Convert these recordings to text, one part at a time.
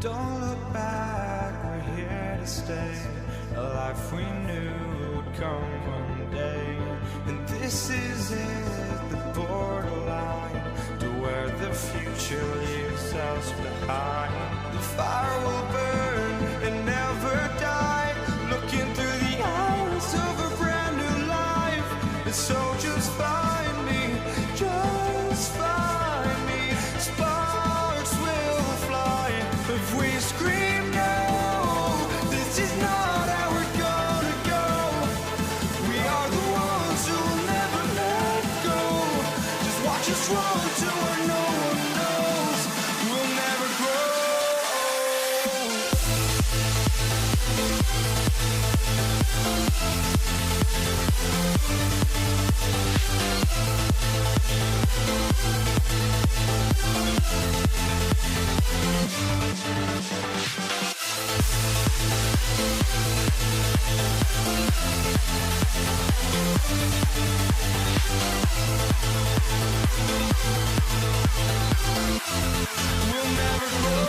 Don't look back, we're here to stay. A life we knew would come one day. And this is it, the borderline to where the future leaves us behind. The fire will burn and never die, looking through the eyes of a brand new life. And so just find me, just find me. Sparks will fly if we scream no. This is not how we're gonna go. We are the ones who will never let go. Just watch us run to where no one knows. We'll never grow. We'll never grow.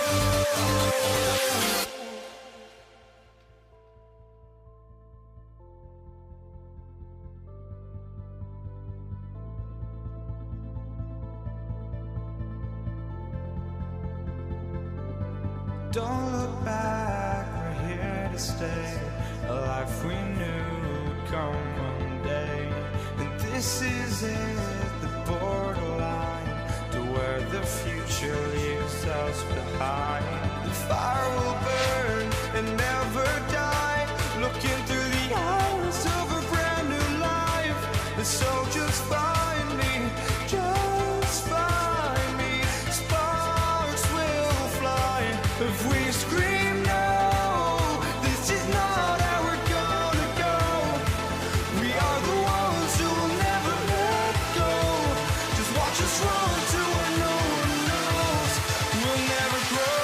Don't look back, we're here to stay. A life we knew would come one day. And this is it, the borderline to where the future leaves us behind. The fire will burn and never die, looking through the eyes of a brand new life. And so just find me, just find me. Sparks will fly if we scream no. This is not how we're gonna go. We are the ones who will never let go. Just watch us run to where no one knows. We'll never grow.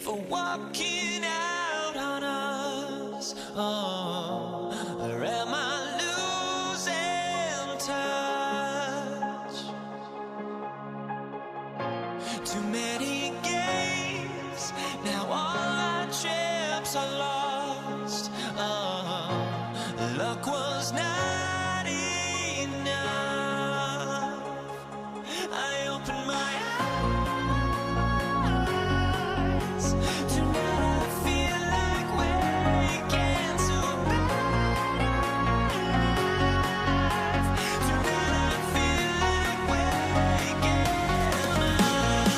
for walking out on us? Oh, or am I losing touch? Too many games, now all our chips are lost. Oh, luck was not enough. I opened my eyes. Tonight I feel like waking to life. Tonight I feel like waking up.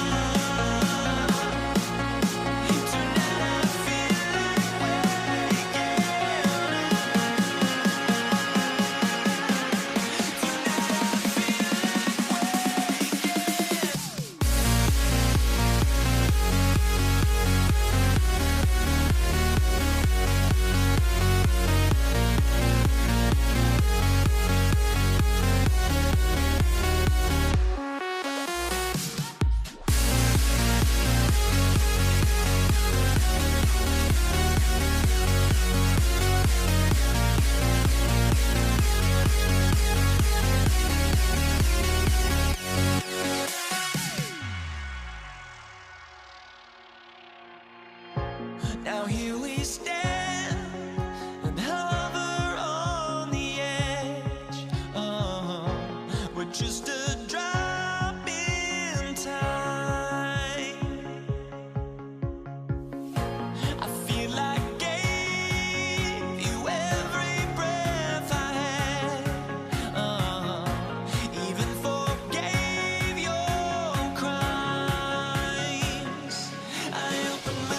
Tonight I feel like waking now here we stand and hover on the edge. Oh, we're just a drop in time. I feel like gave you every breath I had. Even forgave your crimes. I opened my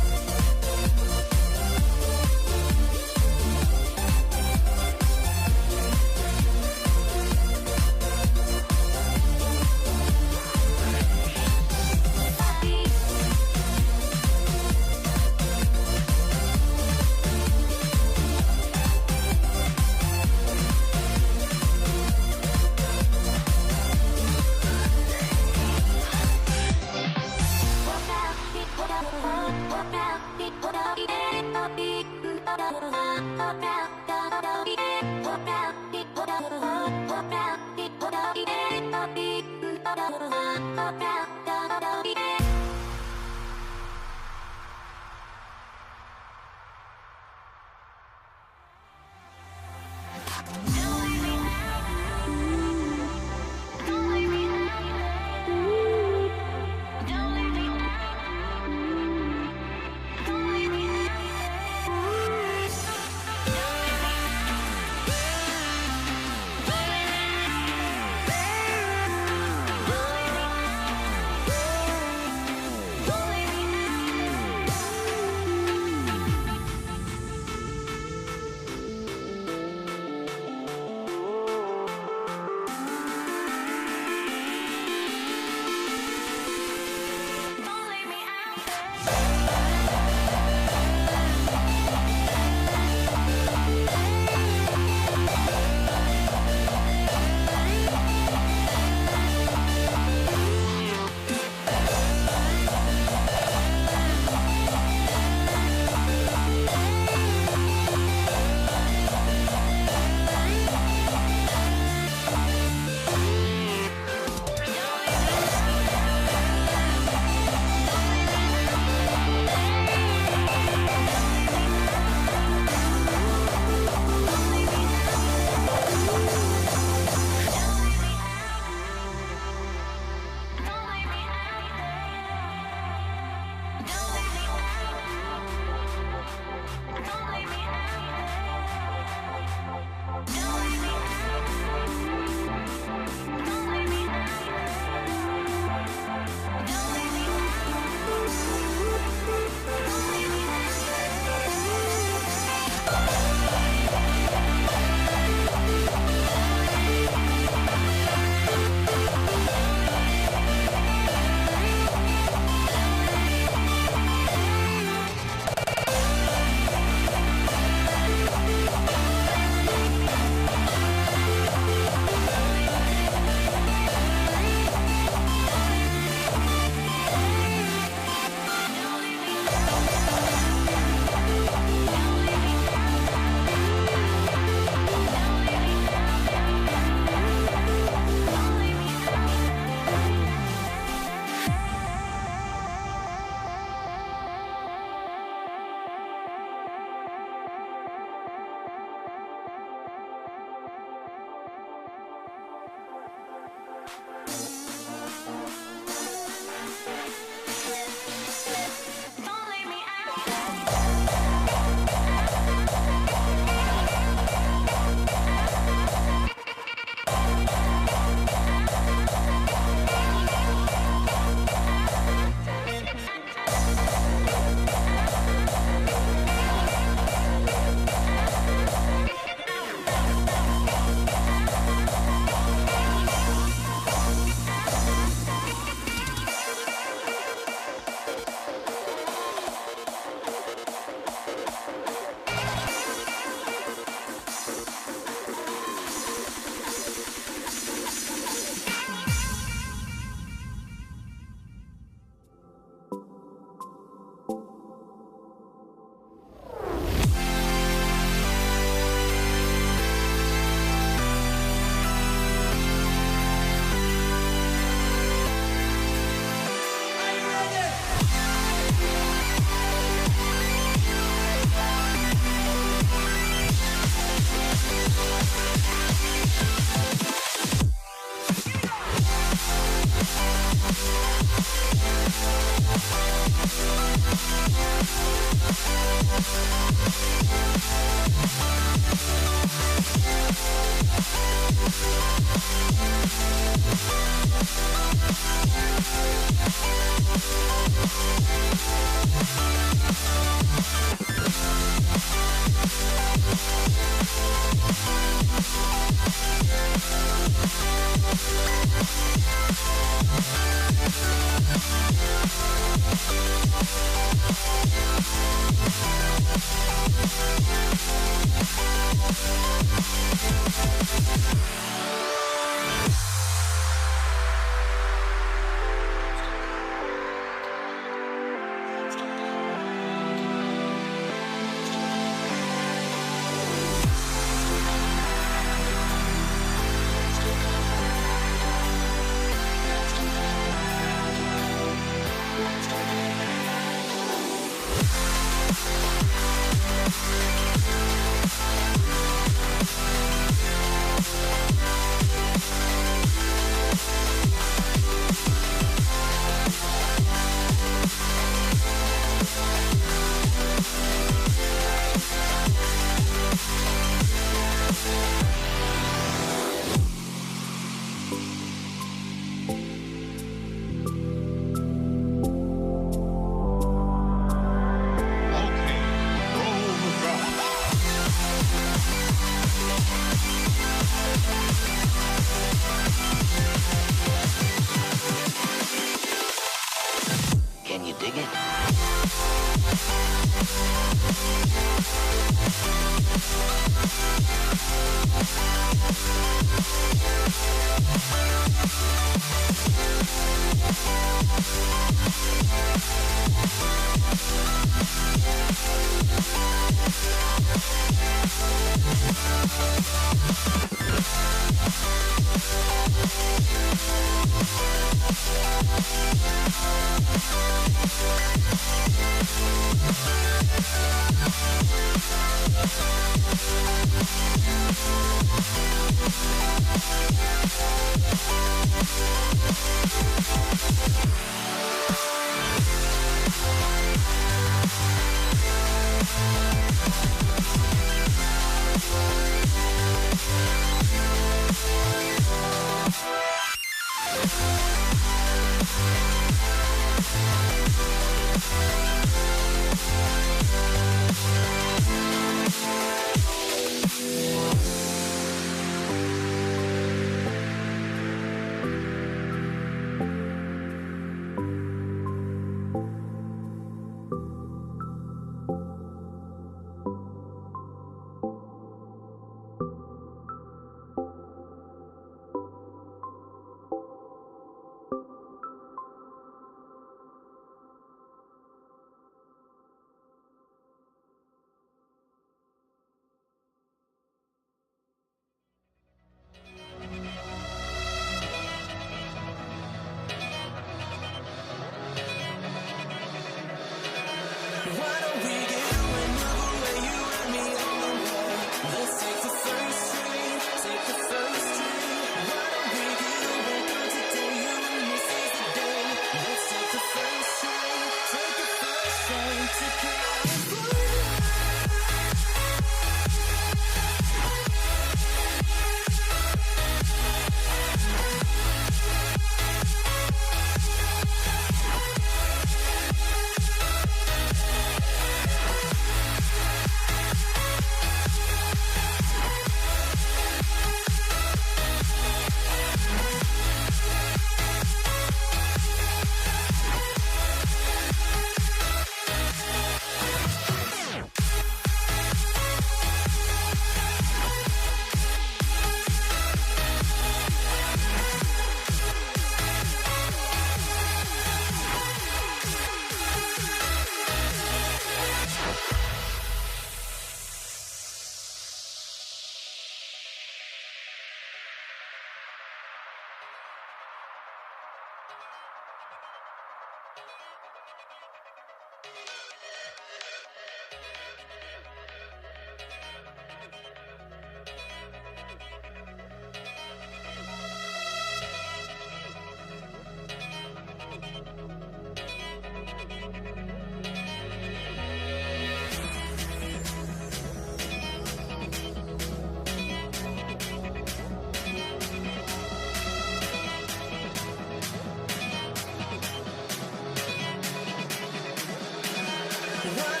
What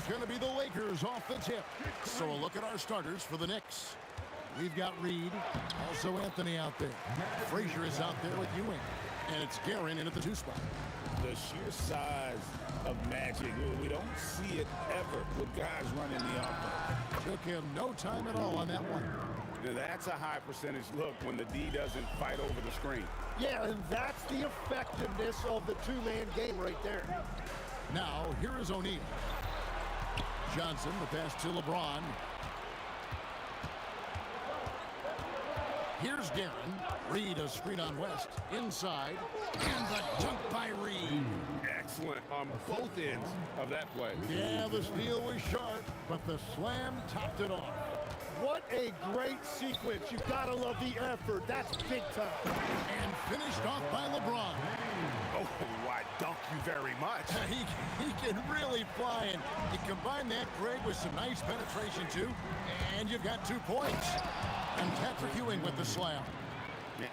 It's going to be the Lakers off the tip. So a look at our starters for the Knicks. We've got Reed, also Anthony out there. Frazier is out there with Ewing. And it's Guerin in at the 2 spot. The sheer size of Magic, we don't see it ever with guys running the offense. Took him no time at all on that one. That's a high percentage look when the D doesn't fight over the screen. Yeah, and that's the effectiveness of the two-man game right there. Now, here is O'Neal. Johnson, the pass to LeBron. Here's Guerin. Reed, a screen on West. Inside. And the dunk by Reed. Excellent on both ends of that play. Yeah, the steal was sharp, but the slam topped it off. What a great sequence. You've got to love the effort. That's big time. And finished off by LeBron. Oh, I dunk you very much. He can really fly, and you combine that, Greg, with some nice penetration, too, and you've got 2 points. And Patrick Ewing with the slam.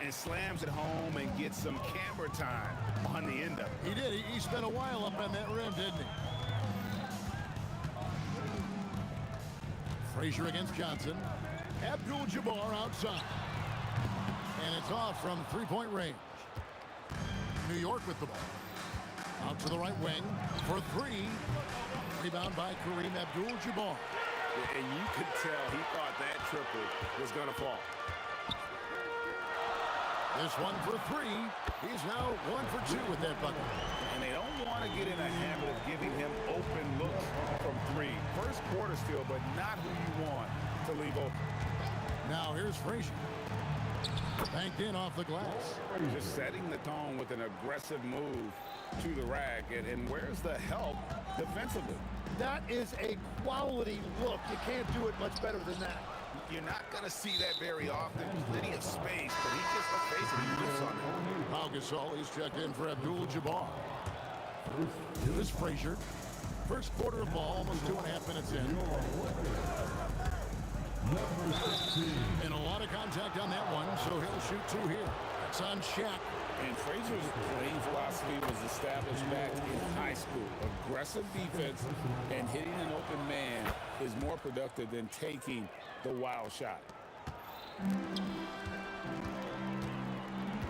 And slams it home and gets some camera time on the end of it. He did. He spent a while up on that rim, didn't he? Frazier against Johnson. Abdul-Jabbar outside. And it's off from 3-point range. New York with the ball. Out to the right wing for 3. Rebound by Kareem Abdul-Jabbar. And you could tell he thought that triple was going to fall. This one for 3. He's now 1 for 2 with that bucket. And they don't want to get in a habit of giving him open looks from 3. First quarter still, but not who you want to leave open. Now here's Frazier. Banked in off the glass. Just setting the tone with an aggressive move to the rack. And where's the help defensively? That is a quality look. You can't do it much better than that. You're not going to see that very often. Plenty of space, but he gets the space and he lifts on it. Pau Gasol, he's checked in for Abdul-Jabbar. Here's Frazier. First quarter of ball, almost 2.5 minutes in. And a lot of contact on that one, so he'll shoot 2 here. It's on Shaq. And Frazier's playing philosophy was established back in high school. Aggressive defense and hitting an open man is more productive than taking the wild shot.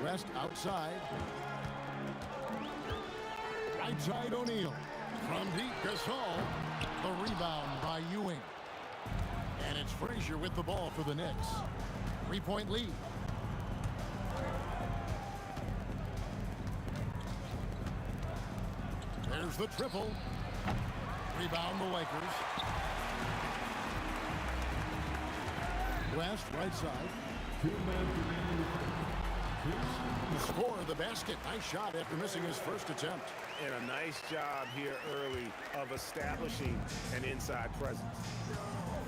West outside. Right side O'Neal. From deep, Gasol. The rebound by Ewing. And it's Frazier with the ball for the Knicks. 3-point lead. There's the triple. Rebound the Lakers. West, right side. The score of the basket. Nice shot after missing his first attempt. And a nice job here early of establishing an inside presence.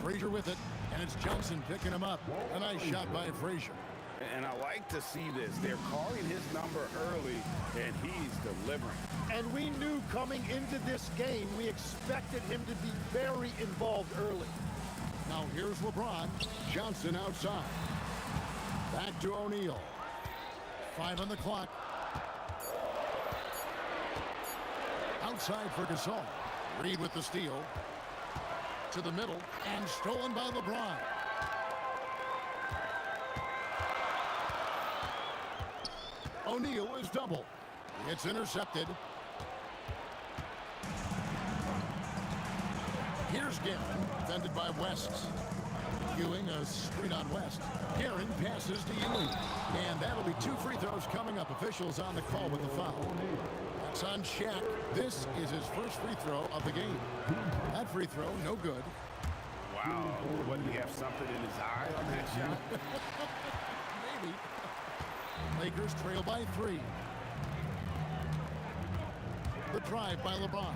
Frazier with it, and it's Johnson picking him up. A nice shot by Frazier. And I like to see this. They're calling his number early, and he's delivering. And we knew coming into this game, we expected him to be very involved early. Now here's LeBron. Johnson outside. Back to O'Neal. 5 on the clock. Outside for Gasol. Reed with the steal. To the middle, and stolen by LeBron. O'Neal is double. It's intercepted. Here's Guerin, defended by West. Ewing, a screen on West. Guerin passes to Ewing. And that'll be 2 free throws coming up. Officials on the call with the foul. That's on Shaq. This is his first free throw of the game. That free throw, no good. Wow. Wouldn't he have something in his eye on that shot? Maybe. Lakers trail by 3. The drive by LeBron.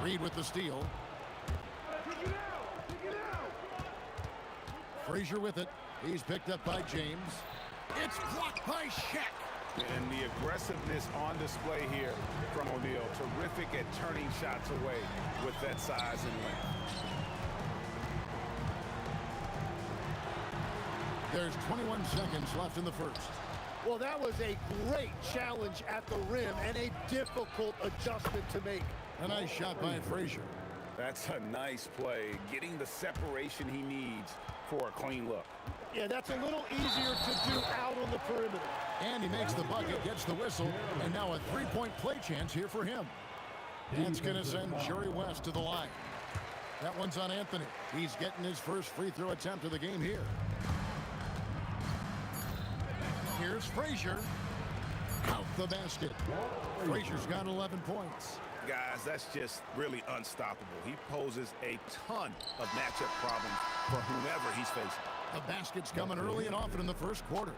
Reed with the steal. Frazier with it. He's picked up by James. It's blocked by Shaq. And the aggressiveness on display here from O'Neal. Terrific at turning shots away with that size and length. There's 21 seconds left in the first. Well, that was a great challenge at the rim and a difficult adjustment to make. A nice shot by Frazier. That's a nice play, getting the separation he needs for a clean look. Yeah, that's a little easier to do out on the perimeter. And he makes the bucket, gets the whistle, and now a three-point play chance here for him. That's going to send Jerry West to the line. That one's on Anthony. He's getting his first free throw attempt of the game here. Here's Frazier. Out the basket. Frazier's got 11 points. Guys, that's just really unstoppable. He poses a ton of matchup problems for whomever he's facing. The basket's coming early and often in the first quarter.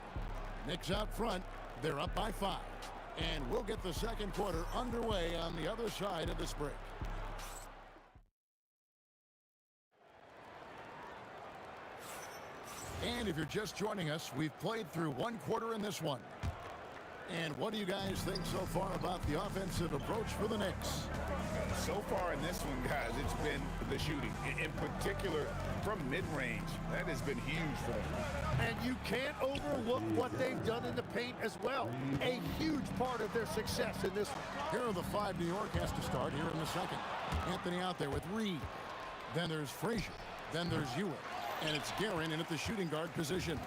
Knicks out front. They're up by 5. And we'll get the second quarter underway on the other side of this break. And if you're just joining us, we've played through one quarter in this one. And what do you guys think so far about the offensive approach for the Knicks? So far in this one, guys, it's been the shooting. In particular, from mid-range. That has been huge for them. And you can't overlook what they've done in the paint as well. A huge part of their success in this one. Here are the 5 New York has to start here in the second. Anthony out there with Reed. Then there's Frazier. Then there's Ewing. And it's Guerin in at the shooting guard position.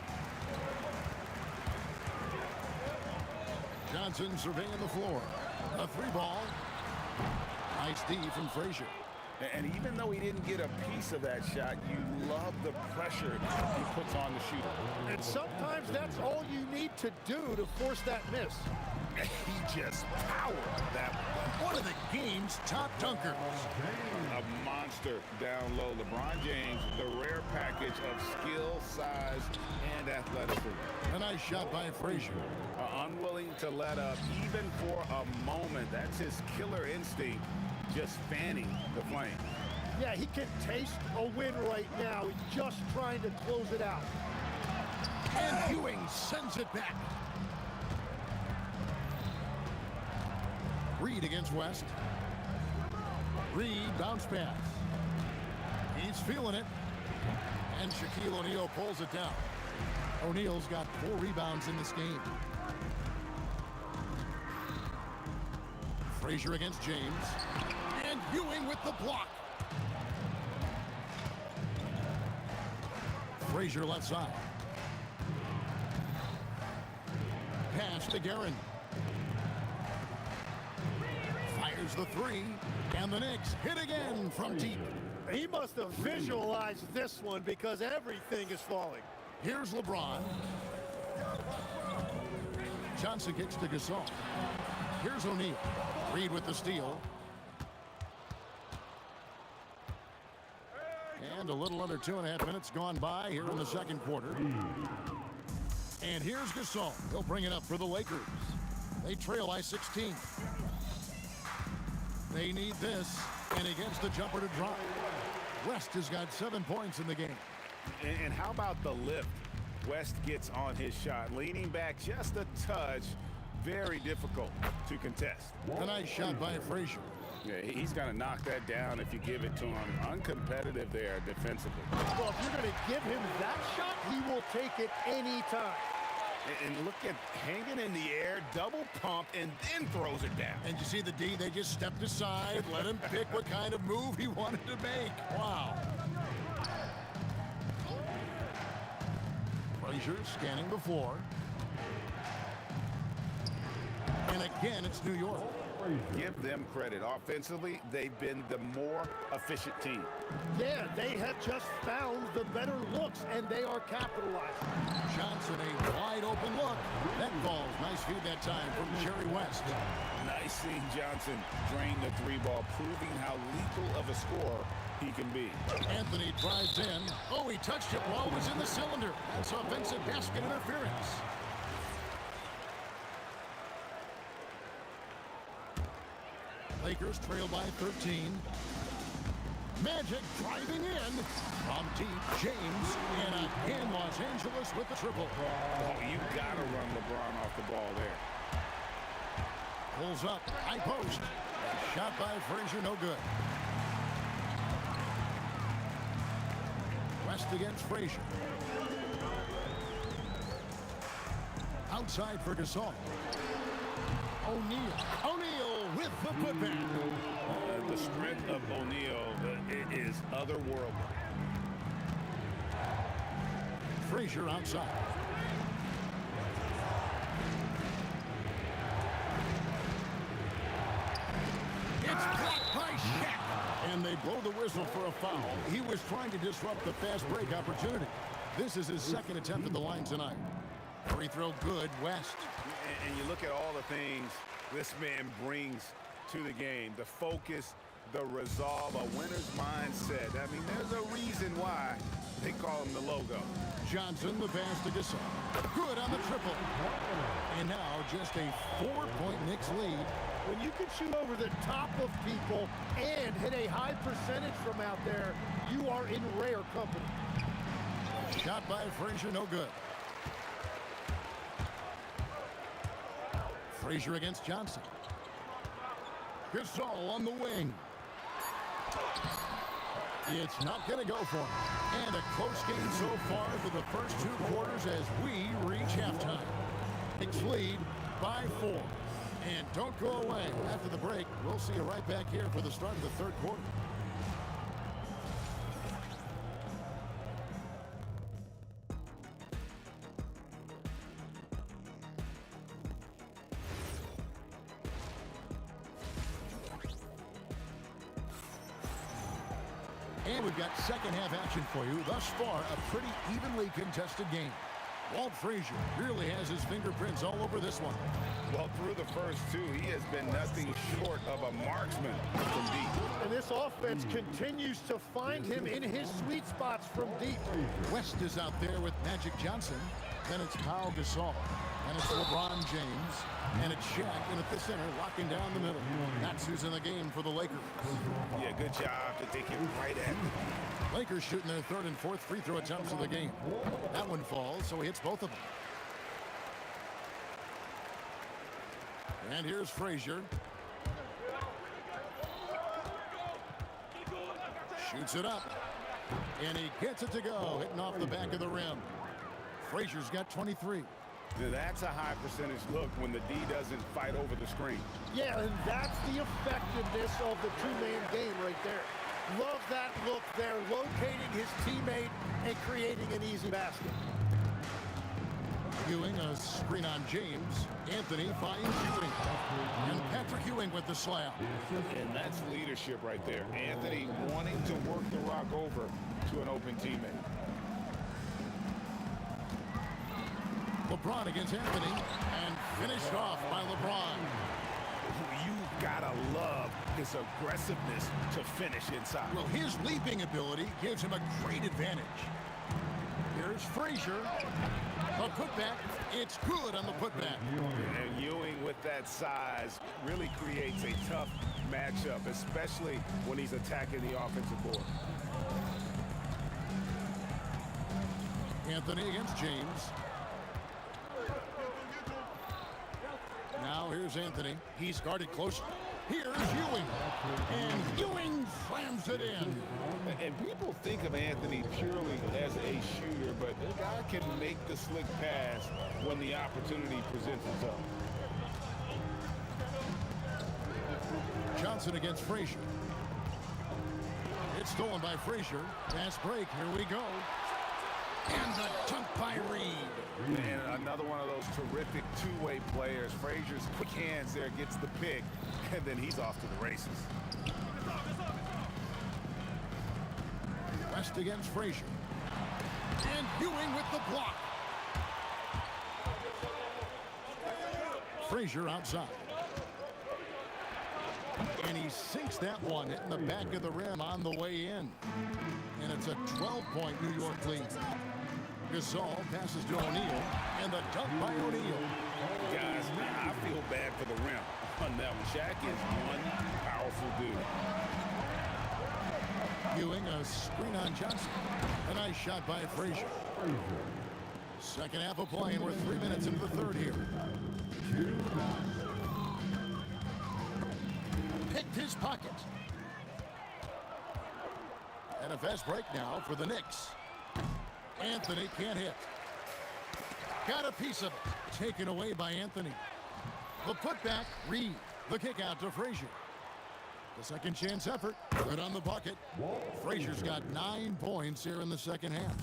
Johnson surveying the floor. A 3-ball. Nice D from Frazier. And even though he didn't get a piece of that shot, you love the pressure he puts on the shooter. And sometimes that's all you need to do to force that miss. He just powered that one. One of the game's top dunkers. A monster down low. LeBron James, the rare package of skill, size, and athleticism. A nice shot by Frazier. Unwilling to let up even for a moment. That's his killer instinct, just fanning the flame. Yeah, he can taste a win right now. He's just trying to close it out. And Ewing sends it back. Reed against West. Reed bounce pass. He's feeling it. And Shaquille O'Neal pulls it down. O'Neal's got 4 rebounds in this game. Frazier against James. And Ewing with the block. Frazier left side. Pass to Guerin. Fires the 3. And the Knicks hit again from deep. He must have visualized this one because everything is falling. Here's LeBron. Johnson kicks to Gasol. Here's O'Neal. Reed with the steal. And a little under 2.5 minutes gone by here in the second quarter. And here's Gasol. He'll bring it up for the Lakers. They trail by 16. They need this, and he gets the jumper to drop. West has got 7 points in the game. And how about the lift West gets on his shot? Leaning back just a touch. Very difficult to contest. A nice shot by Frazier. Yeah, he's going to knock that down if you give it to him. Uncompetitive there defensively. Well, if you're going to give him that shot, he will take it any time. And look at hanging in the air, double pump, and then throws it down. And you see the D, they just stepped aside, let him pick what kind of move he wanted to make. Wow. Frazier scanning the floor. And again, it's New York. Give them credit. Offensively, they've been the more efficient team. Yeah, they have just found the better looks, and they are capitalizing. Johnson, a wide open look. That falls. Nice feed that time from Jerry West. Nice seeing Johnson drain the 3-ball, proving how lethal of a scorer he can be. Anthony drives in. Oh, he touched it while it was in the cylinder. That's offensive basket interference. Lakers trail by 13. Magic driving in from deep. James, and again Los Angeles with the triple. Oh, you gotta run LeBron off the ball there. Pulls up, high post. Shot by Frazier, no good. West against Frazier. Outside for Gasol. O'Neal with the putback. The strength of O'Neal is otherworldly. Frazier outside. It's blocked by Shaq. And they blow the whistle for a foul. He was trying to disrupt the fast break opportunity. This is his second attempt at the line tonight. Free throw good, West. And you look at all the things this man brings to the game. The focus, the resolve, a winner's mindset. I mean, there's a reason why they call him the logo. Johnson, the pass to Gasol. Good on the triple. And now just a 4-point Knicks lead. When you can shoot over the top of people and hit a high percentage from out there, you are in rare company. Shot by Frazier, no good. Frazier against Johnson. Gasol on the wing. It's not going to go for him. And a close game so far for the first 2 quarters as we reach halftime. Knicks lead by 4. And don't go away. After the break, we'll see you right back here for the start of the third quarter. And we've got second half action for you. Thus far, a pretty evenly contested game. Walt Frazier really has his fingerprints all over this one. Well, through the first 2, he has been nothing short of a marksman from deep. And this offense continues to find him in his sweet spots from deep. West is out there with Magic Johnson. Then it's Pau Gasol. And it's LeBron James. And it's Shaq in at the center, locking down the middle. That's who's in the game for the Lakers. Yeah, good job to take it right at him. Lakers shooting their third and fourth free throw attempts of the game. That one falls, so he hits both of them. And here's Frazier. Shoots it up. And he gets it to go, hitting off the back of the rim. Frazier's got 23. Now, that's a high percentage look when the D doesn't fight over the screen. Yeah, and that's the effectiveness of the two-man game right there. Love that look there, locating his teammate and creating an easy basket. Ewing, a screen on James. Anthony finds Ewing. And Patrick Ewing with the slam. And that's leadership right there. Anthony wanting to work the rock over to an open teammate. LeBron against Anthony. And finished off by LeBron. You gotta love his aggressiveness to finish inside. Well, his leaping ability gives him a great advantage. Here's Frazier. A putback. It's good on the putback. And Ewing with that size really creates a tough matchup, especially when he's attacking the offensive board. Anthony against James. Now here's Anthony. He's guarded close. Here's Ewing. And Ewing slams it in. And people think of Anthony purely as a shooter, but the guy can make the slick pass when the opportunity presents itself. Johnson against Frazier. It's stolen by Frazier. Fast break. Here we go. And the dunk by Reed. And another one of those terrific two-way players. Frazier's quick hands there gets the pick, and then he's off to the races. West against Frazier. And Ewing with the block. Frazier outside. And he sinks that one, hitting the back of the rim on the way in. And it's a 12-point New York lead. Gasol passes to O'Neal, and the dunk by O'Neal. Guys, I feel bad for the rim on that one. Shaq is one powerful dude. Ewing, a screen on Johnson. A nice shot by Frazier. Second half of play, and we're 3 minutes into the third here. Picked his pocket. And a fast break now for the Knicks. Anthony can't hit. Got a piece of it. Taken away by Anthony. The putback, Reed. The kick out to Frazier. The second chance effort. Good on the bucket. Frazier's got 9 points here in the second half.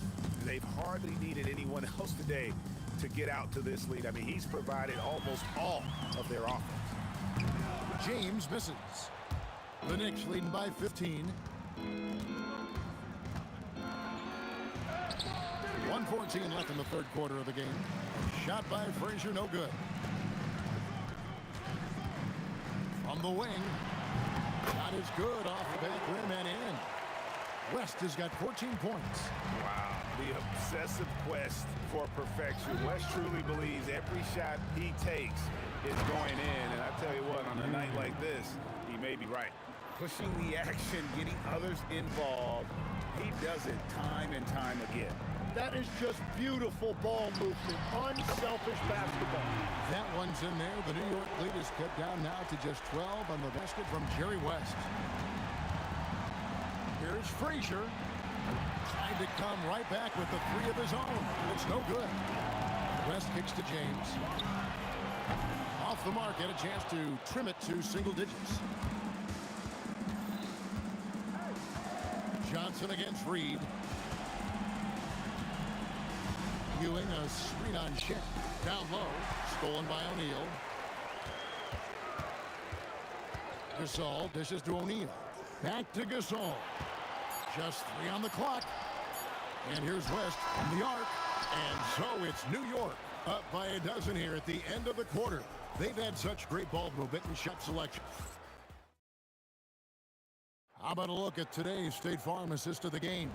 They've hardly needed anyone else today to get out to this lead. I mean, he's provided almost all of their offense. James misses. The Knicks leading by 15. 1:14 left in the third quarter of the game. Shot by Frazier, no good. From the wing. Shot is good off the back rim and in. West has got 14 points. Wow, the obsessive quest for perfection. West truly believes every shot he takes is going in. And I tell you what, on a night like this, he may be right. Pushing the action, getting others involved. He does it time and time again. That is just beautiful ball movement, unselfish basketball. That one's in there. The New York lead is cut down now to just 12 on the basket from Jerry West. Here's Frazier. Trying to come right back with the 3 of his own. It's no good. West kicks to James. Off the mark, get a chance to trim it to single digits. Johnson against Reed. Ewing, a screen on check. Down low. Stolen by O'Neal. Gasol dishes to O'Neal. Back to Gasol. Just 3 on the clock. And here's West from the arc. And so it's New York up by a dozen here at the end of the quarter. They've had such great ball movement and shot selection. How about a look at today's State Farm assist of the game?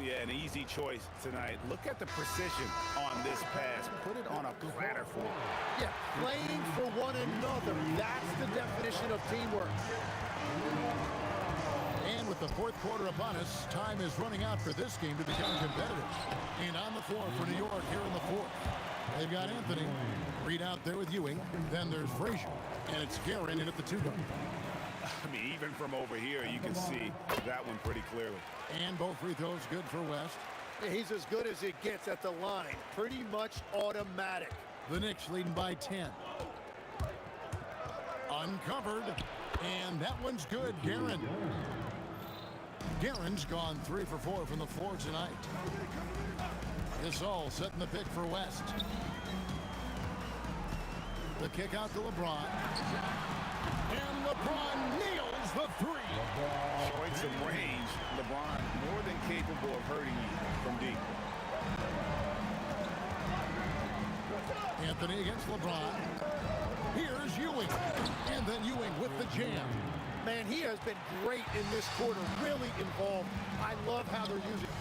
Yeah, an easy choice tonight. Look at the precision on this pass. Put it on a platter for him. Yeah, playing for one another. That's the definition of teamwork. And with the fourth quarter upon us, time is running out for this game to become competitive. And on the floor for New York here in the fourth. They've got Anthony. Reed out there with Ewing. Then there's Frazier. And it's Guerin in at the 2-guard. I mean, even from over here, you can see that one pretty clearly. And both free throws good for West. He's as good as it gets at the line. Pretty much automatic. The Knicks leading by 10. Uncovered. And that one's good, Guerin. Guerin's gone 3 for 4 from the floor tonight. Gasol setting the pick for West. The kick out to LeBron. And LeBron nails the 3. Showing some range. LeBron more than capable of hurting you from deep. Anthony against LeBron. Here's Ewing. And then Ewing with the jam. Man, he has been great in this quarter, really involved. I love how they're using it.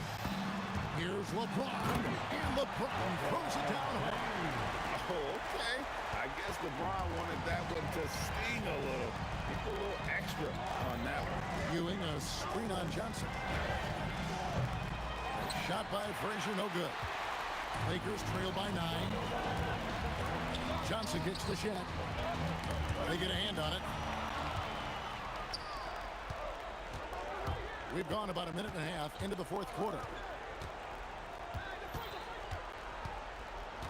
Here's LeBron. And LeBron throws it down home. Oh, okay. I guess LeBron wanted that one to sting a little. Put a little extra on that one. Ewing, a screen on Johnson. Shot by Frazier, no good. Lakers trail by 9. Johnson gets the shot. They get a hand on it. We've gone about a minute and a half into the fourth quarter.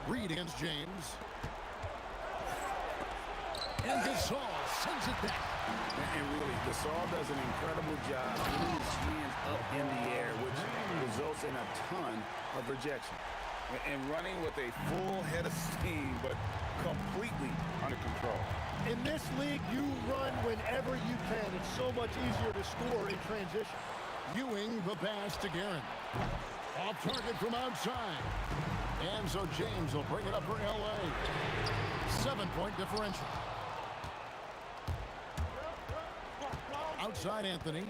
Reed against James. And Gasol sends it back. And really, Gasol does an incredible job getting his hands up in the air, which results in a ton of rejection. And running with a full head of steam, but completely under control. In this league, you run whenever you can. It's so much easier to score in transition. Ewing, the pass to Guerin. Off target from outside. And so James will bring it up for L.A. 7-point differential. Outside Anthony.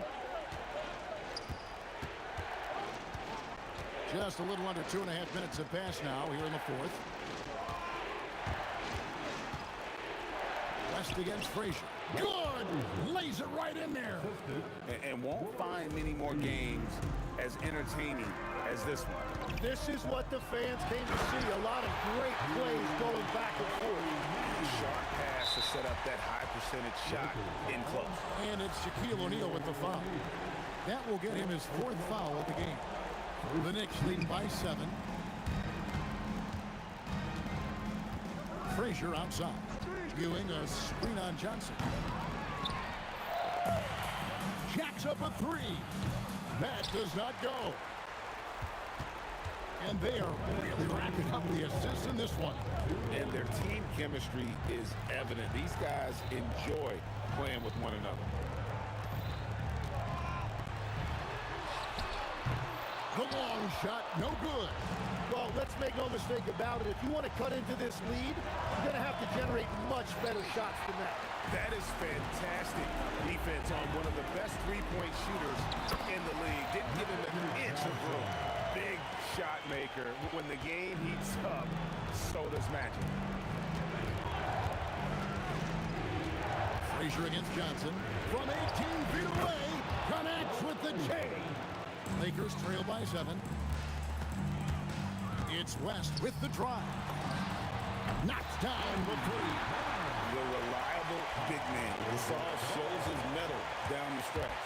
Just a little under 2.5 minutes have passed now here in the fourth. West against Frazier. Good! Lays it right in there. And won't find many more games as entertaining as this one. This is what the fans came to see. A lot of great plays going back and forth. Sharp pass to set up that high percentage shot in close. And it's Shaquille O'Neal with the foul. That will get him his 4th foul of the game. The Knicks leading by 7. Frazier outside. Ewing, a screen on Johnson. Jacks up a three. That does not go. And they are really racking up the assists in this one. And their team chemistry is evident. These guys enjoy playing with one another. The long shot, no good. Well, let's make no mistake about it. If you want to cut into this lead, you're going to have to generate much better shots than that. That is fantastic defense on one of the best three-point shooters in the league. Didn't give him an inch of room. Big shot maker. When the game heats up, so does Magic. Frazier against Johnson. From 18 feet away, connects with the J. Lakers trail by 7. It's West with the drive. Knocks down the three. The reliable big man. Gasol shows his mettle down the stretch.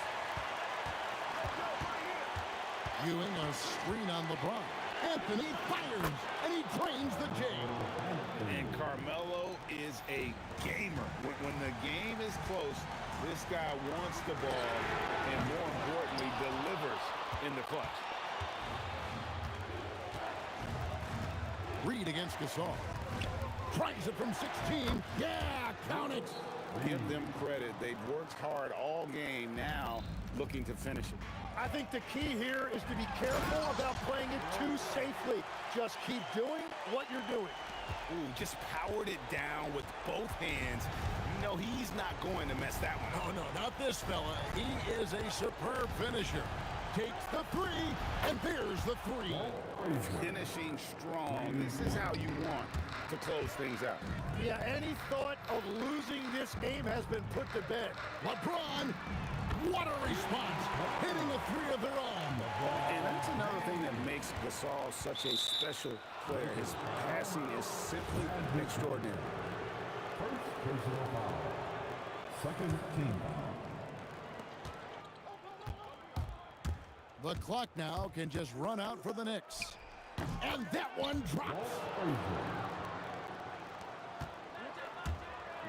Ewing a screen on LeBron. Anthony fires, and he drains the J. And Carmelo is a gamer. When the game is close, this guy wants the ball and, more importantly, delivers in the clutch. Reed against Gasol. Tries it from 16. Yeah, count it. Give them credit. They've worked hard all game, now looking to finish it. I think the key here is to be careful about playing it too safely. Just keep doing what you're doing. Ooh, just powered it down with both hands. You know, he's not going to mess that one up. Oh, no, not this fella. He is a superb finisher. Takes the three, and there's the three. Finishing strong. This is how you want to close things out. Yeah, any thought of losing this game has been put to bed. LeBron, what a response. Hitting a three of their own. And that's another thing that makes Gasol such a special player. His passing is simply extraordinary. First personal foul. Second team foul. The clock now can just run out for the Knicks. And that one drops.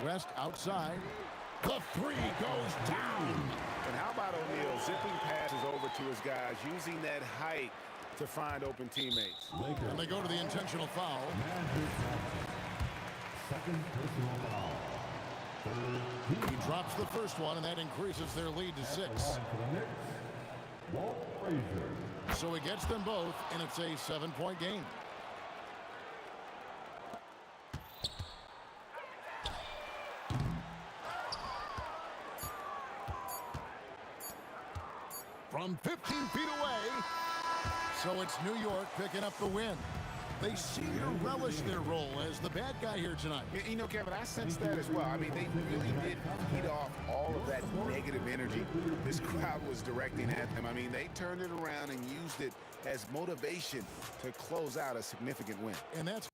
West outside. The three goes down. And how about O'Neal zipping passes over to his guys, using that height to find open teammates. And they go to the intentional foul. Second personal foul. He drops the first one, and that increases their lead to 6. For the Knicks, Walt Frazier. So he gets them both, and it's a 7-point game. From 15 feet away, so it's New York picking up the win. They seem to relish their role as the bad guy here tonight. You know, Kevin, I sense that as well. I mean, they really did feed off all of that negative energy this crowd was directing at them. I mean, they turned it around and used it as motivation to close out a significant win. And that's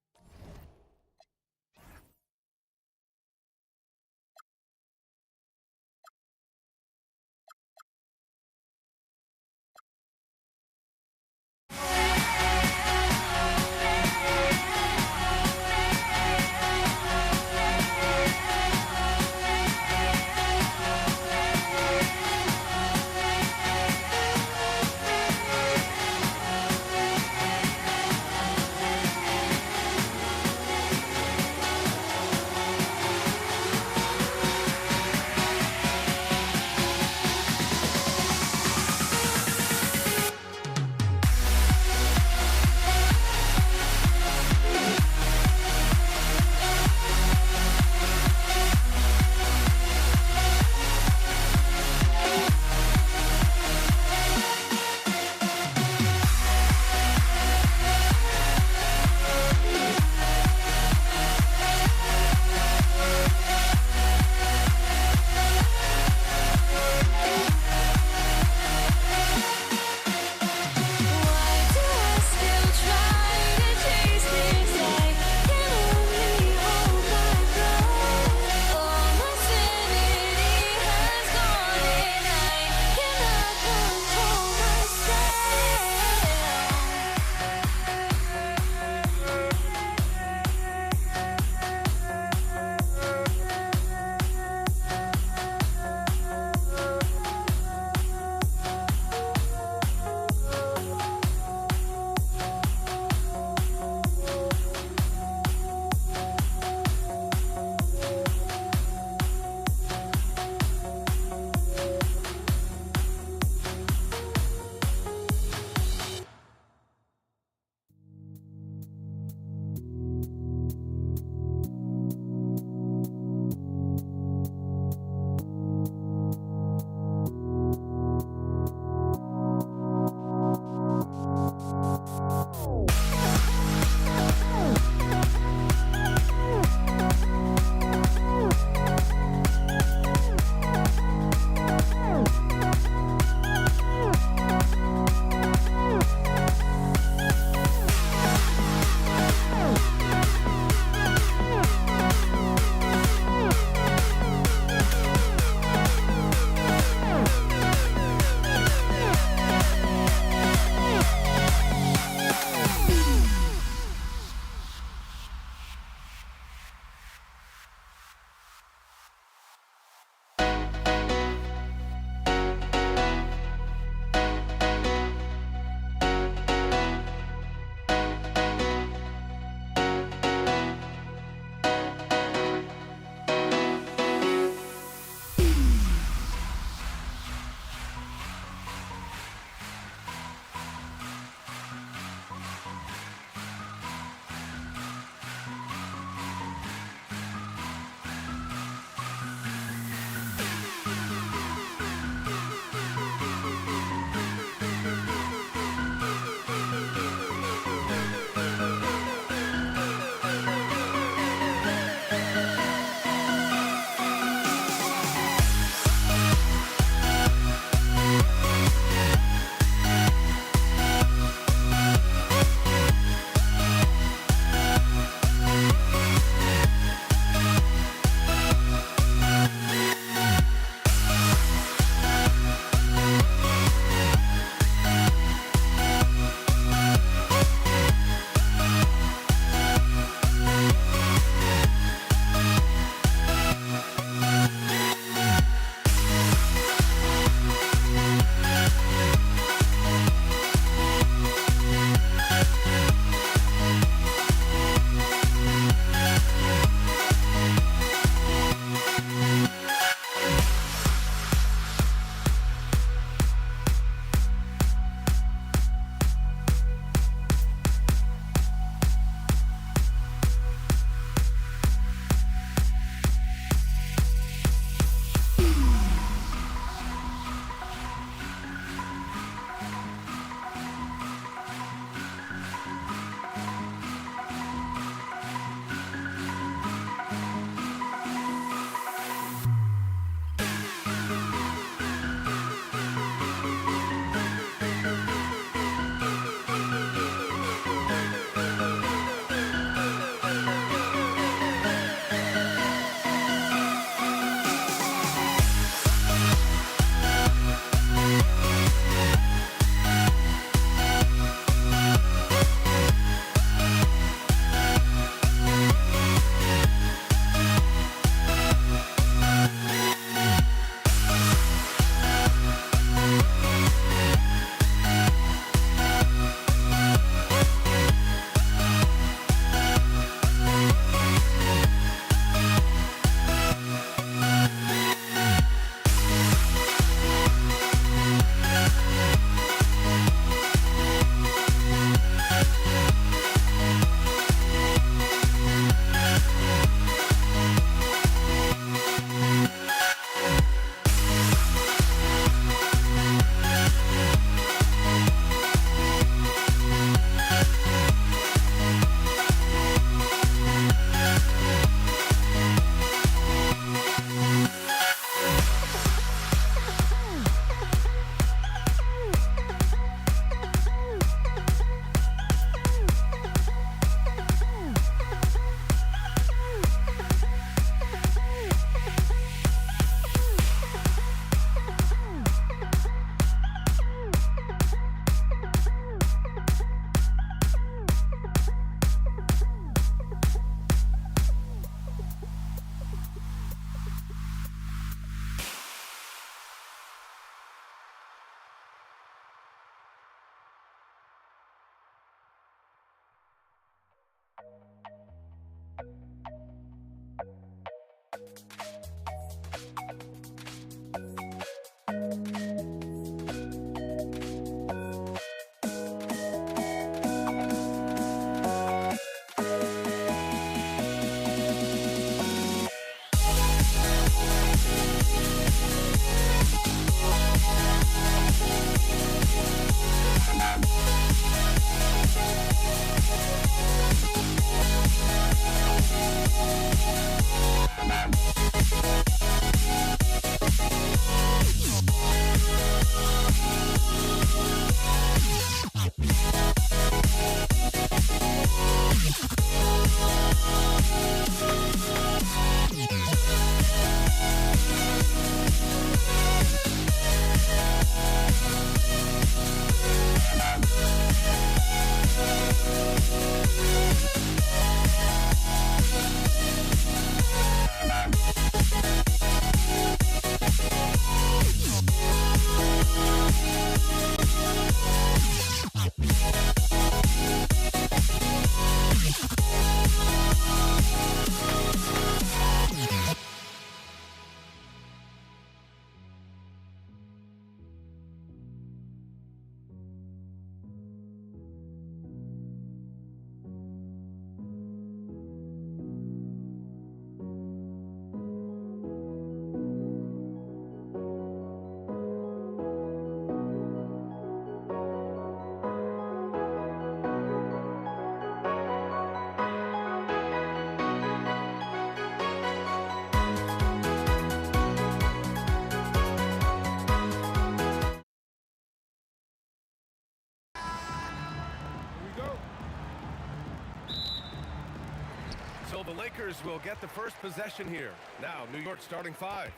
So the Lakers will get the first possession here. Now, New York starting five.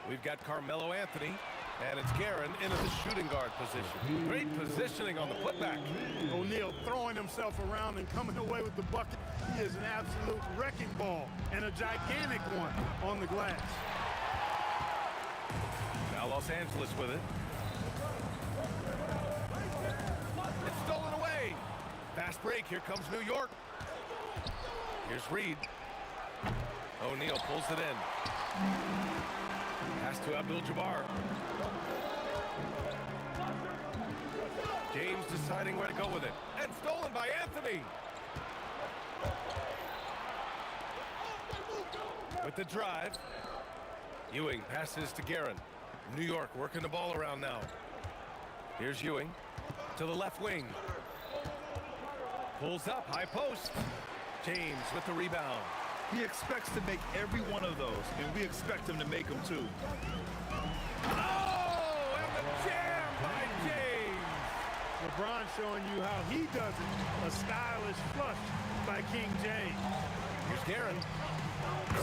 We've got Carmelo Anthony, and it's Guerin into the shooting guard position. Great positioning on the putback. O'Neal throwing himself around and coming away with the bucket. He is an absolute wrecking ball and a gigantic one on the glass. Now Los Angeles with it. It's stolen away. Fast break. Here comes New York. Here's Reed. O'Neal pulls it in. Pass to Abdul-Jabbar. James deciding where to go with it. And stolen by Anthony. With the drive. Ewing passes to Guerin. New York working the ball around now. Here's Ewing to the left wing. Pulls up, high post. James with the rebound. He expects to make every one of those, and we expect him to make them too. Oh, and the jam by James. LeBron showing you how he does it. A stylish flush by King James. Here's Guerin.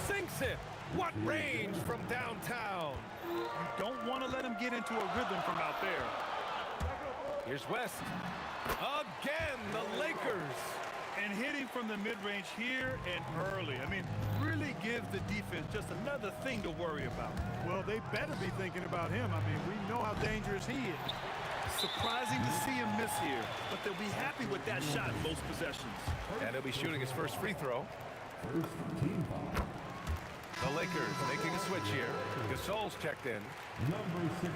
Sinks it. What range from downtown. You don't want to let him get into a rhythm from out there. Here's West. Again, the Lakers. And hitting from the mid-range here and early. I mean, really gives the defense just another thing to worry about. Well, they better be thinking about him. I mean, we know how dangerous he is. Surprising to see him miss here, but they'll be happy with that shot in most possessions. And he'll be shooting his first free throw. First team foul. The Lakers making a switch here. Gasol's checked in. Number 16.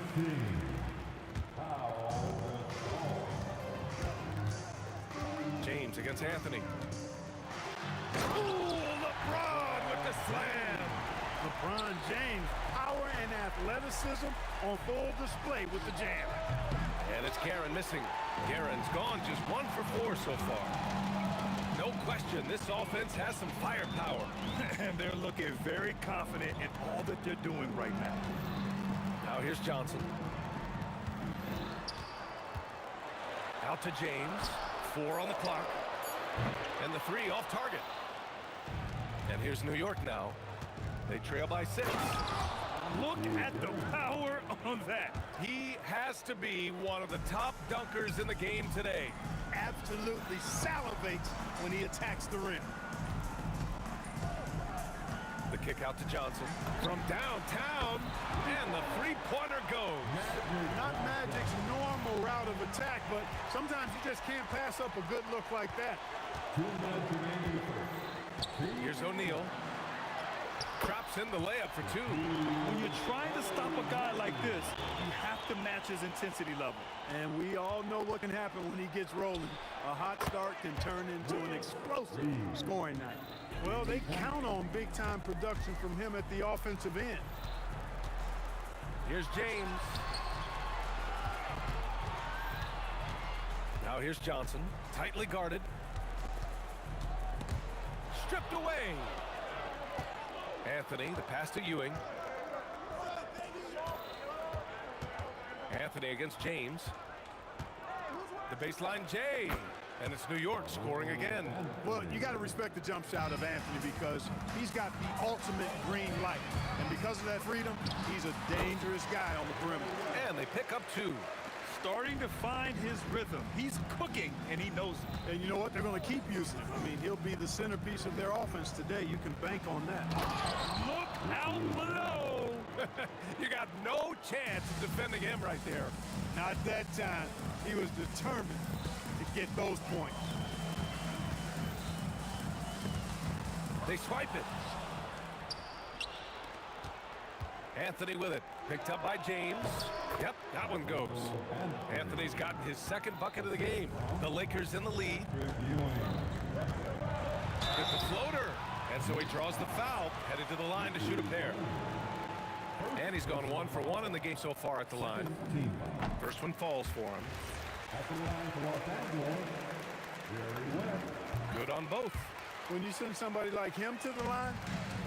Foul. James against Anthony. Ooh, LeBron with the slam. LeBron James, power and athleticism on full display with the jam. And it's Guerin missing. Guerin's gone just 1 for 4 so far. No question, this offense has some firepower. And they're looking very confident in all that they're doing right now. Now here's Johnson. Out to James. 4 on the clock. And the 3 off target. And here's New York now. They trail by 6. Look at the power on that. He has to be one of the top dunkers in the game today. Absolutely salivates when he attacks the rim. The kick out to Johnson from downtown, and the three-pointer goes. Not Magic's normal route of attack, but sometimes you just can't pass up a good look like that. Two minutes remaining in the first. Here's O'Neal. Drops in the layup for two. When you're trying to stop a guy like this, you have to match his intensity level. And we all know what can happen when he gets rolling. A hot start can turn into an explosive scoring night. Well, they count on big-time production from him at the offensive end. Here's James. Now here's Johnson, tightly guarded. Stripped away. Anthony, the pass to Ewing. Anthony against James. The baseline, Jay. And it's New York scoring again. Well, you got to respect the jump shot of Anthony because he's got the ultimate green light. And because of that freedom, he's a dangerous guy on the perimeter. And they pick up two. Starting to find his rhythm. He's cooking, and he knows it. And you know what? They're going to keep using him. I mean, he'll be the centerpiece of their offense today. You can bank on that. Look out below! You got no chance of defending him right there. Not that time. He was determined to get those points. They swipe it. Anthony with it. Picked up by James. Yep, that one goes. Anthony's gotten his second bucket of the game. The Lakers in the lead. Get the floater. And so he draws the foul, headed to the line to shoot a pair. And he's gone 1 for 1 in the game so far at the line. First one falls for him. At the line for Los Angeles, Jerry West. Good on both. When you send somebody like him to the line,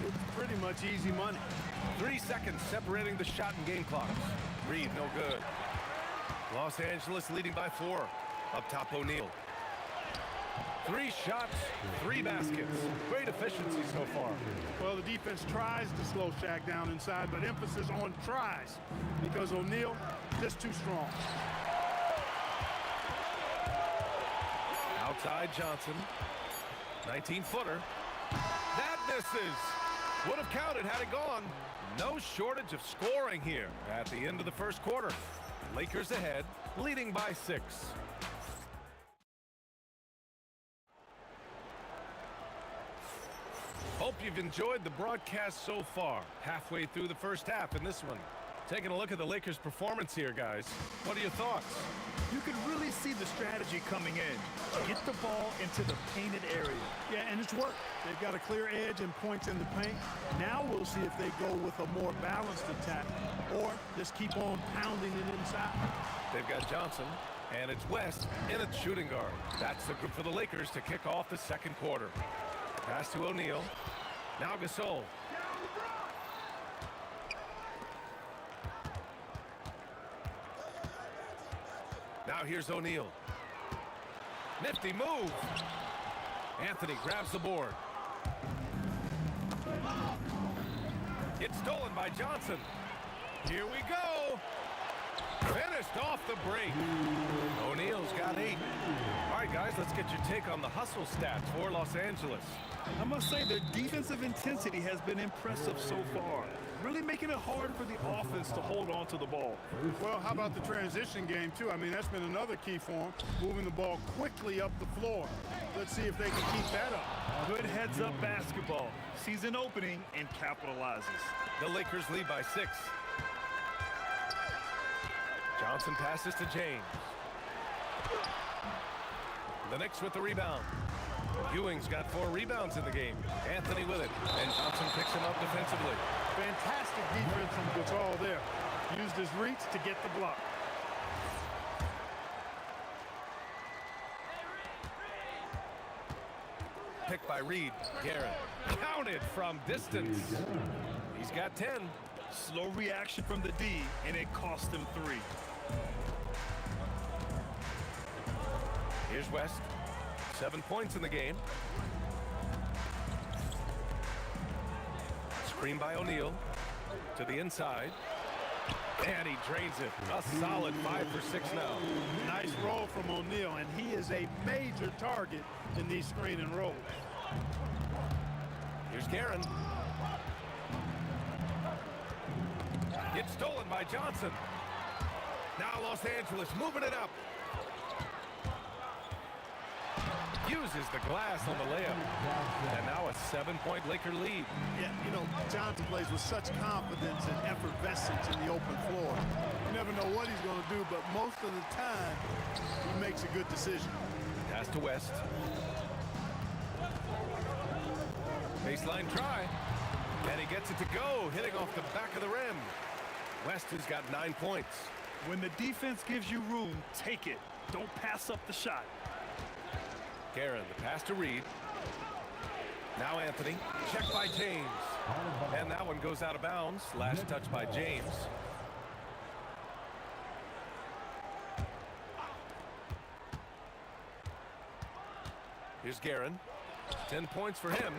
it's pretty much easy money. 3 seconds separating the shot and game clocks. Reed, no good. Los Angeles leading by 4. Up top, O'Neal. 3 shots, 3 baskets. Great efficiency so far. Well, the defense tries to slow Shaq down inside, but emphasis on tries because O'Neal just too strong. Outside Johnson. 19-footer. That misses. Would have counted had it gone. No shortage of scoring here at the end of the first quarter. Lakers ahead, leading by 6. Hope you've enjoyed the broadcast so far. Halfway through the first half in this one. Taking a look at the Lakers' performance here, guys. What are your thoughts? You can really see the strategy coming in. Get the ball into the painted area. Yeah, and it's worked. They've got a clear edge and points in the paint. Now we'll see if they go with a more balanced attack or just keep on pounding it inside. They've got Johnson, and it's West in a shooting guard. That's the group for the Lakers to kick off the second quarter. Pass to O'Neal. Now Gasol. Now here's O'Neal. Nifty move. Anthony grabs the board. It's stolen by Johnson. Here we go. Finished off the break. O'Neal's got 8. All right, guys, let's get your take on the hustle stats for Los Angeles. I must say their defensive intensity has been impressive so far. Really making it hard for the offense to hold on to the ball. Well, how about the transition game, too? I mean, that's been another key for them, moving the ball quickly up the floor. Let's see if they can keep that up. Good heads-up basketball. Season opening and capitalizes. The Lakers lead by 6. Johnson passes to James. The Knicks with the rebound. Ewing's got 4 rebounds in the game. Anthony with it, and Johnson picks him up defensively. Fantastic defense from Gasol there. Used his reach to get the block. Picked by Reed. Garrett counted from distance. He's got 10. Slow reaction from the D, and it cost him 3. Here's West. 7 points in the game. Screen by O'Neal. To the inside. And he drains it. A solid 5 for 6 now. Nice roll from O'Neal, and he is a major target in these screen and rolls. Here's Guerin. It's stolen by Johnson. Now Los Angeles moving it up. uses the glass on the layup. And now a 7-point Laker lead. Yeah, you know, Johnson plays with such confidence and effervescence in the open floor. You never know what he's going to do, but most of the time, he makes a good decision. Pass to West. Baseline try. And he gets it to go, hitting off the back of the rim. West has got 9 points. When the defense gives you room, take it. Don't pass up the shot. Guerin, the pass to Reed. Now Anthony. Check by James. And that one goes out of bounds. Last touch by James. Here's Guerin. 10 points for him.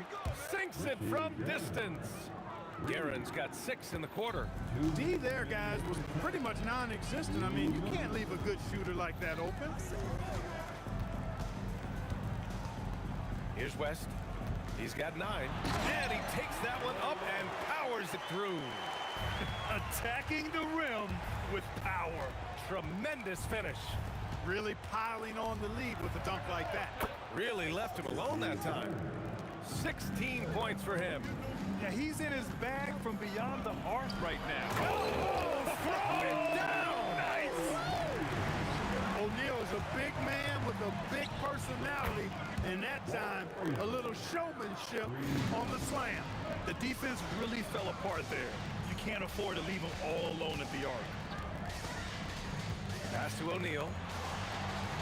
Sinks it from distance. Guerin's got 6 in the quarter. D there, guys, was pretty much non-existent. I mean, you can't leave a good shooter like that open. Here's West. He's got 9. And he takes that one up and powers it through. Attacking the rim with power. Tremendous finish. Really piling on the lead with a dunk like that. Really left him alone that time. 16 points for him. Yeah, he's in his bag from beyond the arc right now. Oh, throw it down! Nice! O'Neal is a big man with a big personality, and that time, a little showmanship on the slam. The defense really fell apart there. You can't afford to leave him all alone at the arc. Pass to O'Neal.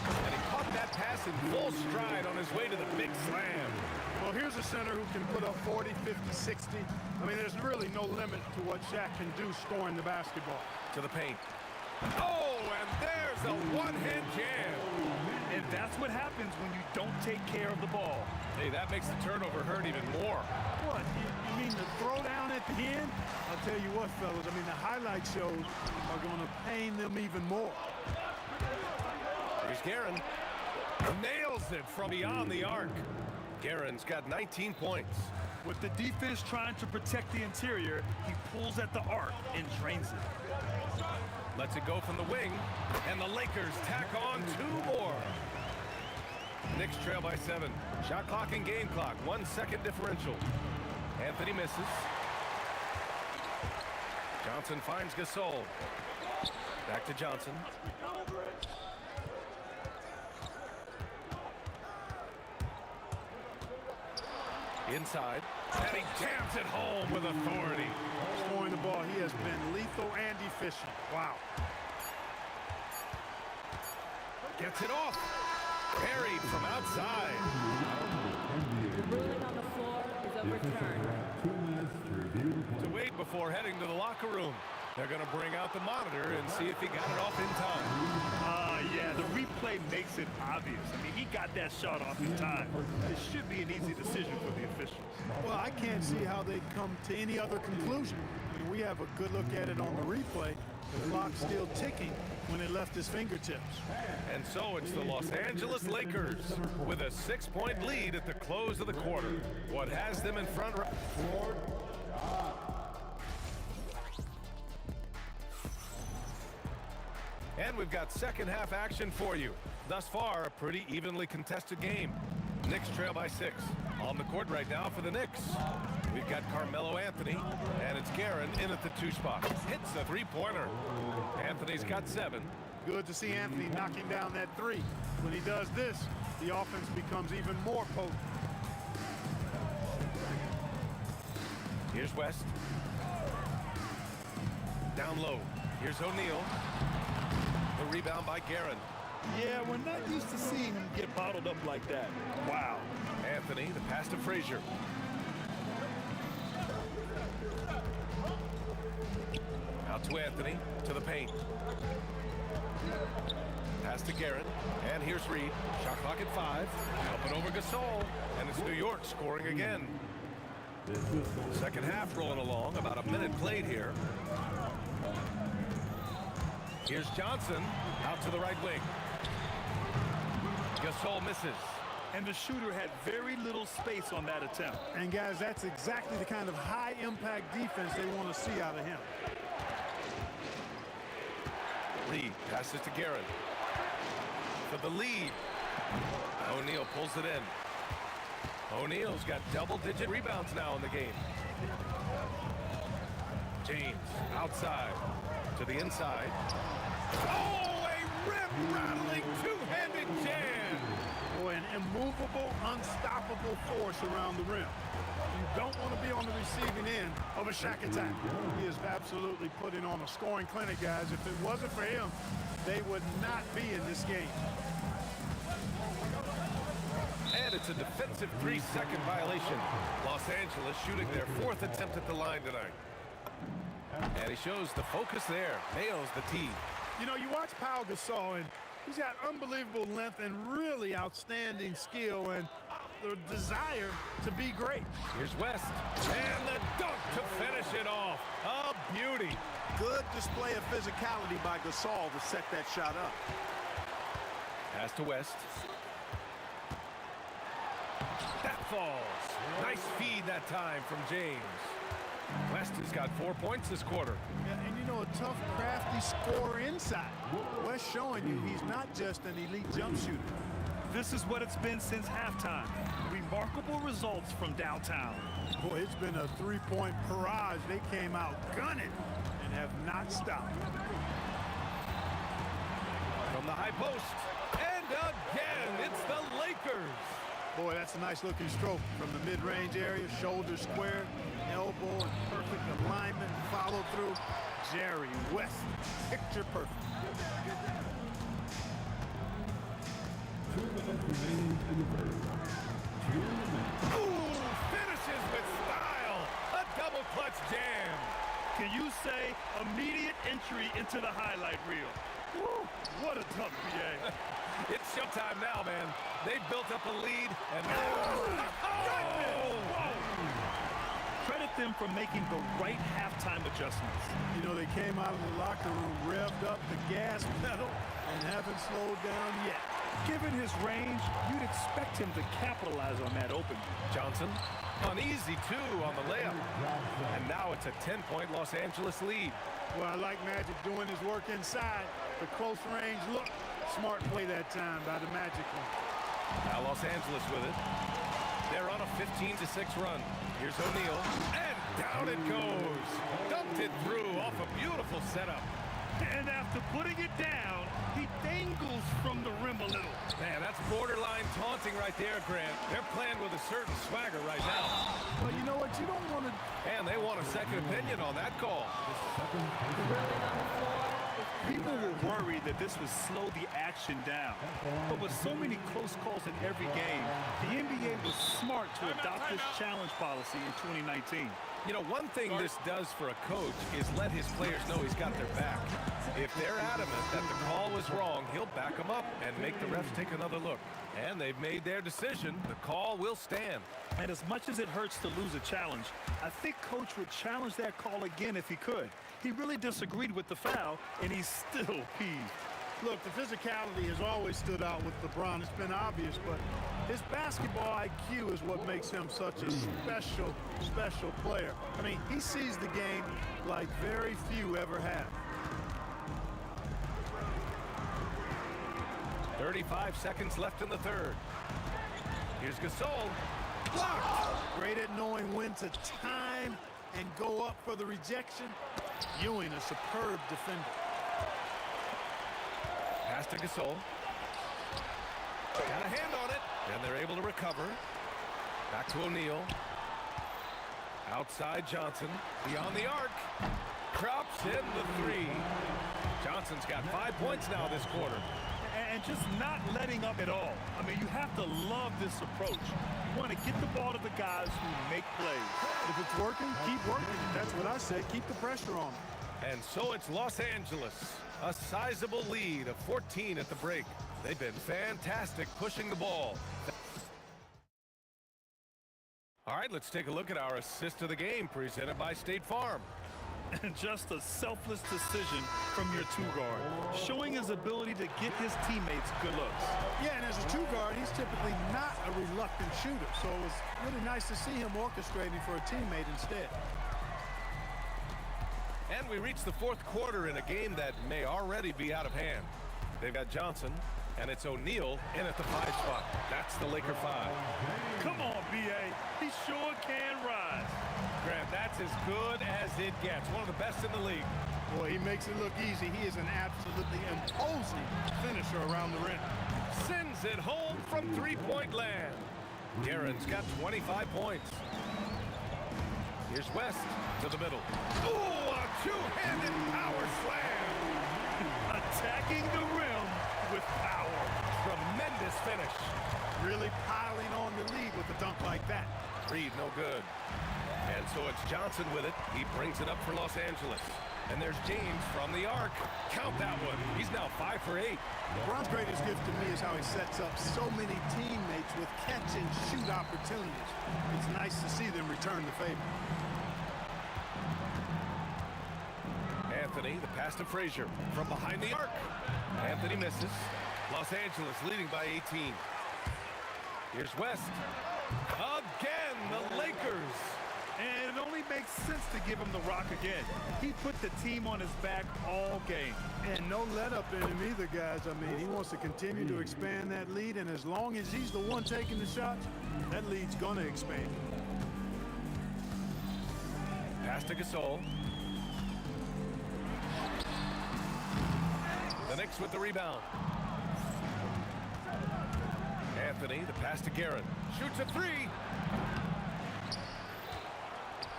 And he caught that pass in full stride on his way to the big slam. Well, here's a center who can put up 40, 50, 60. I mean, there's really no limit to what Shaq can do scoring the basketball. To the paint. Oh, and there's a one-hand jam. And that's what happens when you don't take care of the ball. Hey, that makes the turnover hurt even more. What? You mean the throwdown at the end? I'll tell you what, fellas. I mean, the highlight shows are going to pain them even more. Here's Guerin. Nails it from beyond the arc. Guerin's got 19 points. With the defense trying to protect the interior, he pulls at the arc and drains it. Lets it go from the wing, and the Lakers tack on 2 more. Knicks trail by 7. Shot clock and game clock, 1 second differential. Anthony misses. Johnson finds Gasol. Back to Johnson. Inside, and he jams it home with authority. Scoring the ball, he has been lethal and efficient. Wow. Gets it off. Parried from outside. The ruling on the floor is overturned. 2 minutes to review the To wait before heading to the locker room. They're going to bring out the monitor and see if he got it off in time. Yeah, the replay makes it obvious. I mean, he got that shot off in time. It should be an easy decision for the officials. Well, I can't see how they'd come to any other conclusion. I mean, we have a good look at it on the replay. The clock's still ticking when it left his fingertips. And so it's the Los Angeles Lakers with a 6-point lead at the close of the quarter. What has them in front? And we've got second half action for you. Thus far, a pretty evenly contested game. Knicks trail by 6. On the court right now for the Knicks. We've got Carmelo Anthony, and it's Guerin in at the 2 spot. Hits the 3-pointer. Anthony's got 7. Good to see Anthony knocking down that 3. When he does this, the offense becomes even more potent. Here's West. Down low. Here's O'Neal. The rebound by Guerin. Yeah, we're not used to seeing him get bottled up like that. Wow. Anthony, the pass to Frazier. Out to Anthony, to the paint. Pass to Guerin, and here's Reed. Shot clock at 5. Up and over Gasol, and it's New York scoring again. Second half rolling along, about a minute played here. Here's Johnson, out to the right wing. Gasol misses. And the shooter had very little space on that attempt. And guys, that's exactly the kind of high-impact defense they want to see out of him. Reed passes to Guerin. For the lead. O'Neal pulls it in. O'Neal's got double-digit rebounds now in the game. James outside to the inside. Oh, a rim-rattling two-handed jam. Boy, an immovable, unstoppable force around the rim. You don't want to be on the receiving end of a Shaq attack. He is absolutely putting on a scoring clinic, guys. If it wasn't for him, they would not be in this game. And it's a defensive 3-second violation. Los Angeles shooting their 4th attempt at the line tonight. And he shows the focus there. Nails the tee. You know, you watch Pau Gasol, and he's got unbelievable length and really outstanding skill and the desire to be great. Here's West. And the dunk to finish it off. A beauty. Good display of physicality by Gasol to set that shot up. Pass to West. That falls. Nice feed that time from James. West has got 4 points this quarter. Yeah, and you know, a tough, crafty scorer inside. West showing you he's not just an elite jump shooter. This is what it's been since halftime. Remarkable results from downtown. Boy, it's been a three-point barrage. They came out gunning and have not stopped. From the high post. And again, it's the Lakers. Boy, that's a nice-looking stroke from the mid-range area. Shoulder square, elbow in perfect alignment, follow through. Jerry West, picture perfect. 2 minutes remaining in the third. 2 minutes. Ooh, finishes with style. A double clutch jam. Can you say immediate entry into the highlight reel? Woo, what a tough PA. It's showtime now, man. They've built up a lead, and Credit them for making the right halftime adjustments. You know, they came out of the locker room, revved up the gas pedal, and haven't slowed down yet. Given his range, you'd expect him to capitalize on that open. Johnson, uneasy too on the layup. And now it's a 10-point Los Angeles lead. Well, I like Magic doing his work inside. The close range look. Smart play that time by the Magic. Now Los Angeles with it. They're on a 15-6 run. Here's O'Neal, and down it goes. Dumped it through off a beautiful setup. And after putting it down, he dangles from the rim a little. Man, that's borderline taunting right there, Grant. They're playing with a certain swagger right now. But you know what? You don't want to... And they want a second opinion on that call. People were worried that this would slow the action down. But with so many close calls in every game, the NBA was smart to adopt this challenge policy in 2019. You know, one thing this does for a coach is let his players know he's got their back. If they're adamant that the call was wrong, he'll back them up and make the refs take another look. And they've made their decision. The call will stand. And as much as it hurts to lose a challenge, I think Coach would challenge that call again if he could. He really disagreed with the foul, and he's still peeved. Look, the physicality has always stood out with LeBron. It's been obvious, but his basketball IQ is what makes him such a special player. I mean, he sees the game like very few ever have. 35 seconds left in the third. Here's Gasol. Blocked. Great at knowing when to time and go up for the rejection. Ewing, a superb defender. Pass to Gasol. Got a hand on it, and they're able to recover. Back to O'Neal. Outside Johnson. Beyond the arc. Drops in the three. Johnson's got 5 points now this quarter. And just not letting up at all. I mean, you have to love this approach. You want to get the ball to the guys who make plays. If it's working, keep working. That's what I say. Keep the pressure on them. And so it's Los Angeles. A sizable lead of 14 at the break. They've been fantastic pushing the ball. All right, let's take a look at our assist of the game presented by State Farm. And just a selfless decision from your two-guard, showing his ability to get his teammates good looks. Yeah, and as a two-guard, he's typically not a reluctant shooter, so it was really nice to see him orchestrating for a teammate instead. And we reach the fourth quarter in a game that may already be out of hand. They've got Johnson. And it's O'Neal in at the 5 spot. That's the Laker 5. Come on, B.A. He sure can rise. Grant, that's as good as it gets. One of the best in the league. Boy, he makes it look easy. He is an absolutely imposing finisher around the rim. Sends it home from three-point land. Guerin's got 25 points. Here's West to the middle. Ooh, a two-handed power slam. Attacking the rim with power. Tremendous finish. Really piling on the lead with a dunk like that. Reed, no good. And so it's Johnson with it. He brings it up for Los Angeles. And there's James from the arc. Count that one. He's now 5 for 8. LeBron's greatest gift to me is how he sets up so many teammates with catch-and-shoot opportunities. It's nice to see them return the favor. Anthony, the pass to Frazier from behind the arc. Anthony misses. Los Angeles leading by 18. Here's West. Again, the Lakers. And it only makes sense to give him the rock again. He put the team on his back all game. And no let-up in him either, guys. I mean, he wants to continue to expand that lead, and as long as he's the one taking the shots, that lead's going to expand. Pass to Gasol. The Knicks with the rebound. Anthony, the pass to Guerin. Shoots a 3.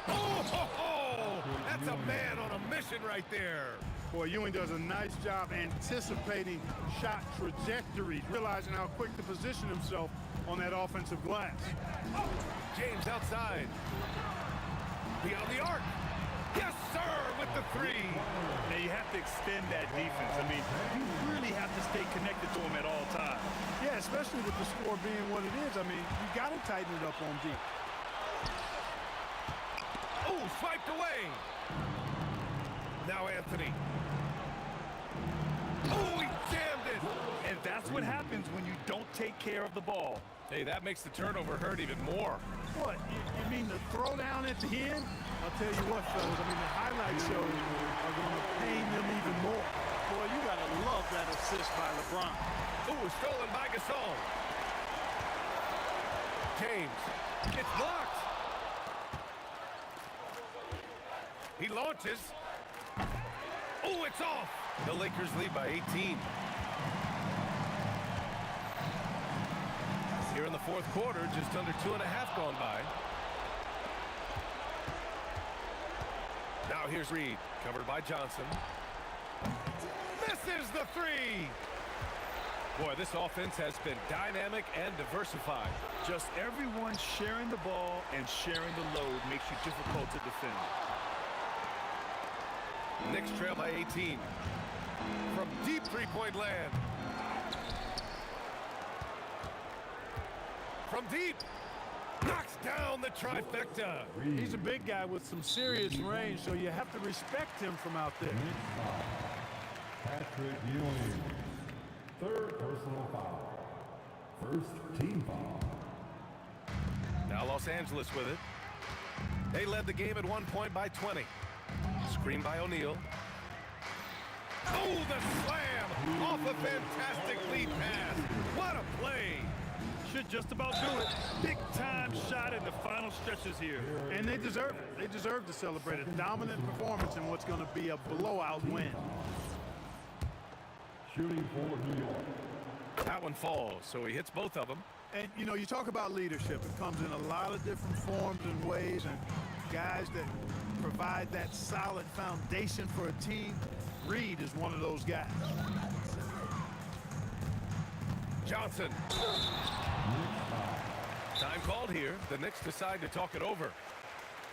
Oh, that's a man on a mission right there. Boy, Ewing does a nice job anticipating shot trajectories, realizing how quick to position himself on that offensive glass. James outside. Beyond the arc. Yes, sir, with the 3. Now you have to extend that defense. I mean, you really have to stay connected to him at all times. Yeah, especially with the score being what it is. I mean, you got to tighten it up on D. Oh, swiped away. Now Anthony. Oh, he jammed it. And that's what happens when you don't take care of the ball. Hey, that makes the turnover hurt even more. What, you mean the throwdown at the end? I'll tell you what, fellas, I mean, the highlight shows are going to pain them even more. Boy, you got to love that assist by LeBron. Ooh, stolen by Gasol. James. It's blocked. He launches. Oh, it's off. The Lakers lead by 18. Here in the fourth quarter, just under 2.5 gone by. Now here's Reed, covered by Johnson. Misses the 3. Boy, this offense has been dynamic and diversified. Just everyone sharing the ball and sharing the load makes you difficult to defend. Knicks trail by 18. From deep three-point land. From deep. Knocks down the trifecta. He's a big guy with some serious range, so you have to respect him from out there. Patrick Ewing. Third personal foul. First team foul. Now Los Angeles with it. They led the game at one point by 20. Screen by O'Neal. Oh, the slam off a fantastic lead pass. What a play. Should just about do it. Big time shot in the final stretches here. And they deserve it. They deserve to celebrate a dominant performance in what's going to be a blowout win. Shooting for New York. That one falls, so he hits both of them. And, you know, you talk about leadership. It comes in a lot of different forms and ways, and guys that provide that solid foundation for a team. Reed is one of those guys. Johnson. Time called here. The Knicks decide to talk it over.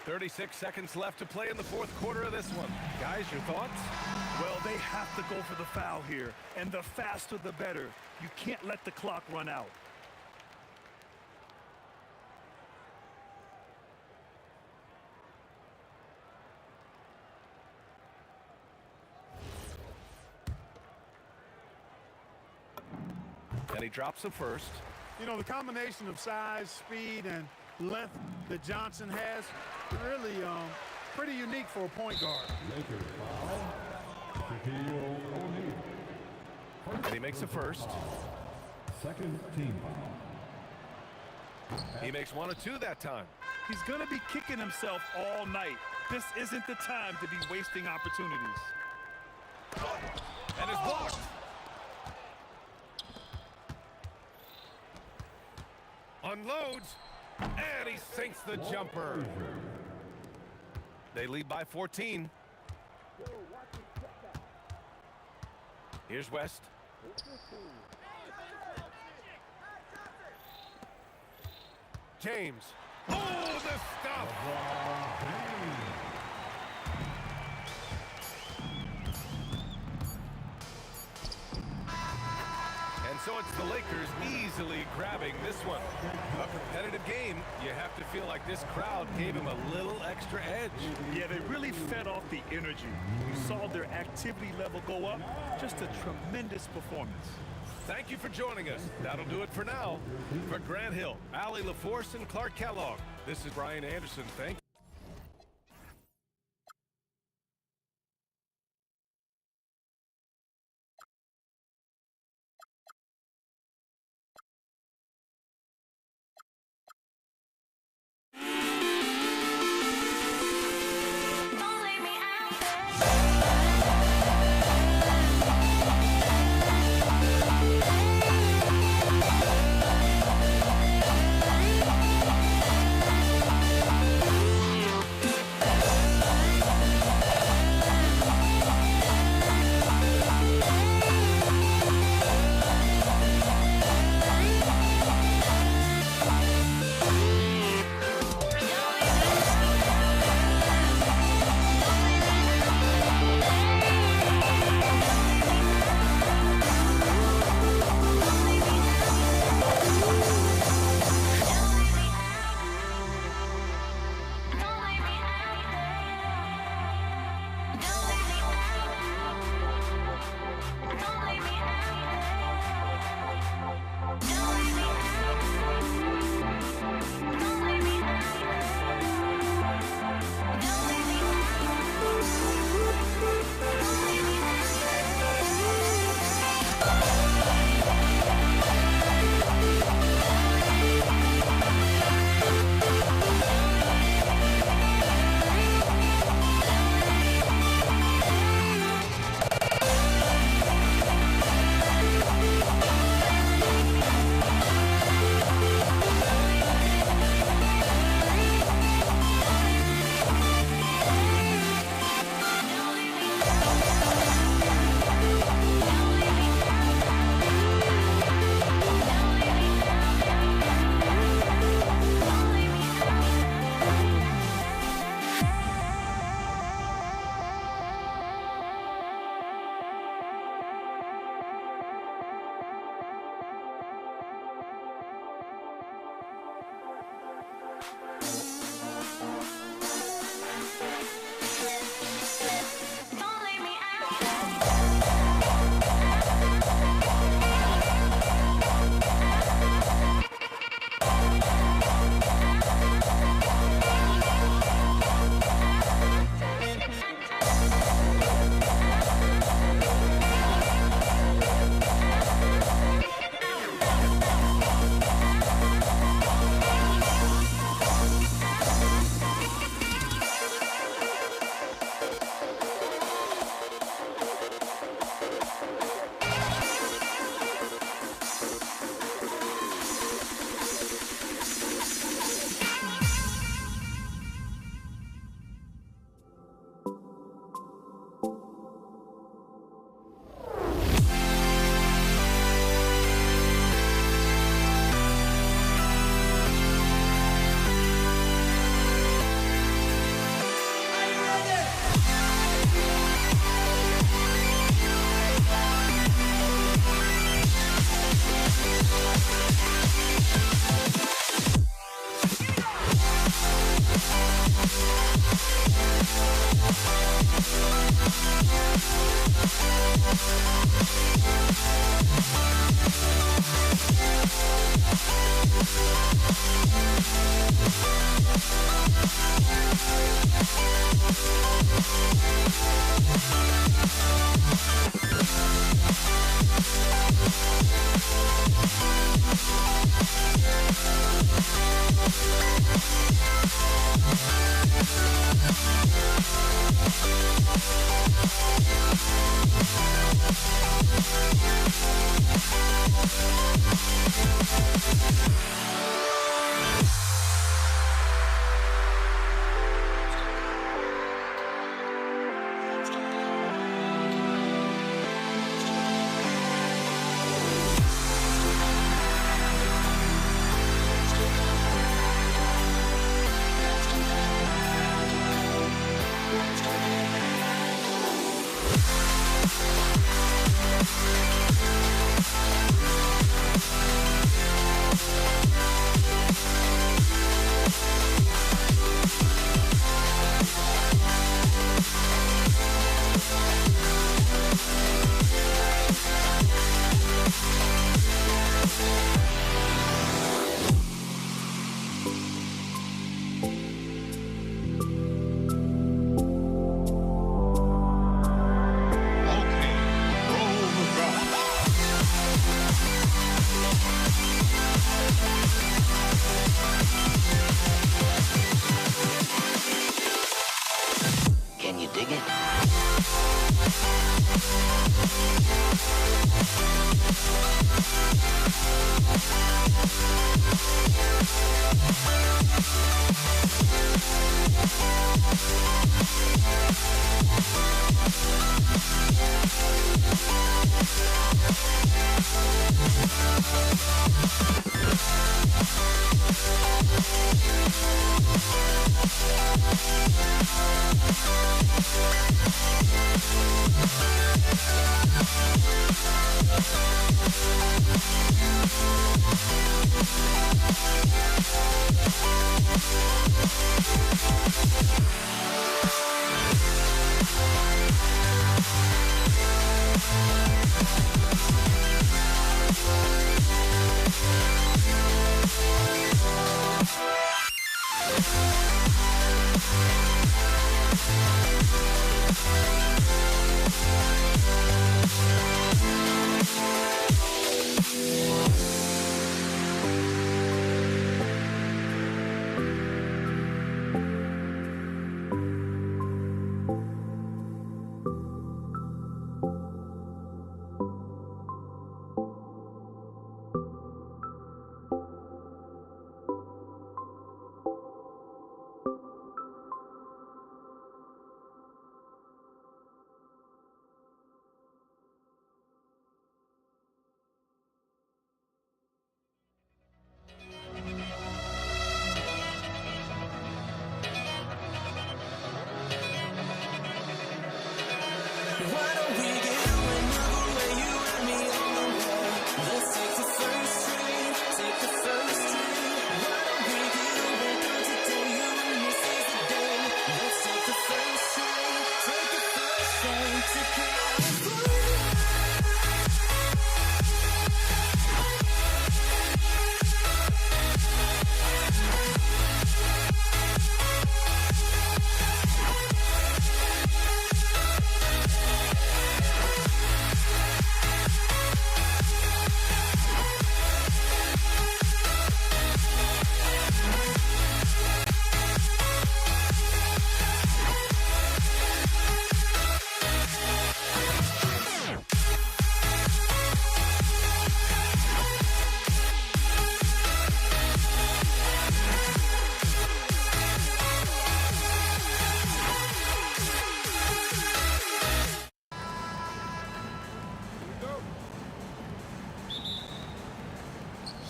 36 seconds left to play in the fourth quarter of this one. Guys, your thoughts? Well, they have to go for the foul here, and the faster the better. You can't let the clock run out. And he drops the first. You know, the combination of size, speed, and length that Johnson has, really pretty unique for a point guard. Lakers foul. Shaquille O'Neal. And he makes a first. Second team foul. He makes 1 or 2 that time. He's going to be kicking himself all night. This isn't the time to be wasting opportunities. And it's blocked. Unloads. And he sinks the jumper. They lead by 14. Here's West. James. Oh, the stuff. And so it's the Lakers easily grabbing this one. A competitive game. You have to feel like this crowd gave him a little extra edge. Yeah, they really fed off the energy. You saw their activity level go up. Just a tremendous performance. Thank you for joining us. That'll do it for now. For Grant Hill, Allie LaForce, and Clark Kellogg, this is Brian Anderson. Thank you.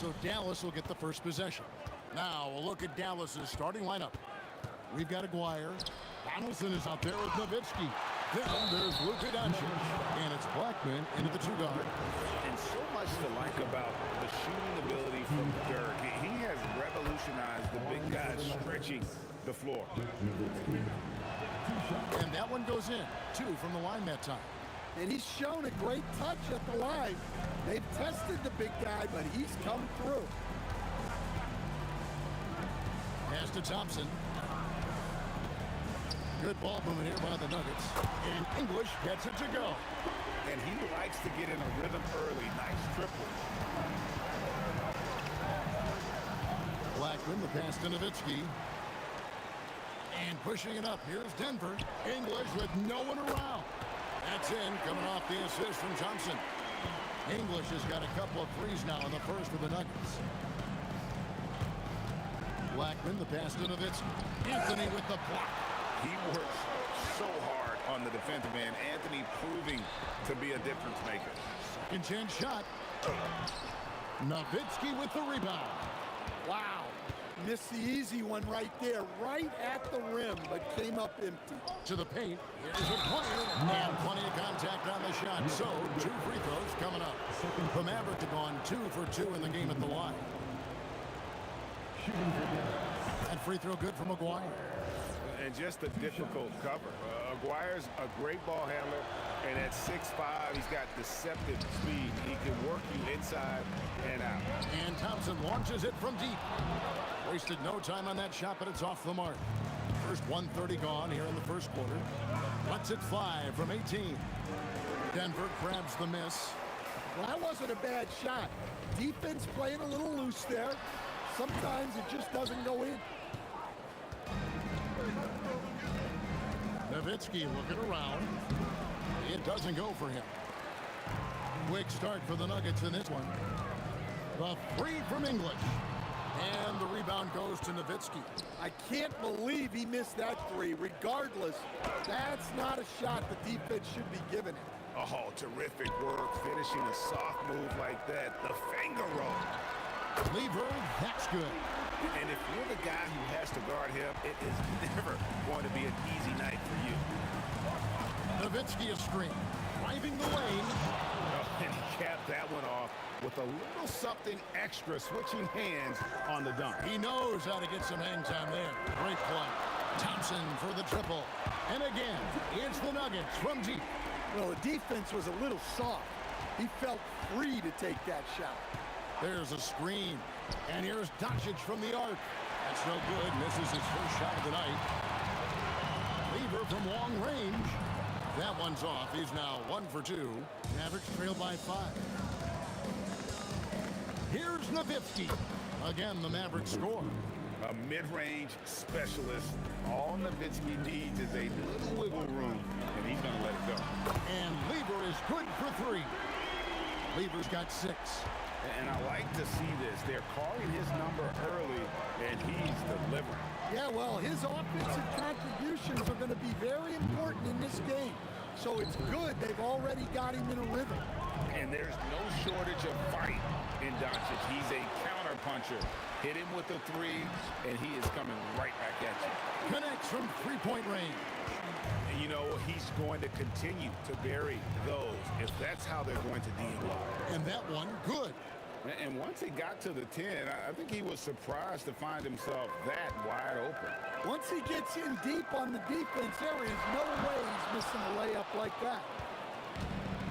So Dallas will get the first possession. Now a look at Dallas's starting lineup. We've got Aguirre. Donaldson is out there with Nowitzki. Then there's Luka Doncic. And it's Blackman into the two guard. And so much to like about the shooting ability from Dirk. He has revolutionized the big guys stretching the floor. And that one goes in. 2 from the line that time. And he's shown a great touch at the line. They've tested the big guy, but he's come through. Pass to Thompson. Good ball movement here by the Nuggets. And English gets it to go. And he likes to get in a rhythm early. Nice triple. Blackman, the pass to Nowitzki. And pushing it up. Here's Denver. English with no one around. That's in, coming off the assist from Thompson. English has got a couple of threes now in the first for the Nuggets. Blackman, the pass to Nowitzki. Anthony with the block. He works so hard on the defensive end. Anthony proving to be a difference maker. Second chance shot. Nowitzki with the rebound. Wow. Missed the easy one right there, right at the rim, but came up empty. To the paint. Here's a player. And plenty of contact on the shot. So, 2 free throws coming up. The Mavericks have gone 2 for 2 in the game at the line. That free throw good from Aguirre. And just a difficult cover. Aguirre's a great ball handler, and at 6'5", he's got deceptive speed. He can work you inside and out. And Thompson launches it from deep. Wasted no time on that shot, but it's off the mark. First 1:30 gone here in the first quarter. Lets it fly from 18. Denver grabs the miss. Well, that wasn't a bad shot. Defense playing a little loose there. Sometimes it just doesn't go in. Nowitzki looking around. It doesn't go for him. Quick start for the Nuggets in this one. The three from English. And the rebound goes to Nowitzki. I can't believe he missed that three. Regardless, that's not a shot the defense should be giving him. Oh, terrific work finishing a soft move like that. The finger roll. Lever, that's good. And if you're the guy who has to guard him, it is never going to be an easy night for you. Nowitzki a screen. driving the lane. Oh, and he capped that one off with a little something extra, switching hands on the dunk. He knows how to get some hang time there. Great play. Thompson for the triple. And again, it's the Nuggets from deep. Well, the defense was a little soft. He felt free to take that shot. There's a screen. And here's Doncic from the arc. That's no good. Misses his first shot of the night. Lever from long range. That one's off. He's now 1 for 2. Mavericks trail by 5. Here's Nowitzki. Again, the Mavericks score. A mid-range specialist. All Nowitzki needs is a little wiggle room, and he's going to let it go. And Lever is good for 3. Lever's got 6. And I like to see this. They're calling his number early, and he's delivering. Yeah, well, his offensive contributions are going to be very important in this game. So it's good they've already got him in a rhythm. And there's no shortage of fight in Doncic. He's a counter-puncher. Hit him with a 3, and he is coming right back at you. Connects from three-point range. And you know, he's going to continue to bury those if that's how they're going to deal. And that one, good. And once he got to the 10, I think he was surprised to find himself that wide open. Once he gets in deep on the defense, there is no way he's missing a layup like that.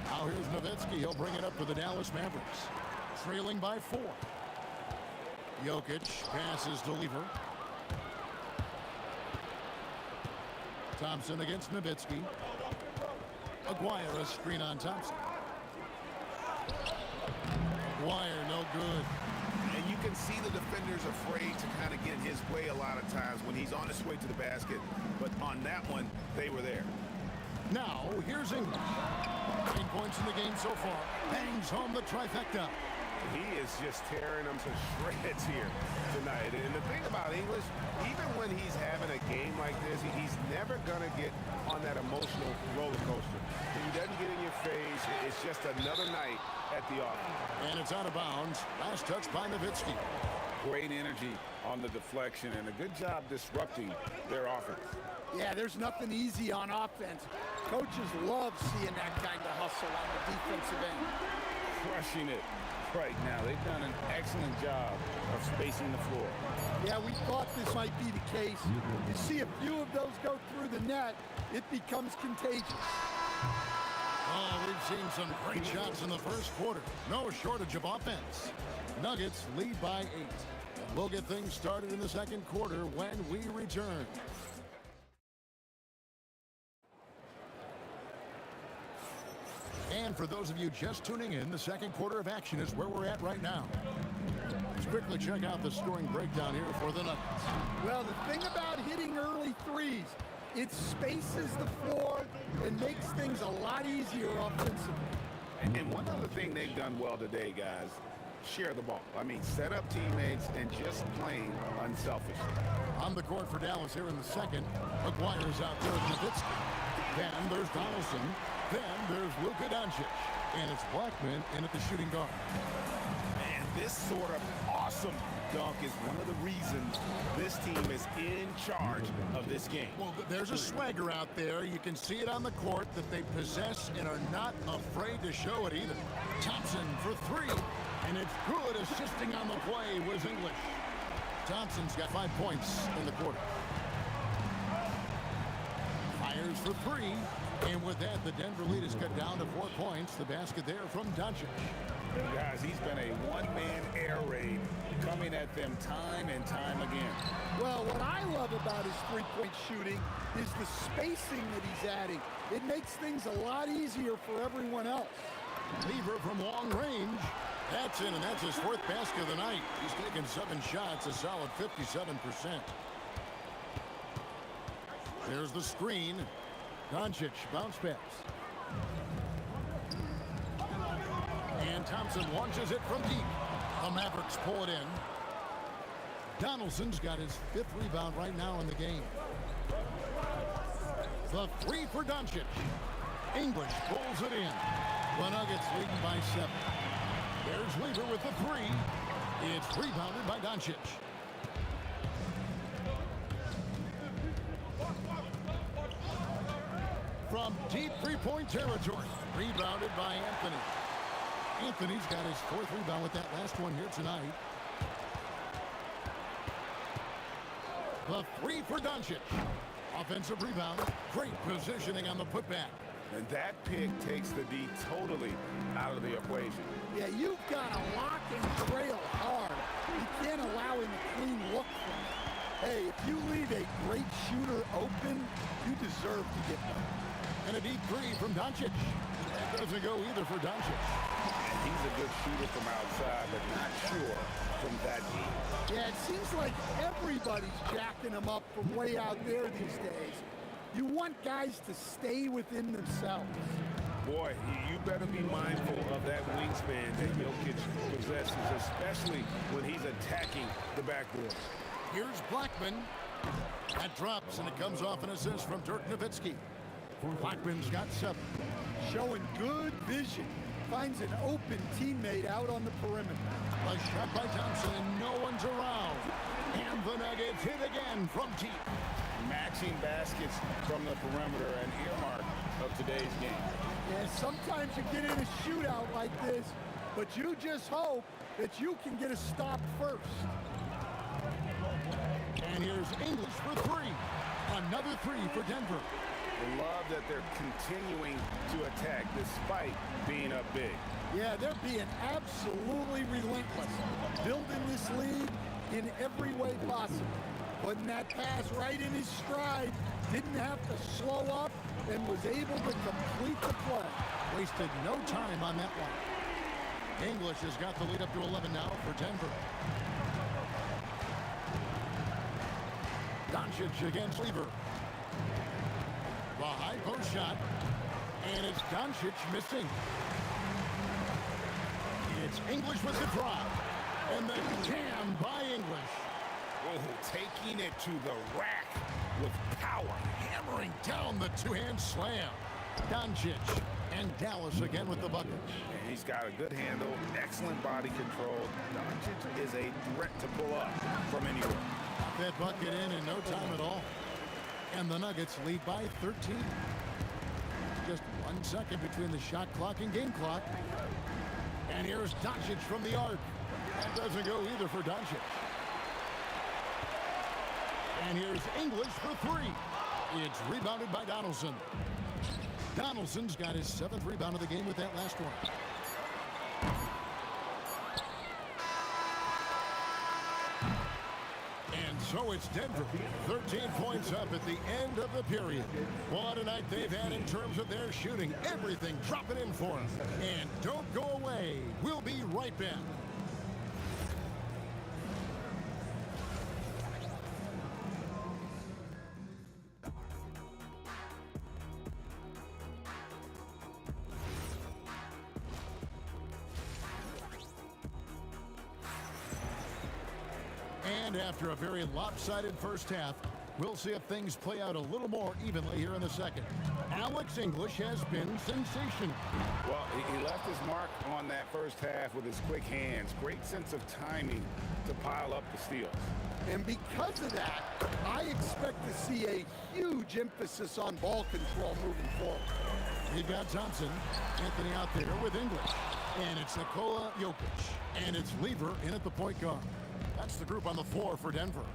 Now here's Nowitzki. He'll bring it up for the Dallas Mavericks. Trailing by 4. Jokic passes to Lever. Thompson against Nowitzki. Aguirre, a screen on Thompson. Aguirre, no good. And you can see the defenders afraid to kind of get in his way a lot of times when he's on his way to the basket. But on that one, they were there. Now, here's English. 9 points in the game so far. Bangs home the trifecta. He is just tearing them to shreds here tonight. And the thing about English, even when he's having a game like this, he's never going to get on that emotional roller coaster. He doesn't get in your face. It's just another night at the office. And it's out of bounds. Last touch by Nowitzki. Great energy on the deflection and a good job disrupting their offense. Yeah, there's nothing easy on offense. Coaches love seeing that kind of hustle on the defensive end. Crushing it right now. They've done an excellent job of spacing the floor. Yeah, we thought this might be the case. You see a few of those go through the net, it becomes contagious. Oh, we've seen some great shots in the first quarter. No shortage of offense. Nuggets lead by 8. We'll get things started in the second quarter when we return. And for those of you just tuning in, the second quarter of action is where we're at right now. Let's quickly check out the scoring breakdown here for the Nuggets. Well, the thing about hitting early threes, it spaces the floor and makes things a lot easier offensively. And one other thing they've done well today, guys, share the ball. I mean, set up teammates and just playing unselfishly. On the court for Dallas here in the second, Aguirre's out there with Nowitzki. Then there's Donaldson. Then there's Luka Doncic. And it's Blackman in at the shooting guard. Man, this sort of awesome dunk is one of the reasons this team is in charge of this game. Well, there's a swagger out there. You can see it on the court that they possess and are not afraid to show it either. Thompson for 3. And it's good. Assisting on the play was English. Thompson's got 5 points in the quarter. Fires for 3. And with that, the Denver lead is cut down to 4 points. The basket there from Doncic. Guys, he's been a one-man air raid coming at them time and time again. Well, what I love about his three-point shooting is the spacing that he's adding. It makes things a lot easier for everyone else. Lever from long range. That's in, and that's his 4th basket of the night. He's taken 7 shots, a solid 57%. There's the screen. Doncic, bounce pass. And Thompson launches it from deep. The Mavericks pull it in. Donaldson's got his 5th rebound right now in the game. The 3 for Doncic. English pulls it in. The Nuggets leading by 7. There's Lever with the 3. It's rebounded by Doncic. From deep three-point territory. Rebounded by Anthony. Anthony's got his 4th rebound with that last one here tonight. The 3 for Doncic. Offensive rebound. Great positioning on the putback. And that pick takes the D totally out of the equation. Yeah, you've got to lock and trail hard. You can't allow him a clean look from it. Hey, if you leave a great shooter open, you deserve to get one. And a deep 3 from Doncic. That doesn't go either for Doncic. And he's a good shooter from outside, but not sure from that deep. Yeah, it seems like everybody's jacking him up from way out there these days. You want guys to stay within themselves. Boy, you better be mindful of that wingspan that Jokic possesses, especially when he's attacking the backboard. Here's Blackman. That drops, and it comes off an assist from Dirk Nowitzki. Blackman's got 7. Showing good vision. Finds an open teammate out on the perimeter. A shot by Thompson, and no one's around. And the Nuggets hit again from deep. Matching baskets from the perimeter, an earmark of today's game. Yeah, sometimes you get in a shootout like this, but you just hope that you can get a stop first. And here's English for 3. Another 3 for Denver. I love that they're continuing to attack despite being up big. Yeah, they're being absolutely relentless. Building this lead in every way possible. Putting that pass right in his stride. Didn't have to slow up and was able to complete the play. Wasted no time on that one. English has got the lead up to 11 now for Denver. Doncic against Lever. The high post shot. And it's Doncic missing. It's English with the drive. And the jam by English. Oh, taking it to the rack with power. Hammering down the two-hand slam. Doncic and Dallas again with the bucket. And he's got a good handle, excellent body control. Doncic is a threat to pull up from anywhere. That bucket in no time at all. And the Nuggets lead by 13. Just 1 second between the shot clock and game clock. And here's Doncic from the arc. That doesn't go either for Doncic. And here's English for 3. It's rebounded by Donaldson. Donaldson's got his 7th rebound of the game with that last one. And so it's Denver, 13 points up at the end of the period. What a night they've had in terms of their shooting. Everything dropping in for them. And don't go away. We'll be right back. And after a very lopsided first half, we'll see if things play out a little more evenly here in the second. Alex English has been sensational. Well, he left his mark on that first half with his quick hands. Great sense of timing to pile up the steals. And because of that, I expect to see a huge emphasis on ball control moving forward. We've got Thompson, Anthony out there with English. And it's Nikola Jokic. And it's Lever in at the point guard. That's the group on the floor for Denver.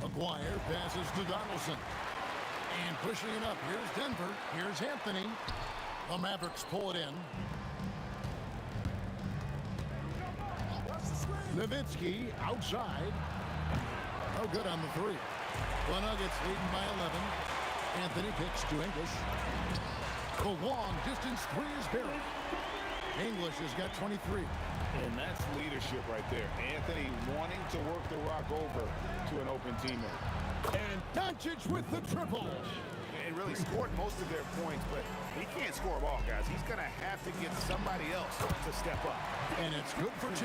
Aguirre passes to Donaldson. And pushing it up. Here's Denver. Here's Anthony. The Mavericks pull it in. Nowitzki outside. No good on the 3. The Nuggets leading by 11. Anthony kicks to English. The long distance 3 is buried. English has got 23. And that's leadership right there. Anthony wanting to work the rock over to an open teammate. And Doncic with the triple. And really scored most of their points, but he can't score them all, guys. He's going to have to get somebody else to step up. And it's good for 2.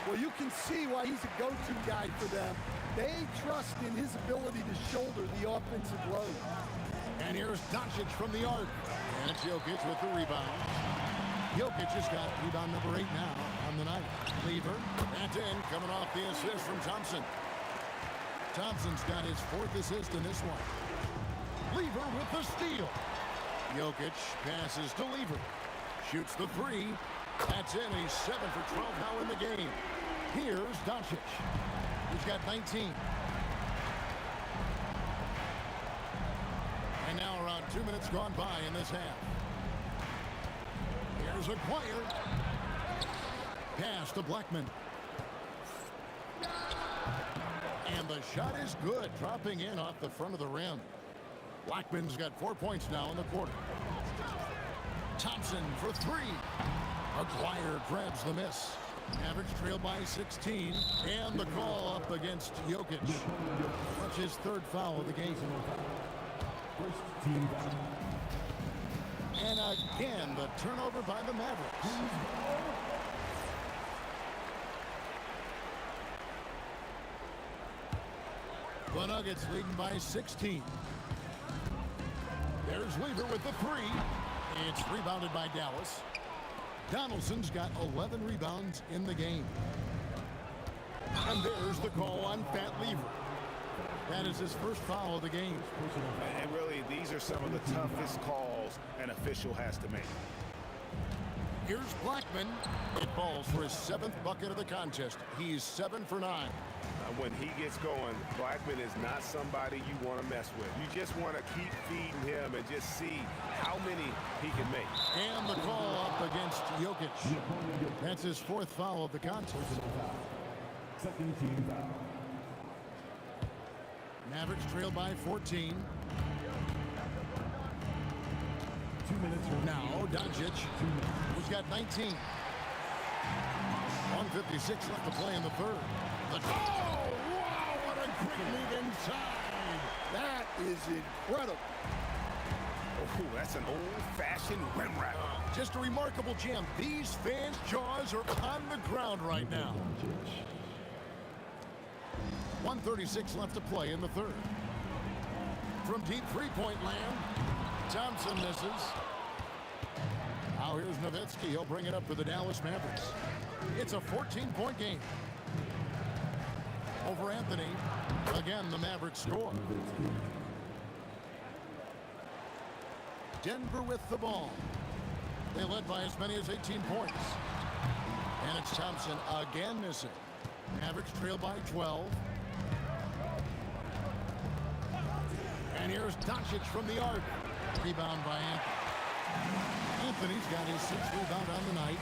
Well, you can see why he's a go-to guy for them. They trust in his ability to shoulder the offensive load. And here's Doncic from the arc. And it's Jokic with the rebound. Jokic has got rebound number 8 now on the night. Lever, that's in, coming off the assist from Thompson. Thompson's got his 4th assist in this one. Lever with the steal. Jokic passes to Lever. Shoots the three. That's in. He's 7 for 12 now in the game. Here's Doncic. He's got 19. And now around 2 minutes gone by in this half. Here's Acquire. Pass to Blackman. And the shot is good, dropping in off the front of the rim. Blackman's got 4 points now in the quarter. Thompson for three. Acquire grabs the miss. Mavericks trail by 16. And the call up against Jokic. That's his third foul of the game. And again, the turnover by the Mavericks. The Nuggets leading by 16. There's Lever with the three. It's rebounded by Dallas. Donaldson's got 11 rebounds in the game. And there's the call on Fat Lever. That is his first foul of the game. And really, these are some of the toughest calls an official has to make. Here's Blackman. It falls for his 7th bucket of the contest. He's 7 for 9. When he gets going, Blackman is not somebody you want to mess with. You just want to keep feeding him and just see how many he can make. And the call up against Jokic. That's his 4th foul of the contest. Second team foul. Mavericks trail by 14. 2 minutes remaining. Now Doncic, who's got 19. 1:56 left to play in the third. Oh, wow, what a quick move inside. That is incredible. Oh, that's an old-fashioned rim wrap. Just a remarkable jam. These fans' jaws are on the ground right now. 1:36 left to play in the third. From deep three-point land, Thompson misses. Now here's Nowitzki. He'll bring it up for the Dallas Mavericks. It's a 14-point game. Over Anthony. Again, the Mavericks score. Denver with the ball. They led by as many as 18 points. And it's Thompson again missing. Mavericks trail by 12. And here's Doncic from the arc. Rebound by Anthony. Anthony's got his 6th rebound on the night.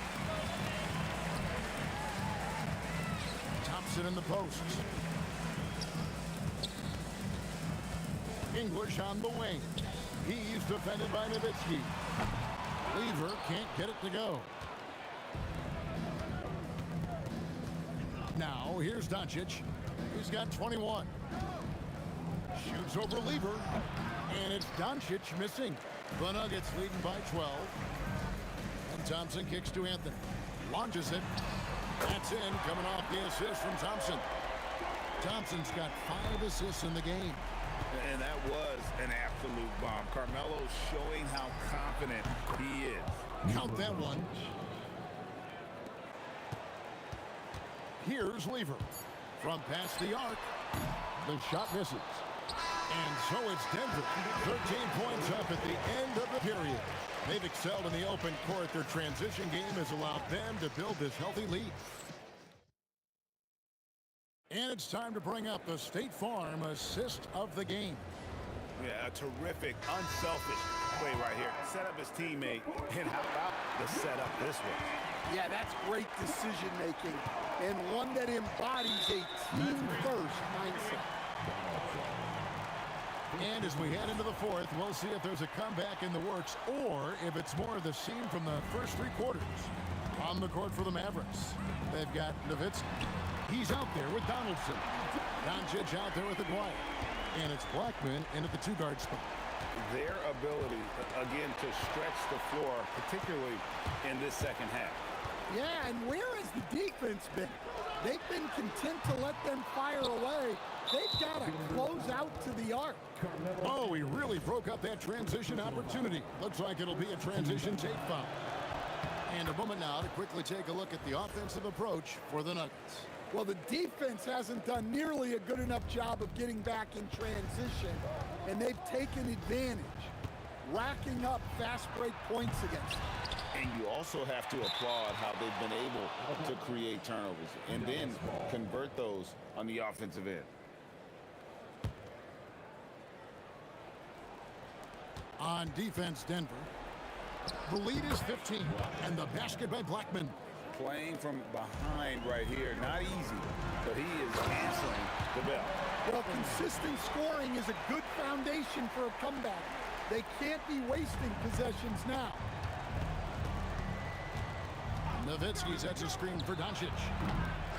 Thompson in the post. English on the wing. He's defended by Nowitzki. Lever can't get it to go. Now here's Doncic. He's got 21. Shoots over Lever. And it's Doncic missing. The Nuggets leading by 12. And Thompson kicks to Anthony. Launches it. That's in, coming off the assist from Thompson. Thompson's got 5 assists in the game. And that was an absolute bomb. Carmelo's showing how confident he is. Count that one. Here's Lever. From past the arc. The shot misses. And so it's Denver. 13 points up at the end of the period. They've excelled in the open court. Their transition game has allowed them to build this healthy lead. And it's time to bring up the State Farm assist of the game. Yeah, a terrific, unselfish play right here. Set up his teammate, and how about the setup this way? Yeah, that's great decision making and one that embodies a team-first mindset. And as we head into the fourth, we'll see if there's a comeback in the works or if it's more of the scene from the first 3 quarters. On the court for the Mavericks, they've got Nowitzki. He's out there with Donaldson. Doncic out there with Aguirre. And it's Blackman in at the 2-guard spot. Their ability, again, to stretch the floor, particularly in this second half. Yeah, and where has the defense been? They've been content to let them fire away. They've got to close out to the arc. Oh, he really broke up that transition opportunity. Looks like it'll be a transition take foul. And a moment now to quickly take a look at the offensive approach for the Nuggets. Well, the defense hasn't done nearly a good enough job of getting back in transition, and they've taken advantage. racking up fast break points against them. And you also have to applaud how they've been able to create turnovers and then convert those on the offensive end. On defense, Denver. The lead is 15, and the basket by Blackman. Playing from behind right here, not easy, but he is answering the bell. Well, consistent scoring is a good foundation for a comeback. They can't be wasting possessions now. Nowitzki sets a screen for Doncic.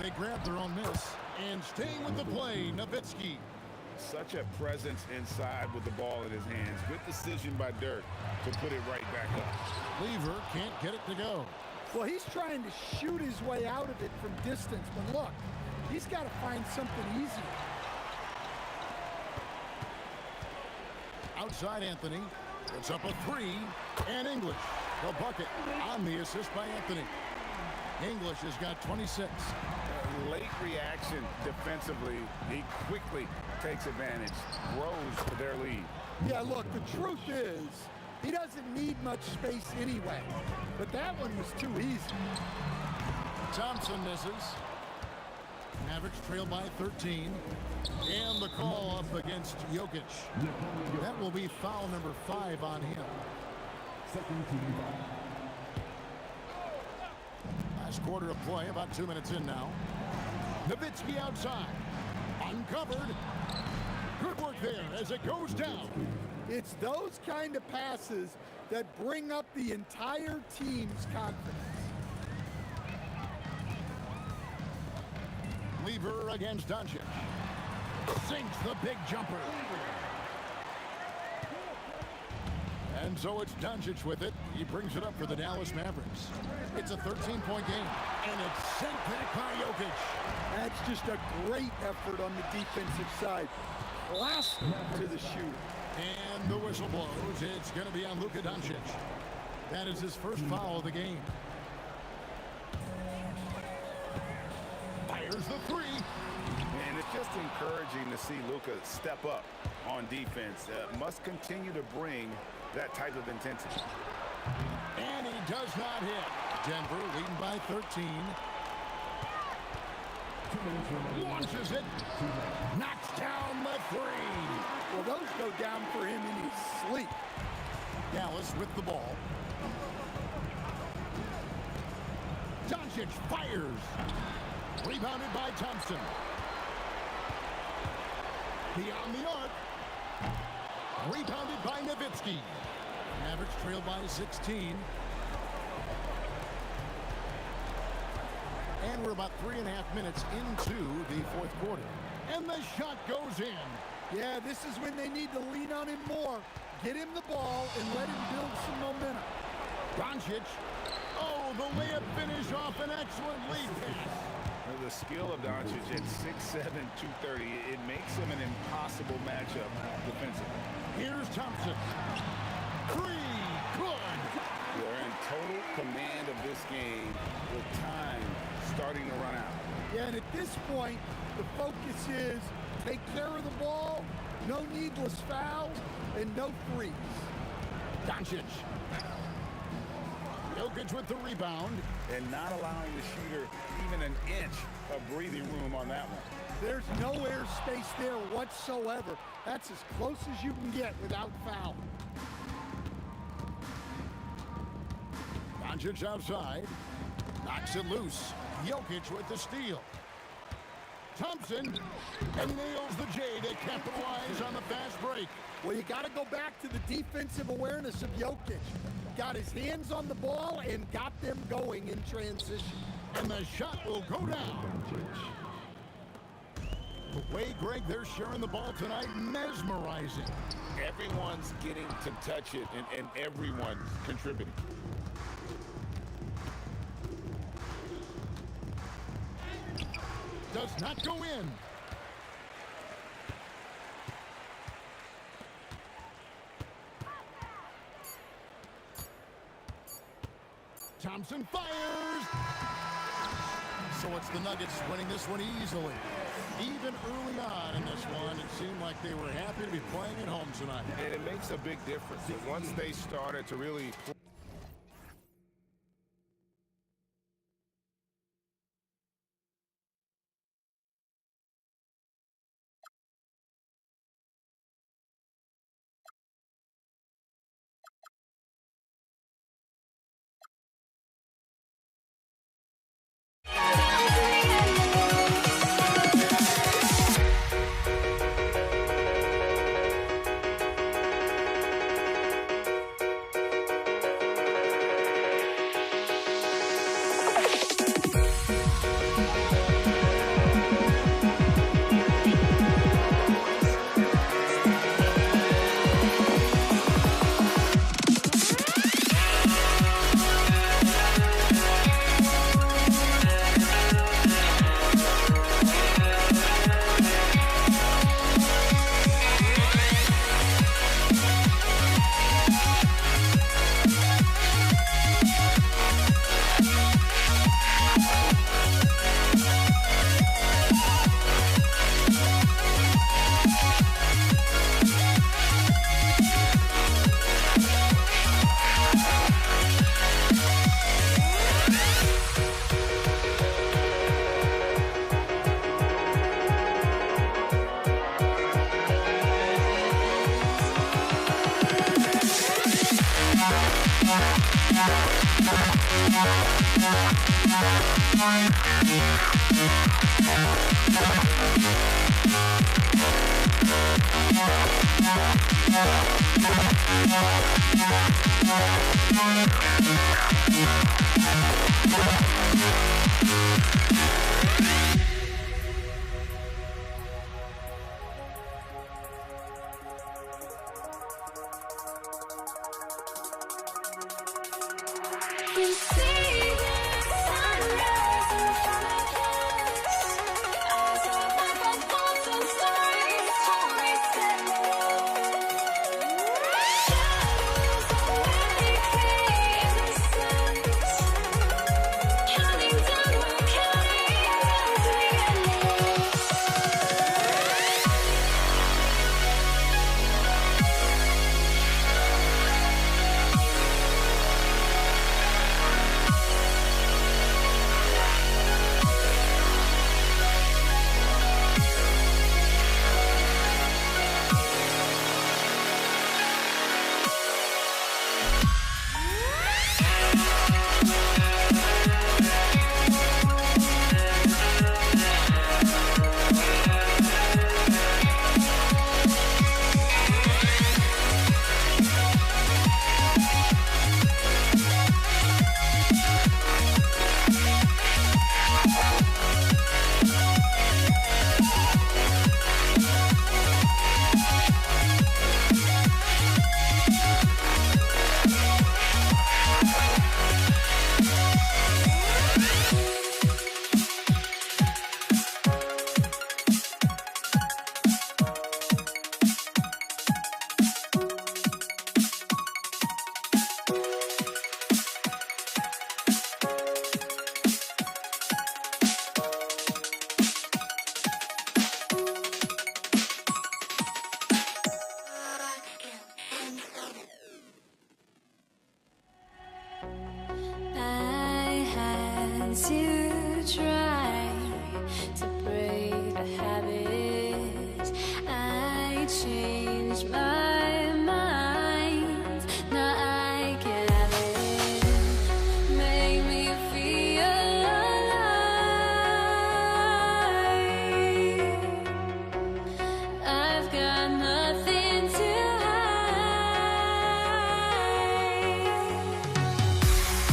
They grab their own miss, and staying with the play, Nowitzki. Such a presence inside with the ball in his hands. Good decision by Dirk to put it right back up. Lever can't get it to go. Well, he's trying to shoot his way out of it from distance, but look, he's got to find something easier. Outside Anthony, puts up a three, and English, the bucket, on the assist by Anthony. English has got 26. Late reaction defensively. He quickly takes advantage, grows their lead. Yeah, look, the truth is, he doesn't need much space anyway, but that one was too easy. Thompson misses. Mavericks trail by 13. And the call up against Jokic. That will be foul number 5 on him. Second team foul. Last quarter of play, about 2 minutes in now. Nowitzki outside. Uncovered. Good work there as it goes down. It's those kind of passes that bring up the entire team's confidence. Lever against Doncic. Sinks the big jumper. And so it's Doncic with it. He brings it up for the Dallas Mavericks. It's a 13-point game, and it's sent back by Jokic. That's just a great effort on the defensive side. Class to the shooter. And the whistle blows. It's going to be on Luka Doncic. That is his first foul of the game. Fires the three. And it's just encouraging to see Luka step up on defense. Must continue to bring that type of intensity. And he does not hit. Denver leading by 13. Launches it. Knocks down the three. Well, those go down for him in his sleep. Dallas with the ball. Doncic fires. Rebounded by Thompson. Beyond the arc. Rebounded by Nowitzki. Mavericks trail by 16. And we're about 3.5 minutes into the fourth quarter. And the shot goes in. Yeah, this is when they need to lean on him more. Get him the ball and let him build some momentum. Doncic. Oh, the layup finish off an excellent lead pass. The skill of Doncic at 6'7", 230, it makes him an impossible matchup defensively. Here's Thompson. Three, good. They're in total command of this game with time starting to run out. Yeah, and at this point, the focus is take care of the ball, no needless fouls, and no threes. Doncic. Jokic with the rebound. And not allowing the shooter even an inch of breathing room on that one. There's no air space there whatsoever. That's as close as you can get without foul. Doncic outside. Knocks it loose. Jokic with the steal. Thompson nails the J to capitalize on the fast break. Well, you got to go back to the defensive awareness of Jokic. Got his hands on the ball and got them going in transition. And the shot will go down. The way, Greg, they're sharing the ball tonight, mesmerizing. Everyone's getting to touch it, and everyone's contributing. Does not go in. Thompson fires! So it's the Nuggets winning this one easily. Even early on in this one, it seemed like they were happy to be playing at home tonight. And it makes a big difference. And once they started to really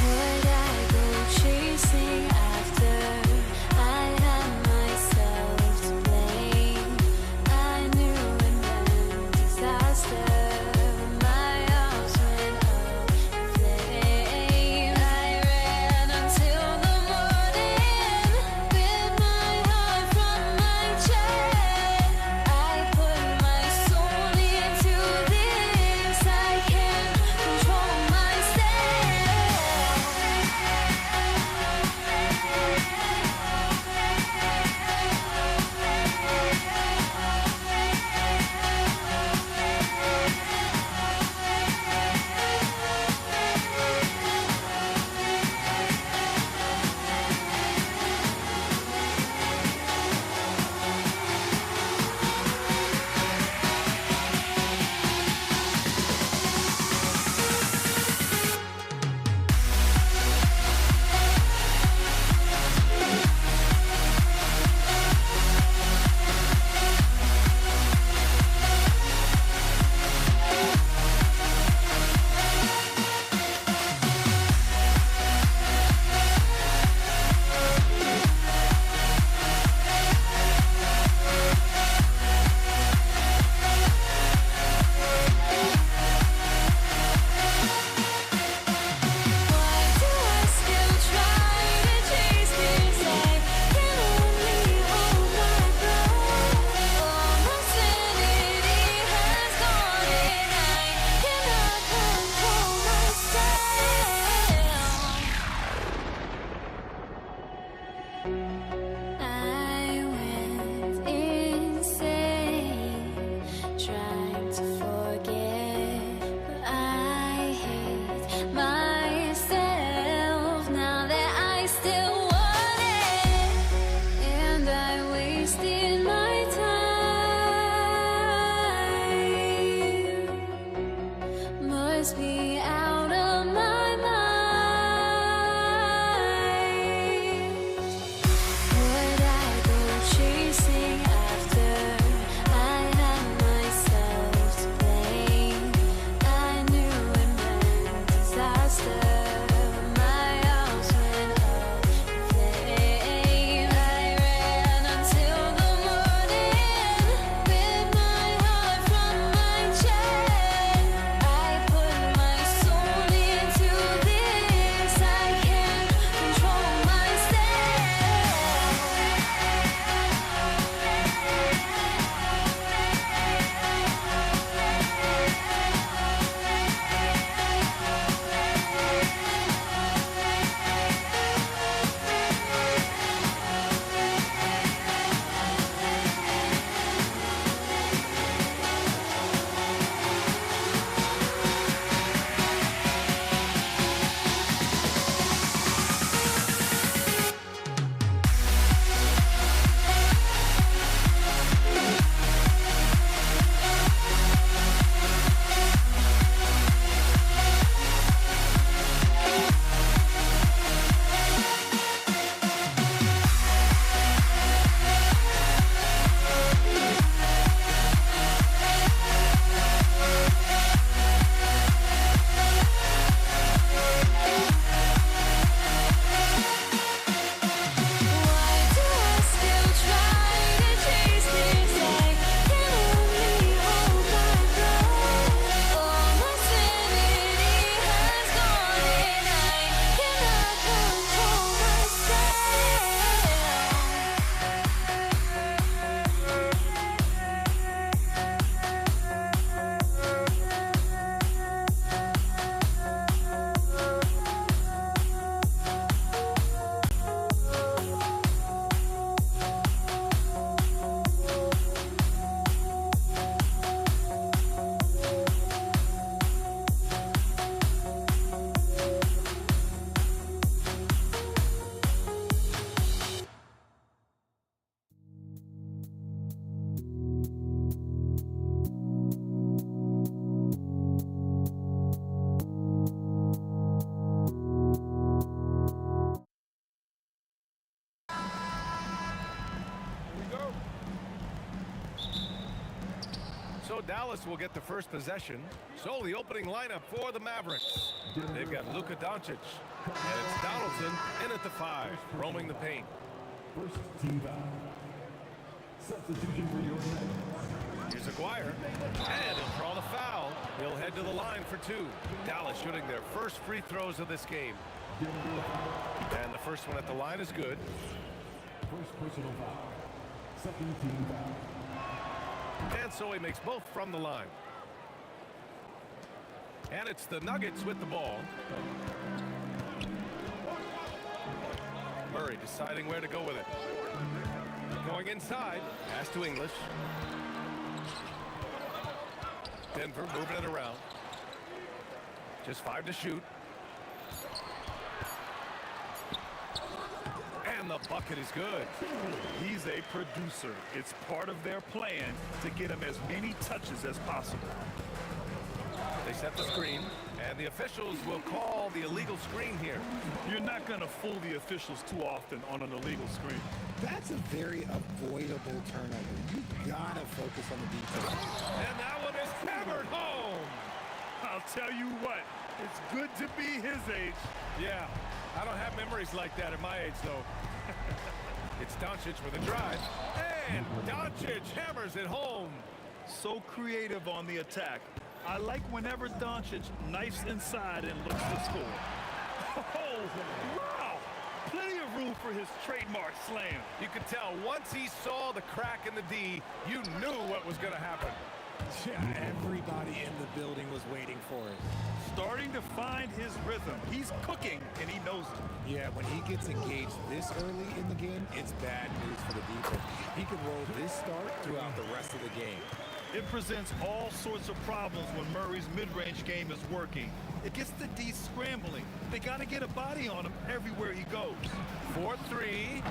Would I go chasing after Dallas will get the first possession. So the opening lineup for the Mavericks. They've got Luka Doncic. And it's Donaldson in at the 5, roaming the paint. First team foul. Substitution for your Nuggets. Here's Aguirre. And he'll draw the foul. He'll head to the line for 2. Dallas shooting their first free throws of this game. And the first one at the line is good. First personal foul. Second team foul. And so he makes both from the line. And it's the Nuggets with the ball. Murray deciding where to go with it. Going inside. Pass to English. Denver moving it around. Just 5 to shoot. And the bucket is good. He's a producer. It's part of their plan to get him as many touches as possible. They set the screen, and the officials will call the illegal screen here. You're not going to fool the officials too often on an illegal screen. That's a very avoidable turnover. You gotta focus on the details. And that one is hammered home. I'll tell you what, it's good to be his age. Yeah, I don't have memories like that at my age, though. It's Doncic with a drive, and Doncic hammers it home. So creative on the attack. I like whenever Doncic knifes inside and looks to score. Oh, wow! Plenty of room for his trademark slam. You could tell once he saw the crack in the D, you knew what was going to happen. Yeah, everybody in the building was waiting for it. Starting to find his rhythm. He's cooking, and he knows it. Yeah, when he gets engaged this early in the game, it's bad news for the defense. He can roll this start throughout the rest of the game. It presents all sorts of problems when Murray's mid-range game is working. It gets the D scrambling. They got to get a body on him everywhere he goes. 4-3,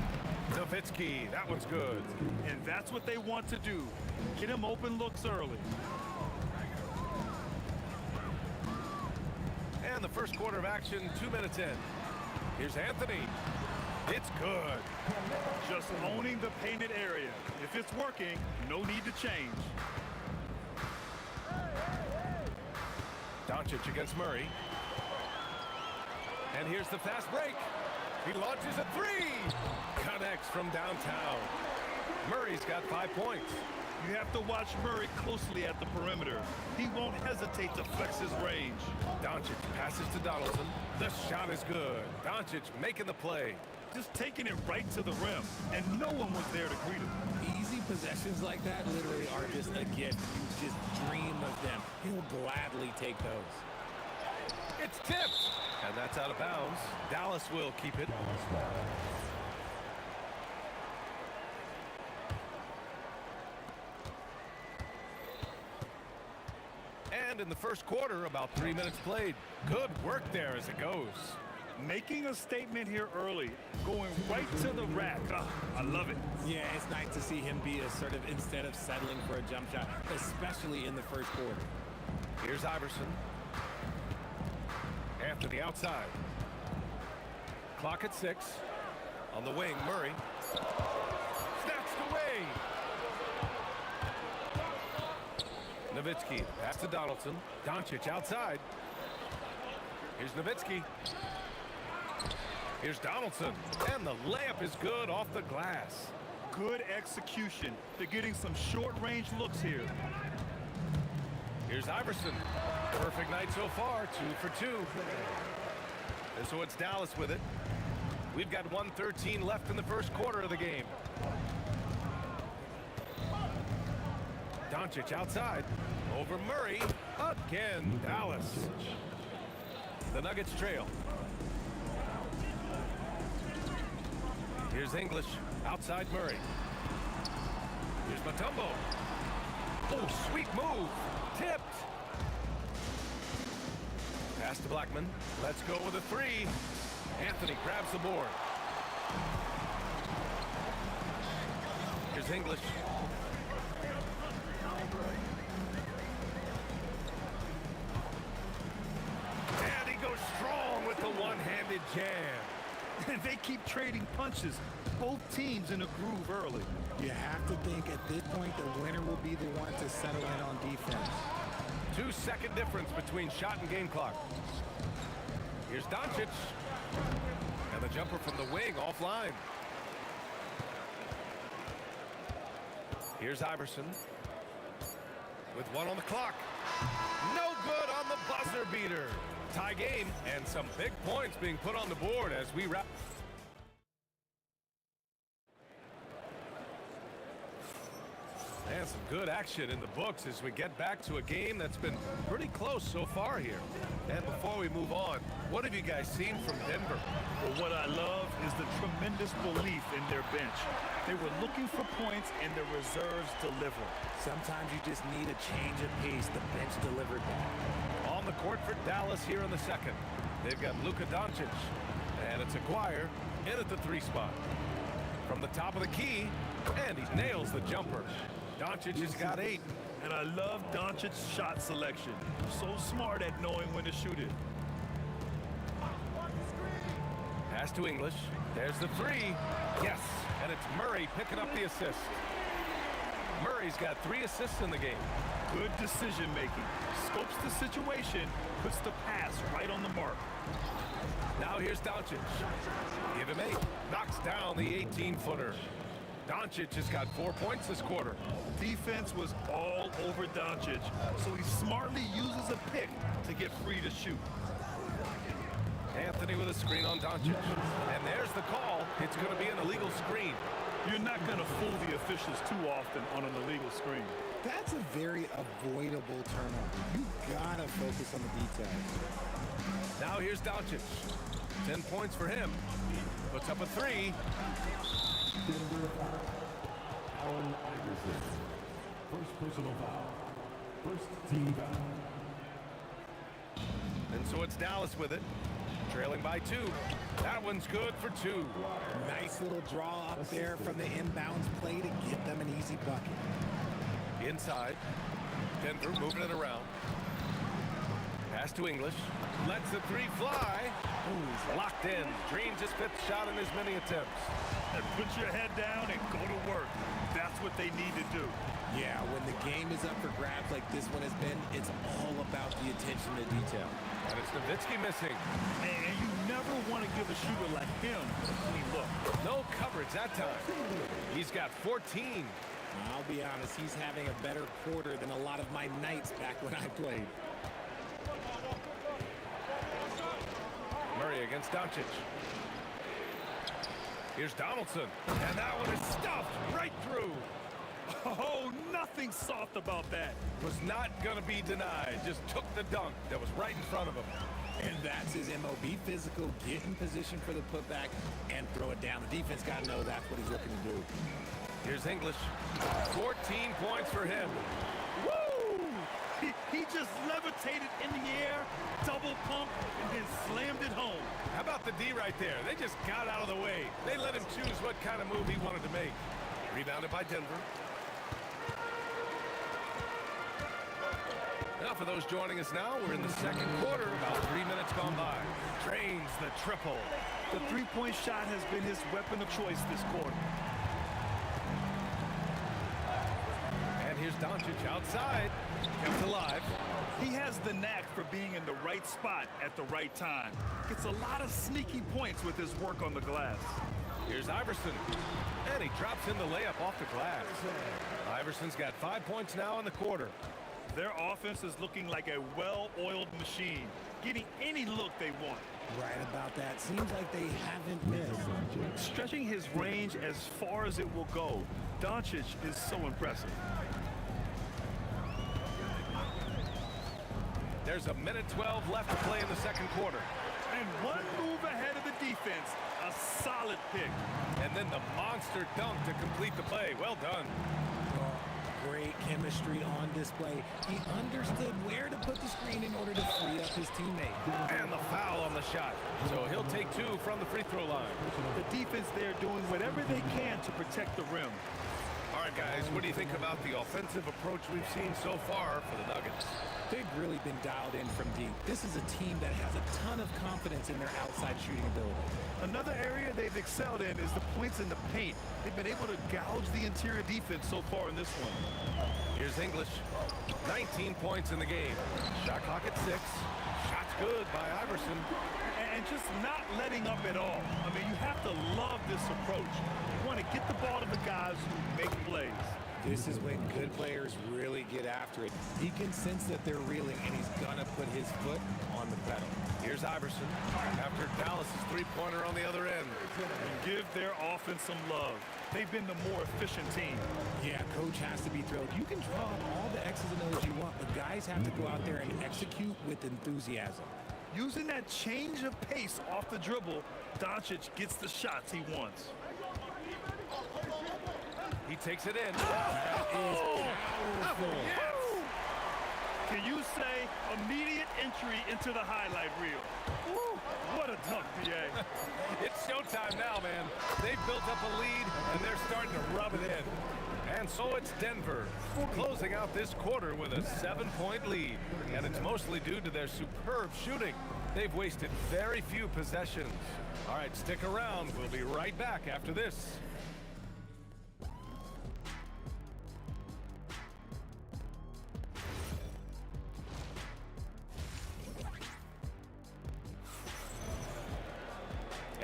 Nowitzki. That one's good. And that's what they want to do. Get him open looks early. And the first quarter of action, 2 minutes in. Here's Anthony. It's good. Just owning the painted area. If it's working, no need to change. Doncic against Murray. And here's the fast break. He launches a 3. Connects from downtown. Murray's got 5 points. You have to watch Murray closely at the perimeter. He won't hesitate to flex his range. Doncic passes to Donaldson. The shot is good. Doncic making the play. Just taking it right to the rim, and no one was there to greet him. Easy possessions like that literally are just a gift. You just dream of them. He'll gladly take those. It's tipped, and that's out of bounds. Dallas will keep it. And in the first quarter, about 3 minutes played. Good work there as it goes. Making a statement here early, going right to the rack. I love it. Yeah, it's nice to see him be assertive instead of settling for a jump shot, especially in the first quarter. Here's Iverson. Anthony outside. Clock at 6. On the wing, Murray. Snatched away. Nowitzki, pass to Donaldson. Doncic outside. Here's Nowitzki. Here's Donaldson, and the layup is good off the glass. Good execution. They're getting some short-range looks here. Here's Iverson. Perfect night so far, 2 for 2. And so it's Dallas with it. We've got 1:13 left in the first quarter of the game. Doncic outside. Over Murray. Again, Dallas. The Nuggets trail. Here's English. Outside Murray. Here's Mutombo. Oh, sweet move. Tipped. Pass to Blackman. Let's go with a 3. Anthony grabs the board. Here's English. And he goes strong with the one-handed jam. And they keep trading punches. Both teams in a groove early. You have to think at this point the winner will be the one to settle in on defense. 2-second difference between shot and game clock. Here's Doncic. And the jumper from the wing offline. Here's Iverson. With 1 on the clock. No good on the buzzer beater. Tie game and some big points being put on the board as we wrap. And some good action in the books as we get back to a game that's been pretty close so far here. And before we move on, what have you guys seen from Denver? Well, what I love is the tremendous belief in their bench. They were looking for points and the reserves delivered. Sometimes you just need a change of pace. The bench delivered that. On the court for Dallas here in the second. They've got Luka Doncic. And it's Aguirre in at the 3 spot. From the top of the key, and he nails the jumper. Doncic has got 8. And I love Doncic's shot selection. So smart at knowing when to shoot it. Pass to English. There's the 3. Yes, and it's Murray picking up the assist. Murray's got 3 assists in the game. Good decision making. Scopes the situation, puts the pass right on the mark. Now here's Doncic. Give him 8. Knocks down the 18-footer. Doncic has got 4 points this quarter. Defense was all over Doncic, so he smartly uses a pick to get free to shoot. Anthony with a screen on Doncic. And there's the call. It's going to be an illegal screen. You're not going to fool the officials too often on an illegal screen. That's a very avoidable turnover. You gotta focus on the details. Now here's Doncic. 10 points for him. Puts up a 3. Allen Iverson. First personal foul. First team foul. And so it's Dallas with it. Trailing by 2. That one's good for 2. Nice little draw up there from the inbounds play to get them an easy bucket. Inside. Denver moving it around. Pass to English. Lets the 3 fly. Ooh, he's locked in. Dreams his 5th shot in as many attempts. And put your head down and go to work. That's what they need to do. Yeah, when the game is up for grabs like this one has been, it's all about the attention to detail. And it's Nowitzki missing. And you never want to give a shooter like him a clean look. No coverage that time. He's got 14. I'll be honest, he's having a better quarter than a lot of my nights back when I played. Murray against Doncic. Here's Donaldson. And that one is stuffed right through. Oh, nothing soft about that. Was not going to be denied. Just took the dunk that was right in front of him. And that's his MO. Be physical, get in position for the putback, and throw it down. The defense got to know that's what he's looking to do. Here's English. 14 points for him. Woo! He just levitated in the air, double pump, and then slammed it home. How about the D right there? They just got out of the way. They let him choose what kind of move he wanted to make. Rebounded by Denver. Now for those joining us now, we're in the second quarter, about 3 minutes gone by. Drains the triple. The three-point shot has been his weapon of choice this quarter. And here's Doncic outside, kept alive. He has the knack for being in the right spot at the right time. Gets a lot of sneaky points with his work on the glass. Here's Iverson, and he drops in the layup off the glass. Iverson's got 5 points now in the quarter. Their offense is looking like a well-oiled machine, getting any look they want. Right about that. Seems like they haven't missed. Stretching his range as far as it will go. Doncic is so impressive. There's a minute 12 left to play in the second quarter. And one move ahead of the defense. A solid pick. And then the monster dunk to complete the play. Well done. Great chemistry on display. He understood where to put the screen in order to free up his teammate. And the foul on the shot. So he'll take 2 from the free throw line. The defense there doing whatever they can to protect the rim. All right, guys, what do you think about the offensive approach we've seen so far for the Nuggets? They've really been dialed in from deep. This is a team that has a ton of confidence in their outside shooting ability. Another area they've excelled in is the points in the paint. They've been able to gouge the interior defense so far in this one. Here's English. 19 points in the game. Shot clock at 6. Shot's good by Iverson. And just not letting up at all. I mean, you have to love this approach. You want to get the ball to the guys who make plays. This is when good players really get after it. He can sense that they're reeling, and he's going to put his foot on the pedal. Here's Iverson after Dallas' three-pointer on the other end. Give their offense some love. They've been the more efficient team. Yeah, coach has to be thrilled. You can draw up all the X's and O's you want, but guys have to go out there and execute with enthusiasm. Using that change of pace off the dribble, Doncic gets the shots he wants. He takes it in. That is powerful. Yes! Can you say immediate entry into the highlight reel? Woo! What a dunk, PA. It's showtime now, man. They've built up a lead, and they're starting to rub it in. And so it's Denver, closing out this quarter with a 7-point lead. And it's mostly due to their superb shooting. They've wasted very few possessions. All right, stick around. We'll be right back after this.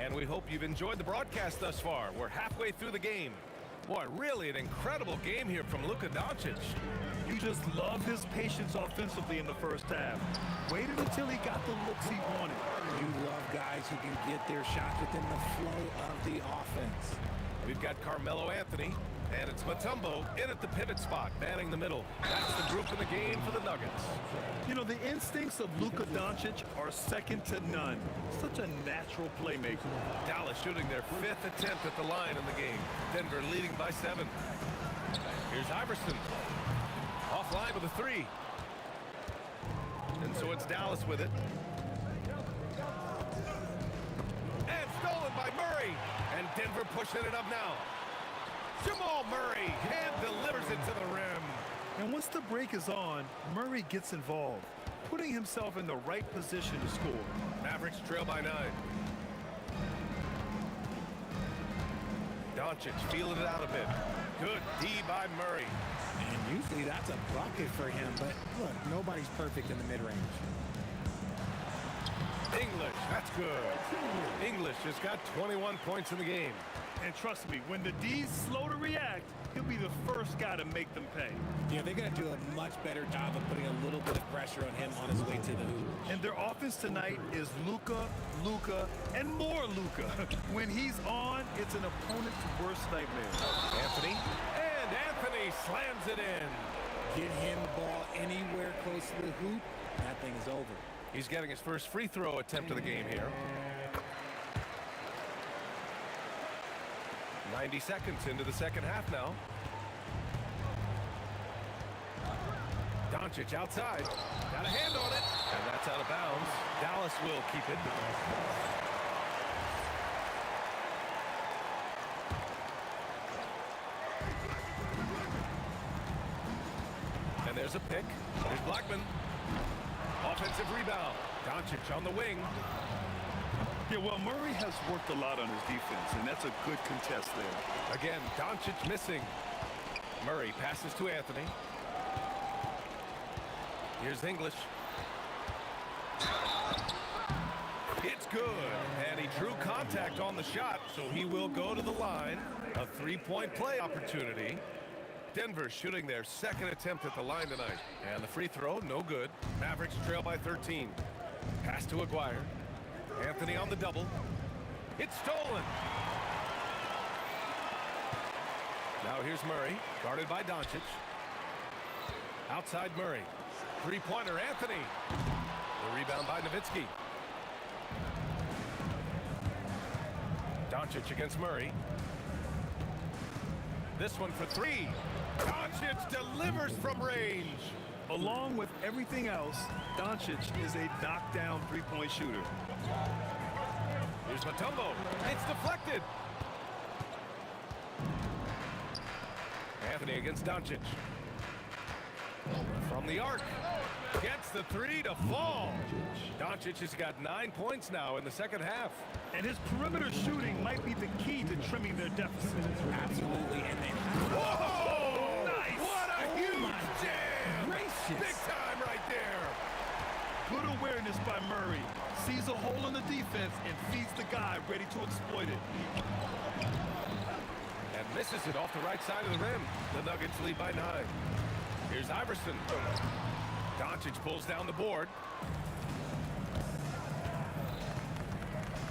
And we hope you've enjoyed the broadcast thus far. We're halfway through the game. Boy, really an incredible game here from Luka Doncic. You just love his patience offensively in the first half. Waited until he got the looks he wanted. You love guys who can get their shots within the flow of the offense. We've got Carmelo Anthony, and it's Mutombo in at the pivot spot, manning the middle. That's the group in the game for the Nuggets. You know, the instincts of Luka Doncic are second to none. Such a natural playmaker. Dallas shooting their 5th attempt at the line in the game. Denver leading by 7. Here's Iverson. Offline with a 3. And so it's Dallas with it. And stolen by Murray. And Denver pushing it up now. Jamal Murray hand delivers it to the rim. And once the break is on, Murray gets involved, putting himself in the right position to score. Mavericks trail by 9. Doncic feeling it out a bit. Good D by Murray. And usually that's a bucket for him, but look, nobody's perfect in the mid-range. English, that's good. English just got 21 points in the game. And trust me, when the D's slow to react, he'll be the first guy to make them pay. Yeah, they're going to do a much better job of putting a little bit of pressure on him on his way to the hoop. And their offense tonight is Luka, and more Luka. When he's on, it's an opponent's worst nightmare. Anthony, and Anthony slams it in. Get him the ball anywhere close to the hoop, that thing is over. He's getting his first free throw attempt of the game here. 90 seconds into the second half now. Doncic outside. Got a hand on it. And that's out of bounds. Dallas will keep it. And there's a pick. There's Blackman. Offensive rebound. Doncic on the wing. Yeah, well, Murray has worked a lot on his defense, and that's a good contest there. Again, Doncic missing. Murray passes to Anthony. Here's English. It's good. And he drew contact on the shot, so he will go to the line. A three-point play opportunity. Denver shooting their second attempt at the line tonight. And the free throw, no good. Mavericks trail by 13. Pass to Aguirre. Anthony on the double. It's stolen. Now here's Murray, guarded by Doncic. Outside Murray. Three-pointer, Anthony. The rebound by Nowitzki. Doncic against Murray. This one for 3. Doncic delivers from range. Along with everything else, Doncic is a knockdown three-point shooter. Here's Mutombo. It's deflected. Anthony against Doncic. From the arc. Gets the three to fall. Doncic has got 9 points now in the second half. And his perimeter shooting might be the key to trimming their deficit. Absolutely. And then Whoa! Nice! What a huge jam! Gracious. Big time right there. Good awareness by Murray. Sees a hole in the defense and feeds the guy ready to exploit it. And misses it off the right side of the rim. The Nuggets lead by 9. Here's Iverson. Doncic pulls down the board.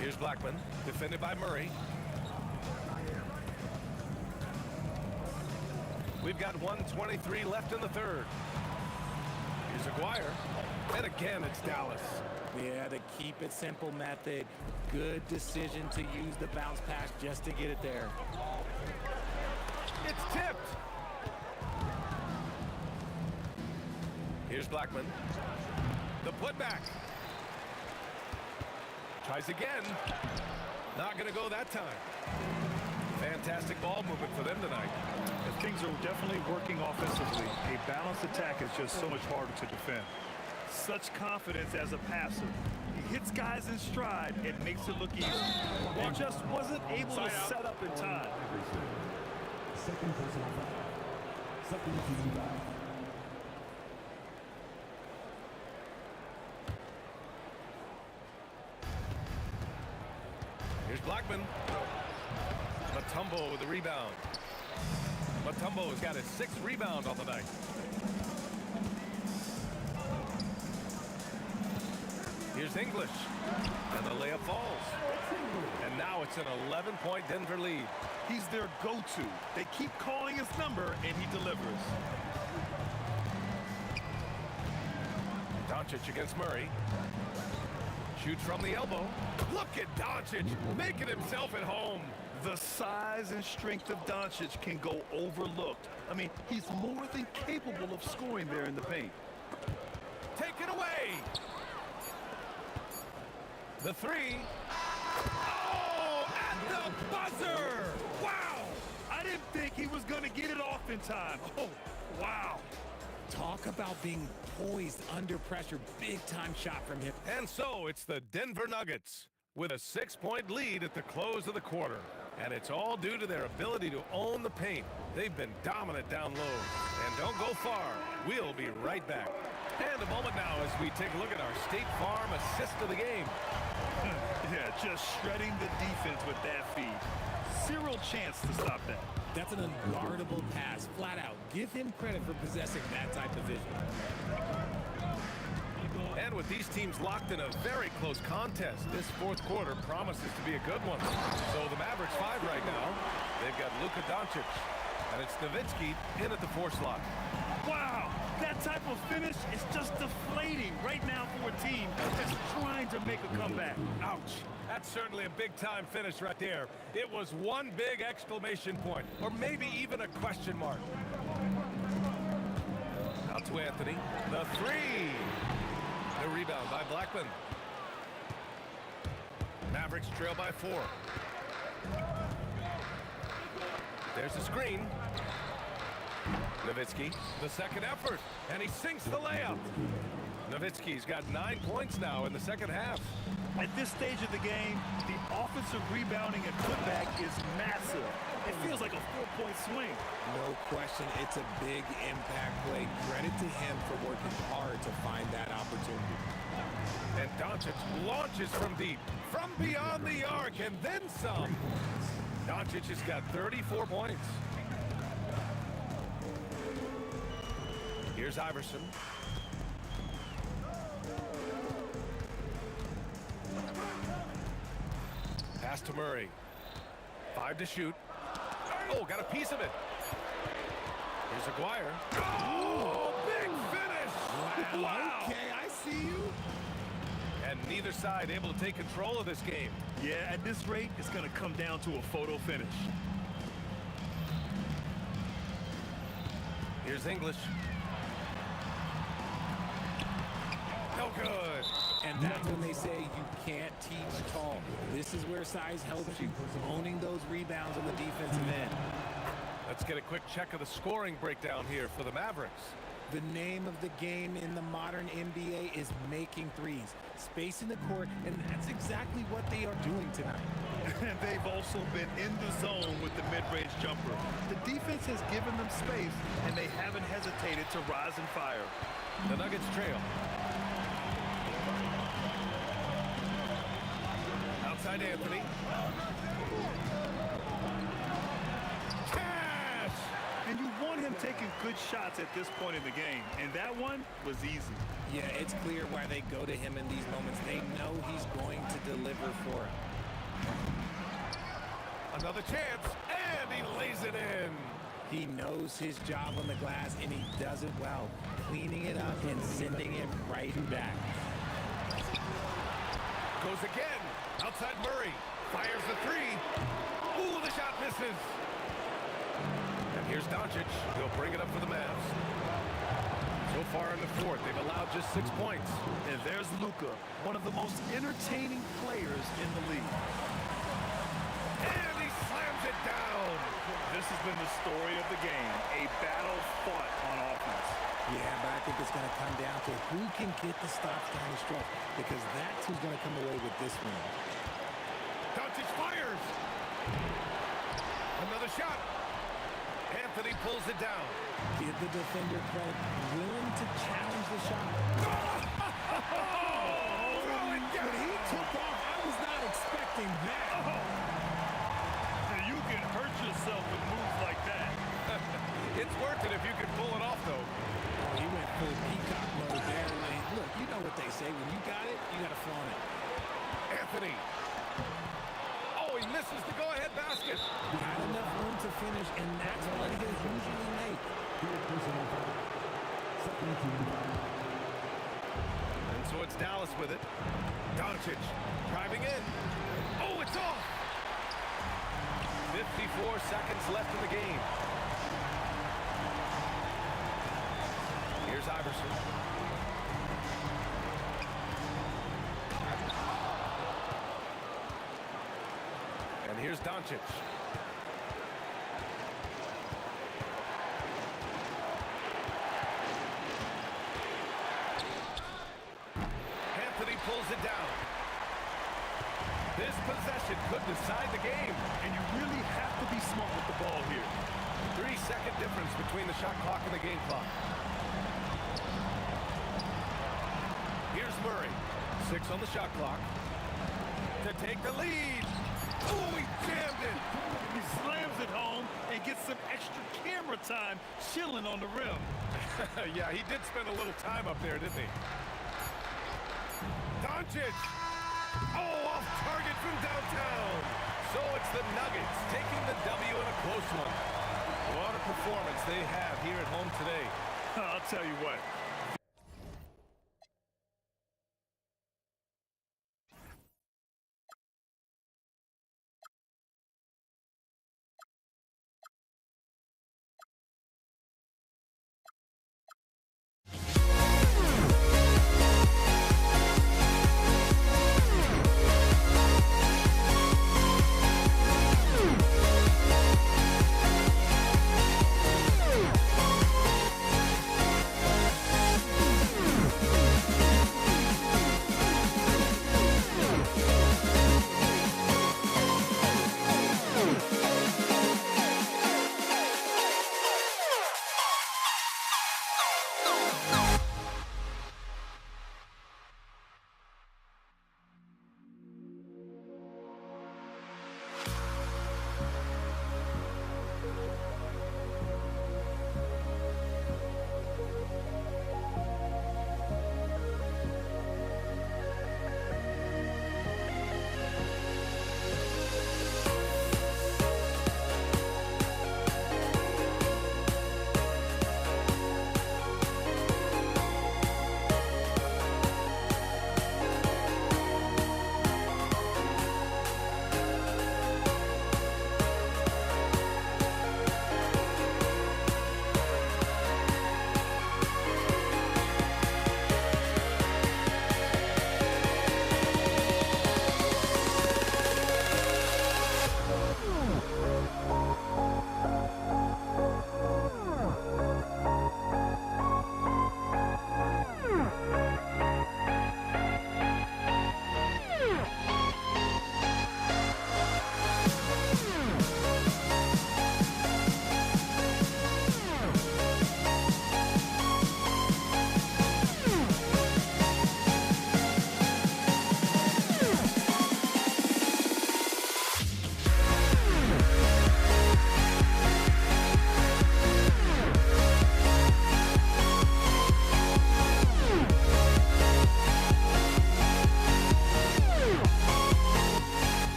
Here's Blackman, defended by Murray. We've got 1:23 left in the third. Here's Aguirre. And again, it's Dallas. Yeah, the keep it simple method. Good decision to use the bounce pass just to get it there. It's tipped. Here's Blackman. The putback. Tries again. Not going to go that time. Fantastic ball movement for them tonight. And things are definitely working offensively. A balanced attack is just so much harder to defend. Such confidence as a passer. He hits guys in stride and makes it look easy. He just wasn't able to set up in time. Second personal foul. Second team foul. Here's Blackman. Mutombo with the rebound. Mutombo has got his 6th rebound on the night. Here's English. And the layup falls. And now it's an 11-point Denver lead. He's their go-to. They keep calling his number, and he delivers. Doncic against Murray. Shoots from the elbow. Look at Doncic making himself at home. The size and strength of Doncic can go overlooked. I mean, he's more than capable of scoring there in the paint. Take it away. The three. Oh, at the buzzer. Wow! I didn't think he was going to get it off in time. Oh, wow. Talk about being poised under pressure. Big time shot from him. And so it's the Denver Nuggets with a 6-point lead at the close of the quarter. And it's all due to their ability to own the paint. They've been dominant down low. And don't go far. We'll be right back. And a moment now as we take a look at our State Farm assist of the game. Yeah, just shredding the defense with that feed. Zero chance to stop that. That's an unguardable pass, flat out. Give him credit for possessing that type of vision. And with these teams locked in a very close contest, this fourth quarter promises to be a good one. So the Mavericks 5 right now. They've got Luka Doncic. And it's Nowitzki in at the 4 slot. Wow, that type of finish is just deflating right now for a team that's trying to make a comeback. Ouch. That's certainly a big-time finish right there. It was one big exclamation point, or maybe even a question mark. Out to Anthony. The 3. The rebound by Blackman. Mavericks trail by 4. There's the screen. Nowitzki, the second effort, and he sinks the layup. Nowitzki's got 9 points now in the second half. At this stage of the game, the offensive rebounding and putback is massive. It feels like a 4-point swing. No question, it's a big impact play. Credit to him for working hard to find that opportunity. And Doncic launches from deep, from beyond the arc, and then some. Doncic has got 34 points. Here's Iverson. Pass to Murray. 5 to shoot. Oh, got a piece of it. Here's Aguirre. Oh, big finish! Wow! Okay, I see you. And neither side able to take control of this game. Yeah, at this rate, it's going to come down to a photo finish. Here's English. No good. And that's when they say you can't teach tall. This is where size helps you, owning those rebounds on the defensive end. Let's get a quick check of the scoring breakdown here for the Mavericks. The name of the game in the modern NBA is making threes, spacing the court, and that's exactly what they are doing tonight. And they've also been in the zone with the mid-range jumper. The defense has given them space, and they haven't hesitated to rise and fire. The Nuggets trail. Outside Anthony. Cash! And you want him taking good shots at this point in the game, and that one was easy. Yeah, it's clear why they go to him in these moments. They know he's going to deliver for them. Another chance, and he lays it in. He knows his job on the glass, and he does it well, cleaning it up and sending it right back. Goes again. Outside Murray. Fires the three. Ooh, the shot misses. And here's Doncic. He'll bring it up for the Mavs. So far in the fourth, they've allowed just 6 points. And there's Luka, one of the most entertaining players in the league. And he slams it down. This has been the story of the game, a battle fought on offense. Yeah, but I think it's going to come down to who can get the stops down the stretch, because that's who's going to come away with this win. Doncic fires. Another shot. Anthony pulls it down. Give the defender credit, willing to challenge the shot. When he took off, I was not expecting that. You can hurt yourself with moves like that. It's worth it if you can pull it off, though. He went full peacock mode there. And look, you know what they say. When you got it, you got to flaunt it. Anthony. Oh, he misses the go-ahead basket. Got enough room to finish, and that's what they usually make. And so it's Dallas with it. Doncic driving in. Oh, it's off. 54 seconds left in the game. Here's Iverson. And here's Doncic. Anthony pulls it down. This possession could decide the game. And you really have to be smart with the ball here. 3-second difference between the shot clock and the game clock. Here's Murray. 6 on the shot clock. To take the lead. Oh, he jammed it. He slams it home and gets some extra camera time chilling on the rim. Yeah, he did spend a little time up there, didn't he? Doncic. Oh, off target from downtown. So it's the Nuggets taking the W in a close one. What a performance they have here at home today. I'll tell you what.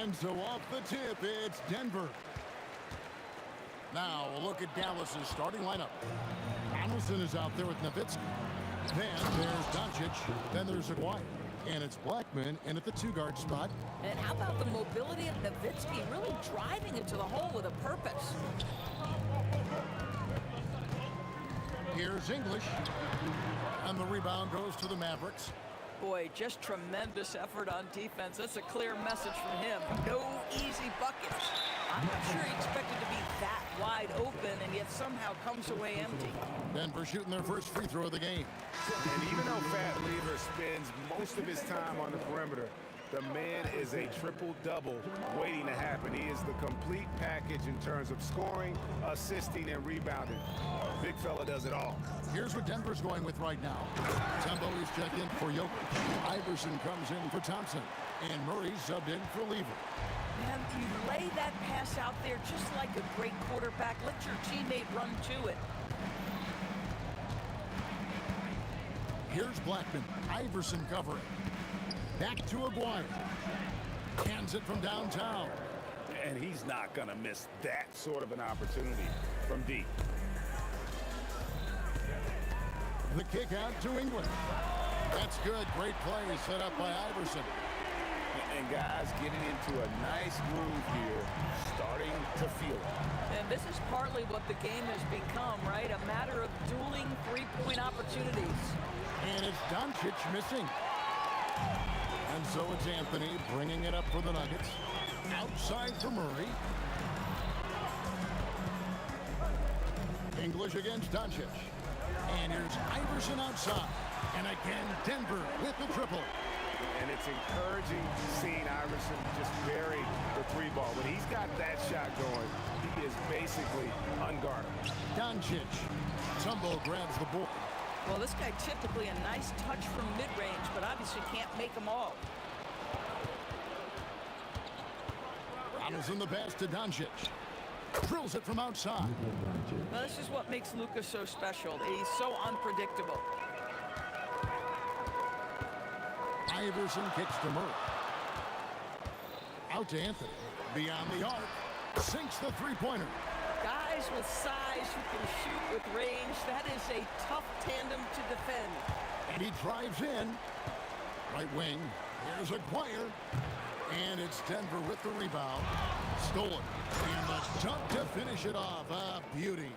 And so off the tip, it's Denver. Now, a look at Dallas's starting lineup. Donaldson is out there with Nowitzki. Then there's Doncic. Then there's Aguirre. And it's Blackman in at the two-guard spot. And how about the mobility of Nowitzki really driving it to the hole with a purpose? Here's English. And the rebound goes to the Mavericks. Boy, just tremendous effort on defense. That's a clear message from him. No easy buckets. I'm not sure he expected to be that wide open and yet somehow comes away empty. Denver shooting their first free throw of the game. And even though Fat Lever spends most of his time on the perimeter, the man is a triple-double waiting to happen. He is the complete package in terms of scoring, assisting, and rebounding. Big fella does it all. Here's what Denver's going with right now. Tembo is checked in for Jokic. Iverson comes in for Thompson. And Murray subbed in for Lever. And you lay that pass out there just like a great quarterback. Let your teammate run to it. Here's Blackman. Iverson covering. Back to Aguirre. Hands it from downtown. And he's not going to miss that sort of an opportunity from deep. The kick out to England. That's good. Great play set up by Iverson. And guys getting into a nice groove here, starting to feel it. And this is partly what the game has become, right? A matter of dueling three-point opportunities. And it's Doncic missing. And so it's Anthony bringing it up for the Nuggets. Outside for Murray. English against Doncic. And here's Iverson outside. And again, Denver with the triple. And it's encouraging seeing Iverson just bury the three ball. When he's got that shot going, he is basically unguardable. Doncic. Tumbo grabs the ball. Well, this guy typically a nice touch from mid-range, but obviously can't make them all. Donaldson the pass to Doncic. Drills it from outside. Well, this is what makes Luka so special. He's so unpredictable. Iverson kicks to Murray. Out to Anthony. Beyond the arc. Sinks the three-pointer. Guys with size who can shoot with range, that is a tough tandem to defend. And he drives in. Right wing. Here's Aguirre. It's Denver with the rebound. Stolen. And the dunk to finish it off. A beauty.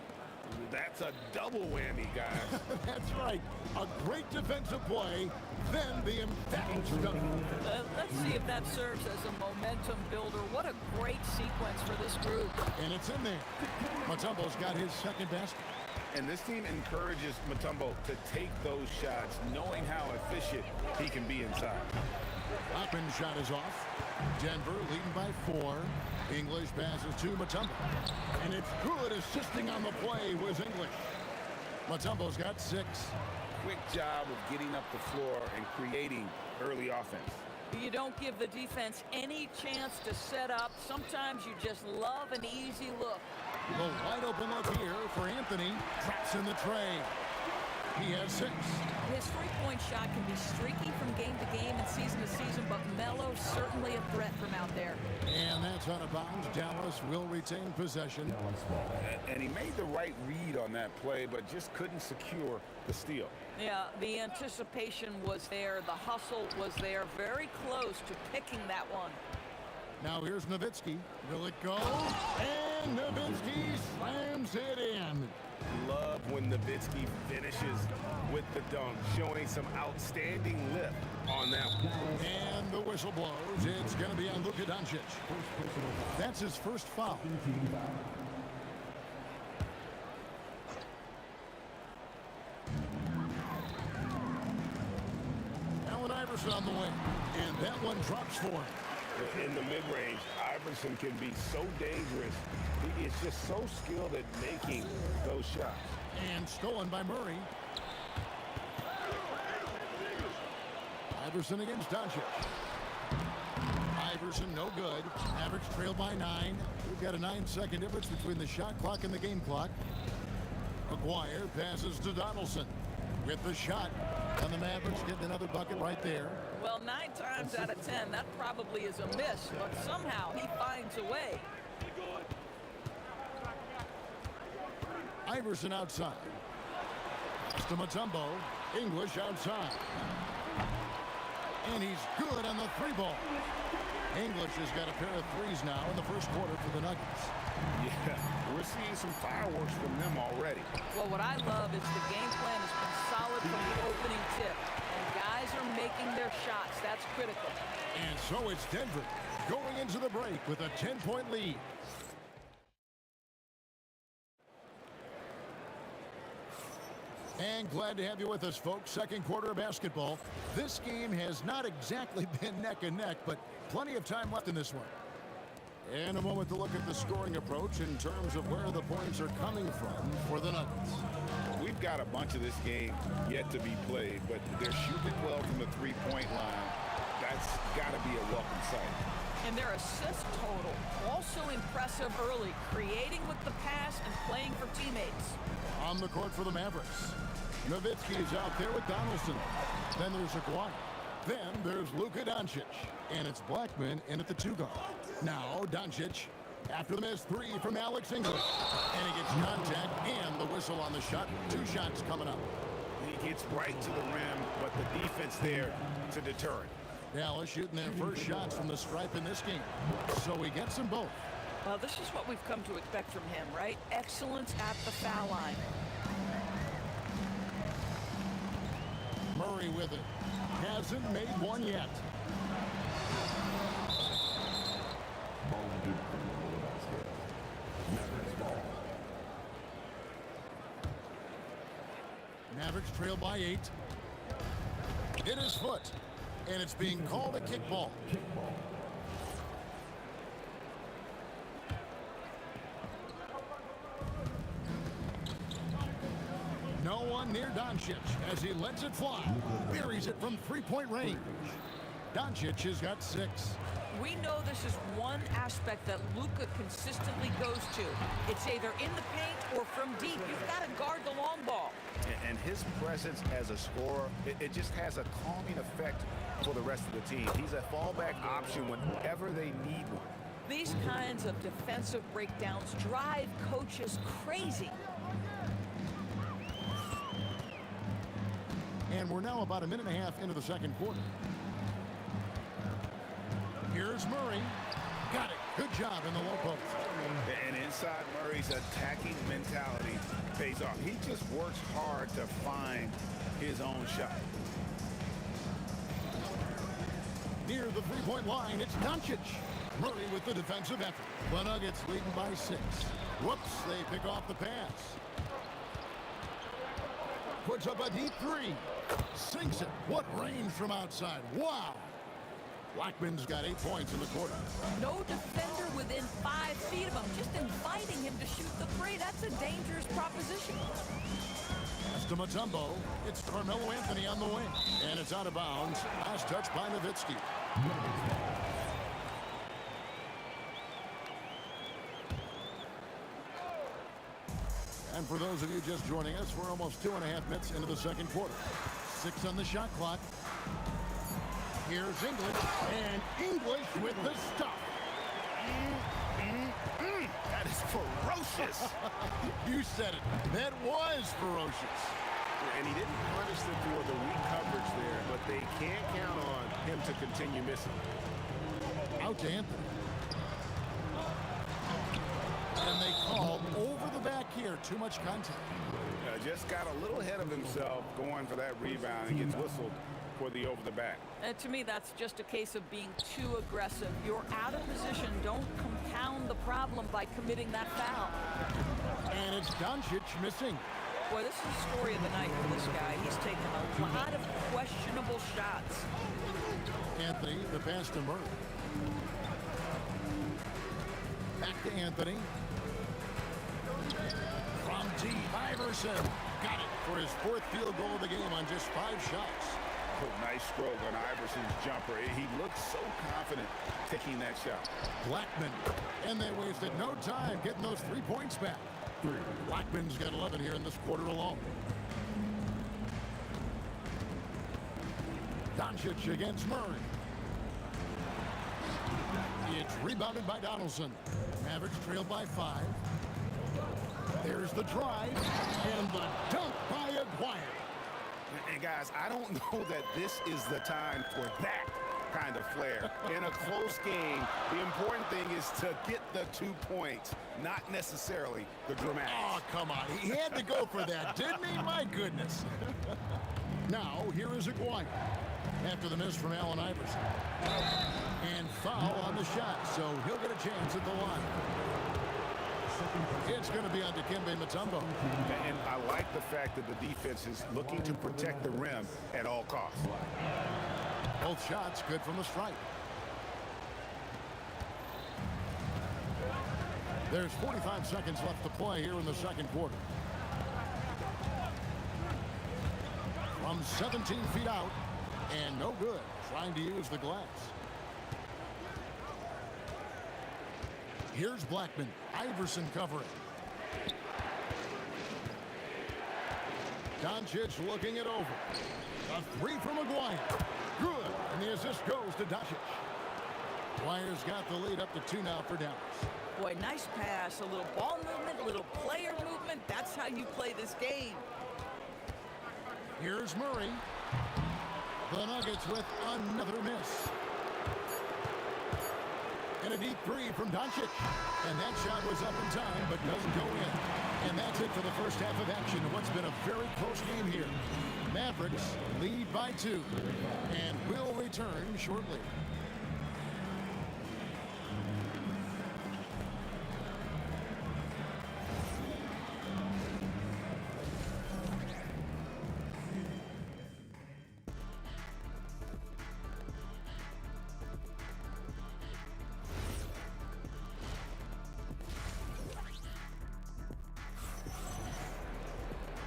That's a double whammy, guys. That's right. A great defensive play, then the emphatic dunk. Let's see if that serves as a momentum builder. What a great sequence for this group. And it's in there. Mutombo's got his second basket. And this team encourages Mutombo to take those shots, knowing how efficient he can be inside. Open shot is off. Denver leading by 4. English passes to Mutombo. And it's good assisting on the play was English. Mutombo's got 6. Quick job of getting up the floor and creating early offense. You don't give the defense any chance to set up. Sometimes you just love an easy look. The wide open look here for Anthony. Traps in the tray. He has 6. His three-point shot can be streaky from game to game and season to season, but Melo certainly a threat from out there. And that's out of bounds. Dallas will retain possession. And he made the right read on that play, but just couldn't secure the steal. Yeah, the anticipation was there. The hustle was there. Very close to picking that one. Now here's Nowitzki. Will it go? And Nowitzki slams it in. Love when Nowitzki finishes with the dunk, showing some outstanding lift on that one. And the whistle blows. It's going to be on Luka Doncic. That's his first foul. Allen Iverson on the wing. And that one drops for him. In the mid-range, Iverson can be so dangerous. He is just so skilled at making those shots. And stolen by Murray. Iverson against Doncic. Iverson no good. Mavericks trail by 9. We've got a 9-second difference between the shot clock and the game clock. McGuire passes to Donaldson with the shot. And the Mavericks getting another bucket right there. Well, 9 times out of 10, that probably is a miss, but somehow he finds a way. Iverson outside. To Mutombo. English outside. And he's good on the 3-ball. English has got a pair of 3s now in the first quarter for the Nuggets. Yeah, we're seeing some fireworks from them already. Well, what I love is the game plan has been solid from the opening tip. And guys are making their shots. That's critical. And so it's Denver going into the break with a 10-point lead. And glad to have you with us, folks. Second quarter of basketball. This game has not exactly been neck and neck, but plenty of time left in this one. And a moment to look at the scoring approach in terms of where the points are coming from for the Nuggets. We've got a bunch of this game yet to be played, but they're shooting well from the three-point line. That's got to be a welcome sight. And their assist total, also impressive early, creating with the pass and playing for teammates. On the court for the Mavericks. Nowitzki is out there with Donaldson. Then there's Aguirre. Then there's Luka Doncic. And it's Blackman in at the 2 guard. Now Doncic after the miss 3 from Alex English. And he gets contact and the whistle on the shot. 2 shots coming up. He gets right to the rim, but the defense there to deter it. Dallas shooting their first shots from the stripe in this game. So he gets them both. Well, this is what we've come to expect from him, right? Excellence at the foul line. Murray with it. Hasn't made one yet. Mavericks trail by 8. Hit his foot. And it's being called a kickball. No one near Doncic as he lets it fly. Buries it from 3-point range. Doncic has got 6. We know this is one aspect that Luka consistently goes to. It's either in the paint or from deep. You've got to guard the long ball. And his presence as a scorer, it just has a calming effect for the rest of the team. He's a fallback option whenever they need one. These kinds of defensive breakdowns drive coaches crazy. And we're now about a minute and a half into the second quarter. Here's Murray. Got it. Good job in the low post. And inside Murray's attacking mentality pays off. He just works hard to find his own shot. Near the three-point line, it's Doncic. Murray with the defensive effort. The Nuggets leading by 6. Whoops, they pick off the pass. Puts up a deep 3. Sinks it. What range from outside. Wow. Blackman's got 8 points in the quarter. No defender within 5 feet of him, just inviting him to shoot the 3. That's a dangerous proposition. Pass to Mutombo. It's Carmelo Anthony on the wing. And it's out of bounds. Last touch by Nowitzki. And for those of you just joining us, we're almost 2.5 minutes into the second quarter. 6 on the shot clock. Here's English, and English with the stuff. That is ferocious. You said it. That was ferocious. And he didn't punish them for the weak coverage there, but they can't count on him to continue missing. Out to Anthony. And they call over the back here. Too much contact. Just got a little ahead of himself going for that rebound and gets whistled for the over the back. To me, that's just a case of being too aggressive. You're out of position. Don't compound the problem by committing that foul. And it's Doncic missing. Boy, this is the story of the night for this guy. He's taken a lot of questionable shots. Anthony, the pass to Murray. Back to Anthony. From deep, Iverson. Got it for his 4th field goal of the game on just 5 shots. Nice stroke on Iverson's jumper. He looked so confident taking that shot. Blackman. And they wasted no time getting those 3 points back. Blackman's got 11 here in this quarter alone. Doncic against Murray. It's rebounded by Donaldson. Mavericks trailed by 5. There's the drive and the dunk by Aguirre. And guys, I don't know that this is the time for that kind of flair. In a close game, the important thing is to get the 2 points, not necessarily the dramatics. Oh, come on. He had to go for that, didn't he? My goodness. Now, here is Aguirre after the miss from Allen Iverson. And foul on the shot, so he'll get a chance at the line. It's going to be on Dikembe Mutombo. And I like the fact that the defense is looking to protect the rim at all costs. Both shots good from the stripe. There's 45 seconds left to play here in the second quarter. From 17 feet out, and no good. Trying to use the glass. Here's Blackman. Iverson covering. Doncic looking it over. A 3 from Aguirre. Good. And the assist goes to Doncic. Aguirre's got the lead up to 2 now for Dallas. Boy, nice pass. A little ball movement, a little player movement. That's how you play this game. Here's Murray. The Nuggets with another miss. And a deep 3 from Doncic. And that shot was up in time, but doesn't go in. And that's it for the first half of action in what's been a very close game here. Mavericks lead by 2 and will return shortly.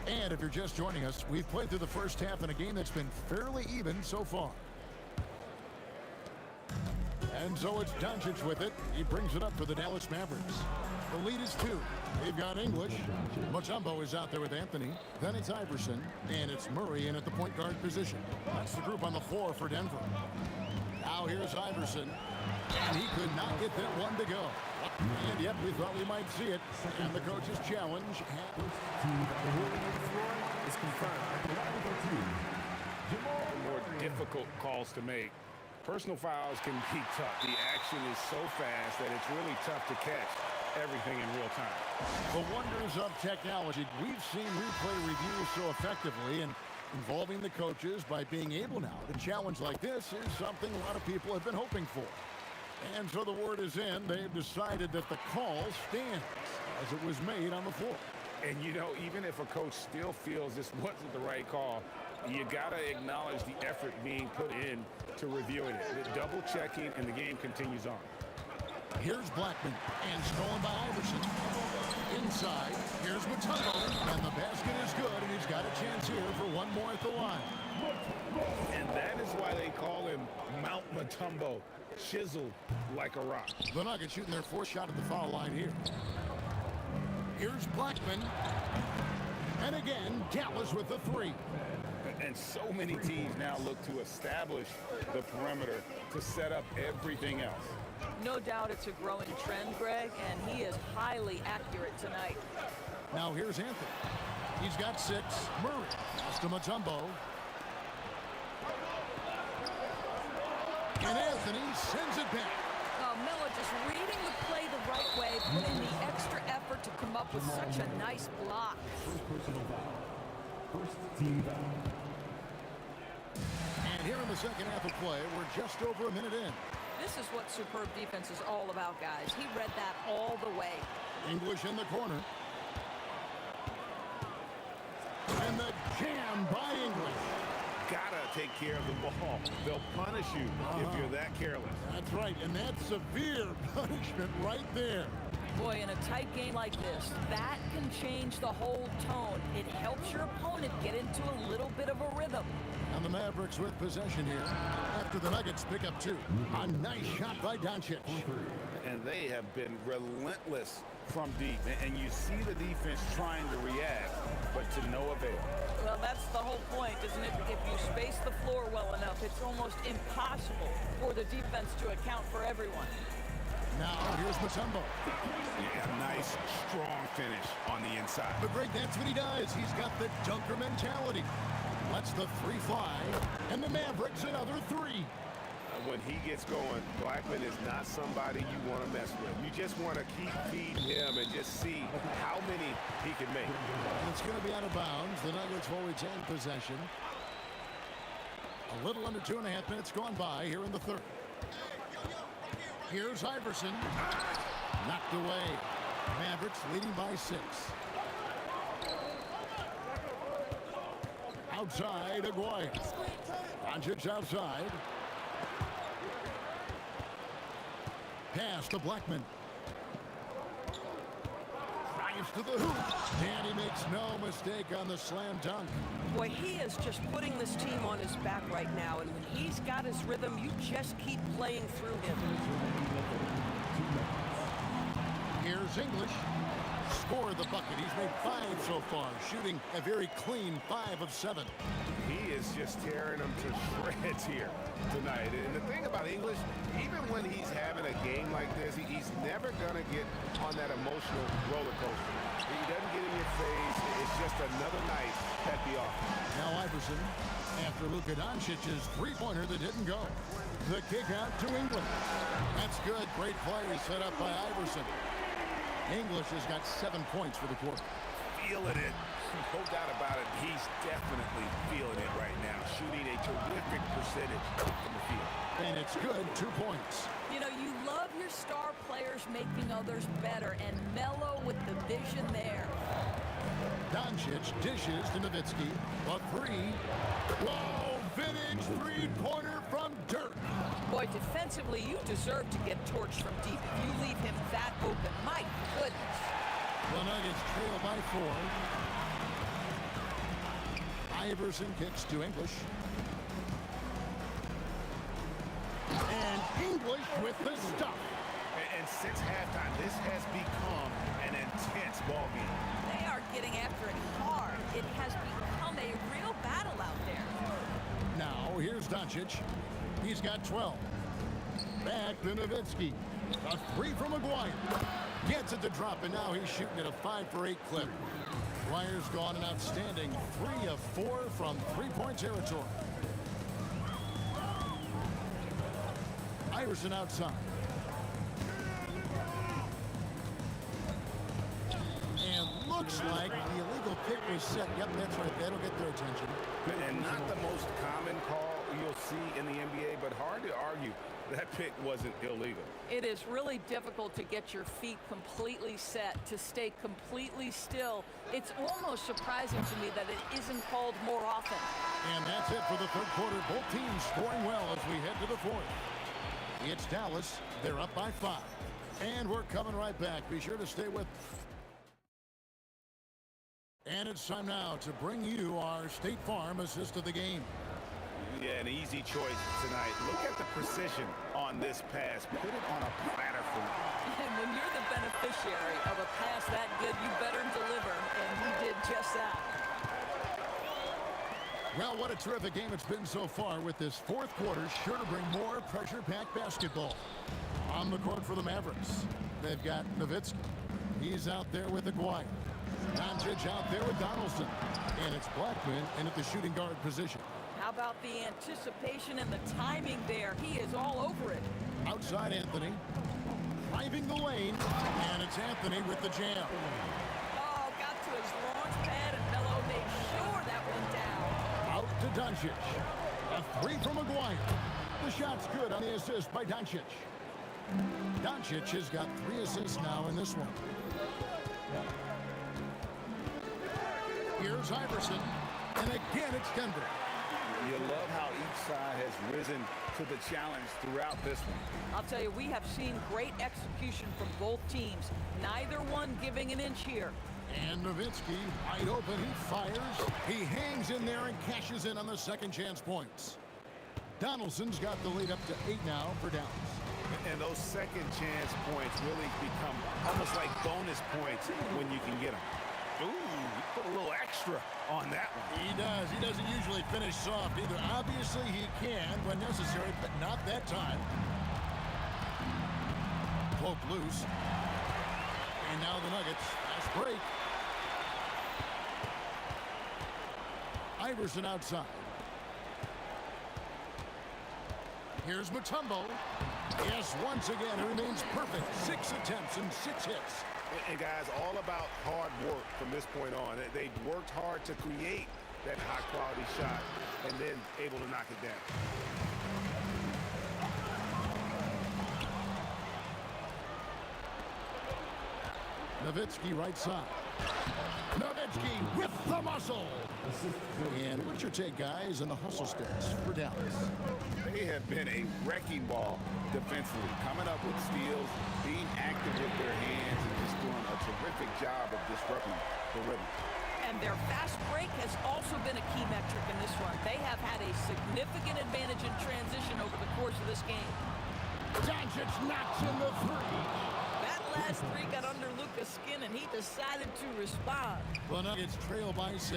And if you're just joining us, we've played through the first half in a game that's been fairly even so far. And so it's Doncic with it. He brings it up for the Dallas Mavericks. The lead is 2. They've got English. Mutombo is out there with Anthony. Then it's Iverson. And it's Murray in at the point guard position. That's the group on the floor for Denver. Now here's Iverson. And he could not get that one to go. And yep, we thought we might see it. And the coach's challenge is confirmed. More difficult calls to make Personal fouls can be tough. The action is so fast that it's really tough to catch everything in real time. The wonders of technology. We've seen replay reviews so effectively, and involving the coaches by being able now to challenge like this is something a lot of people have been hoping for. And so the word is in. They've decided that the call stands as it was made on the floor. And, you know, even if a coach still feels this wasn't the right call, you got to acknowledge the effort being put in to reviewing it. The double checking, and the game continues on. Here's Blackman, and stolen by Iverson. Inside, here's Mutombo, and the basket is good, and he's got a chance here for one more at the line. And that is why they call him Mount Mutombo, chiseled like a rock. The Nuggets shooting their fourth shot at the foul line here. Here's Blackman. And again, Dallas with the three. And so many teams now look to establish the perimeter to set up everything else. No doubt it's a growing trend, Greg, and he is highly accurate tonight. Now here's Anthony. He's got 6. Murray. Pass to Mutombo. And Anthony sends it back. Melo just reading the play the right way, putting the extra effort to come up with such a nice block. First personal foul. First team foul. And here in the second half of play, we're just over a minute in. This is what superb defense is all about, guys. He read that all the way. English in the corner. And the jam by English. Gotta take care of the ball. They'll punish you if you're that careless. That's right, and that's severe punishment right there. Boy, in a tight game like this, that can change the whole tone. It helps your opponent get into a little bit of a rhythm. And the Mavericks with possession here after the Nuggets pick up 2. A nice shot by Doncic. And they have been relentless from deep. And you see the defense trying to react, but to no avail. Well, that's the whole point, isn't it? If you space the floor well enough, it's almost impossible for the defense to account for everyone. Now, here's Mutombo. Yeah, nice, strong finish on the inside. But Greg, that's what he does. He's got the dunker mentality. Lets the 3 fly, and the Mavericks another 3. When he gets going, Blackman is not somebody you want to mess with. You just want to keep feeding him and just see how many he can make. And it's going to be out of bounds. The Nuggets will retain possession. A little under 2.5 minutes gone by here in the third. Here's Iverson. Knocked away. Mavericks leading by 6. Outside, Aguirre. Doncic outside. Pass to Blackman. Drives to the hoop. And he makes no mistake on the slam dunk. Boy, he is just putting this team on his back right now. And when he's got his rhythm, you just keep playing through him. Here's English. Score the bucket. He's made 5 so far, shooting a very clean 5 of 7. He is just tearing them to shreds here tonight. And the thing about English, even when he's having a game like this, he's never going to get on that emotional roller coaster. He doesn't get in your face. It's just another night at the office. Now Iverson, after Luka Doncic's three-pointer that didn't go. The kick out to English. That's good. Great play set up by Iverson. English has got 7 points for the quarter. Feeling it. No doubt about it. He's definitely feeling it right now. Shooting a terrific percentage from the field. And it's good. 2 points. You know, you love your star players making others better, and Melo with the vision there. Doncic dishes to Nowitzki. A 3. Whoa! Vintage three-pointer from Dirk. Boy, defensively, you deserve to get torched from deep if you leave him that open. My goodness. The Nuggets trail by 4. Iverson kicks to English. And English with the stuff. And since halftime, this has become an intense ball game. They are getting after it hard. It has become a real battle out there. Now, here's Doncic. He's got 12. Back to Nowitzki. A 3 from Aguirre. Gets it to drop, and now he's shooting at a 5 for 8 clip. Aguirre's gone an outstanding 3 of 4 from three-point territory. Iverson outside. And looks like the illegal kick was set. Yep, that's right. That'll get their attention. And not the most common call you'll see in the NBA, but hard to argue that pick wasn't illegal. It is really difficult to get your feet completely set, to stay completely still. It's almost surprising to me that it isn't called more often. And that's it for the third quarter. Both teams scoring well as we head to the fourth. It's Dallas. They're up by 5. And we're coming right back. Be sure to stay with. And it's time now to bring you our State Farm assist of the game. Yeah, an easy choice tonight. Look at the precision on this pass. Put it on a platter for him. And when you're the beneficiary of a pass that good, you better deliver, and he did just that. Well, what a terrific game it's been so far, with this fourth quarter sure to bring more pressure-packed basketball. On the court for the Mavericks, they've got Nowitzki. He's out there with Aguirre. Doncic out there with Donaldson. And it's Blackman in at the shooting guard position. How about the anticipation and the timing there? He is all over it. Outside Anthony. Driving the lane. And it's Anthony with the jam. Oh, got to his launch pad, and Melo made sure that went down. Out to Doncic. A 3 from Aguirre. The shot's good on the assist by Doncic. Doncic has got 3 assists now in this one. Here's Iverson. And again, it's Denver. You love how each side has risen to the challenge throughout this one. I'll tell you, we have seen great execution from both teams. Neither one giving an inch here. And Nowitzki, wide open, he fires. He hangs in there and cashes in on the second chance points. Donaldson's got the lead up to 8 now for Dallas. And those second chance points really become almost like bonus points when you can get them. Ooh, he put a little extra on that one. He does. He doesn't usually finish soft either. Obviously, he can when necessary, but not that time. Cloak loose. And now the Nuggets. Fast break. Iverson outside. Here's Mutombo. Yes, once again, he remains perfect. 6 attempts and 6 hits. And guys, all about hard work from this point on. They worked hard to create that high-quality shot and then able to knock it down. Nowitzki right side. Nowitzki with the muscle. And what's your take, guys, on the hustle stats for Dallas? They have been a wrecking ball defensively, coming up with steals, being active with their hands, and just doing a terrific job of disrupting the rhythm. And their fast break has also been a key metric in this one. They have had a significant advantage in transition over the course of this game. Doncic knocks in the 3. That last 3 got under Luka's skin, and he decided to respond. The Nuggets trail by 6.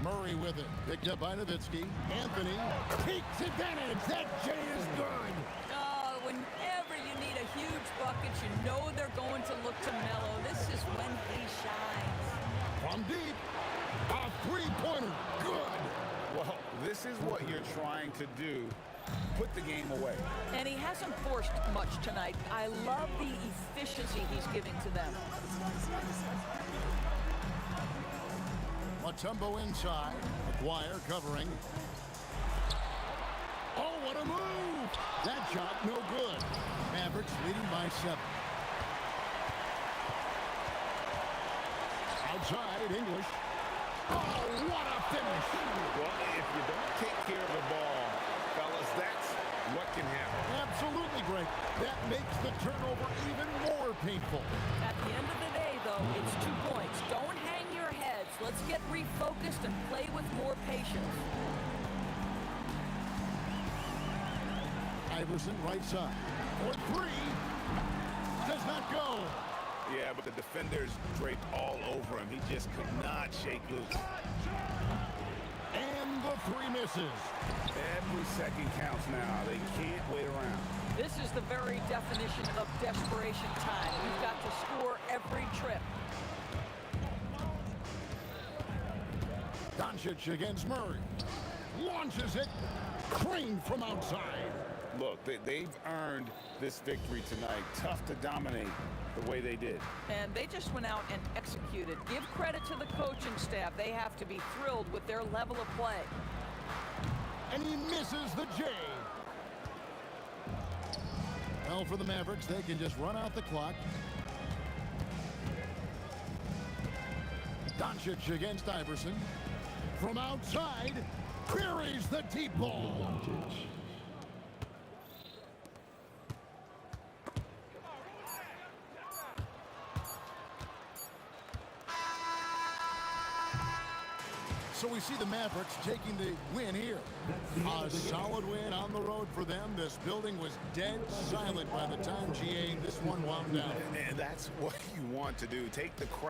Murray with it. Picked up by Nowitzki. Anthony takes advantage. That J is good. Oh, whenever you need a huge bucket, you know they're going to look to Melo. This is when he shines. From deep. A 3-pointer. Good. Well, this is what you're trying to do. Put the game away. And he hasn't forced much tonight. I love the efficiency he's giving to them. Mutombo inside. Aguirre covering. Oh, what a move! That shot no good. Mavericks leading by 7. Outside, English. Oh, what a finish! Well, if you don't take care of the ball, fellas, that's what can happen. Absolutely great. That makes the turnover even more painful. At the end of the day, though, it's 2 points. Don't hang your heads. Let's get refocused and play with more patience. Iverson right side. For 3. Does not go. Yeah, but the defenders draped all over him. He just could not shake loose. And the 3 misses. Every second counts now. They can't wait around. This is the very definition of desperation time. You've got to score every trip. Doncic against Murray. Launches it. Crane from outside. Look, they've earned this victory tonight. Tough to dominate the way they did. And they just went out and executed. Give credit to the coaching staff. They have to be thrilled with their level of play. And he misses the J. Well, for the Mavericks, they can just run out the clock. Doncic against Iverson. From outside, queries the deep ball. So we see the Mavericks taking the win here. A solid win on the road for them. This building was dead silent by the time, GA, this one wound down. And that's what you want to do. Take the crowd.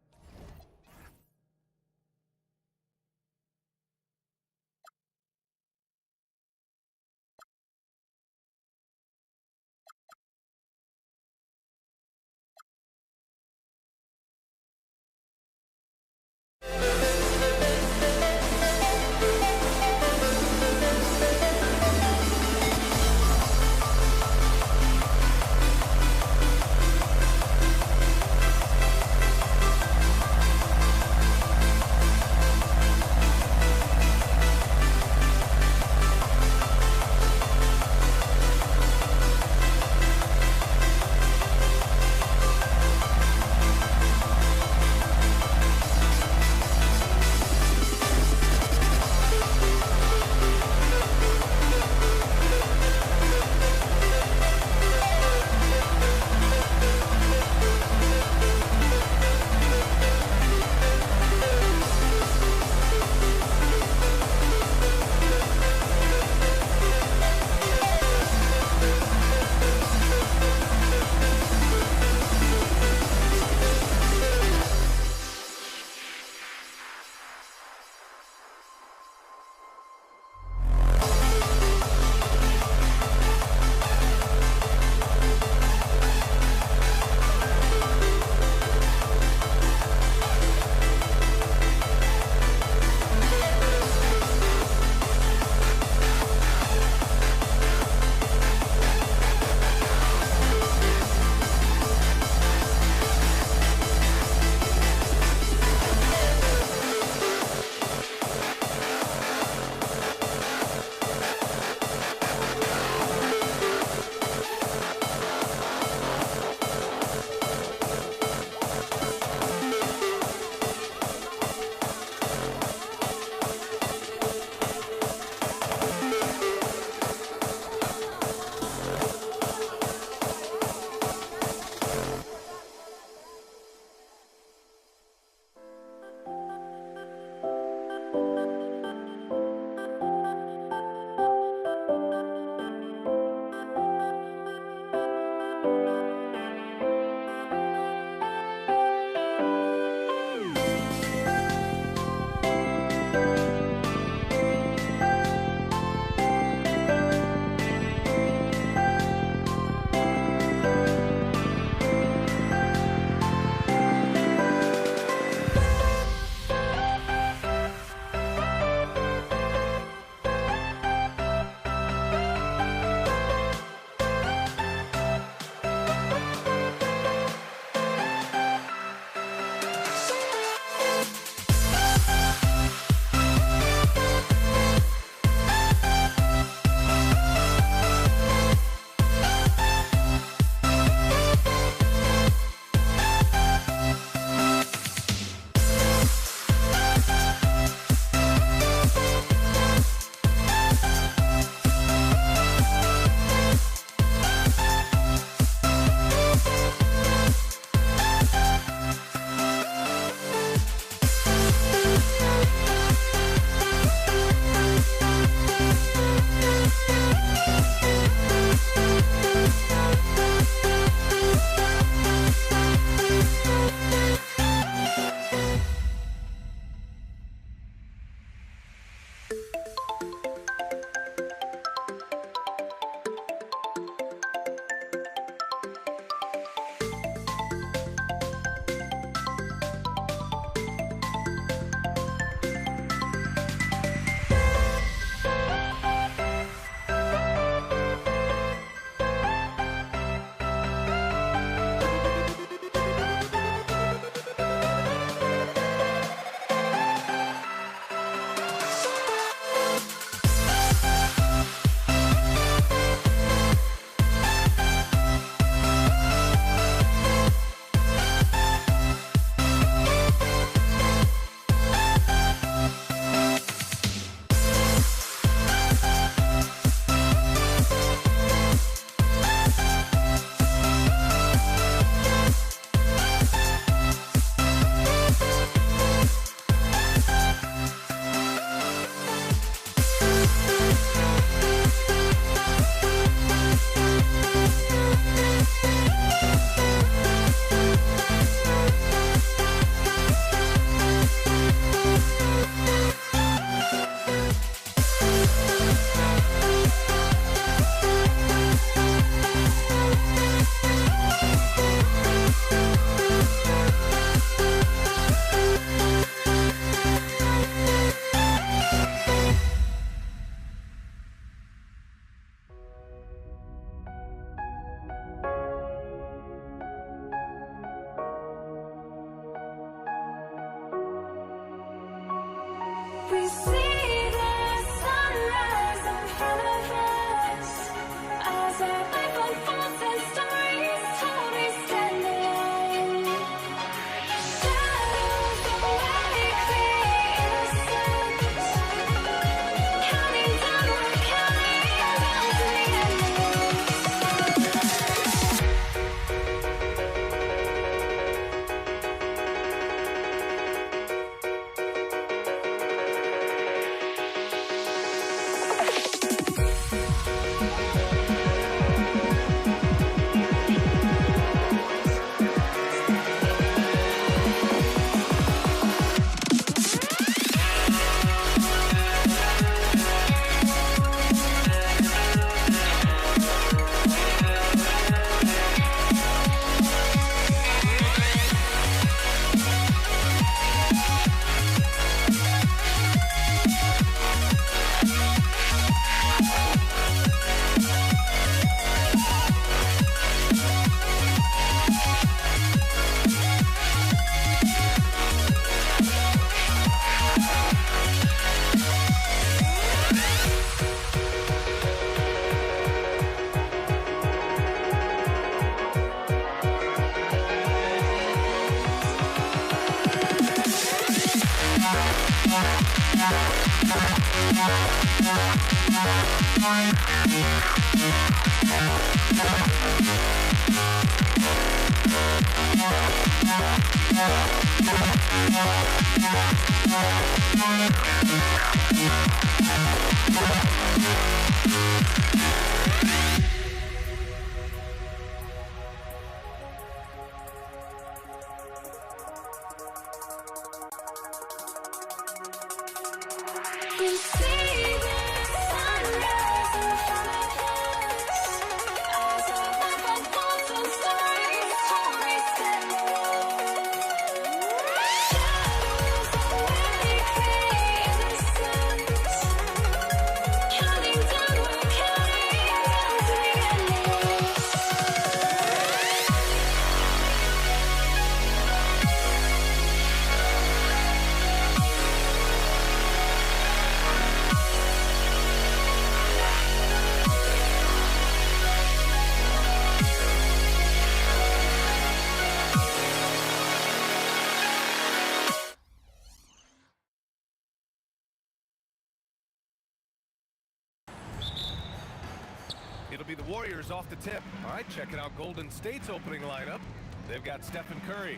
It'll be the Warriors off the tip. All right, checking out Golden State's opening lineup. They've got Stephen Curry,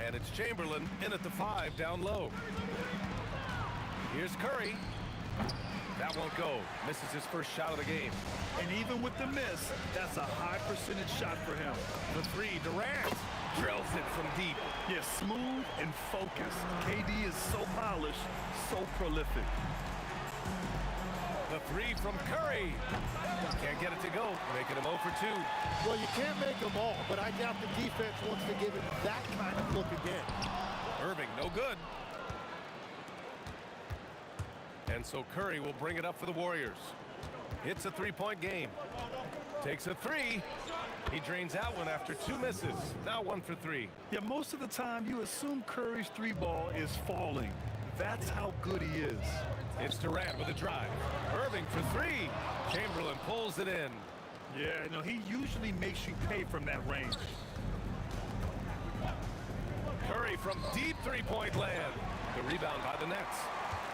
and it's Chamberlain in at the 5 down low. Here's Curry. That won't go. Misses his first shot of the game. And even with the miss, that's a high percentage shot for him. The 3, Durant drills it from deep. Yeah, smooth and focused. KD is so polished, so prolific. The 3 from Curry. Can't get it to go, making him 0 for 2. Well, you can't make them all, but I doubt the defense wants to give him that kind of look again. Irving, no good. And so Curry will bring it up for the Warriors. It's a 3-point game. Takes a 3. He drains that one after 2 misses. Now 1 for 3. Yeah, most of the time you assume Curry's 3 ball is falling. That's how good he is. It's Durant with a drive. Irving for 3. Chamberlain pulls it in. Yeah, no, he usually makes you pay from that range. Curry from deep 3-point land. The rebound by the Nets.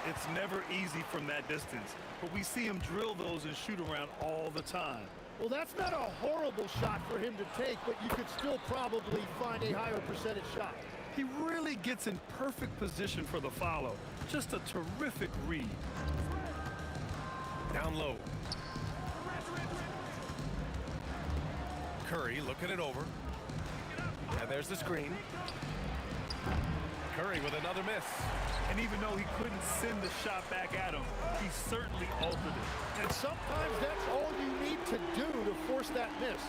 It's never easy from that distance, but we see him drill those and shoot around all the time. Well, that's not a horrible shot for him to take, but you could still probably find a higher percentage shot. He really gets in perfect position for the follow. Just a terrific read. Down low. Curry looking it over. And there's the screen. Curry with another miss. And even though he couldn't send the shot back at him, he certainly altered it. And sometimes that's all you need to do to force that miss.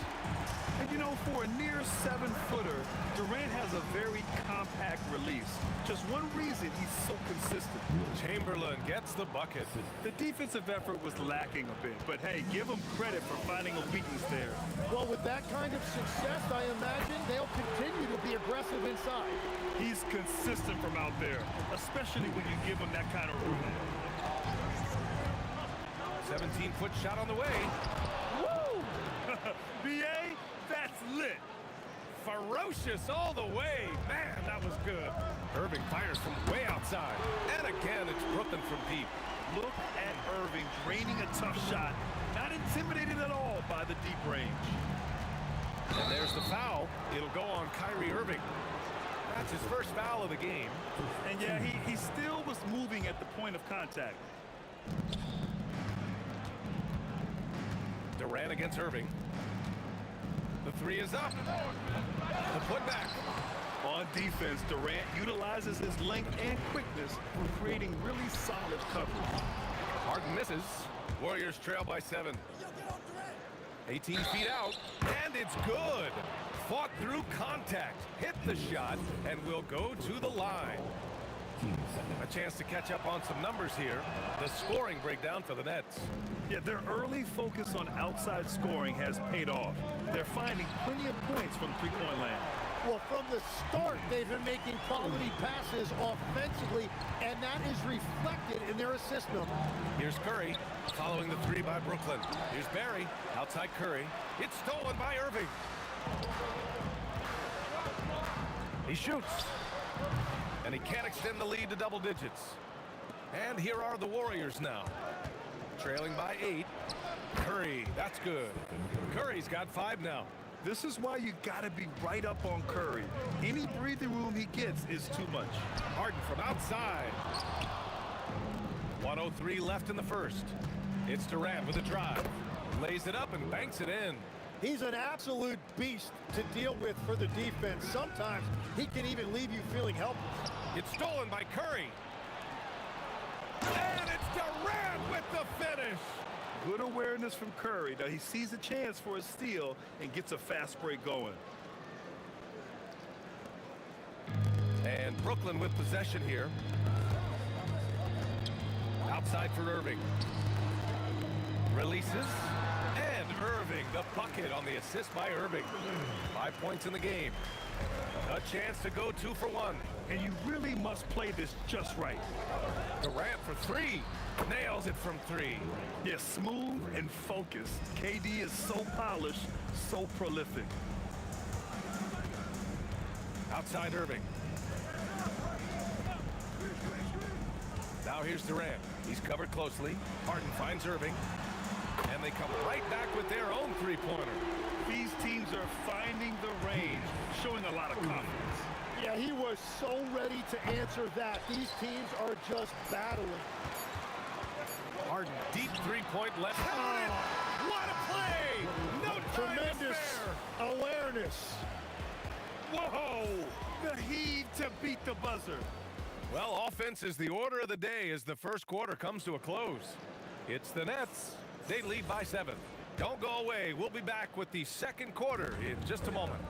And you know, for a near 7-footer, Durant has a very compact release. Just one reason he's so consistent. Chamberlain gets the bucket. The defensive effort was lacking a bit, but hey, give him credit for finding a weakness there. Well, with that kind of success, I imagine they'll continue to be aggressive inside. He's consistent from out there, especially when you give him that kind of room. 17-foot shot on the way. Woo! ferocious all the way. Man, that was good. Irving fires from way outside. And again, it's Brooklyn from deep. Look at Irving draining a tough shot. Not intimidated at all by the deep range. And there's the foul. It'll go on Kyrie Irving. That's his first foul of the game. And yeah, he still was moving at the point of contact. Durant against Irving. The three is up. The putback. On defense, Durant utilizes his length and quickness for creating really solid coverage. Harden misses. Warriors trail by 7. 18 feet out, and it's good. Fought through contact, hit the shot, and will go to the line. A chance to catch up on some numbers here. The scoring breakdown for the Nets. Yeah, their early focus on outside scoring has paid off. They're finding plenty of points from three-point land. Well, from the start, they've been making quality passes offensively, and that is reflected in their assist number. Here's Curry, following the three by Brooklyn. Here's Barry, outside Curry. It's stolen by Irving. He shoots. And he can't extend the lead to double digits. And here are the Warriors now. Trailing by 8. Curry, that's good. Curry's got 5 now. This is why you gotta be right up on Curry. Any breathing room he gets is too much. Harden from outside. 1:03 left in the first. It's Durant with a drive. Lays it up and banks it in. He's an absolute beast to deal with for the defense. Sometimes he can even leave you feeling helpless. It's stolen by Curry. And it's Durant with the finish. Good awareness from Curry. Now he sees a chance for a steal and gets a fast break going. And Brooklyn with possession here. Outside for Irving. Releases. And Irving, the bucket on the assist by Irving. 5 points in the game. A chance to go 2 for 1. And you really must play this just right. Durant for 3. Nails it from 3. Yeah, smooth and focused. KD is so polished, so prolific. Outside Irving. Now here's Durant. He's covered closely. Harden finds Irving. And they come right back with their own three-pointer. These teams are finding the range, showing a lot of confidence. Yeah, he was so ready to answer that. These teams are just battling. Harden, deep three-point left. Oh. What a play! No time Tremendous awareness. Whoa! The heave to beat the buzzer. Well, offense is the order of the day as the first quarter comes to a close. It's the Nets. They lead by 7. Don't go away. We'll be back with the second quarter in just a moment.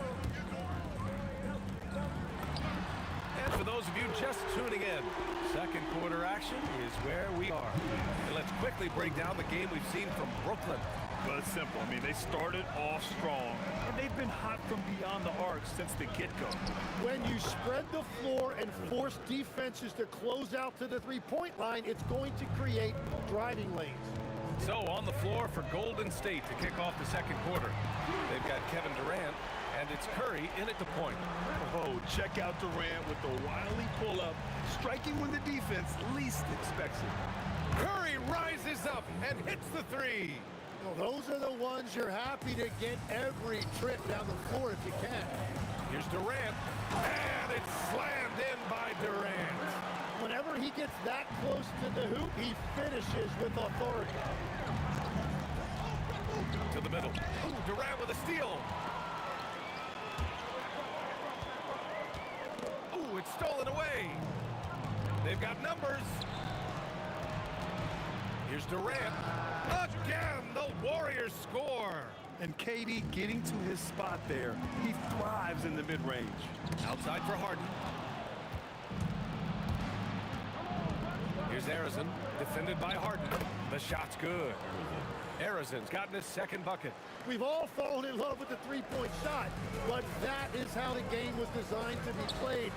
And for those of you just tuning in, second quarter action is where we are. And let's quickly break down the game we've seen from Brooklyn. Well, it's simple. I mean, they started off strong, and they've been hot from beyond the arc since the get-go. When you spread the floor and force defenses to close out to the three-point line, it's going to create driving lanes. So on the floor for Golden State to kick off the second quarter. They've got Kevin Durant, and it's Curry in at the point. Oh, check out Durant with the wily pull-up, striking when the defense least expects it. Curry rises up and hits the 3. Well, those are the ones you're happy to get every trip down the floor if you can. Here's Durant, and it's slammed in by Durant. Whenever he gets that close to the hoop, he finishes with authority. To the middle. Ooh, Durant with a steal. Ooh, it's stolen away. They've got numbers. Here's Durant. Again, the Warriors score. And KD getting to his spot there. He thrives in the mid-range. Outside for Harden. Here's Arizon, defended by Harden. The shot's good. Arizon's gotten his second bucket. We've all fallen in love with the three-point shot, but that is how the game was designed to be played.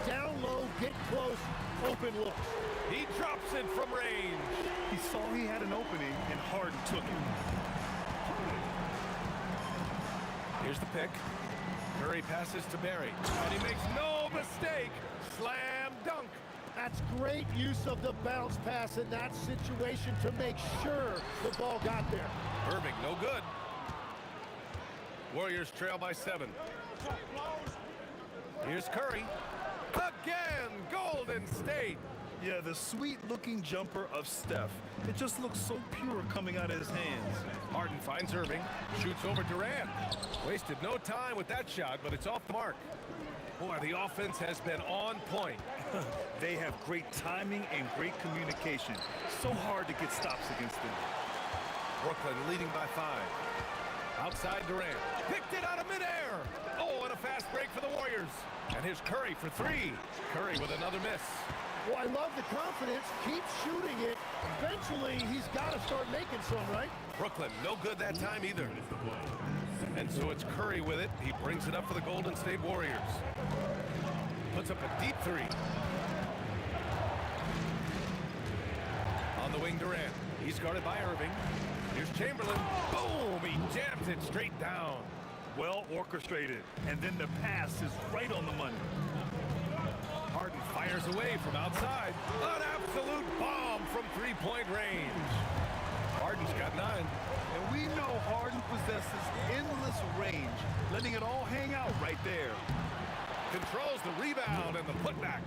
Down low, get close, open looks. He drops it from range. He saw he had an opening, and Harden took it. Here's the pick. Curry passes to Barry, and he makes no mistake. Slam dunk. That's great use of the bounce pass in that situation to make sure the ball got there. Irving, no good. Warriors trail by 7. Here's Curry. Again, Golden State. Yeah, the sweet-looking jumper of Steph. It just looks so pure coming out of his hands. Harden finds Irving, shoots over Durant. Wasted no time with that shot, but it's off the mark. Boy, the offense has been on point. They have great timing and great communication. So hard to get stops against them. Brooklyn leading by 5. Outside Durant. Picked it out of midair. Oh, and a fast break for the Warriors. And here's Curry for 3. Curry with another miss. Well, I love the confidence. Keep shooting it. Eventually, he's got to start making some, right? Brooklyn, no good that time either. And so it's Curry with it. He brings it up for the Golden State Warriors. Puts up a deep 3. On the wing, Durant. He's guarded by Irving. Here's Chamberlain. Boom! He jams it straight down. Well orchestrated. And then the pass is right on the money. Harden fires away from outside. An absolute bomb from three-point range. Harden's got 9. And we know Harden possesses endless range, letting it all hang out right there. Controls the rebound and the putback.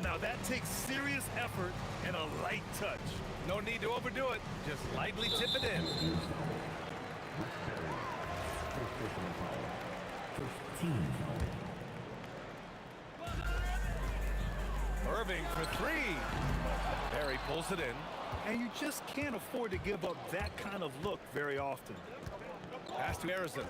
Now that takes serious effort and a light touch. No need to overdo it. Just lightly tip it in. First team foul. Irving for 3. Barry pulls it in. And you just can't afford to give up that kind of look very often. Pass to Harrison.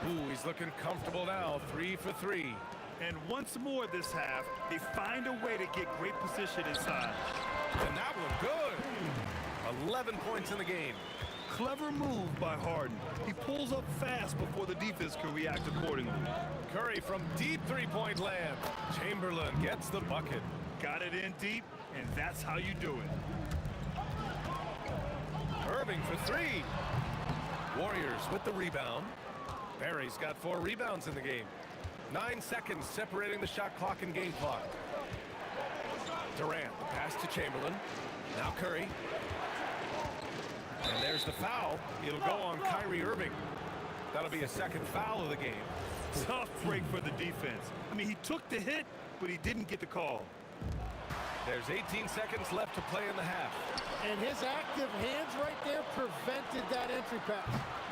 Ooh, he's looking comfortable now. 3 for 3. And once more this half, they find a way to get great position inside. And that one good. 11 points in the game. Clever move by Harden. He pulls up fast before the defense can react accordingly. Curry from deep three-point land. Chamberlain gets the bucket. Got it in deep, and that's how you do it. Irving for 3. Warriors with the rebound. Barry's got 4 rebounds in the game. 9 seconds separating the shot clock and game clock. Durant, pass to Chamberlain. Now Curry. And there's the foul. It'll go on Kyrie Irving. That'll be a second foul of the game. Tough break for the defense. I mean, he took the hit, but he didn't get the call. There's 18 seconds left to play in the half. And his active hands right there prevented that entry pass.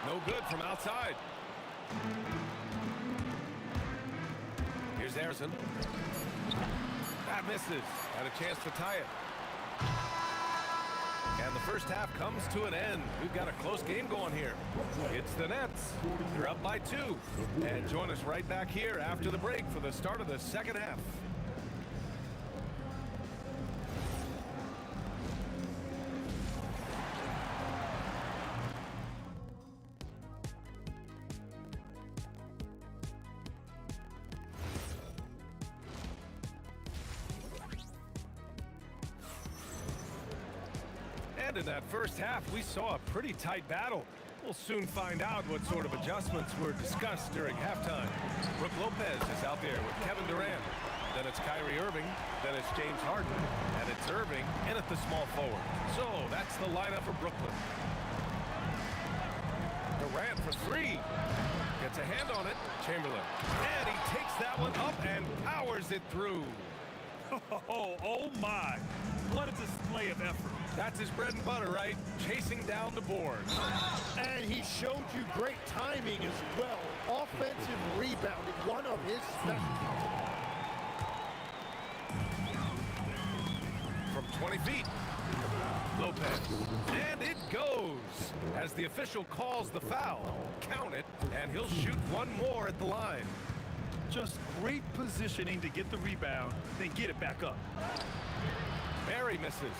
No good from outside. Here's Harrison. That misses. Had a chance to tie it. And the first half comes to an end. We've got a close game going here. It's the Nets. They're up by 2. And join us right back here after the break for the start of the second half. And in that first half, we saw a pretty tight battle. We'll soon find out what sort of adjustments were discussed during halftime. Brook Lopez is out there with Kevin Durant. Then it's Kyrie Irving. Then it's James Harden. And it's Irving in at the small forward. So that's the lineup for Brooklyn. Durant for 3. Gets a hand on it. Chamberlain. And he takes that one up and powers it through. Oh my. What a display of effort. That's his bread and butter, right? Chasing down the board. And he showed you great timing as well. Offensive rebounding, one of his specialties. From 20 feet. Lopez. And it goes. As the official calls the foul. Count it, and he'll shoot one more at the line. Just great positioning to get the rebound, then get it back up. Barry misses.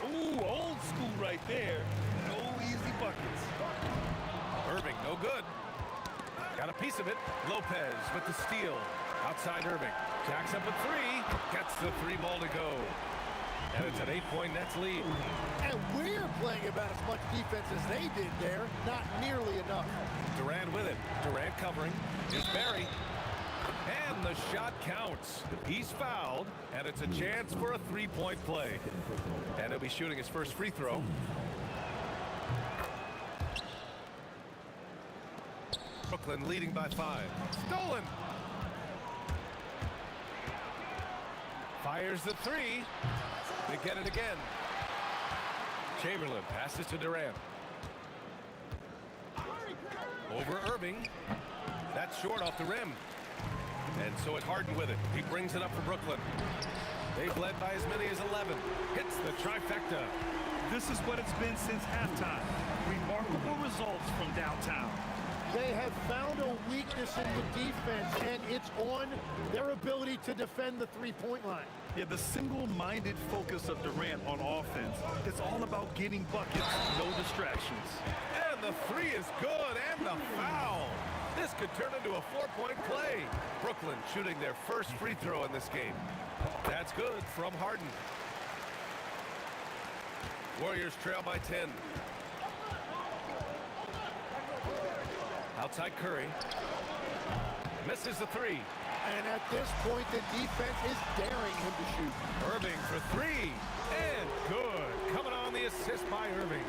Ooh, old school right there. No easy buckets. Irving, no good. Got a piece of it. Lopez with the steal. Outside Irving. Jacks up a 3. Gets the 3 ball to go. And it's an 8-point Nets lead. And we're playing about as much defense as they did there. Not nearly enough. Durant with it. Durant covering. Here's Barry. And the shot counts. He's fouled, and it's a chance for a 3-point play. And he'll be shooting his first free throw. Brooklyn leading by 5. Stolen. Fires the 3. They get it again. Chamberlain passes to Durant. Over Irving. That's short off the rim. And so it's Harden with it. He brings it up for Brooklyn. They've led by as many as 11. Hits the trifecta. This is what it's been since halftime. Remarkable results from downtown. They have found a weakness in the defense, and it's on their ability to defend the three-point line. Yeah, the single-minded focus of Durant on offense. It's all about getting buckets, no distractions. And the 3 is good, and the foul. This could turn into a 4-point play. Brooklyn shooting their first free throw in this game. That's good from Harden. Warriors trail by 10. Outside Curry. Misses the 3. And at this point, the defense is daring him to shoot. Irving for 3. And good. Coming on the assist by Irving.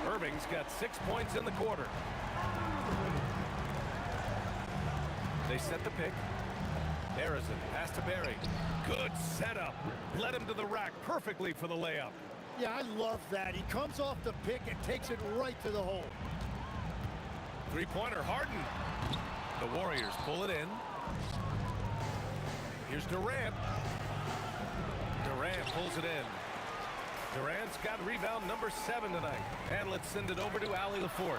Irving's got 6 points in the quarter. They set the pick. Harrison pass to Barry. Good setup. Led him to the rack perfectly for the layup. Yeah, I love that. He comes off the pick and takes it right to the hole. Three-pointer, Harden. The Warriors pull it in. Here's Durant. Durant pulls it in. Durant's got rebound number 7 tonight. And let's send it over to Allie LaForce.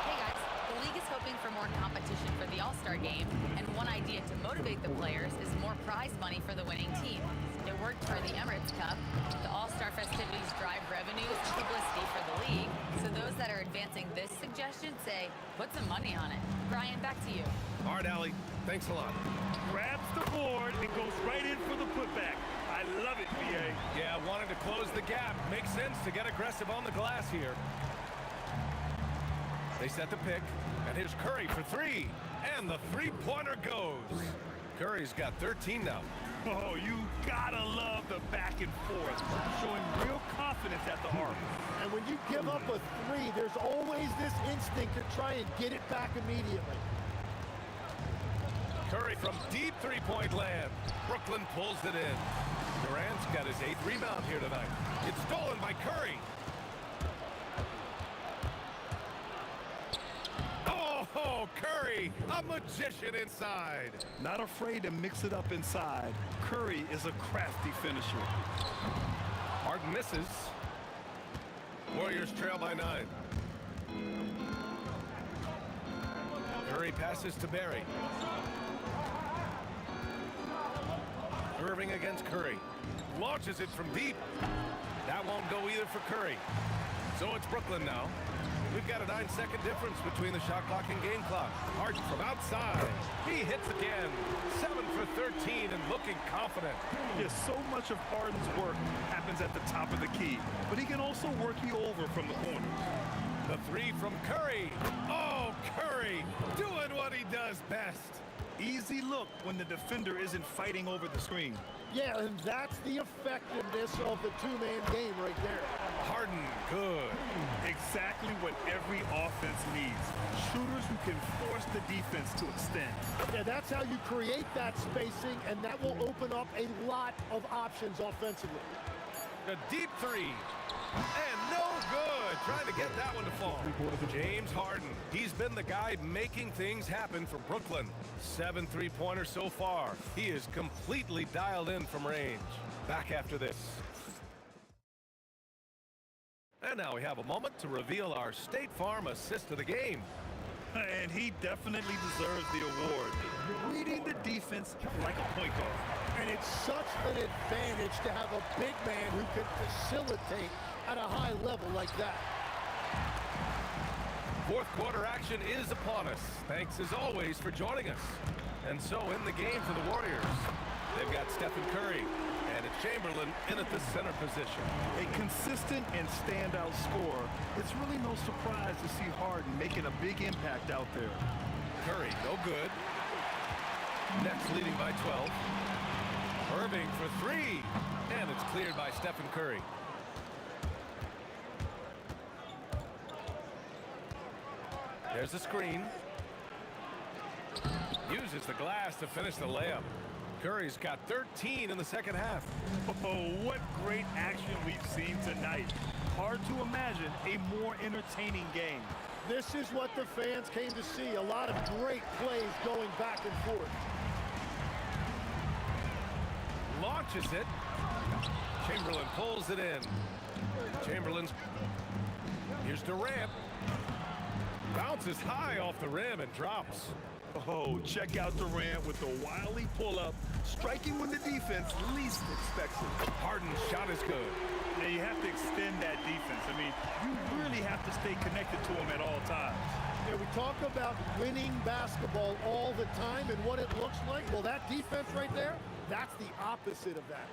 Hey guys, the league is hoping for more competition for the All-Star game, and one idea to motivate the players is more prize money for the winning team. It worked for the Emirates Cup. The All-Star festivities drive revenues and publicity for the league, so those that are advancing this suggestion say, put some money on it. Brian, back to you. All right, Allie. Thanks a lot. Grabs the board and goes right in for the putback. I love it, BA. Yeah, wanting to close the gap. Makes sense to get aggressive on the glass here. They set the pick, and here's Curry for 3. And the three-pointer goes. Curry's got 13 now. Oh, you gotta love the back and forth, showing real confidence at the arc. And when you give up a 3, there's always this instinct to try and get it back immediately. Curry from deep three-point land. Brooklyn pulls it in. Durant's got his 8th rebound here tonight. It's stolen by Curry. Oh, Curry, a magician inside. Not afraid to mix it up inside. Curry is a crafty finisher. Harden misses. Warriors trail by 9. Curry passes to Barry. Irving against Curry. Launches it from deep. That won't go either for Curry. So it's Brooklyn now. We've got a 9-second difference between the shot clock and game clock. Harden from outside. He hits again. 7 for 13 and looking confident. Yes, so much of Harden's work happens at the top of the key, but he can also work you over from the corners. The 3 from Curry. Oh, Curry doing what he does best. Easy look when the defender isn't fighting over the screen. Yeah, and that's the effectiveness of the two-man game right there. Harden, good. Exactly what every offense needs. Shooters who can force the defense to extend. Yeah, that's how you create that spacing, and that will open up a lot of options offensively. A deep 3. And no good. Trying to get that one to fall. James Harden. He's been the guy making things happen for Brooklyn. 7 three-pointers so far. He is completely dialed in from range. Back after this. And now we have a moment to reveal our State Farm assist of the game. And he definitely deserves the award. Reading the defense like a point guard. And it's such an advantage to have a big man who can facilitate at a high level like that. Fourth quarter action is upon us. Thanks as always for joining us. And so in the game for the Warriors, they've got Stephen Curry. And it's Chamberlain in at the center position. A consistent and standout scorer. It's really no surprise to see Harden making a big impact out there. Curry, no good. Nets leading by 12. Irving for three. And it's cleared by Stephen Curry. There's the screen. Uses the glass to finish the layup. Curry's got 13 in the second half. Oh, what great action we've seen tonight. Hard to imagine a more entertaining game. This is what the fans came to see. A lot of great plays going back and forth. Launches it. Chamberlain pulls it in. Chamberlain's. Here's Durant. Bounces high off the rim and drops. Oh, check out Durant with the wily pull-up, striking when the defense least expects it. Harden's shot is good. Now you have to extend that defense. I mean, you really have to stay connected to him at all times. Yeah, we talk about winning basketball all the time and what it looks like. Well, that defense right there, that's the opposite of that.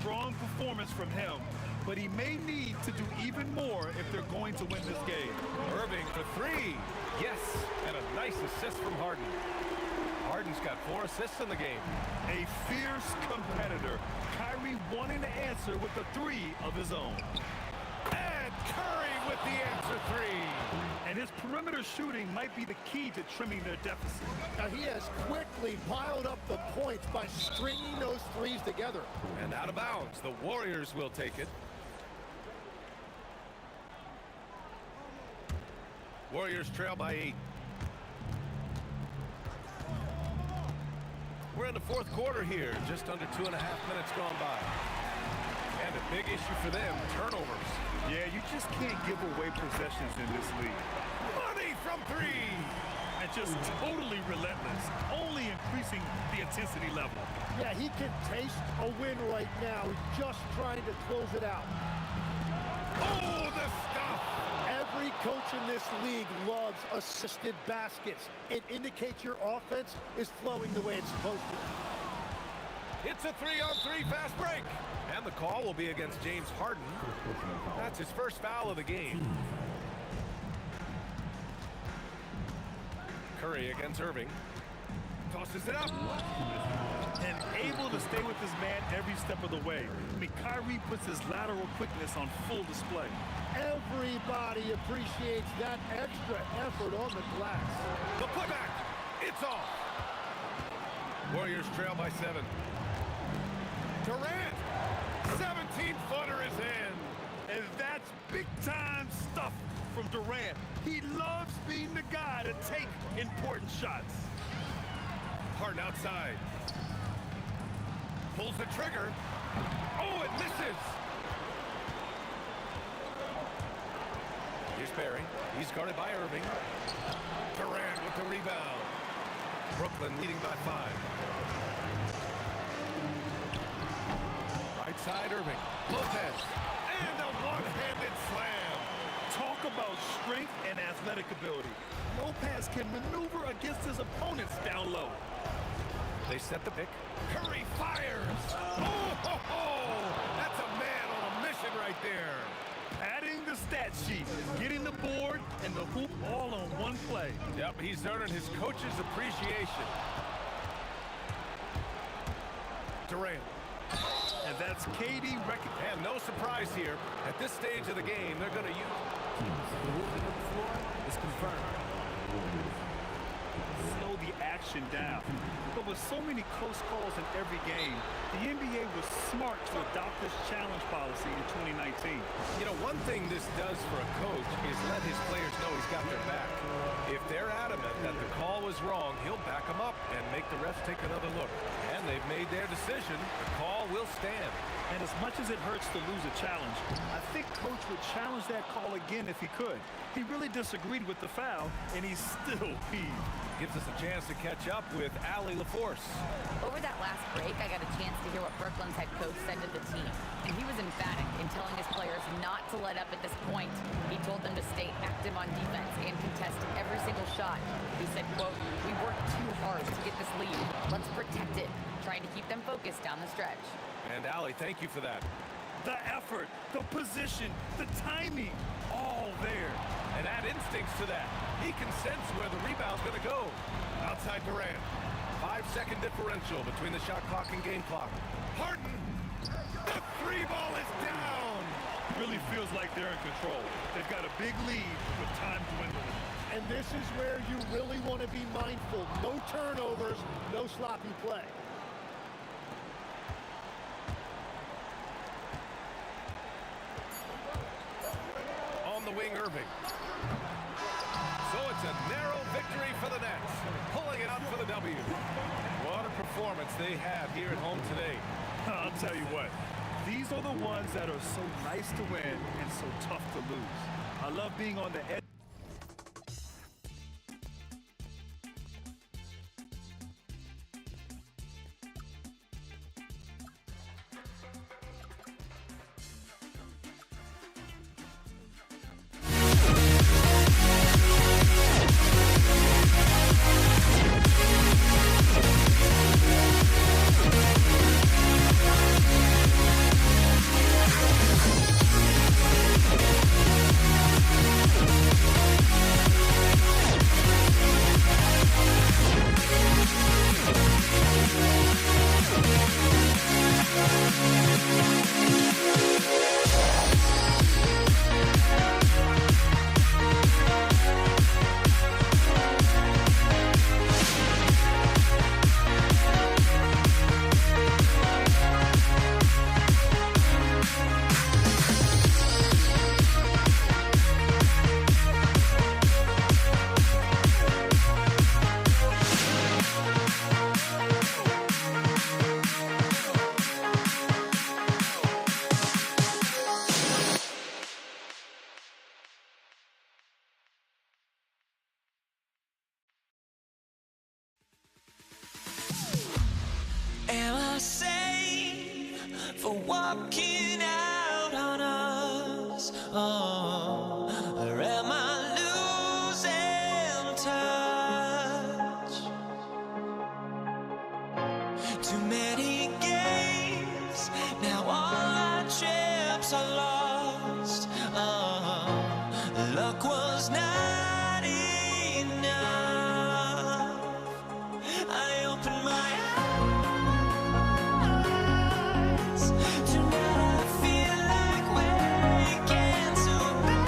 Strong performance from him, but he may need to do even more if they're going to win this game. Irving for three. Yes, and a nice assist from Harden. Harden's got 4 assists in the game. A fierce competitor. Kyrie wanting to answer with a three of his own. And Curry with the answer three. And his perimeter shooting might be the key to trimming their deficit. Now he has quickly piled up the points by stringing those threes together. And out of bounds, the Warriors will take it. Warriors trail by 8. We're in the fourth quarter here, just under 2.5 minutes gone by. And a big issue for them, turnovers. Yeah, you just can't give away possessions in this league. Money from three. And just totally relentless, only increasing the intensity level. Yeah, he can taste a win right now. He's just trying to close it out. Oh, the stuff! Every coach in this league loves assisted baskets. It indicates your offense is flowing the way it's supposed to. It's a 3-on-3 fast break. And the call will be against James Harden. That's his first foul of the game. Curry against Irving. Tosses it up. And able to stay with his man every step of the way. I mean, Kyrie puts his lateral quickness on full display. Everybody appreciates that extra effort on the glass. The putback. It's off. Warriors trail by 7. Durant. 17-footer is in. And that's big-time stuff from Durant. He loves being the guy to take important shots. Harden outside. Pulls the trigger. Oh, it misses. Here's Barry. He's guarded by Irving. Durant with the rebound. Brooklyn leading by 5. Right side, Irving. Lopez. And a one-handed slam. Talk about strength and athletic ability. Lopez can maneuver against his opponents down low. They set the pick. Curry fires. Oh, ho, ho. That's a man on a mission right there. Adding the stat sheet, getting the board, and the hoop all on one play. Yep, he's earning his coach's appreciation. Durant. And that's KD record. And no surprise here. At this stage of the game, they're going to use... The movement of the floor is confirmed. Slow the action down. But with so many close calls in every game, the NBA was smart to adopt this challenge policy in 2019. You know, one thing this does for a coach is let his players know he's got their back. If they're adamant that the call was wrong, he'll back them up and make the refs take another look. And they've made their decision. The call will stand. And as much as it hurts to lose a challenge, I think Coach would challenge that call again if he could. He really disagreed with the foul, and he's still peeved. Gives us a chance to catch up with Allie LaForce. Over that last break, I got a chance to hear what Brooklyn's head coach said to the team. And he was emphatic in telling his players not to let up at this point. He told them to stay active on defense and contest every single shot. He said, quote, "We worked too hard to get this lead. Let's protect it," trying to keep them focused down the stretch. And Ali, thank you for that. The effort, the position, the timing, all there. And add instincts to that. He can sense where the rebound's going to go. Outside Durant. 5-second differential between the shot clock and game clock. Harden! The three ball is down! Really feels like they're in control. They've got a big lead with time dwindling. And this is where you really want to be mindful. No turnovers, no sloppy play. On the wing, Irving. So it's a narrow victory for the Nets, pulling it out for the W. What a performance they have here at home today. I'll tell you what, these are the ones that are so nice to win and so tough to lose. I love being on the edge. Am I safe for walking out on us? Oh, or am I losing touch? Too many games, now all our chips are lost. Oh, luck was not enough. I opened my eyes. Tonight I feel like waking so bad.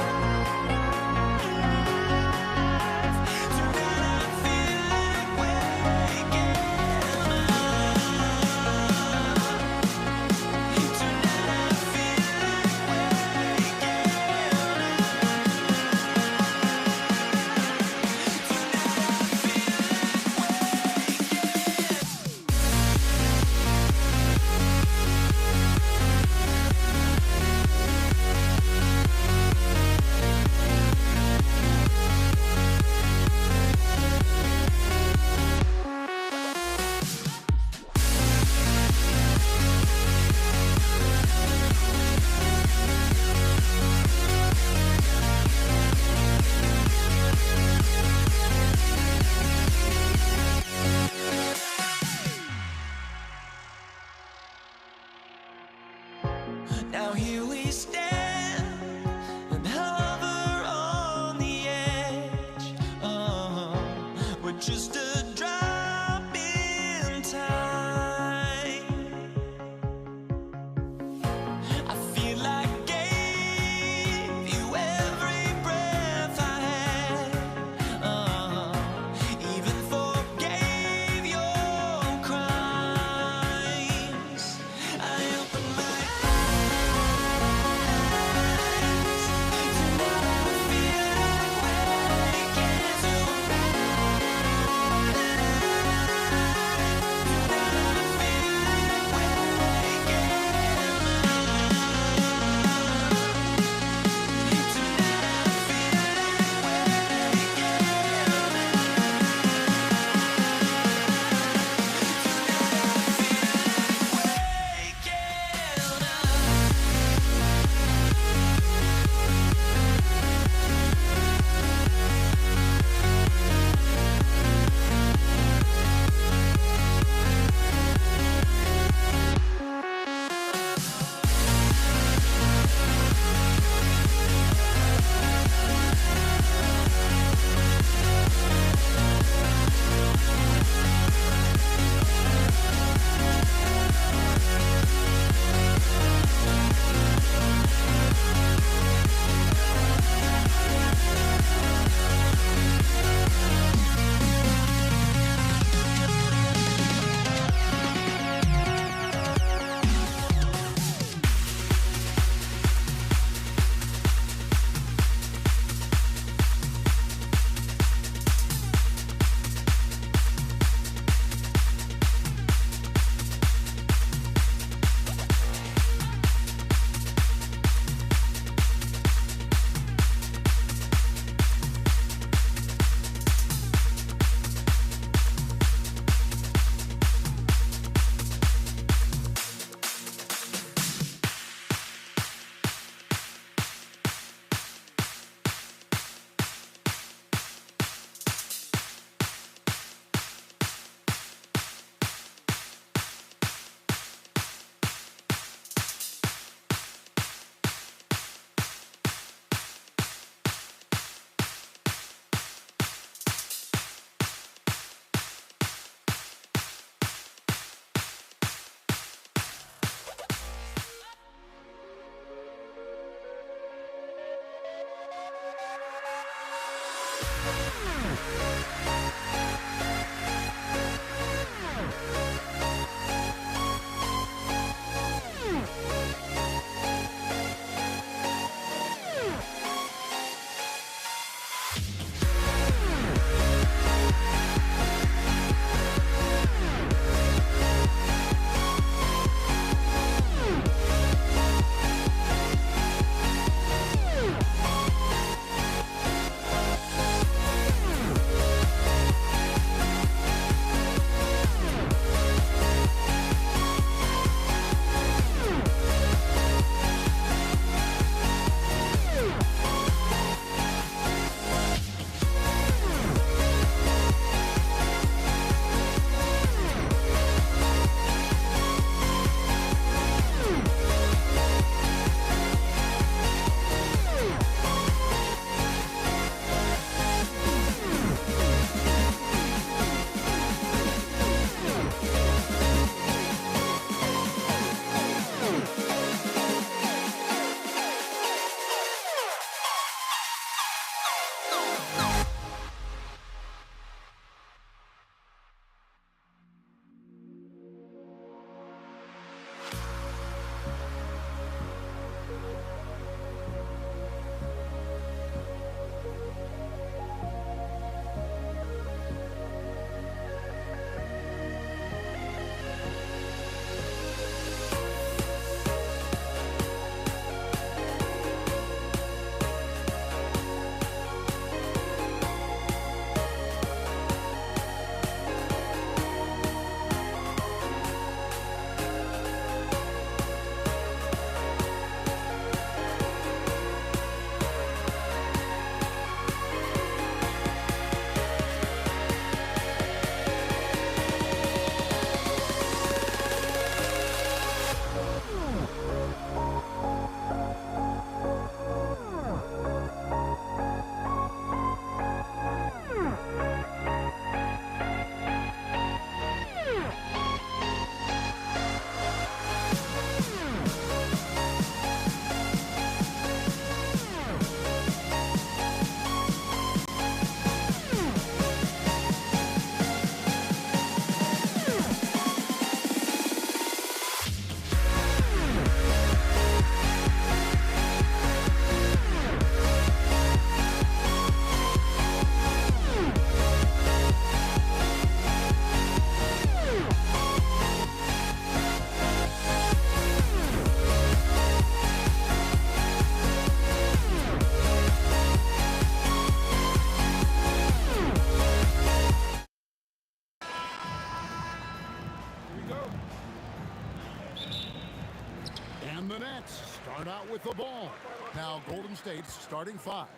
Start out with the ball. Now Golden State's starting five.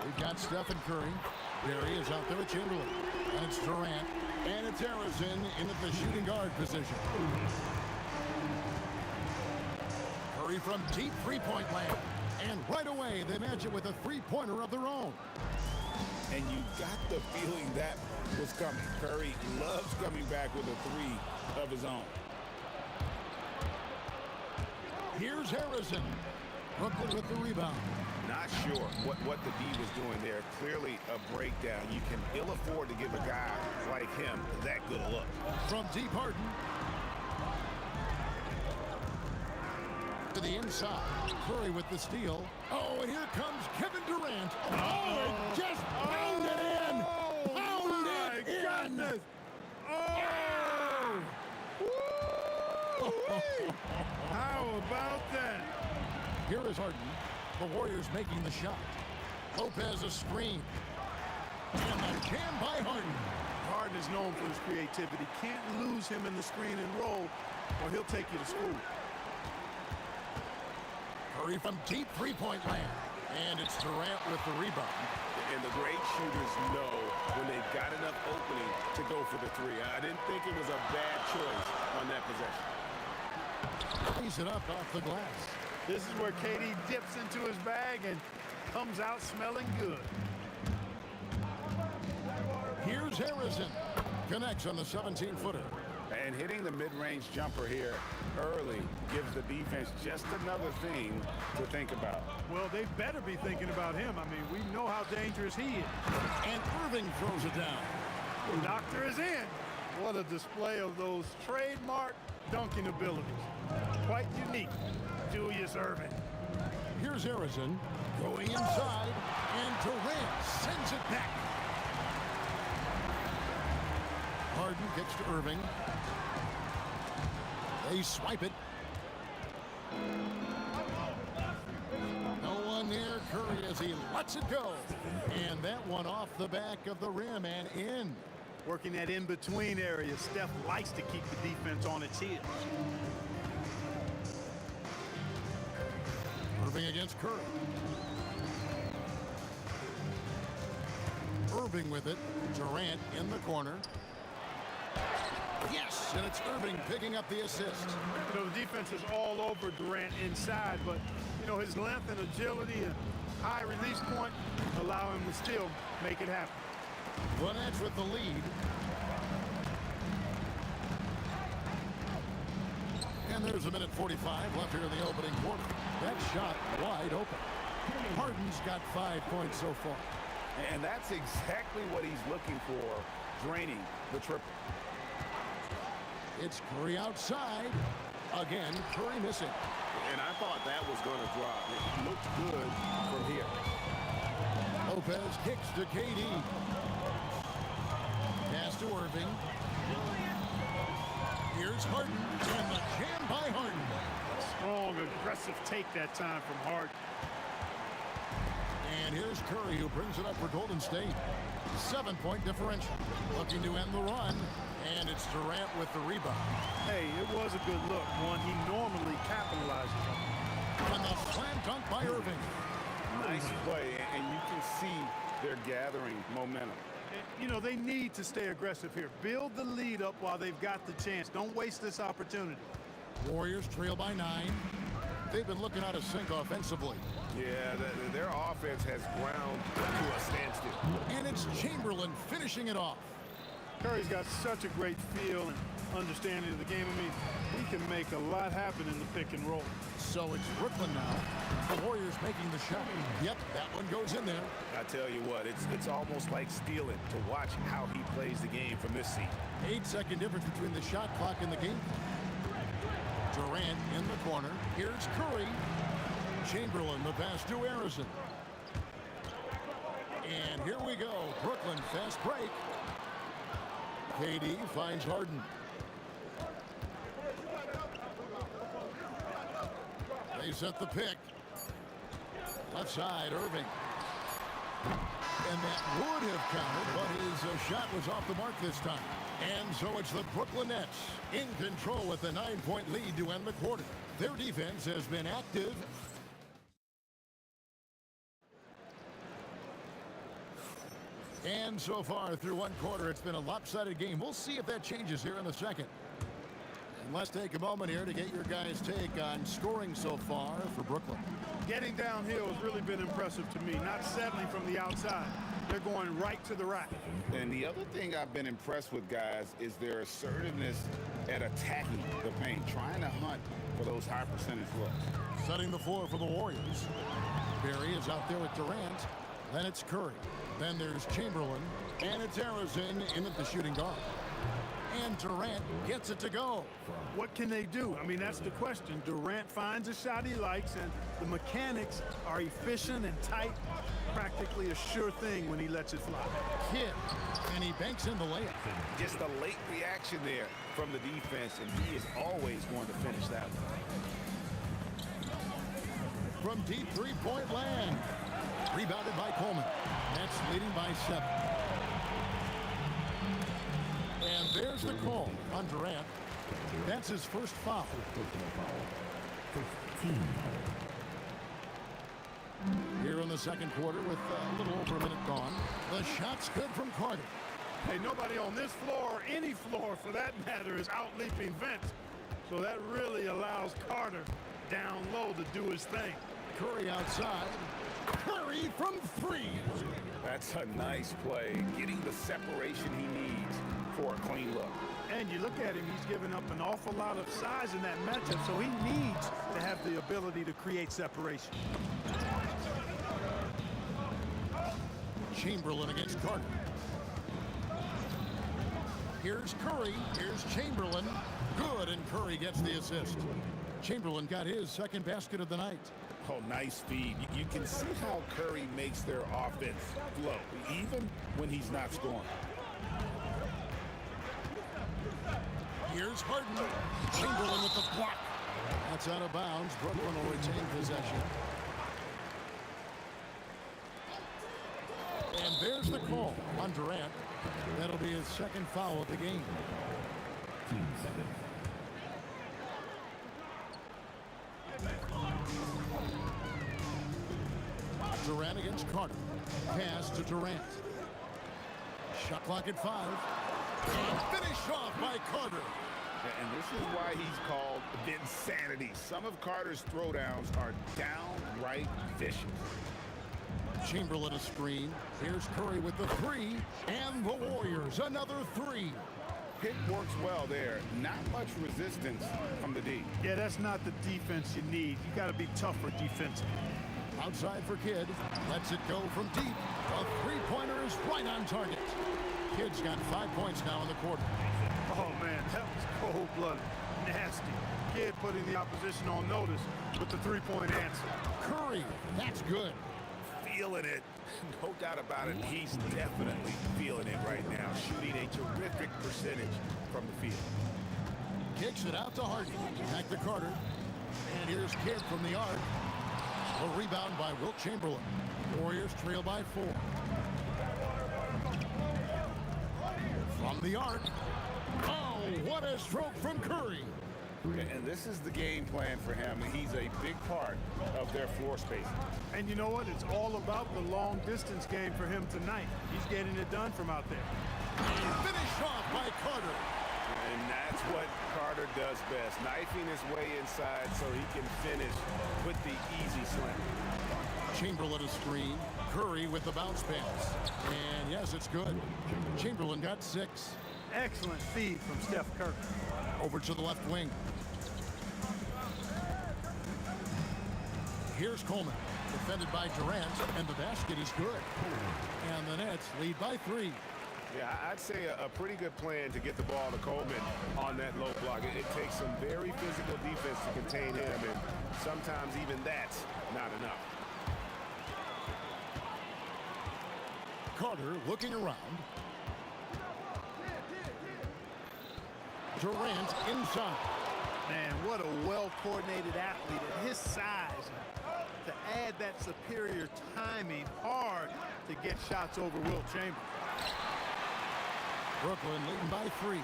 We've got Stephen Curry. Barry is out there with Chamberlain. And it's Durant. And it's Harrison in at the shooting guard position. Curry from deep three-point land. And right away, they match it with a three-pointer of their own. And you got the feeling that was coming. Curry loves coming back with a three of his own. Here's Harrison. Brooklyn with the rebound. Not sure what the D was doing there. Clearly a breakdown. You can ill afford to give a guy like him that good a look. From deep Harden. To the inside. Curry with the steal. Oh, and here comes Kevin Durant. Oh, just pound it in. Pound it in. Goodness. How about that? Here is Harden. The Warriors making the shot. Lopez a screen. And the jam by Harden. Harden is known for his creativity. Can't lose him in the screen and roll, or he'll take you to school. Curry from deep three-point land. And it's Durant with the rebound. And the great shooters know when they've got enough opening to go for the three. I didn't think it was a bad choice on that possession. Plays it up off the glass. This is where KD dips into his bag and comes out smelling good. Here's Harrison. Connects on the 17-footer. And hitting the mid-range jumper here early gives the defense just another thing to think about. Well, they better be thinking about him. I mean, we know how dangerous he is. And Irving throws it down. The doctor is in. What a display of those trademark dunking abilities. Quite unique. Julius Irving. Here's Arizon going inside, and Durant sends it back. Harden gets to Irving. They swipe it. No one near Curry as he lets it go. And that one off the back of the rim and in. Working that in-between area. Steph likes to keep the defense on its heels. Irving against Curry. Irving with it. Durant in the corner. Yes, and it's Irving picking up the assist. You know, the defense is all over Durant inside, but, you know, his length and agility and high release point allow him to still make it happen. Nets with the lead. And there's a minute 45 left here in the opening quarter. That shot wide open. Harden's got 5 points so far. And that's exactly what he's looking for, draining the triple. It's Curry outside. Again, Curry missing. And I thought that was going to drop. It looked good from here. Lopez kicks to KD. Pass to Irving. Here's Harden, and the jam by Harden. Strong, aggressive take that time from Harden. And here's Curry, who brings it up for Golden State. 7-point differential. Looking to end the run, and it's Durant with the rebound. Hey, it was a good look, one he normally capitalizes on. And the slam dunk by Irving. Nice play, and you can see they're gathering momentum. You know, they need to stay aggressive here. Build the lead up while they've got the chance. Don't waste this opportunity. Warriors trail by 9. They've been looking out of sync offensively. Yeah, their offense has ground to a standstill. And it's Chamberlain finishing it off. Curry's got such a great feel and understanding of the game. I mean, he can make a lot happen in the pick and roll. So it's Brooklyn now. The Warriors making the shot. Yep, that one goes in there. I tell you what, it's almost like stealing to watch how he plays the game from this seat. 8-second difference between the shot clock and the game. Durant in the corner. Here's Curry. Chamberlain, the pass to Arizon. And here we go. Brooklyn fast break. KD finds Harden. They set the pick. Left side, Irving. And that would have counted, but his shot was off the mark this time. And so it's the Brooklyn Nets in control with a 9-point lead to end the quarter. Their defense has been active. And so far through one quarter, it's been a lopsided game. We'll see if that changes here in the second. And let's take a moment here to get your guys' take on scoring so far for Brooklyn. Getting downhill has really been impressive to me, not settling from the outside. They're going right to the rack. And the other thing I've been impressed with, guys, is their assertiveness at attacking the paint, trying to hunt for those high percentage looks. Setting the floor for the Warriors. Barry is out there with Durant. Then it's Curry. Then there's Chamberlain. And it's Arizon in at the shooting guard. And Durant gets it to go. What can they do? I mean, that's the question. Durant finds a shot he likes, and the mechanics are efficient and tight. Practically a sure thing when he lets it fly. Kidd, and he banks in the layup. Just a late reaction there from the defense, and he is always going to finish that one. From deep three-point land. Rebounded by Coleman. Nets leading by 7. And there's the call on Durant. That's his first foul. Here in the second quarter with a little over a minute gone. The shot's good from Carter. Hey, nobody on this floor, or any floor for that matter, is out-leaping Vince. So that really allows Carter down low to do his thing. Curry outside. Curry from 3. That's a nice play, getting the separation he needs for a clean look. And you look at him, he's given up an awful lot of size in that matchup, so he needs to have the ability to create separation. Chamberlain against Carter. Here's Curry. Here's Chamberlain. Good, and Curry gets the assist. Chamberlain got his second basket of the night. Oh, nice feed. You can see how Curry makes their offense flow, even when he's not scoring. Here's Harden. Chamberlain with the block. That's out of bounds. Brooklyn will retain possession. And there's the call on Durant. That'll be his second foul of the game. Team 7. Durant against Carter. Pass to Durant. Shot clock at 5. And finished off by Carter. And this is why he's called Vinsanity. Some of Carter's throwdowns are downright vicious. Chamberlain a screen. Here's Curry with the 3. And the Warriors another 3. Pick works well there. Not much resistance from the D. Yeah, that's not the defense you need. You got to be tougher defensively. Outside for Kidd. Lets it go from deep. A three-pointer is right on target. Kidd's got 5 points now in the quarter. Oh, man, that was cold-blooded. Nasty. Kidd putting the opposition on notice with the three-point answer. Curry, that's good. Feeling it. No doubt about it. He's definitely feeling it right now. Shooting a terrific percentage from the field. Kicks it out to Harden. Back to Carter. And here's Kidd from the arc. A rebound by Wilt Chamberlain. Warriors trail by 4. From the arc. Oh, what a stroke from Curry. And this is the game plan for him. He's a big part of their floor space. And you know what? It's all about the long-distance game for him tonight. He's getting it done from out there. Finished off by Carter. And that's what Carter does best. Knifing his way inside so he can finish with the easy slam. Chamberlain a screen. Curry with the bounce pass. And yes, it's good. Chamberlain got 6. Excellent feed from Steph Curry. Over to the left wing. Here's Coleman. Defended by Durant, and the basket is good. And the Nets lead by 3. Yeah, I'd say a pretty good plan to get the ball to Coleman on that low block. It takes some very physical defense to contain him, and sometimes even that's not enough. Carter looking around. Durant inside. Man, what a well-coordinated athlete at his size. To add that superior timing, hard to get shots over Wilt Chamberlain. Brooklyn leading by 3.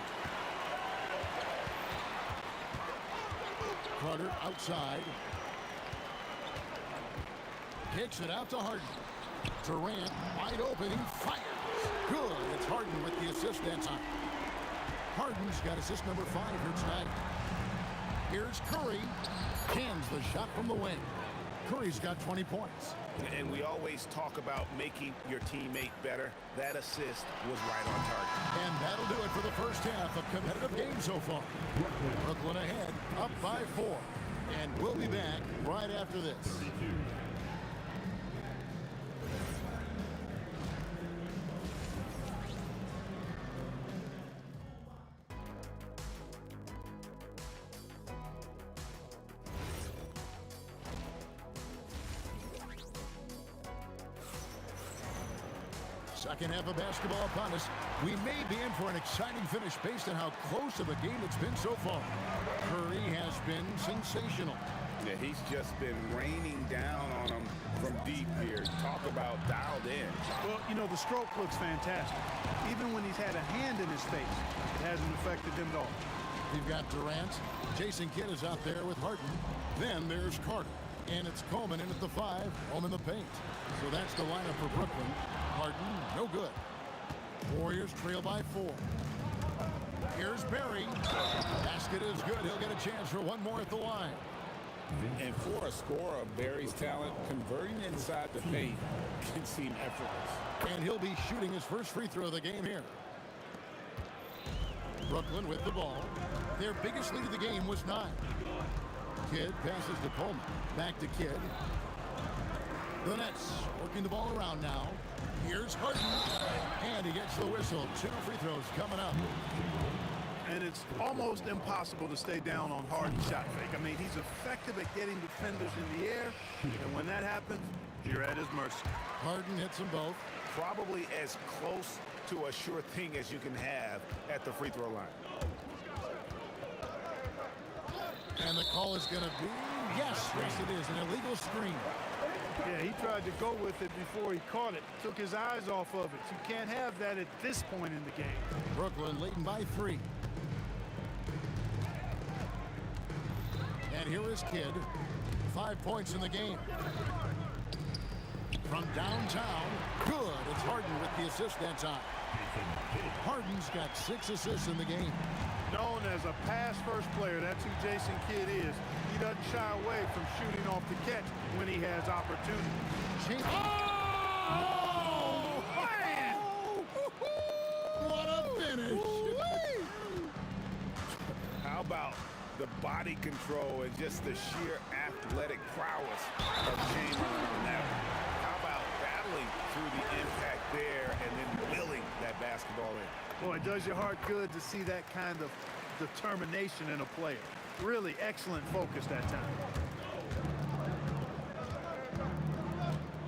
Carter outside. Kicks it out to Harden. Durant wide open. He fires. Good. It's Harden with the assist that time. Harden's got assist number 5 here tonight. Here's Curry. Cans the shot from the wing. Curry's got 20 points. And we always talk about making your teammate better. That assist was right on target. And that'll do it for the first half of competitive game so far. Brooklyn ahead, up by 4. And we'll be back right after this. Second half of basketball upon us. We may be in for an exciting finish based on how close of a game it's been so far. Curry has been sensational. Yeah, he's just been raining down on them from deep here. Talk about dialed in. Well, you know, the stroke looks fantastic. Even when he's had a hand in his face, it hasn't affected him at all. We've got Durant. Jason Kidd is out there with Harden. Then there's Carter. And it's Coleman in at the 5, home in the paint. So that's the lineup for Brooklyn. Harden, no good. Warriors trail by 4. Here's Barry. Basket is good. He'll get a chance for one more at the line. And for a scorer of Barry's talent, converting inside the paint can seem effortless. And he'll be shooting his first free throw of the game here. Brooklyn with the ball. Their biggest lead of the game was 9. Kidd passes to Coleman. Back to Kidd. The Nets working the ball around now. Here's Harden. And he gets the whistle. 2 free throws coming up. And it's almost impossible to stay down on Harden's shot fake. I mean, he's effective at getting defenders in the air. And when that happens, you're at his mercy. Harden hits them both. Probably as close to a sure thing as you can have at the free throw line. And the call is going to be, yes, it is, an illegal screen. Yeah, he tried to go with it before he caught it. Took his eyes off of it. You can't have that at this point in the game. Brooklyn leading by 3. And here is Kidd. 5 points in the game. From downtown, good. It's Harden with the assist that time. Harden's got 6 assists in the game. Known as a pass-first player, that's who Jason Kidd is. He doesn't shy away from shooting off the catch when he has opportunity. Oh, man! What a finish! How about the body control and just the sheer athletic prowess of Chamberlain on that one? How about battling through the impact there and then willing that basketball in? Boy, it does your heart good to see that kind of determination in a player. Really excellent focus that time.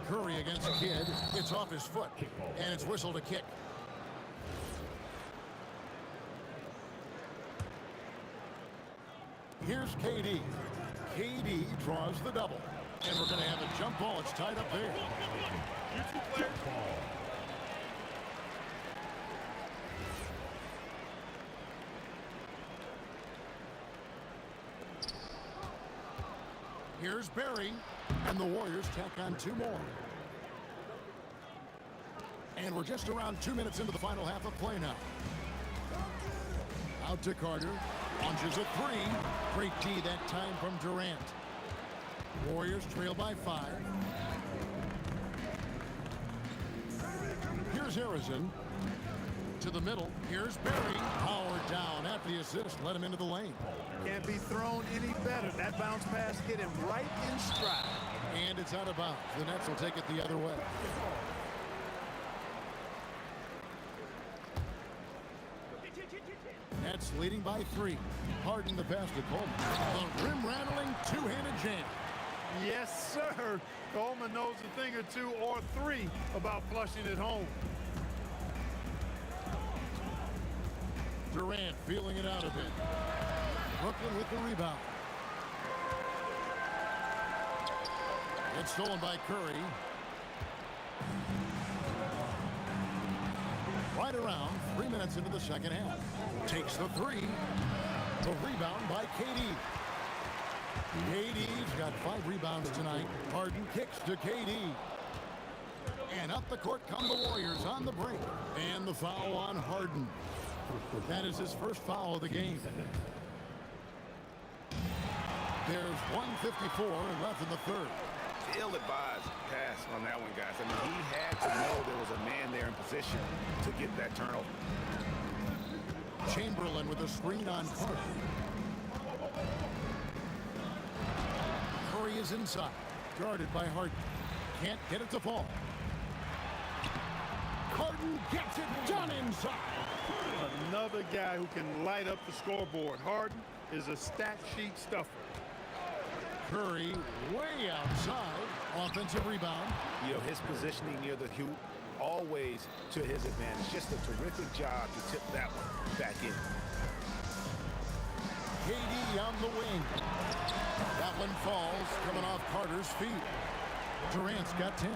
Curry against Kidd. It's off his foot, and it's whistled a kick. Here's KD. KD draws the double. And we're going to have a jump ball. It's tied up there. Here's Barry, and the Warriors tack on 2 more. And we're just around 2 minutes into the final half of play now. Out to Carter, launches a 3. Great D that time from Durant. Warriors trail by 5. Here's Harrison. To the middle. Here's Barry. Powered down after the assist. Let him into the lane. Can't be thrown any better. That bounce pass hit him right in stride. And it's out of bounds. The Nets will take it the other way. Nets leading by 3. Harden the pass to Coleman. The rim-rattling two-handed jam. Yes, sir. Coleman knows a thing or 2 or 3 about flushing it home. Durant feeling it out a bit. Brooklyn with the rebound. It's stolen by Curry. Right around 3 minutes into the second half. Takes the 3. The rebound by KD. KD's got 5 rebounds tonight. Harden kicks to KD. And up the court come the Warriors on the break. And the foul on Harden. That is his first foul of the game. There's 1:54 left in the third. Ill-advised pass on that one, guys. I mean, he had to know there was a man there in position to get that turnover. Chamberlain with a screen on Carter. Curry is inside, guarded by Harden. Can't get it to fall. Harden gets it done inside. Another guy who can light up the scoreboard. Harden is a stat sheet stuffer. Curry way outside. Offensive rebound. You know, his positioning near the hoop, always to his advantage. Just a terrific job to tip that one back in. KD on the wing. That one falls, coming off Carter's feet. Durant's got 10.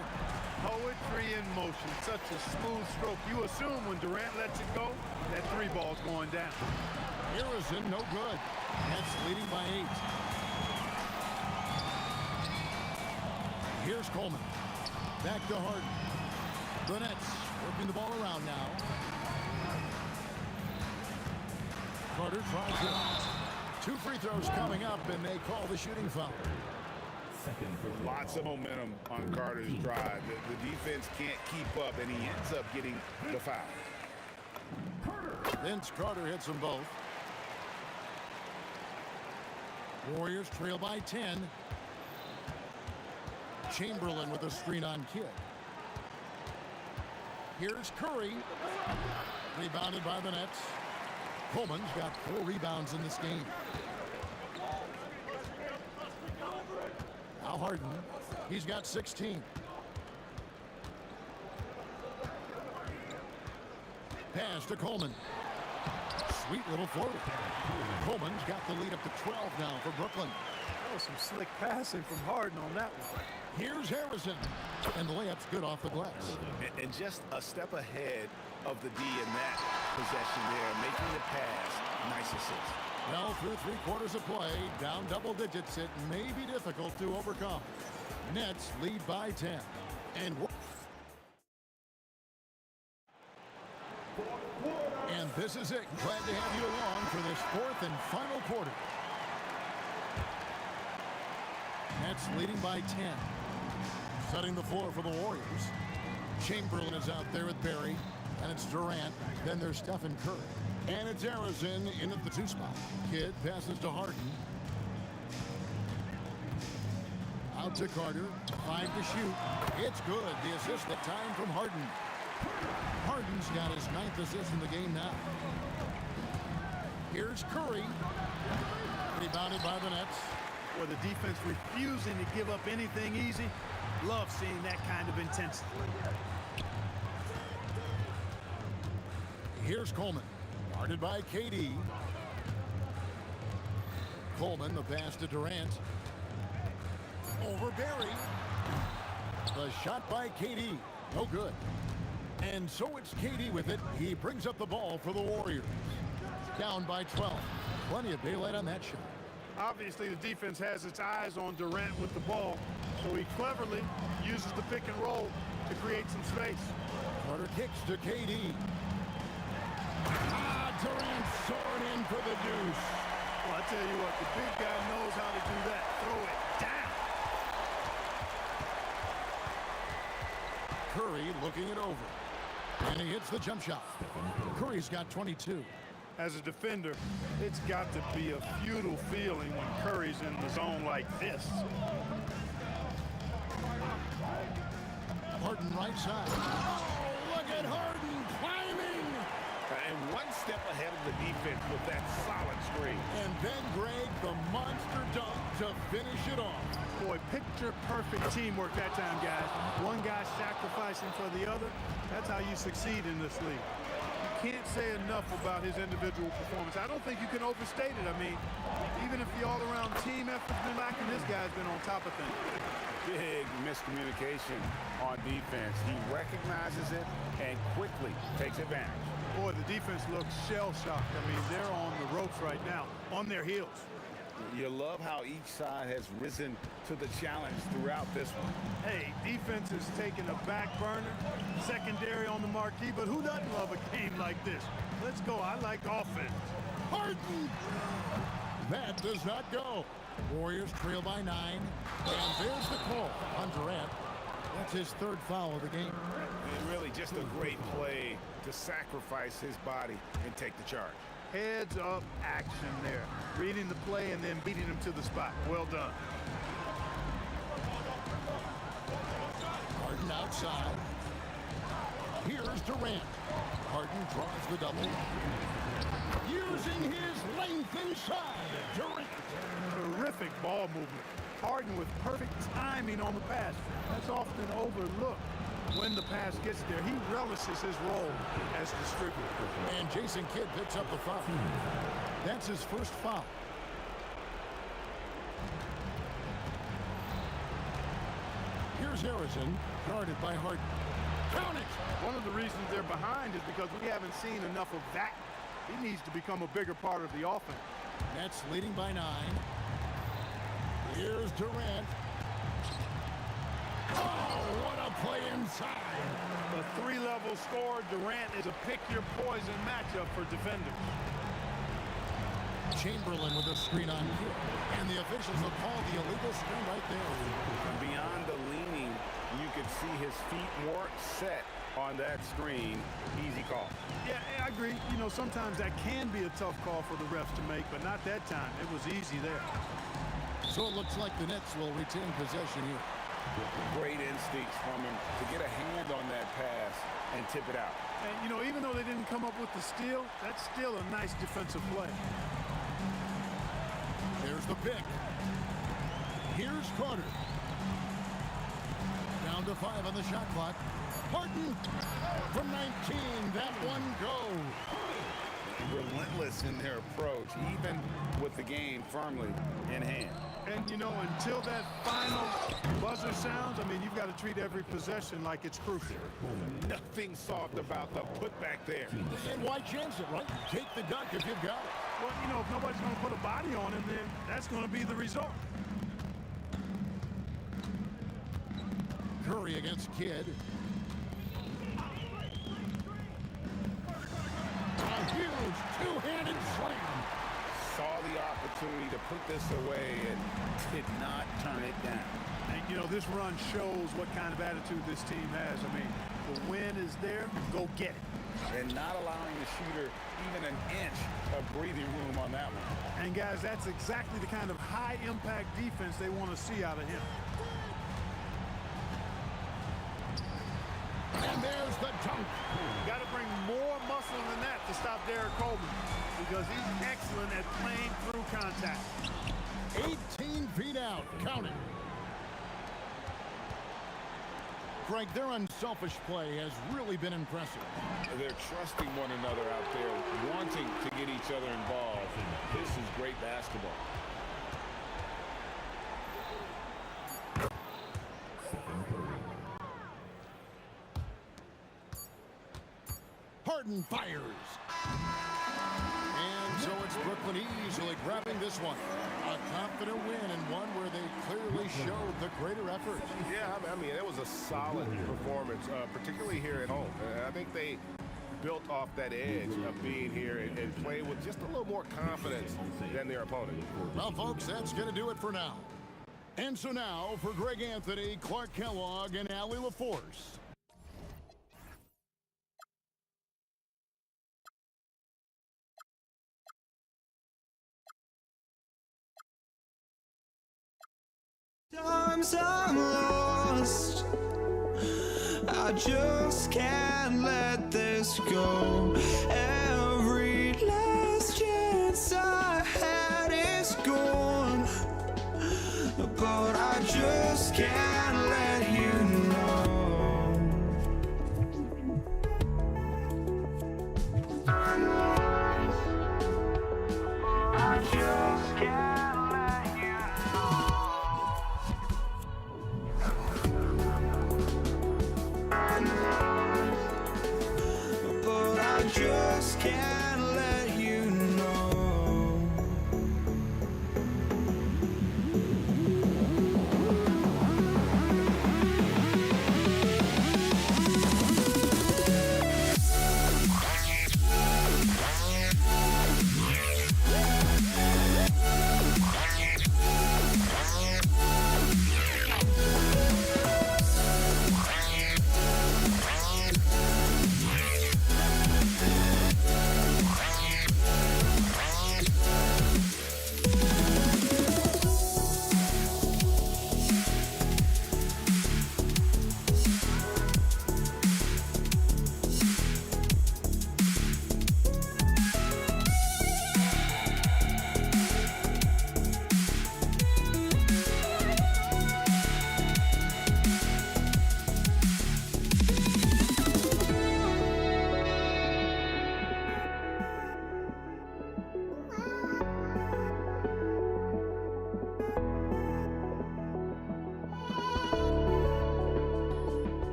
Poetry in motion. Such a smooth stroke. You assume when Durant lets it go, that 3 ball's going down. Harrison, no good. Nets leading by 8. Here's Coleman. Back to Harden. The Nets working the ball around now. Carter tries it. 2 free throws coming up, and they call the shooting foul. Lots of momentum on Carter's drive. The defense can't keep up, and he ends up getting the foul. Vince Carter hits them both. Warriors trail by 10. Chamberlain with a screen on Kidd. Here's Curry. Rebounded by the Nets. Coleman's got 4 rebounds in this game. Now Harden. He's got 16. Pass to Coleman. Sweet little float. Coleman's got the lead up to 12 now for Brooklyn. That was some slick passing from Harden on that one. Here's Harrison. And the layup's good off the glass. And just a step ahead of the D in that possession there, making the pass. Nice assist. Well, through 3 quarters of play, down double digits, it may be difficult to overcome. Nets lead by 10. And this is it. Glad to have you along for this 4th and final quarter. Nets leading by 10. Setting the floor for the Warriors. Chamberlain is out there with Barry. And it's Durant. Then there's Stephen Curry. And it's Harrison in at the 2 spot. Kidd passes to Harden. Out to Carter. 5 to shoot. It's good. The assist that time from Harden. Harden's got his 9th assist in the game now. Here's Curry. Rebounded by the Nets. With the defense refusing to give up anything easy. Love seeing that kind of intensity. Here's Coleman. Guarded by KD. Coleman, the pass to Durant. Over Barry. The shot by KD. No good. And so it's KD with it. He brings up the ball for the Warriors. Down by 12. Plenty of daylight on that shot. Obviously, the defense has its eyes on Durant with the ball, so he cleverly uses the pick and roll to create some space. Carter kicks to KD. Durant soaring in for the deuce. Well, I tell you what, the big guy knows how to do that. Throw it down. Curry looking it over. And he hits the jump shot. Curry's got 22. As a defender, it's got to be a futile feeling when Curry's in the zone like this. Harden right side. Oh, look at Harden climbing. And one step ahead of the defense with that solid screen. And then Greg, the monster dunk to finish it off. Boy, picture-perfect teamwork that time, guys. One guy sacrificing for the other. That's how you succeed in this league. You can't say enough about his individual performance. I don't think you can overstate it. I mean, even if the all-around team effort's been lacking, this guy's been on top of things. Big miscommunication on defense. He recognizes it and quickly takes advantage. Boy, the defense looks shell-shocked. I mean, they're on the ropes right now, on their heels. You love how each side has risen to the challenge throughout this one. Hey, defense is taking a back burner, secondary on the marquee, but who doesn't love a game like this? Let's go. I like offense. Harden! That does not go. Warriors trail by 9. And there's the call on Durant. That's his 3rd foul of the game. And really just a great play to sacrifice his body and take the charge. Heads up action there. Reading the play and then beating him to the spot. Well done. Harden outside. Here's Durant. Harden draws the double. Using his length inside. Durant. Terrific ball movement. Harden with perfect timing on the pass. That's often overlooked. When the pass gets there, he relishes his role as distributor. And Jason Kidd picks up the foul. That's his 1st foul. Here's Harrison, guarded by Harden. Count it! One of the reasons they're behind is because we haven't seen enough of that. He needs to become a bigger part of the offense. Nets leading by 9. Here's Durant. Oh, what a play inside. The 3-level score. Durant is a pick-your-poison matchup for defenders. Chamberlain with a screen on Kidd. And the officials have called the illegal screen right there. Beyond the leaning, you could see his feet more set on that screen. Easy call. Yeah, I agree. You know, sometimes that can be a tough call for the refs to make, but not that time. It was easy there. So it looks like the Nets will retain possession here. Great instincts from him to get a hand on that pass and tip it out. And, you know, even though they didn't come up with the steal, that's still a nice defensive play. There's the pick. Here's Carter. Down to 5 on the shot clock. Harden from 19. That one goes. Relentless in their approach, even with the game firmly in hand. And, you know, until that final buzzer sounds, I mean, you've got to treat every possession like it's crucial. Nothing soft about the putback there. And why chance it, right? Take the dunk if you've got it. Well, you know, if nobody's going to put a body on him, then that's going to be the result. Curry against Kidd. A huge two-handed slam. Saw the opportunity to put this away and did not turn it down. And, you know, this run shows what kind of attitude this team has. I mean, the win is there, go get it. And not allowing the shooter even an inch of breathing room on that one. And, guys, that's exactly the kind of high-impact defense they want to see out of him. And there's the dunk. Got to bring more muscle than that to stop Derek Coleman, because he's excellent at playing through contact. 18 feet out, counting. Greg, their unselfish play has really been impressive. They're trusting one another out there, wanting to get each other involved. This is great basketball. Harden fires. And so it's Brooklyn easily grabbing this one. A confident win and one where they clearly showed the greater effort. Yeah, I mean, it was a solid performance, particularly here at home. I think they built off that edge of being here and played with just a little more confidence than their opponent. Well, folks, that's going to do it for now. And so now, for Greg Anthony, Clark Kellogg, and Allie LaForce, Times I'm lost, I just can't let this go. Every last chance I had is gone, but I just can't let you know. I just can't let you know. But I just can't let you know.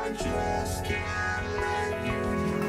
I just can't let you know.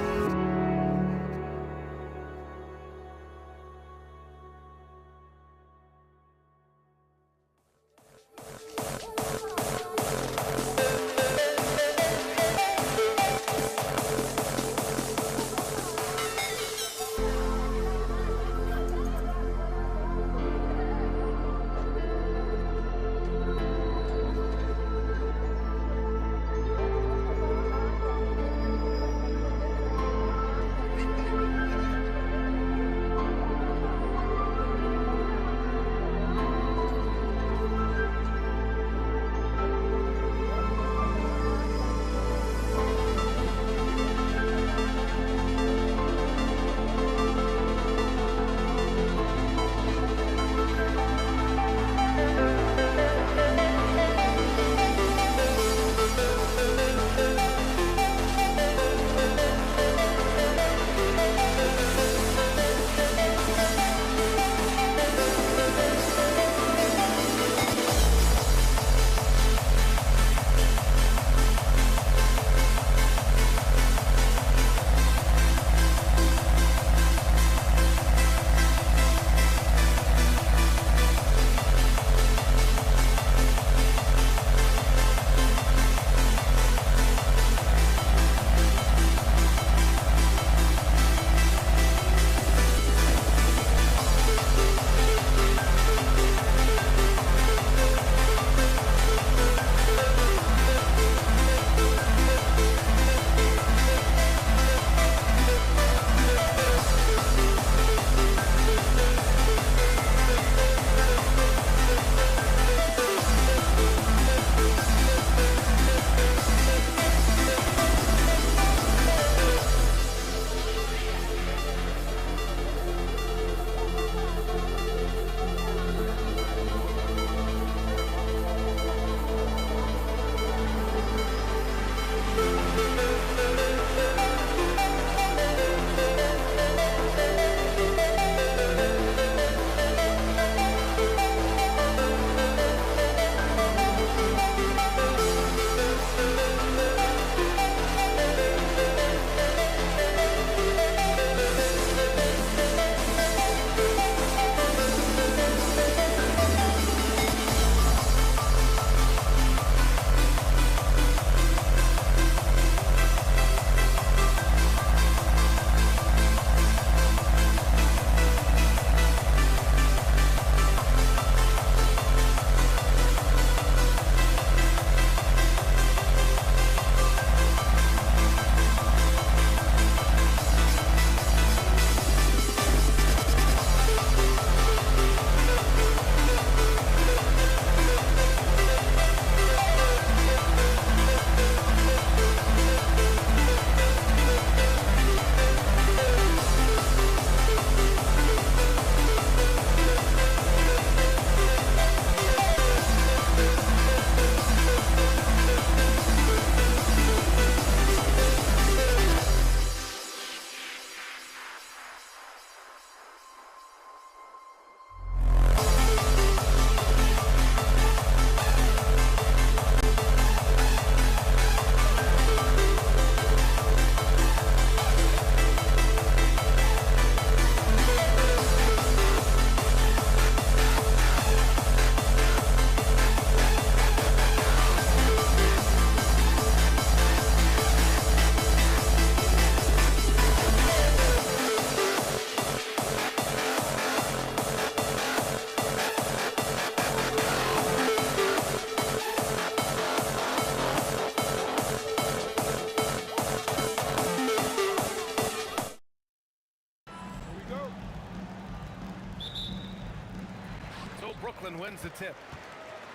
Brooklyn wins the tip.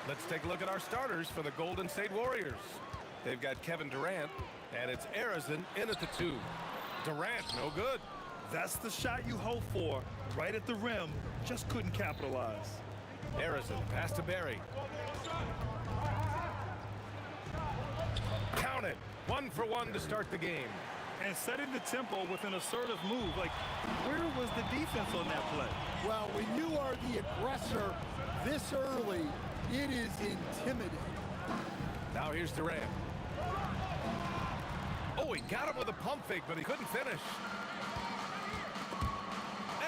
Let's take a look at our starters for the Golden State Warriors. They've got Kevin Durant, and it's Arizin in at the 2. Durant, no good. That's the shot you hope for, right at the rim. Just couldn't capitalize. Arizin, pass to Barry. Count it. 1 for 1 to start the game. And setting the tempo with an assertive move. Like, where was the defense on that play? Well, when you are the aggressor this early, it is intimidating. Now here's Durant. Oh, he got him with a pump fake, but he couldn't finish.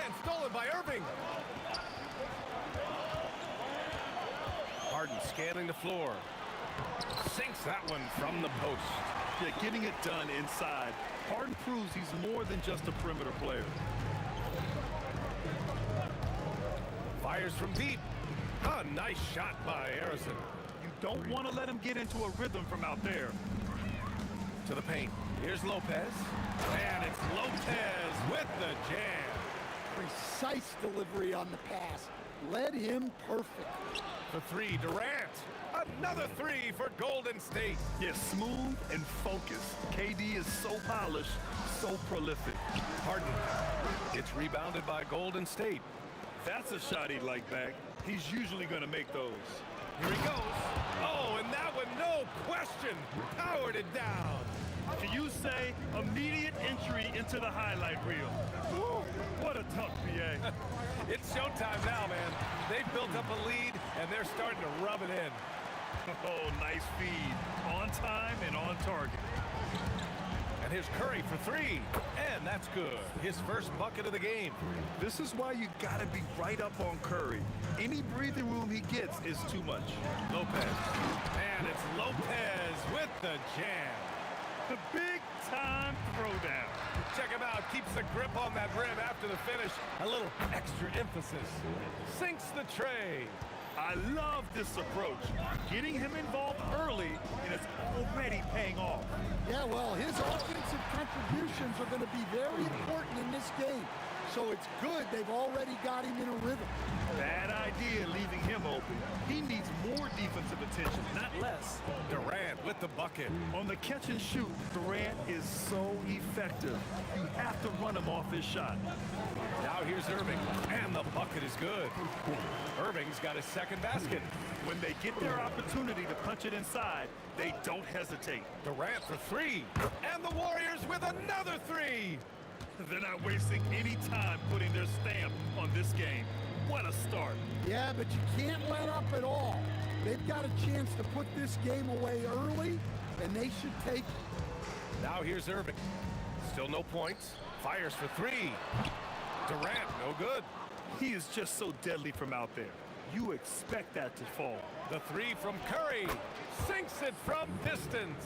And stolen by Irving. Harden scanning the floor. Sinks that one from the post. Yeah, getting it done inside. Harden proves he's more than just a perimeter player. Fires from deep. A nice shot by Harrison. You don't want to let him get into a rhythm from out there. To the paint. Here's Lopez. And it's Lopez with the jam. Precise delivery on the pass. Led him perfect. For three, Durant. Another three for Golden State. Yeah, smooth and focused. KD is so polished, so prolific. Harden. It's rebounded by Golden State. That's a shot he'd like back. He's usually going to make those. Here he goes. Oh, and that one, no question, powered it down. Can you say immediate entry into the highlight reel? Woo, what a tough PA. It's showtime now, man. They've built up a lead, and they're starting to rub it in. Oh, nice feed. On time and on target. And here's Curry for three. And that's good. His first bucket of the game. This is why you got to be right up on Curry. Any breathing room he gets is too much. Lopez. And it's Lopez with the jam. The big-time throwdown. Check him out. Keeps the grip on that rim after the finish. A little extra emphasis. Sinks the tray. I love this approach. Getting him involved early, and it's already paying off. Yeah, well, his offensive contributions are going to be very important in this game. So it's good they've already got him in a rhythm. Bad idea leaving him open. He needs more defensive attention, not less. Durant with the bucket. On the catch and shoot, Durant is so effective. You have to run him off his shot. Now here's Irving, and the bucket is good. Irving's got his second basket. When they get their opportunity to punch it inside, they don't hesitate. Durant for three, and the Warriors with another three. They're not wasting any time putting their stamp on this game. What a start. Yeah, but you can't let up at all. They've got a chance to put this game away early, and they should take it. Now here's Irving. Still no points. Fires for three. Durant, no good. He is just so deadly from out there. You expect that to fall. The three from Curry. Sinks it from distance.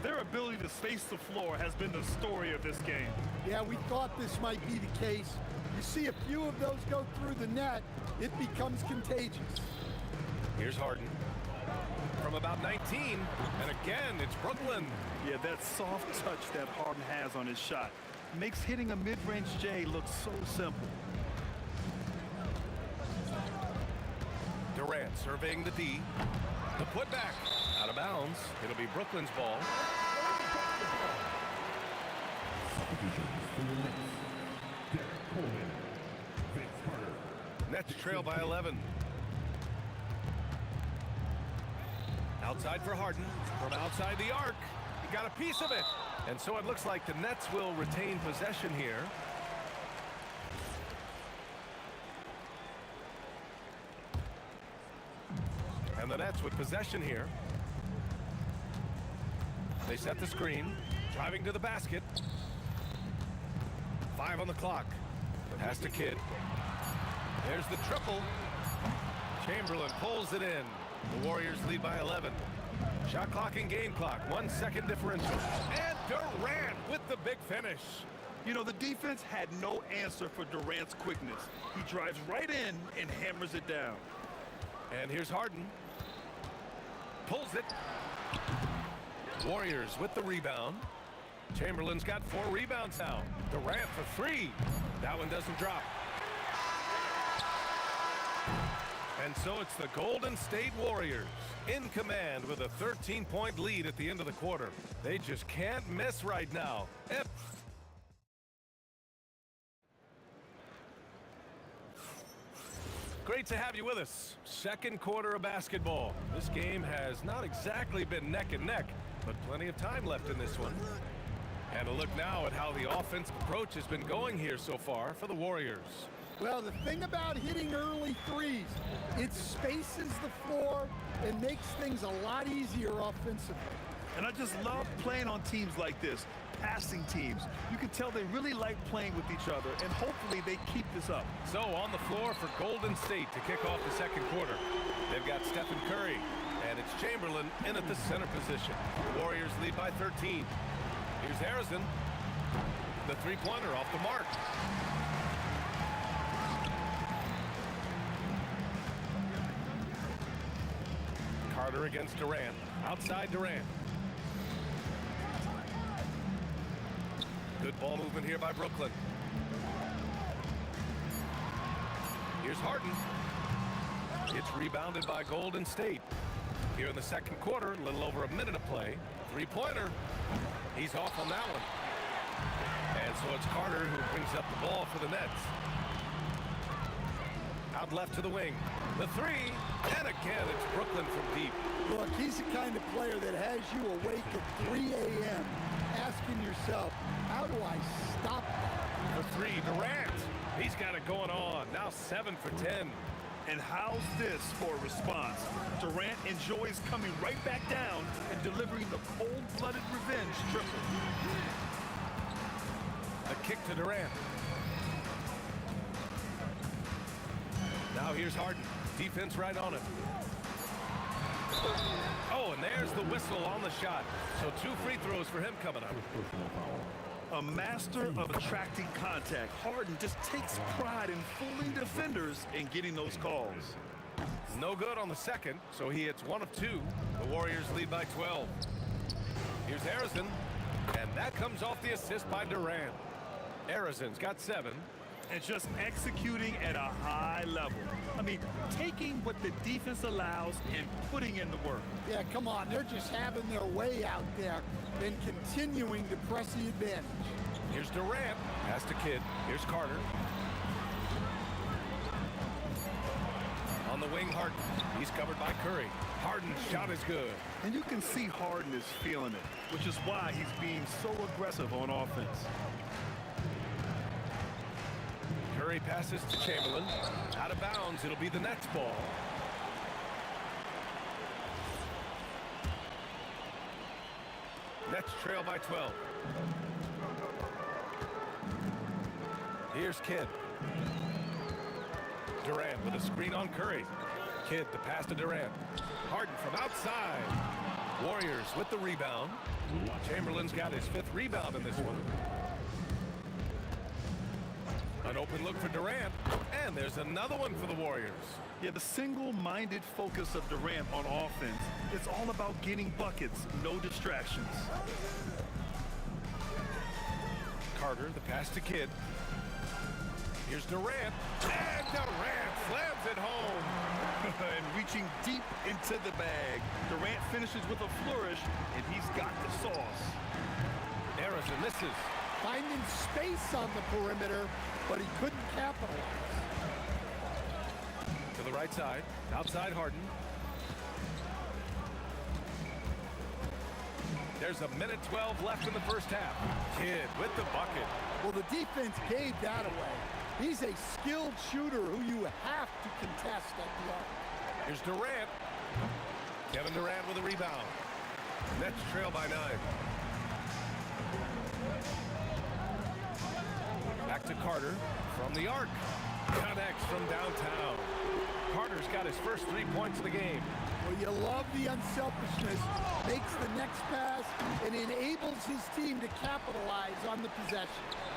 Their ability to space the floor has been the story of this game. Yeah, we thought this might be the case. You see a few of those go through the net, it becomes contagious. Here's Harden. From about 19, and again, it's Brooklyn. Yeah, that soft touch that Harden has on his shot makes hitting a mid-range J look so simple. Durant surveying the D. The putback. Out of bounds. It'll be Brooklyn's ball. Nets trail by 11. Outside for Harden. From outside the arc. He got a piece of it. And so it looks like the Nets will retain possession here. And the Nets with possession here. They set the screen. Driving to the basket. 5 on the clock. Pass to Kidd. There's the triple. Chamberlain pulls it in. The Warriors lead by 11. Shot clock and game clock. 1 second differential. And Durant with the big finish. You know, the defense had no answer for Durant's quickness. He drives right in and hammers it down. And here's Harden. Pulls it. Warriors with the rebound. Chamberlain's got 4 rebounds now. Durant for 3. That one doesn't drop. And so it's the Golden State Warriors in command with a 13-point lead at the end of the quarter. They just can't miss right now. Great to have you with us. Second quarter of basketball. This game has not exactly been neck and neck, but plenty of time left in this one. And a look now at how the offensive approach has been going here so far for the Warriors. Well, the thing about hitting early threes, it spaces the floor and makes things a lot easier offensively. And I just love playing on teams like this, passing teams. You can tell they really like playing with each other, and hopefully they keep this up. So on the floor for Golden State to kick off the second quarter. They've got Stephen Curry, and it's Chamberlain in at the center position. The Warriors lead by 13. Here's Harrison. The three-pointer off the mark. Carter against Durant. Outside Durant. Good ball movement here by Brooklyn. Here's Harden. It's rebounded by Golden State. Here in the second quarter, a little over a minute of play. Three-pointer. He's off on that one. And so it's Carter who brings up the ball for the Nets. Out left to the wing. The three, and again, it's Brooklyn from deep. Look, he's the kind of player that has you awake at 3 a.m. asking yourself, how do I stop that? The three, Durant. He's got it going on. Now 7 for 10. And how's this for a response? Durant enjoys coming right back down and delivering the cold-blooded revenge triple. A kick to Durant. Now here's Harden. Defense right on him. Oh, and there's the whistle on the shot. So 2 free throws for him coming up. A master of attracting contact. Harden just takes pride in fooling defenders and getting those calls. No good on the second, so he hits 1 of 2. The Warriors lead by 12. Here's Harrison, and that comes off the assist by Durant. Harrison's got 7. And just executing at a high level. I mean, taking what the defense allows and putting in the work. Yeah, come on. They're just having their way out there and continuing to press the advantage. Here's Durant. Pass to Kidd. Here's Carter. On the wing, Harden. He's covered by Curry. Harden's shot is good. And you can see Harden is feeling it, which is why he's being so aggressive on offense. Curry passes to Chamberlain. Out of bounds. It'll be the Nets ball. Nets trail by 12. Here's Kidd. Durant with a screen on Curry. Kidd the pass to Durant. Harden from outside. Warriors with the rebound. Chamberlain's got his 5th rebound in this one. An open look for Durant, and there's another one for the Warriors. Yeah, the single-minded focus of Durant on offense, it's all about getting buckets, no distractions. Carter, the pass to Kidd. Here's Durant, and Durant slams it home. And reaching deep into the bag, Durant finishes with a flourish, and he's got the sauce. Harrison misses. Finding space on the perimeter, but he couldn't capitalize. To the right side, outside Harden. There's a minute 12 left in the first half. Kidd with the bucket. Well, the defense gave that away. He's a skilled shooter who you have to contest at the arc. Here's Durant. Kevin Durant with a rebound. Nets trail by 9. Back to Carter from the arc. Connects from downtown. Carter's got his first 3 points of the game. Well, you love the unselfishness. Makes the next pass and enables his team to capitalize on the possession.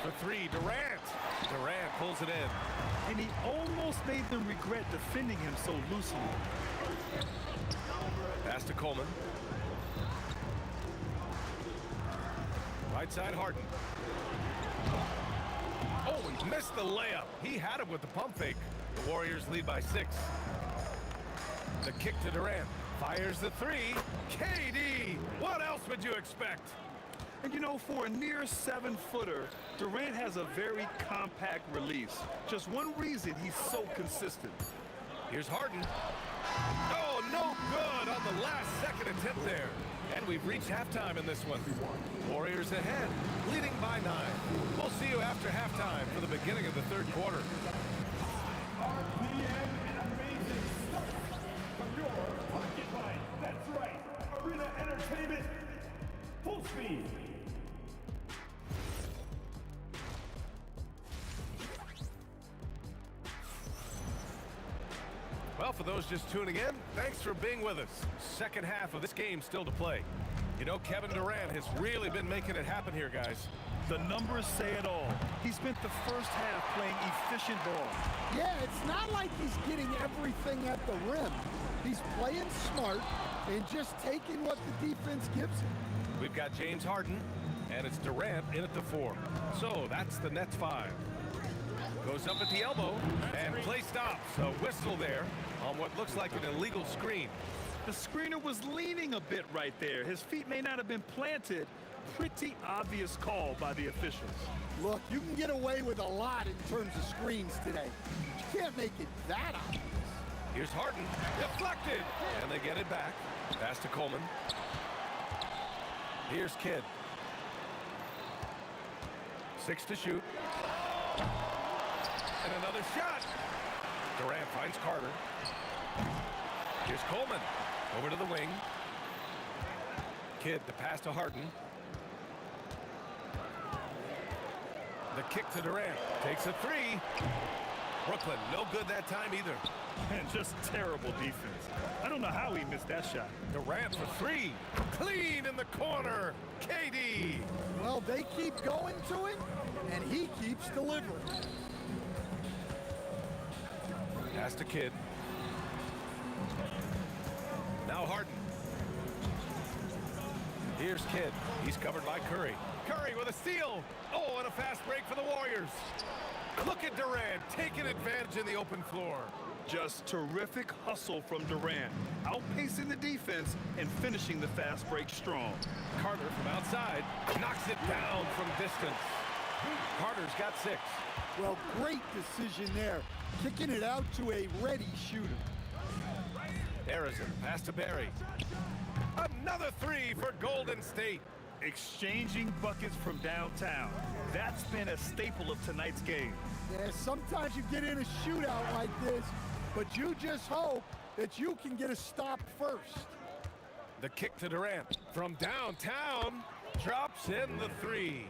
For 3, Durant. Durant pulls it in. And he almost made them regret defending him so loosely. Pass to Coleman. Right side, Harden. Oh, he missed the layup. He had it with the pump fake. The Warriors lead by 6. The kick to Durant. Fires the 3. KD! What else would you expect? And you know, for a near 7-footer, Durant has a very compact release. Just one reason he's so consistent. Here's Harden. Oh, no good on the last second attempt there. And we've reached halftime in this one. Warriors ahead, leading by 9. We'll see you after halftime for the beginning of the third quarter. RPM and amazing stuff from your pocket line. That's right. Arena Entertainment full speed. Well, for those just tuning in, thanks for being with us. Second half of this game still to play. You know, Kevin Durant has really been making it happen here, guys. The numbers say it all. He spent the first half playing efficient ball. Yeah, it's not like he's getting everything at the rim. He's playing smart and just taking what the defense gives him. We've got James Harden, and it's Durant in at the 4. So that's the Nets 5. Goes up at the elbow, and play stops. A whistle there on what looks like an illegal screen. The screener was leaning a bit right there. His feet may not have been planted. Pretty obvious call by the officials. Look, you can get away with a lot in terms of screens today. You can't make it that obvious. Here's Harden, deflected, and they get it back. Pass to Coleman. Here's Kidd. 6 to shoot. And another shot. Durant finds Carter. Here's Coleman. Over to the wing. Kidd, the pass to Harden. The kick to Durant. Takes a 3. Brooklyn, no good that time either. And just terrible defense. I don't know how he missed that shot. Durant for 3. Clean in the corner. KD. Well, they keep going to it, and he keeps delivering. Pass to Kidd. Now Harden. Here's Kidd. He's covered by Curry. Curry with a steal. Oh, and a fast break for the Warriors. Look at Durant taking advantage in the open floor. Just terrific hustle from Durant, outpacing the defense and finishing the fast break strong. Carter from outside knocks it down from distance. Carter's got 6. Well, great decision there, kicking it out to a ready shooter. Harrison, pass to Barry. Another 3 for Golden State. Exchanging buckets from downtown. That's been a staple of tonight's game. Yeah, sometimes you get in a shootout like this, but you just hope that you can get a stop first. The kick to Durant from downtown. Drops in the 3.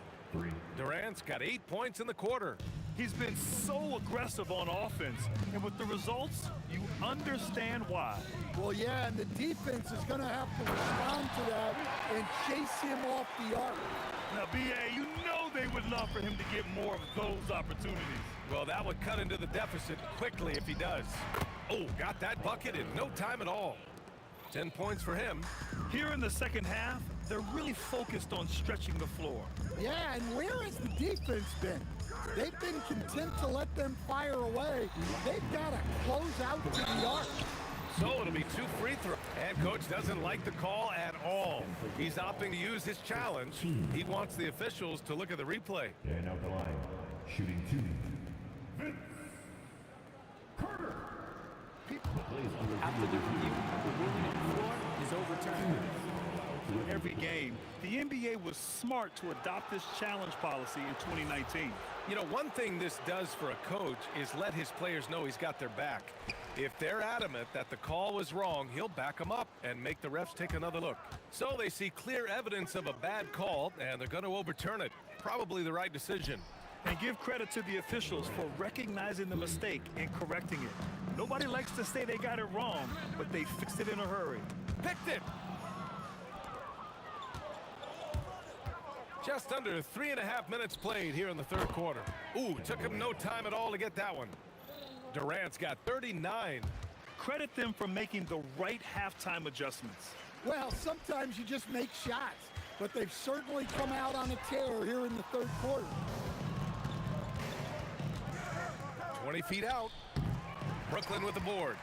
Durant's got 8 points in the quarter. He's been so aggressive on offense, and with the results, you understand why. Well, yeah, and the defense is going to have to respond to that and chase him off the arc. Now, B.A., you know they would love for him to get more of those opportunities. Well, that would cut into the deficit quickly if he does. Oh, got that bucket in no time at all. 10 points for him. Here in the second half, they're really focused on stretching the floor. Yeah, and where has the defense been? They've been content to let them fire away. They've got to close out to the arc. So it'll be 2 free throws. And coach doesn't like the call at all. He's opting to use his challenge. He wants the officials to look at the replay. And out the line, shooting 2. Vince Carter. After the review, the ruling on the floor is overturned. Every game, the NBA was smart to adopt this challenge policy in 2019. You know, one thing this does for a coach is let his players know he's got their back. If they're adamant that the call was wrong, he'll back them up and make the refs take another look. So they see clear evidence of a bad call, and they're going to overturn it. Probably the right decision. And give credit to the officials for recognizing the mistake and correcting it. Nobody likes to say they got it wrong, but they fixed it in a hurry. Picked it! Just under 3.5 minutes played here in the third quarter. Ooh, took him no time at all to get that one. Durant's got 39. Credit them for making the right halftime adjustments. Well, sometimes you just make shots, but they've certainly come out on a tear here in the third quarter. 20 feet out. Brooklyn with the board.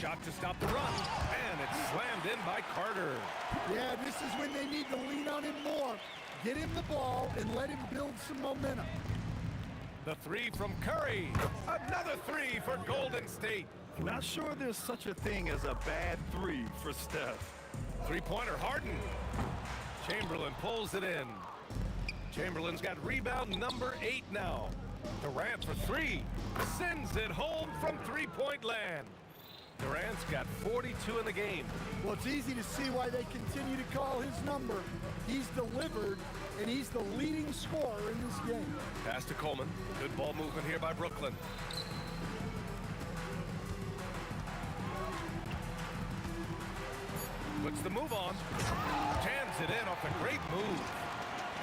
Shot to stop the run, and it's slammed in by Carter. Yeah, this is when they need to lean on him more. Get him the ball and let him build some momentum. The 3 from Curry. Another 3 for Golden State. Not sure there's such a thing as a bad 3 for Steph. 3-pointer Harden. Chamberlain pulls it in. Chamberlain's got rebound number 8 now. Durant for 3. Sends it home from 3-point land. Durant's got 42 in the game. Well, it's easy to see why they continue to call his number. He's delivered, and he's the leading scorer in this game. Pass to Coleman. Good ball movement here by Brooklyn. Puts the move on. Jams it in off a great move.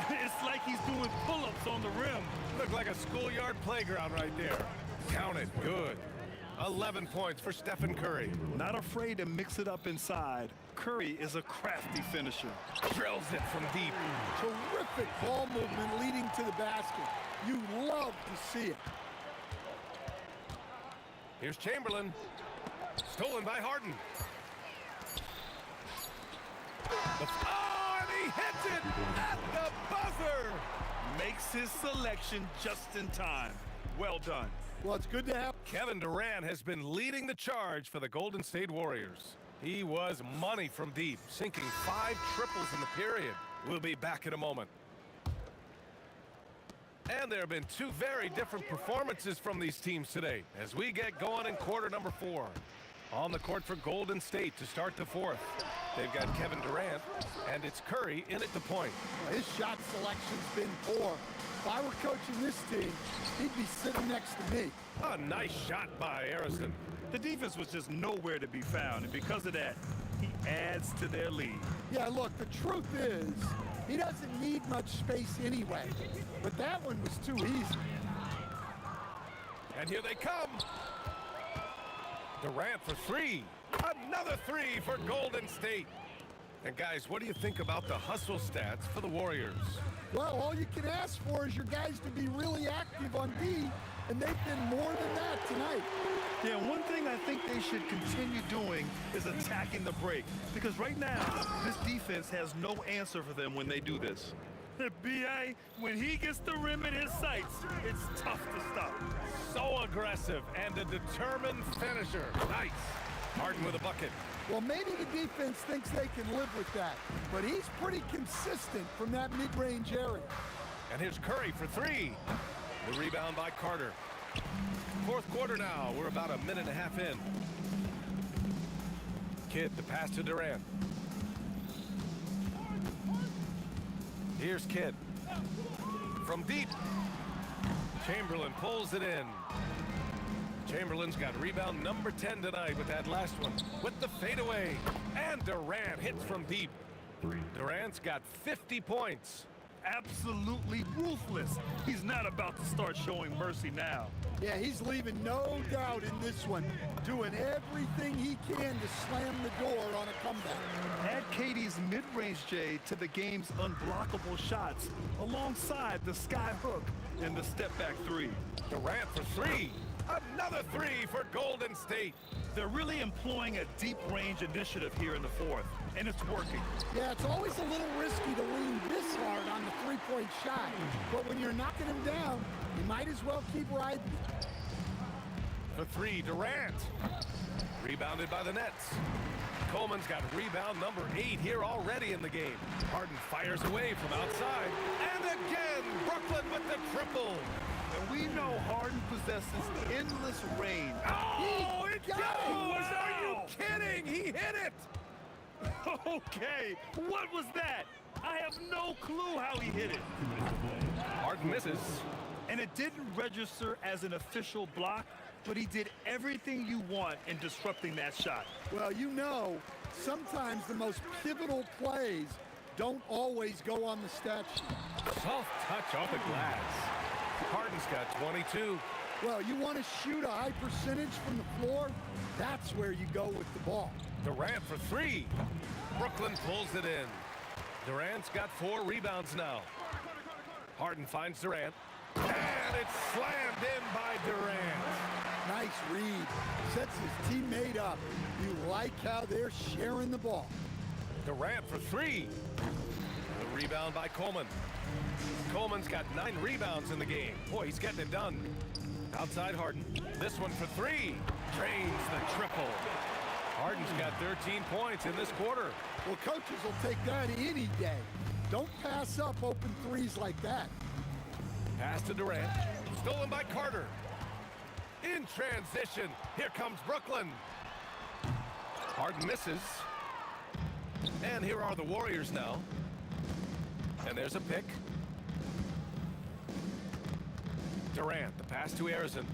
It's like he's doing pull-ups on the rim. Looked like a schoolyard playground right there. Count it. Good. 11 points for Stephen Curry. Not afraid to mix it up inside. Curry is a crafty finisher. Drills it from deep. Terrific ball movement leading to the basket. You love to see it. Here's Chamberlain. Stolen by Harden. Oh, and he hits it at the buzzer. Makes his selection just in time. Well done. Well, it's good to have. Kevin Durant has been leading the charge for the Golden State Warriors. He was money from deep, sinking 5 triples in the period. We'll be back in a moment. And there have been 2 very different performances from these teams today as we get going in quarter number 4. On the court for Golden State to start the 4th. They've got Kevin Durant, and it's Curry in at the point. His shot selection's been poor. If I were coaching this team, he'd be sitting next to me. A nice shot by Harrison. The defense was just nowhere to be found, and because of that, he adds to their lead. Yeah, look, the truth is, he doesn't need much space anyway. But that one was too easy. And here they come. Durant for 3. Another 3 for Golden State. And guys, what do you think about the hustle stats for the Warriors? Well, all you can ask for is your guys to be really active on D, and they've been more than that tonight. Yeah, one thing I think they should continue doing is attacking the break. Because right now, this defense has no answer for them when they do this. B.I., when he gets the rim in his sights, it's tough to stop. So aggressive and a determined finisher. Nice. Harden with a bucket. Well, maybe the defense thinks they can live with that, but he's pretty consistent from that mid-range area. And here's Curry for 3. The rebound by Carter. 4th quarter now. We're about a minute and a half in. Kidd, the pass to Durant. Here's Kidd. From deep. Chamberlain pulls it in. Chamberlain's got rebound number 10 tonight with that last one. With the fadeaway. And Durant hits from deep. Durant's got 50 points. Absolutely ruthless. He's not about to start showing mercy now. Yeah, he's leaving no doubt in this one. Doing everything he can to slam the door on a comeback. Add Katie's mid-range J to the game's unblockable shots alongside the sky hook and the step-back 3. Durant for 3. Another 3 for Golden State. They're really employing a deep-range initiative here in the 4th, and it's working. Yeah, it's always a little risky to lean this hard on the three-point shot. But when you're knocking him down, you might as well keep riding. For 3, Durant. Rebounded by the Nets. Coleman's got rebound number 8 here already in the game. Harden fires away from outside. And again, Brooklyn with the triple. And we know Harden possesses endless range. Oh, it goes! Are you kidding? He hit it! Okay, what was that? I have no clue how he hit it. Harden misses. And it didn't register as an official block, but he did everything you want in disrupting that shot. Well, you know, sometimes the most pivotal plays don't always go on the stat sheet. Soft touch off the glass. Harden's got 22. Well, you want to shoot a high percentage from the floor? That's where you go with the ball. Durant for 3. Brooklyn pulls it in. Durant's got 4 rebounds now. Harden finds Durant. And it's slammed in by Durant. Nice read. Sets his teammate up. You like how they're sharing the ball. Durant for 3. The rebound by Coleman. Coleman's got 9 rebounds in the game. Boy, he's getting it done. Outside Harden. This one for 3. Drains the triple. Harden's got 13 points in this quarter. Well, coaches will take that any day. Don't pass up open threes like that. Pass to Durant. Stolen by Carter. In transition, here comes Brooklyn. Harden misses. And here are the Warriors now. And there's a pick. Durant, the pass to Arizon.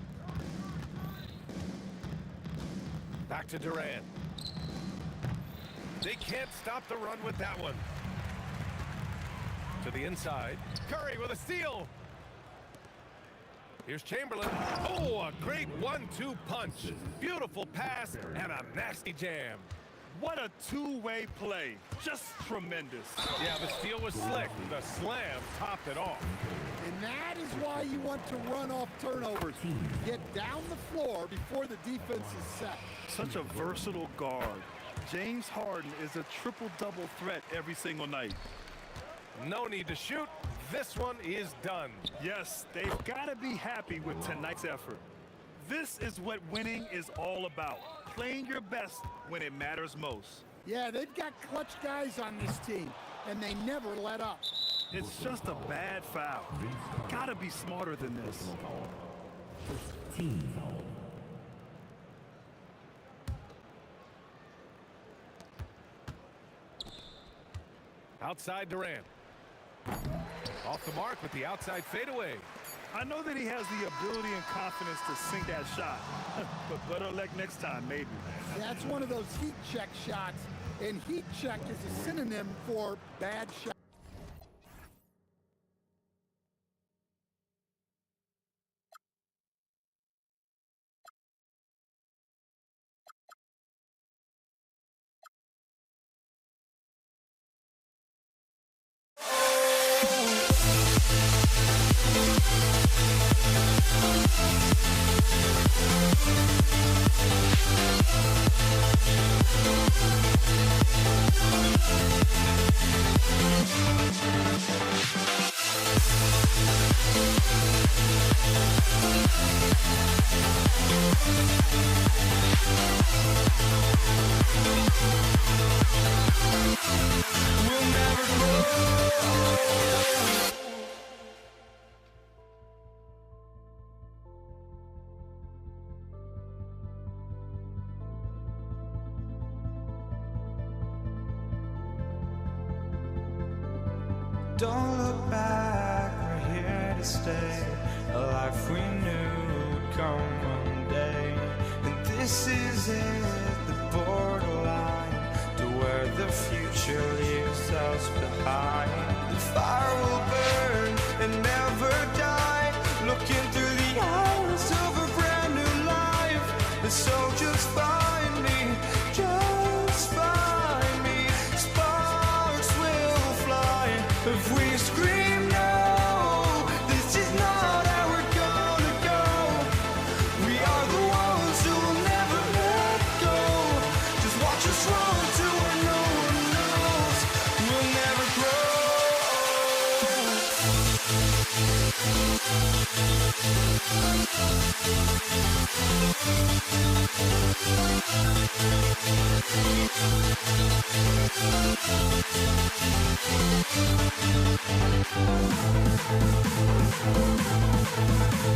Back to Durant. They can't stop the run with that one. To the inside. Curry with a steal. Here's Chamberlain. Oh, a great 1-2 punch. Beautiful pass and a nasty jam. What a two-way play. Just tremendous. Yeah, the steal was slick. The slam topped it off. And that is why you want to run off turnovers. Get down the floor before the defense is set. Such a versatile guard. James Harden is a triple-double threat every single night. No need to shoot. This one is done. Yes, they've got to be happy with tonight's effort. This is what winning is all about. Playing your best when it matters most. Yeah, they've got clutch guys on this team, and they never let up. It's just a bad foul. Gotta be smarter than this. Team foul. Outside Durant. Off the mark with the outside fadeaway. I know that he has the ability and confidence to sink that shot, but better luck next time, maybe. That's one of those heat check shots, and heat check is a synonym for bad shot. Don't look back, we're here to stay. A life we knew would come one day. And this is it, the borderline to where the future leaves us behind. The fire will burn and never die, looking through the eyes of a brand new life. And so just find me, just find me. Sparks will fly if we scream no. This is not how we're gonna go. We are the ones who will never let go. Just watch us run to where no one knows. We'll never grow.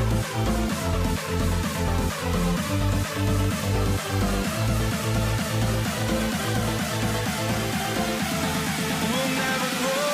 We'll never grow. We'll never grow.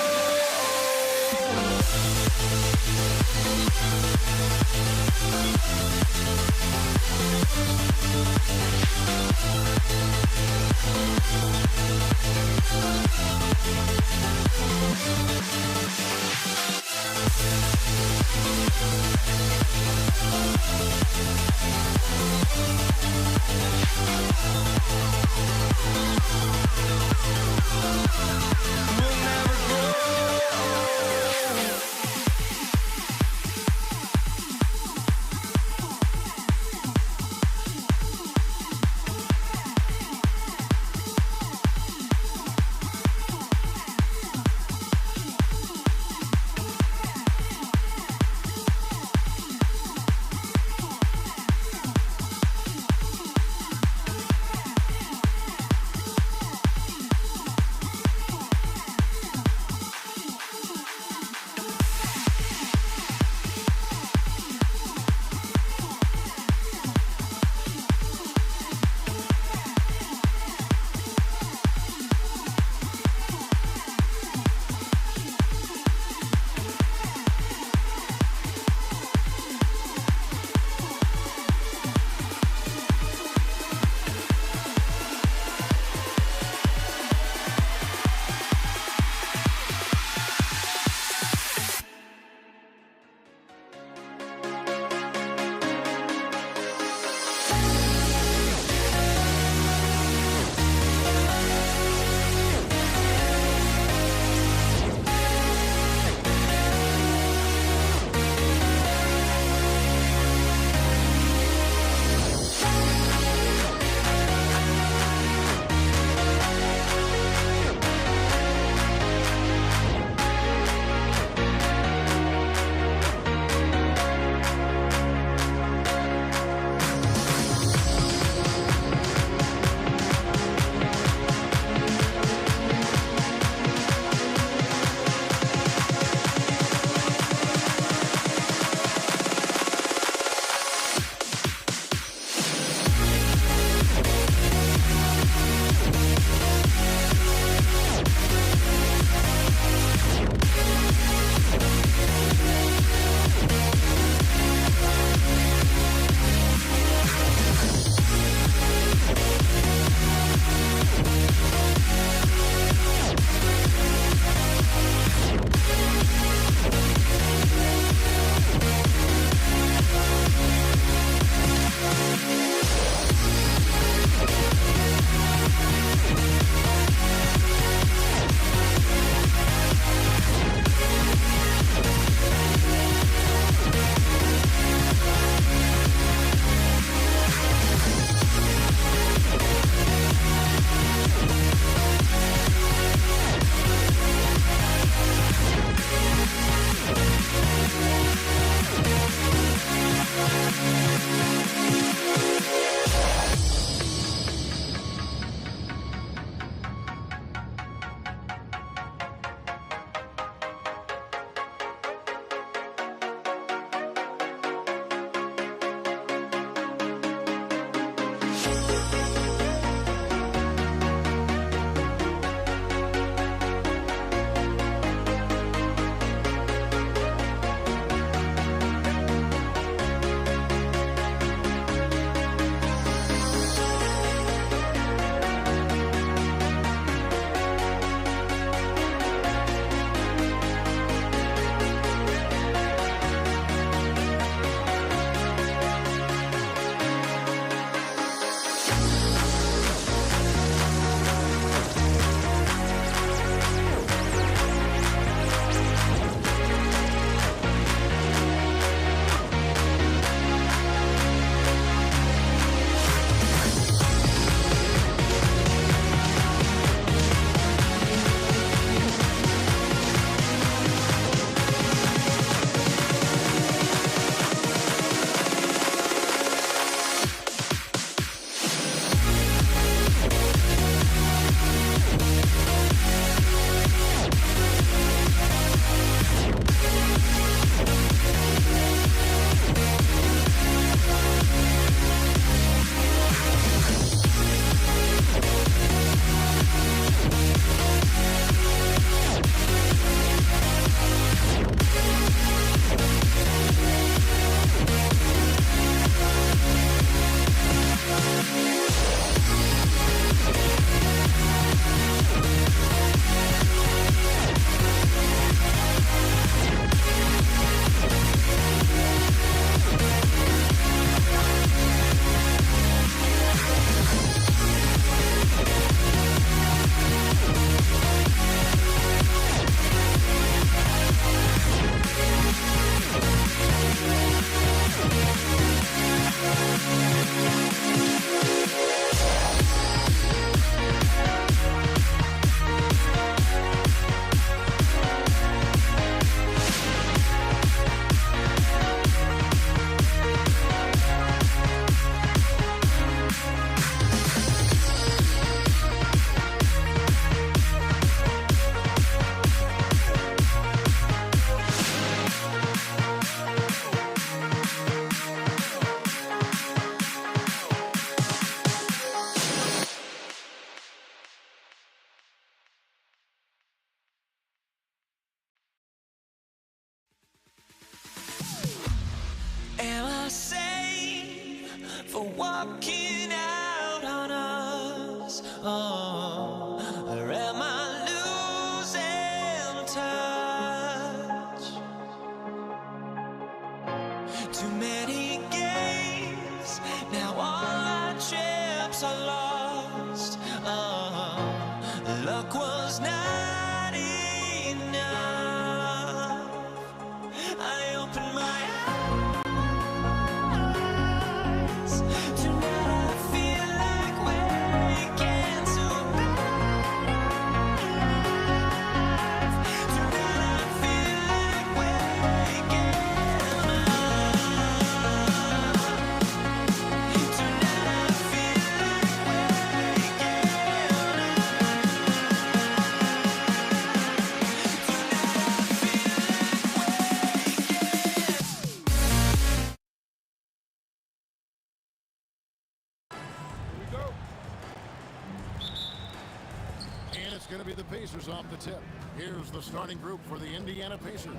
going to be the Pacers off the tip. Here's the starting group for the Indiana Pacers.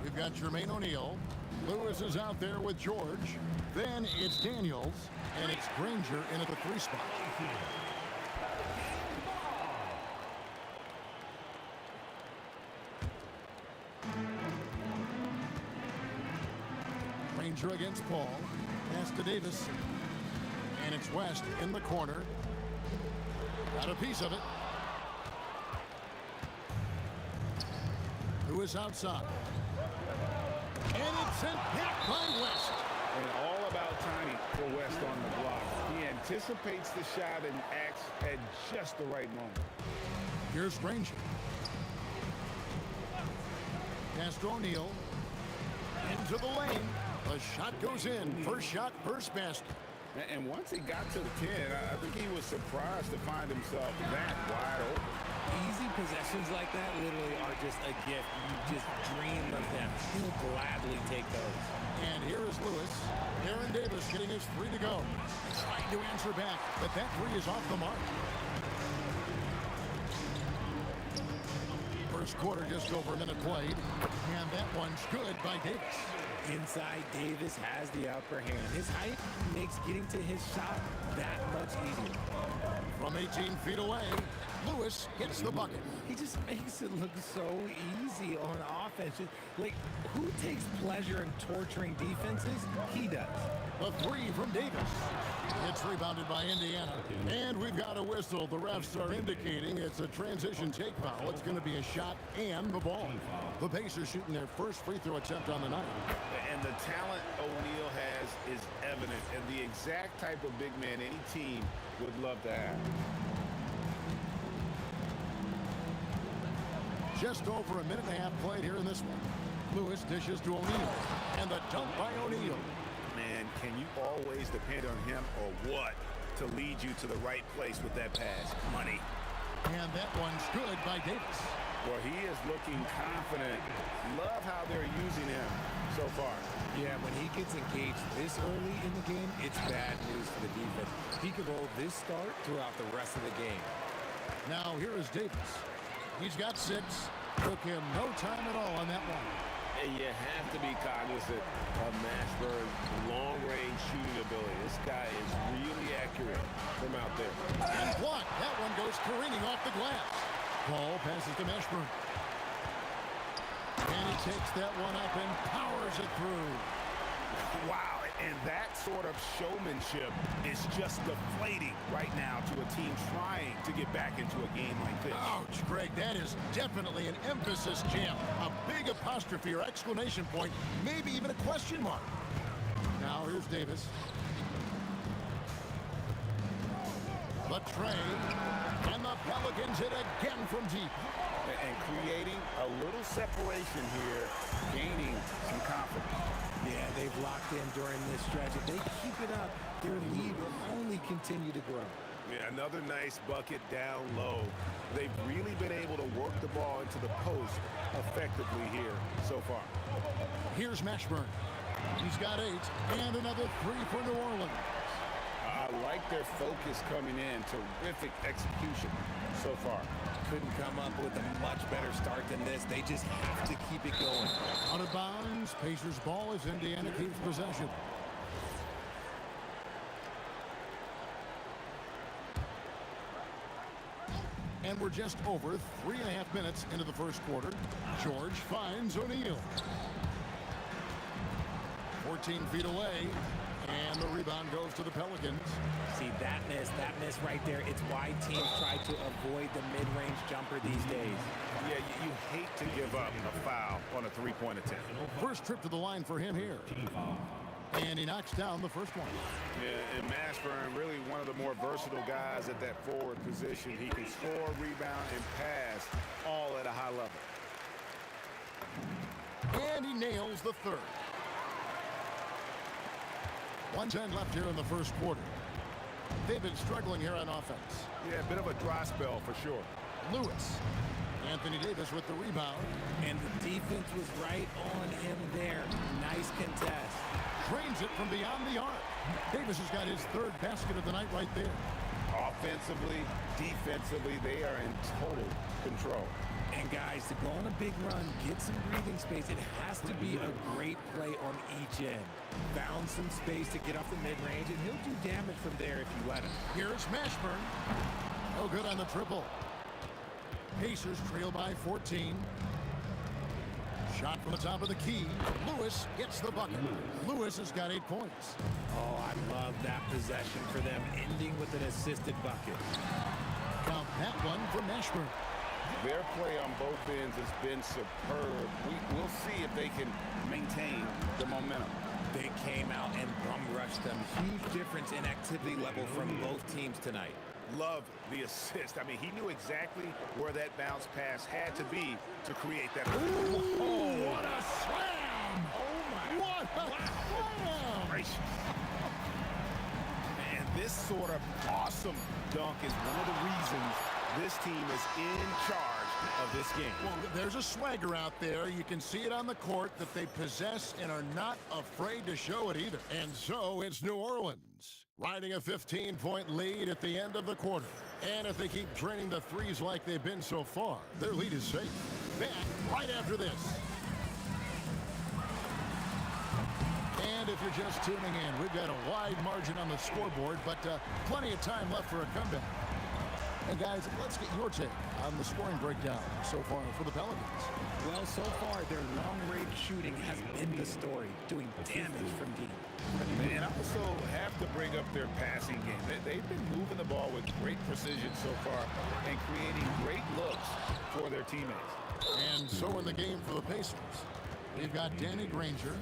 We've got Jermaine O'Neal. Lewis is out there with George. Then it's Daniels, and it's Granger in at the 3 spot. Granger against Paul. Pass to Davis. And it's West in the corner. Got a piece of it. Lewis outside. And it's sent back by West. And all about timing for West on the block. He anticipates the shot and acts at just the right moment. Here's Granger. Pass to O'Neal. Into the lane. The shot goes in. First shot, first basket. And once he got to the 10, I think he was surprised to find himself that wide open. Easy possessions like that literally are just a gift. You just dream of them. He'll gladly take those. And here is Lewis. Aaron Davis getting his 3 to go. Trying to answer back, but that 3 is off the mark. First quarter, just over a minute played. And that one's good by Davis. Inside, Davis has the upper hand. His height makes getting to his shot that much easier. From 18 feet away, Lewis hits the bucket. He just makes it look so easy on offense. Like, who takes pleasure in torturing defenses? He does. The 3 from Davis. It's rebounded by Indiana. And we've got a whistle. The refs are indicating it's a transition take foul. It's going to be a shot and the ball. The Pacers shooting their first free throw attempt on the night. And the talent O'Neal has is evident, and the exact type of big man any team would love to have. Just over a minute and a half played here in this one. Lewis dishes to O'Neal. And the dunk by O'Neal. Man, can you always depend on him or what to lead you to the right place with that pass? Money. And that one's good by Davis. Well, he is looking confident. Love how they're using him so far. Yeah, when he gets engaged this early in the game, it's bad news for the defense. He could roll this start throughout the rest of the game. Now here is Davis. He's got 6. Took him no time at all on that one. And you have to be cognizant of Mashburn's long-range shooting ability. This guy is really accurate from out there. And blocked. That one goes careening off the glass. Paul passes to Mashburn. And he takes that one up and powers it through. Wow, and that sort of showmanship is just deflating right now to a team trying to get back into a game like this. Ouch, Greg, that is definitely an emphasis jam. A big apostrophe or exclamation point, maybe even a question mark. Now here's Davis. The trade, and the Pelicans hit again from deep. And creating a little separation here, gaining some confidence. Yeah, they've locked in during this stretch. If they keep it up, their lead will only continue to grow. Yeah, another nice bucket down low. They've really been able to work the ball into the post effectively here so far. Here's Mashburn. He's got 8, and another 3 for New Orleans. I like their focus coming in. Terrific execution so far. Couldn't come up with a much better start than this. They just have to keep it going. Out of bounds, Pacers ball as Indiana keeps possession. And we're just over 3.5 minutes into the first quarter. George finds O'Neal. 14 feet away. And the rebound goes to the Pelicans. See, that miss right there. It's why teams try to avoid the mid-range jumper these days. Yeah, you hate to give up a foul on a three-point attempt. First trip to the line for him here. And he knocks down the first one. Yeah, and Mashburn, really one of the more versatile guys at that forward position. He can score, rebound, and pass all at a high level. And he nails the third. 1:10 left here in the first quarter. They've been struggling here on offense. Yeah, a bit of a dry spell for sure. Lewis. Anthony Davis with the rebound. And the defense was right on him there. Nice contest. Drains it from beyond the arc. Davis has got his 3rd basket of the night right there. Offensively, defensively, they are in total control. And guys, to go on a big run, get some breathing space, it has to be a great play on each end. Found some space to get off the mid-range, and he'll do damage from there if you let him. Here's Mashburn. No good on the triple. Pacers trail by 14. Shot from the top of the key. Lewis gets the bucket. Lewis has got 8 points. Oh, I love that possession for them, ending with an assisted bucket. Count that one for Mashburn. Their play on both ends has been superb. We'll see if they can maintain the momentum. They came out and bum rushed them. Huge difference in activity level from both teams tonight. Love the assist. I mean, he knew exactly where that bounce pass had to be to create that. Ooh, what a slam! Oh, my. What a slam! Gracious. Man, this sort of awesome dunk is one of the reasons this team is in charge of this game. Well, there's a swagger out there. You can see it on the court that they possess and are not afraid to show it either. And so it's New Orleans, riding a 15-point lead at the end of the quarter. And if they keep draining the threes like they've been so far, their lead is safe. Back right after this. And if you're just tuning in, we've got a wide margin on the scoreboard, but plenty of time left for a comeback. And guys, let's get your take on the scoring breakdown so far for the Pelicans. Well, so far, their long-range shooting has been the story, doing damage from deep. And I also have to bring up their passing game. They've been moving the ball with great precision so far and creating great looks for their teammates. And so in the game for the Pacers, we've got Danny Granger.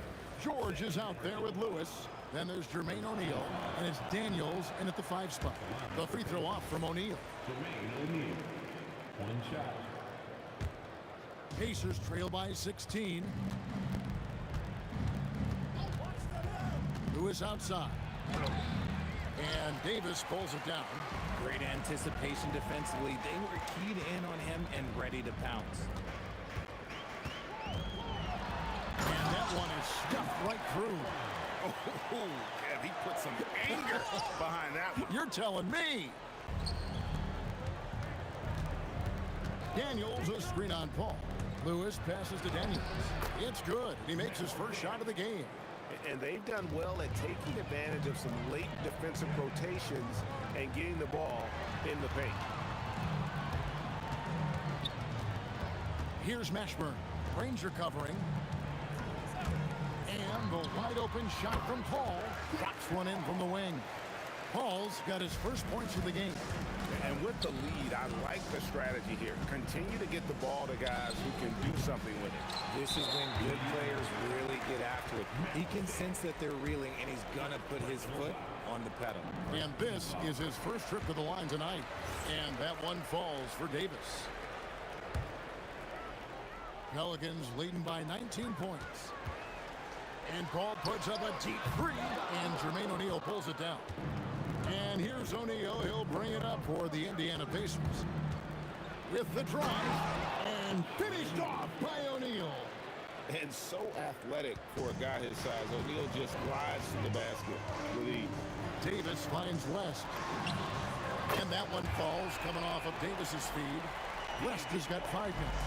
George is out there with Lewis. Then there's Jermaine O'Neal, and it's Daniels in at the 5 spot. The free throw off from O'Neal. Jermaine O'Neal. One shot. Pacers trail by 16. Lewis outside. And Davis pulls it down. Great anticipation defensively. They were keyed in on him and ready to pounce. And that one is stuffed right through. Oh, yeah, he put some anger behind that one. You're telling me. Daniels, a screen on Paul. Lewis passes to Daniels. It's good. He makes his first shot of the game. And they've done well at taking advantage of some late defensive rotations and getting the ball in the paint. Here's Mashburn. Granger covering. And the wide open shot from Paul. Drops one in from the wing. Paul's got his first points of the game. And with the lead, I like the strategy here. Continue to get the ball to guys who can do something with it. This is when good players really get after it. He can sense that they're reeling, and he's going to put his foot on the pedal. And this is his first trip to the line tonight. And that one falls for Davis. Pelicans leading by 19 points. And Paul puts up a deep three, and Jermaine O'Neal pulls it down. And here's O'Neal. He'll bring it up for the Indiana Pacers. With the drive, and finished off by O'Neal. And so athletic for a guy his size. O'Neal just glides to the basket with ease. Davis finds West. And that one falls coming off of Davis's feed. West has got 5 minutes.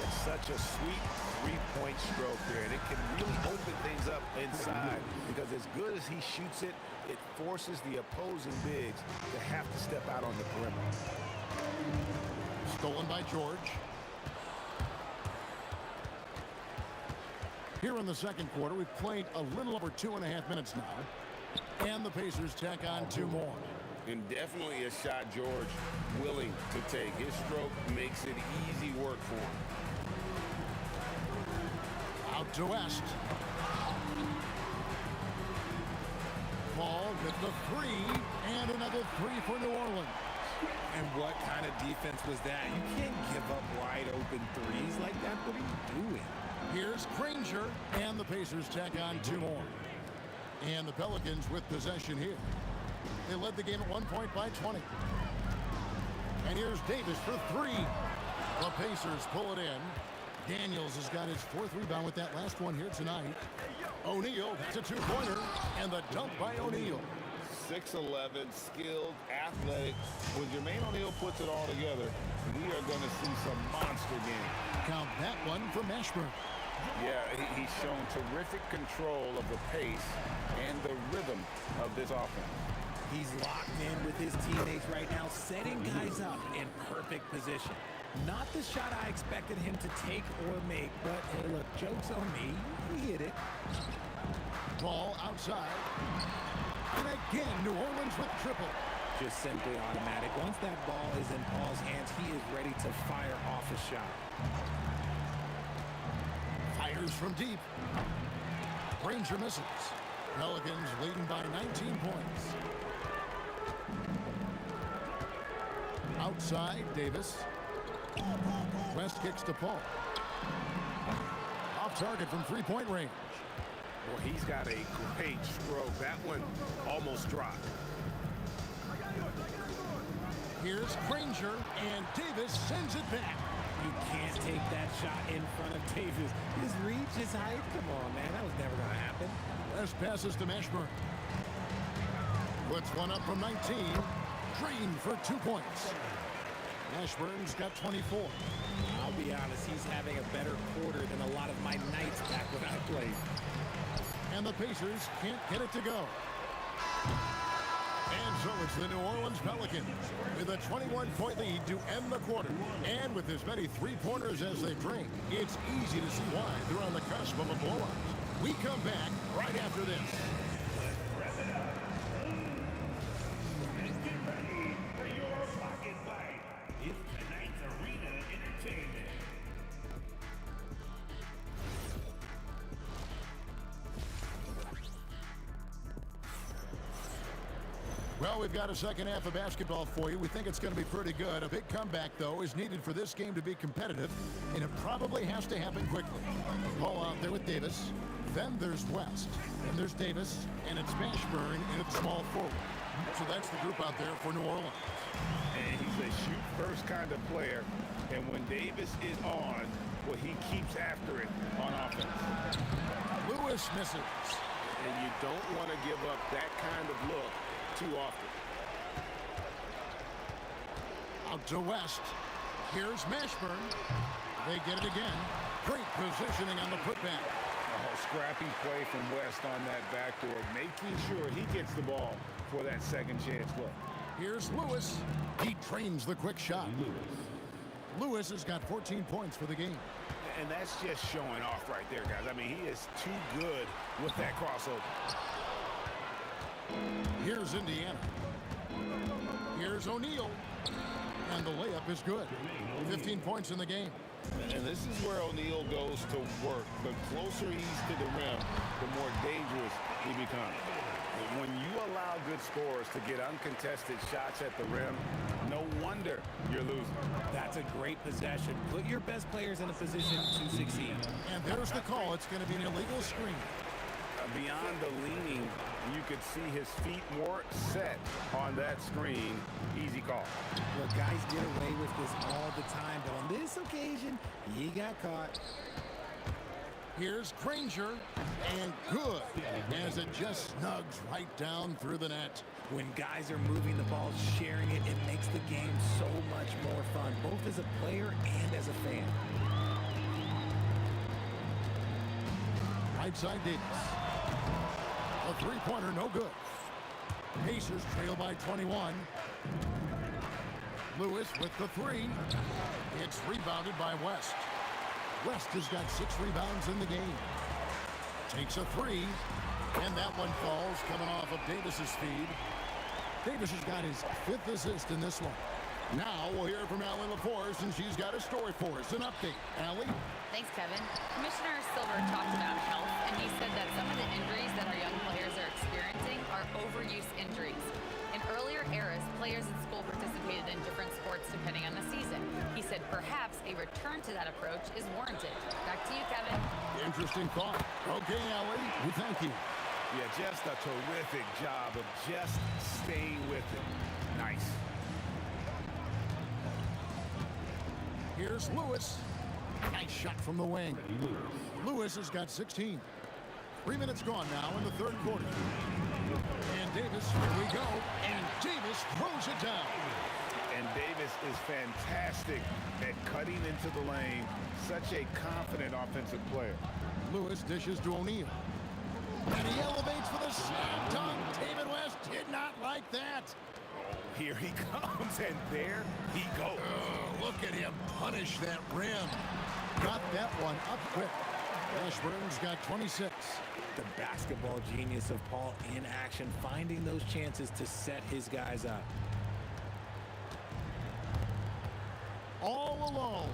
It's such a sweet three-point stroke there, and it can really open things up inside because as good as he shoots it, it forces the opposing bigs to have to step out on the perimeter. Stolen by George. Here in the second quarter, we've played a little over 2.5 minutes now, and the Pacers tack on 2 more. And definitely a shot George willing to take. His stroke makes it easy work for him. Out to West. Paul with the 3, and another 3 for New Orleans. And what kind of defense was that? You can't give up wide open threes like that. What are you doing? Here's Granger, and the Pacers tack on 2 more. And the Pelicans with possession here. They led the game at 1 point by 20. And here's Davis for 3. The Pacers pull it in. Daniels has got his 4th rebound with that last one here tonight. O'Neal, that's a 2-pointer, and the dunk by O'Neal. 6'11", skilled, athletic. When Jermaine O'Neal puts it all together, we are going to see some monster games. Count that one for Mashburn. Yeah, he's shown terrific control of the pace and the rhythm of this offense. He's locked in with his teammates right now, setting guys up in perfect position. Not the shot I expected him to take or make, but hey, look, joke's on me. He hit it. Ball outside. And again, New Orleans with triple. Just simply automatic. Once that ball is in Paul's hands, he is ready to fire off a shot. Fires from deep. Granger misses. Pelicans leading by 19 points. Outside, Davis. West kicks to Paul. Off target from three-point range. Well, he's got a great stroke. That one almost dropped. Here's Granger, and Davis sends it back. You can't take that shot in front of Davis. His reach, his height, come on, man. That was never going to happen. West passes to Mashburn. Puts one up from 19. Green for 2 points. Mashburn's got 24. I'll be honest, he's having a better quarter than a lot of my nights back when I played. And the Pacers can't get it to go. And so it's the New Orleans Pelicans with a 21-point lead to end the quarter. And with as many three-pointers as they bring, it's easy to see why they're on the cusp of a blowout. We come back right after this. Well, we've got a second half of basketball for you. We think it's going to be pretty good. A big comeback, though, is needed for this game to be competitive, and it probably has to happen quickly. Ball out there with Davis. Then there's West, and there's Davis, and it's Mashburn, and it's small forward. So that's the group out there for New Orleans. And he's a shoot-first kind of player, and when Davis is on, well, he keeps after it on offense. Lewis misses. And you don't want to give up that kind of look too often. Out to West. Here's Mashburn. They get it again. Great positioning on the putback. Oh, scrappy play from West on that backdoor, making sure he gets the ball for that second chance look. Here's Lewis. He trains the quick shot. Lewis has got 14 points for the game. And that's just showing off right there, guys. I mean, he is too good with that crossover. Here's Indiana. Here's O'Neal. And the layup is good. 15 points in the game. And this is where O'Neal goes to work. The closer he's to the rim, the more dangerous he becomes. When you allow good scorers to get uncontested shots at the rim, no wonder you're losing. That's a great possession. Put your best players in a position to succeed. And there's the call. It's going to be an illegal screen. Beyond the leaning, you could see his feet more set on that screen. Easy call. Look, guys get away with this all the time, but on this occasion, he got caught. Here's Granger, and good, as it just snugs right down through the net. When guys are moving the ball, sharing it, it makes the game so much more fun, both as a player and as a fan. Right side Davis. A three-pointer, no good. Pacers trail by 21. Lewis with the three. It's rebounded by West. West has got 6 rebounds in the game. Takes a three, and that one falls coming off of Davis's feed. Davis has got his 5th assist in this one. Now we'll hear from Allie LaForce, and she's got a story for us. An update. Allie? Thanks, Kevin. Commissioner Silver talked about health, and he said that some of the injuries that our young players are experiencing are overuse injuries. In earlier eras, players in school participated in different sports depending on the season. He said perhaps a return to that approach is warranted. Back to you, Kevin. Interesting thought. Okay, Allie, we thank you. Yeah, just a terrific job of just staying with it. Nice. Here's Lewis. Nice shot from the wing. Lewis has got 16. 3 minutes gone now in the third quarter. And Davis, here we go. And Davis throws it down. And Davis is fantastic at cutting into the lane. Such a confident offensive player. Lewis dishes to O'Neal. And he elevates for the slam dunk. David West did not like that. Here he comes, and there he goes. Oh, look at him punish that rim. Got that one up quick. Ashburn's got 26. The basketball genius of Paul in action, finding those chances to set his guys up. All alone.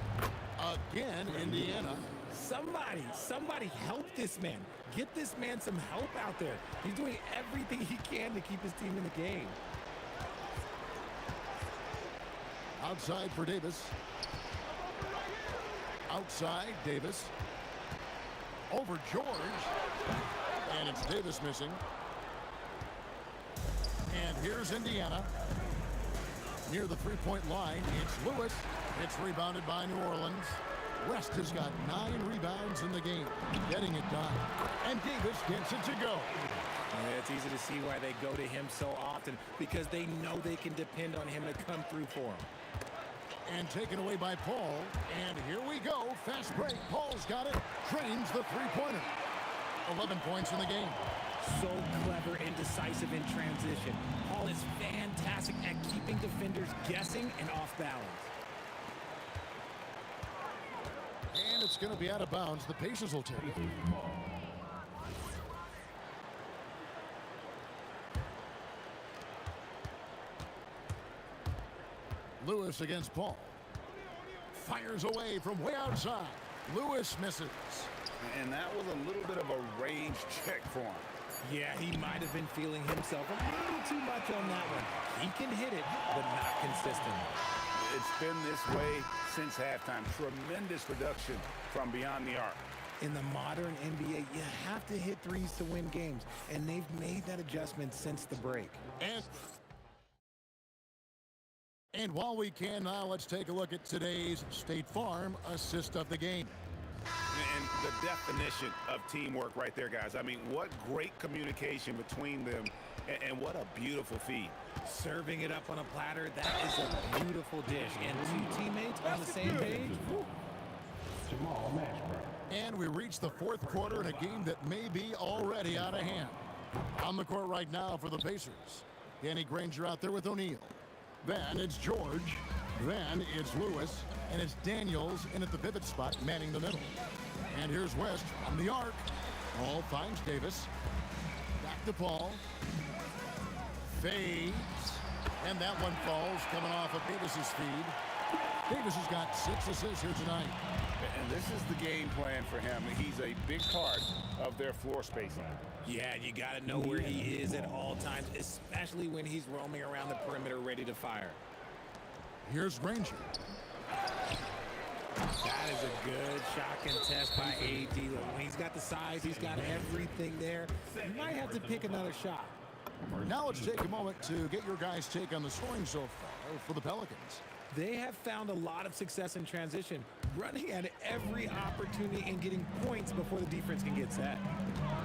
Again, Indiana. Somebody help this man. Get this man some help out there. He's doing everything he can to keep his team in the game. Outside for Davis. Outside, Davis. Over George. And it's Davis missing. And here's Indiana. Near the three-point line, it's Lewis. It's rebounded by New Orleans. West has got 9 rebounds in the game, getting it done. And Davis gets it to go. Yeah, it's easy to see why they go to him so often, because they know they can depend on him to come through for them. And taken away by Paul. And here we go. Fast break. Paul's got it. Trains the three-pointer. 11 points in the game. So clever and decisive in transition. Paul is fantastic at keeping defenders guessing and off balance. And it's going to be out of bounds. The Pacers will take it. Lewis against Paul. Fires away from way outside. Lewis misses. And that was a little bit of a range check for him. Yeah, he might have been feeling himself a little too much on that one. He can hit it, but not consistently. It's been this way since halftime. Tremendous production from beyond the arc. In the modern NBA, you have to hit threes to win games, and they've made that adjustment since the break. And while we can now, let's take a look at today's State Farm assist of the game. And the definition of teamwork right there, guys. I mean, what great communication between them, and what a beautiful feed. Serving it up on a platter, that is a beautiful dish. And 2 teammates on the same page. And we reach the fourth quarter in a game that may be already out of hand. On the court right now for the Pacers. Danny Granger out there with O'Neal. Then it's George. Then it's Lewis. And it's Daniels in at the pivot spot, manning the middle. And here's West from the arc. Paul finds Davis. Back to Paul. Fades. And that one falls, coming off of Davis's feed. Davis has got 6 assists here tonight. And this is the game plan for him. He's a big part of their floor spacing. Yeah, you got to know where he is at all times, especially when he's roaming around the perimeter ready to fire. Here's Granger. That is a good shot contest by AD. When he's got the size, he's got everything there. He might have to pick another shot. Now let's take a moment to get your guys' take on the scoring so far for the Pelicans. They have found a lot of success in transition, running at every opportunity and getting points before the defense can get set.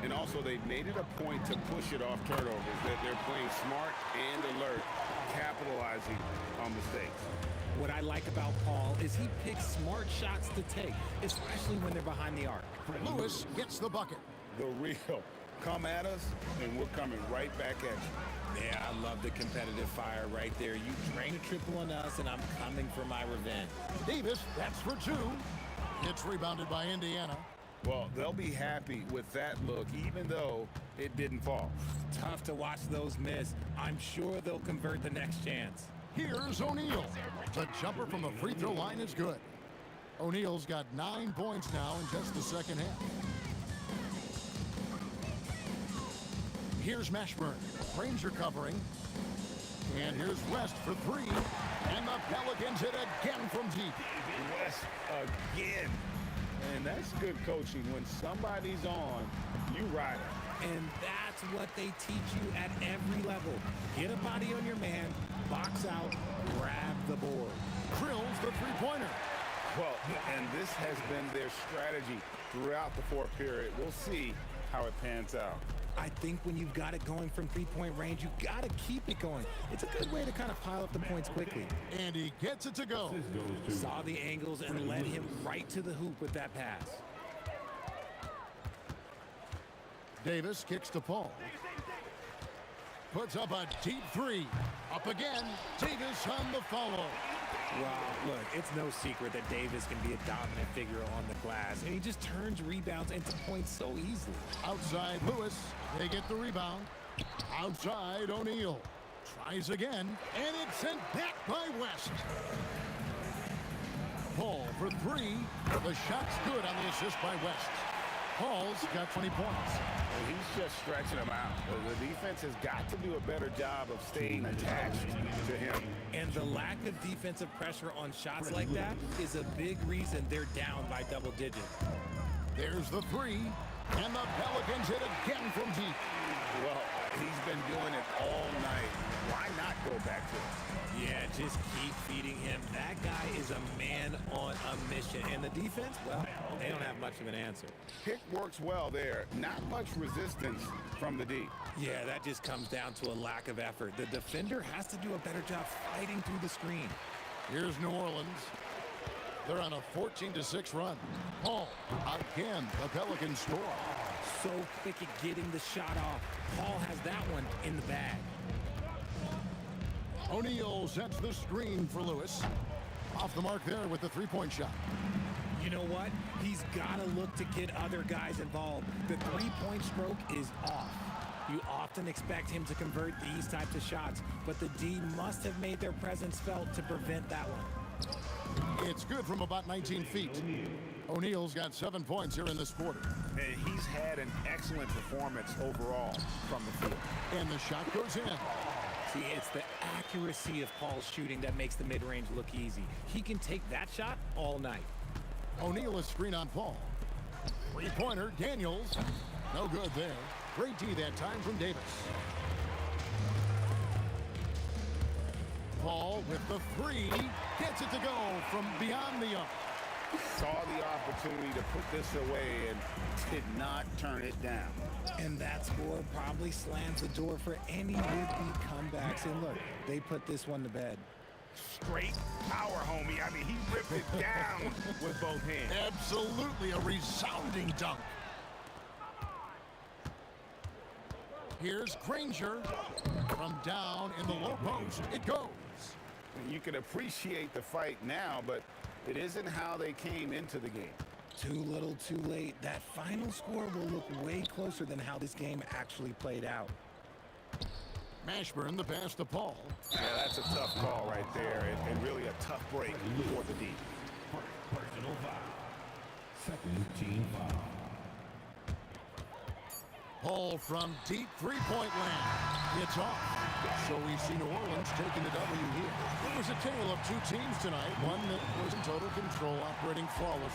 And also, they've made it a point to push it off turnovers. That they're playing smart and alert, capitalizing on mistakes. What I like about Paul is he picks smart shots to take, especially when they're behind the arc. Lewis gets the bucket. The real. Come at us, and we're coming right back at you. Yeah, I love the competitive fire right there. You drain a triple on us, and I'm coming for my revenge. Davis, that's for 2. It's rebounded by Indiana. Well, they'll be happy with that look, even though it didn't fall. Tough to watch those miss. I'm sure they'll convert the next chance. Here's O'Neal. The jumper from the free throw line is good. O'Neal's got 9 points now in just the second half. Here's Mashburn. Granger covering. And here's West for 3. And the Pelicans hit again from deep. West again. And that's good coaching. When somebody's on, you ride it. And that's what they teach you at every level. Get a body on your man, box out, grab the board. Drills the three-pointer. Well, and this has been their strategy throughout the fourth period. We'll see how it pans out. I think when you've got it going from three-point range, you got to keep it going. It's a good way to kind of pile up the points quickly. And he gets it to go. Saw the angles and led him right to the hoop with that pass. Davis kicks to Paul. Puts up a deep three. Up again. Davis on the follow. Wow, look, it's no secret that Davis can be a dominant figure on the glass, and he just turns rebounds into points so easily. Outside Lewis. They get the rebound. Outside O'Neal. Tries again, and it's sent back by West. Paul for three. The shot's good on the assist by West. Paul's got 20 points. He's just stretching them out. The defense has got to do a better job of staying attached to him. And the lack of defensive pressure on shots like that is a big reason they're down by double digits. There's the three, and the Pelicans hit again from deep. Well, he's been doing it all night. Why not go back to it? Yeah, just keep feeding him. That guy is a man on a mission. And the defense, well, they don't have much of an answer. Pick works well there. Not much resistance from the D. Yeah, that just comes down to a lack of effort. The defender has to do a better job fighting through the screen. Here's New Orleans. They're on a 14-6 run. Paul, again, the Pelicans score. So quick at getting the shot off. Paul has that one in the bag. O'Neal sets the screen for Lewis. Off the mark there with the three-point shot. You know what? He's got to look to get other guys involved. The three-point stroke is off. You often expect him to convert these types of shots, but the D must have made their presence felt to prevent that one. It's good from about 19 feet. O'Neal's got 7 points here in this quarter. And he's had an excellent performance overall from the field. And the shot goes in. See, it's the accuracy of Paul's shooting that makes the mid-range look easy. He can take that shot all night. O'Neal is screen on Paul. Three-pointer, Daniels. No good there. Great D that time from Davis. Paul with the three. Gets it to go from beyond the arc. Saw the opportunity to put this away and did not turn it down. And that score probably slams the door for any would-be comebacks. And look, they put this one to bed. Straight power, homie. I mean, he ripped it down with both hands. Absolutely a resounding dunk. Here's Granger from down in the low post. It goes. You can appreciate the fight now, but it isn't how they came into the game. Too little, too late. That final score will look way closer than how this game actually played out. Mashburn, the pass to Paul. Yeah, that's a tough call right there, and really a tough break for the D. Personal foul. Second team foul. Paul from deep three-point land. It's off. So we see New Orleans taking the W here. It was a tale of two teams tonight. One that was in total control, operating flawless.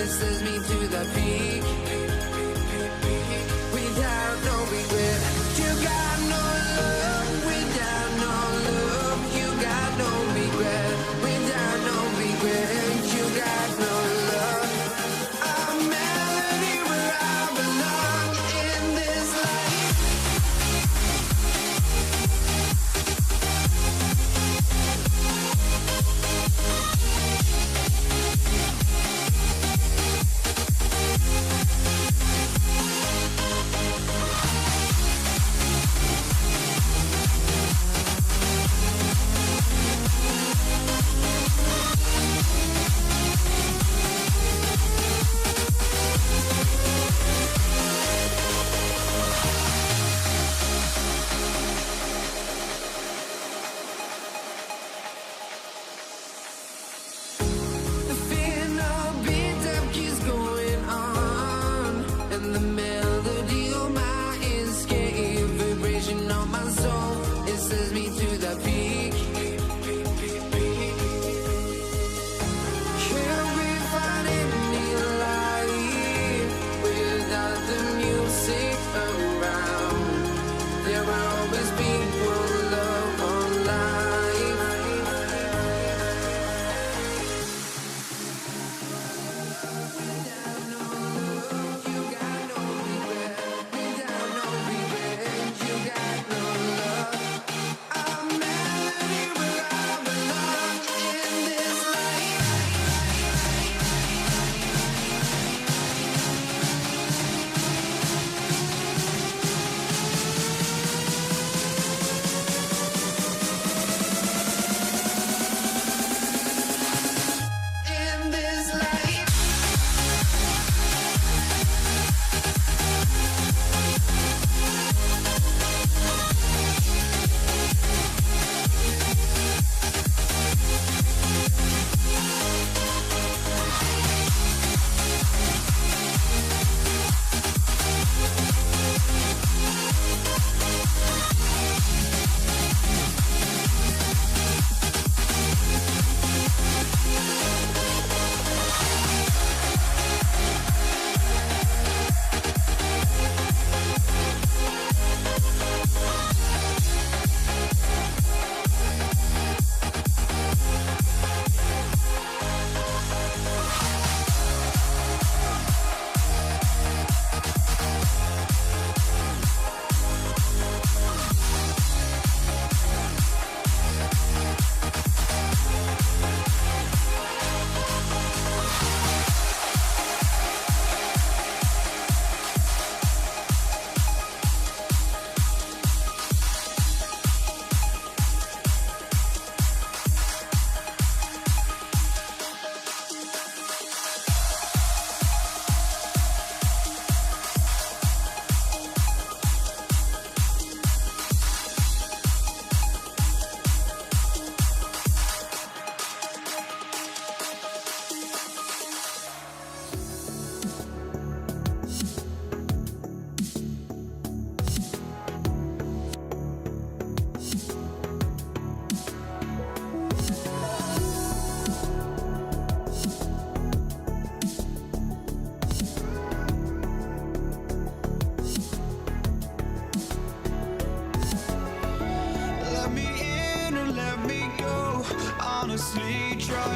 Says me to the peak without no regret. You got no love without no love. You got no regret without no regret. You got no love. A melody where I belong in this life.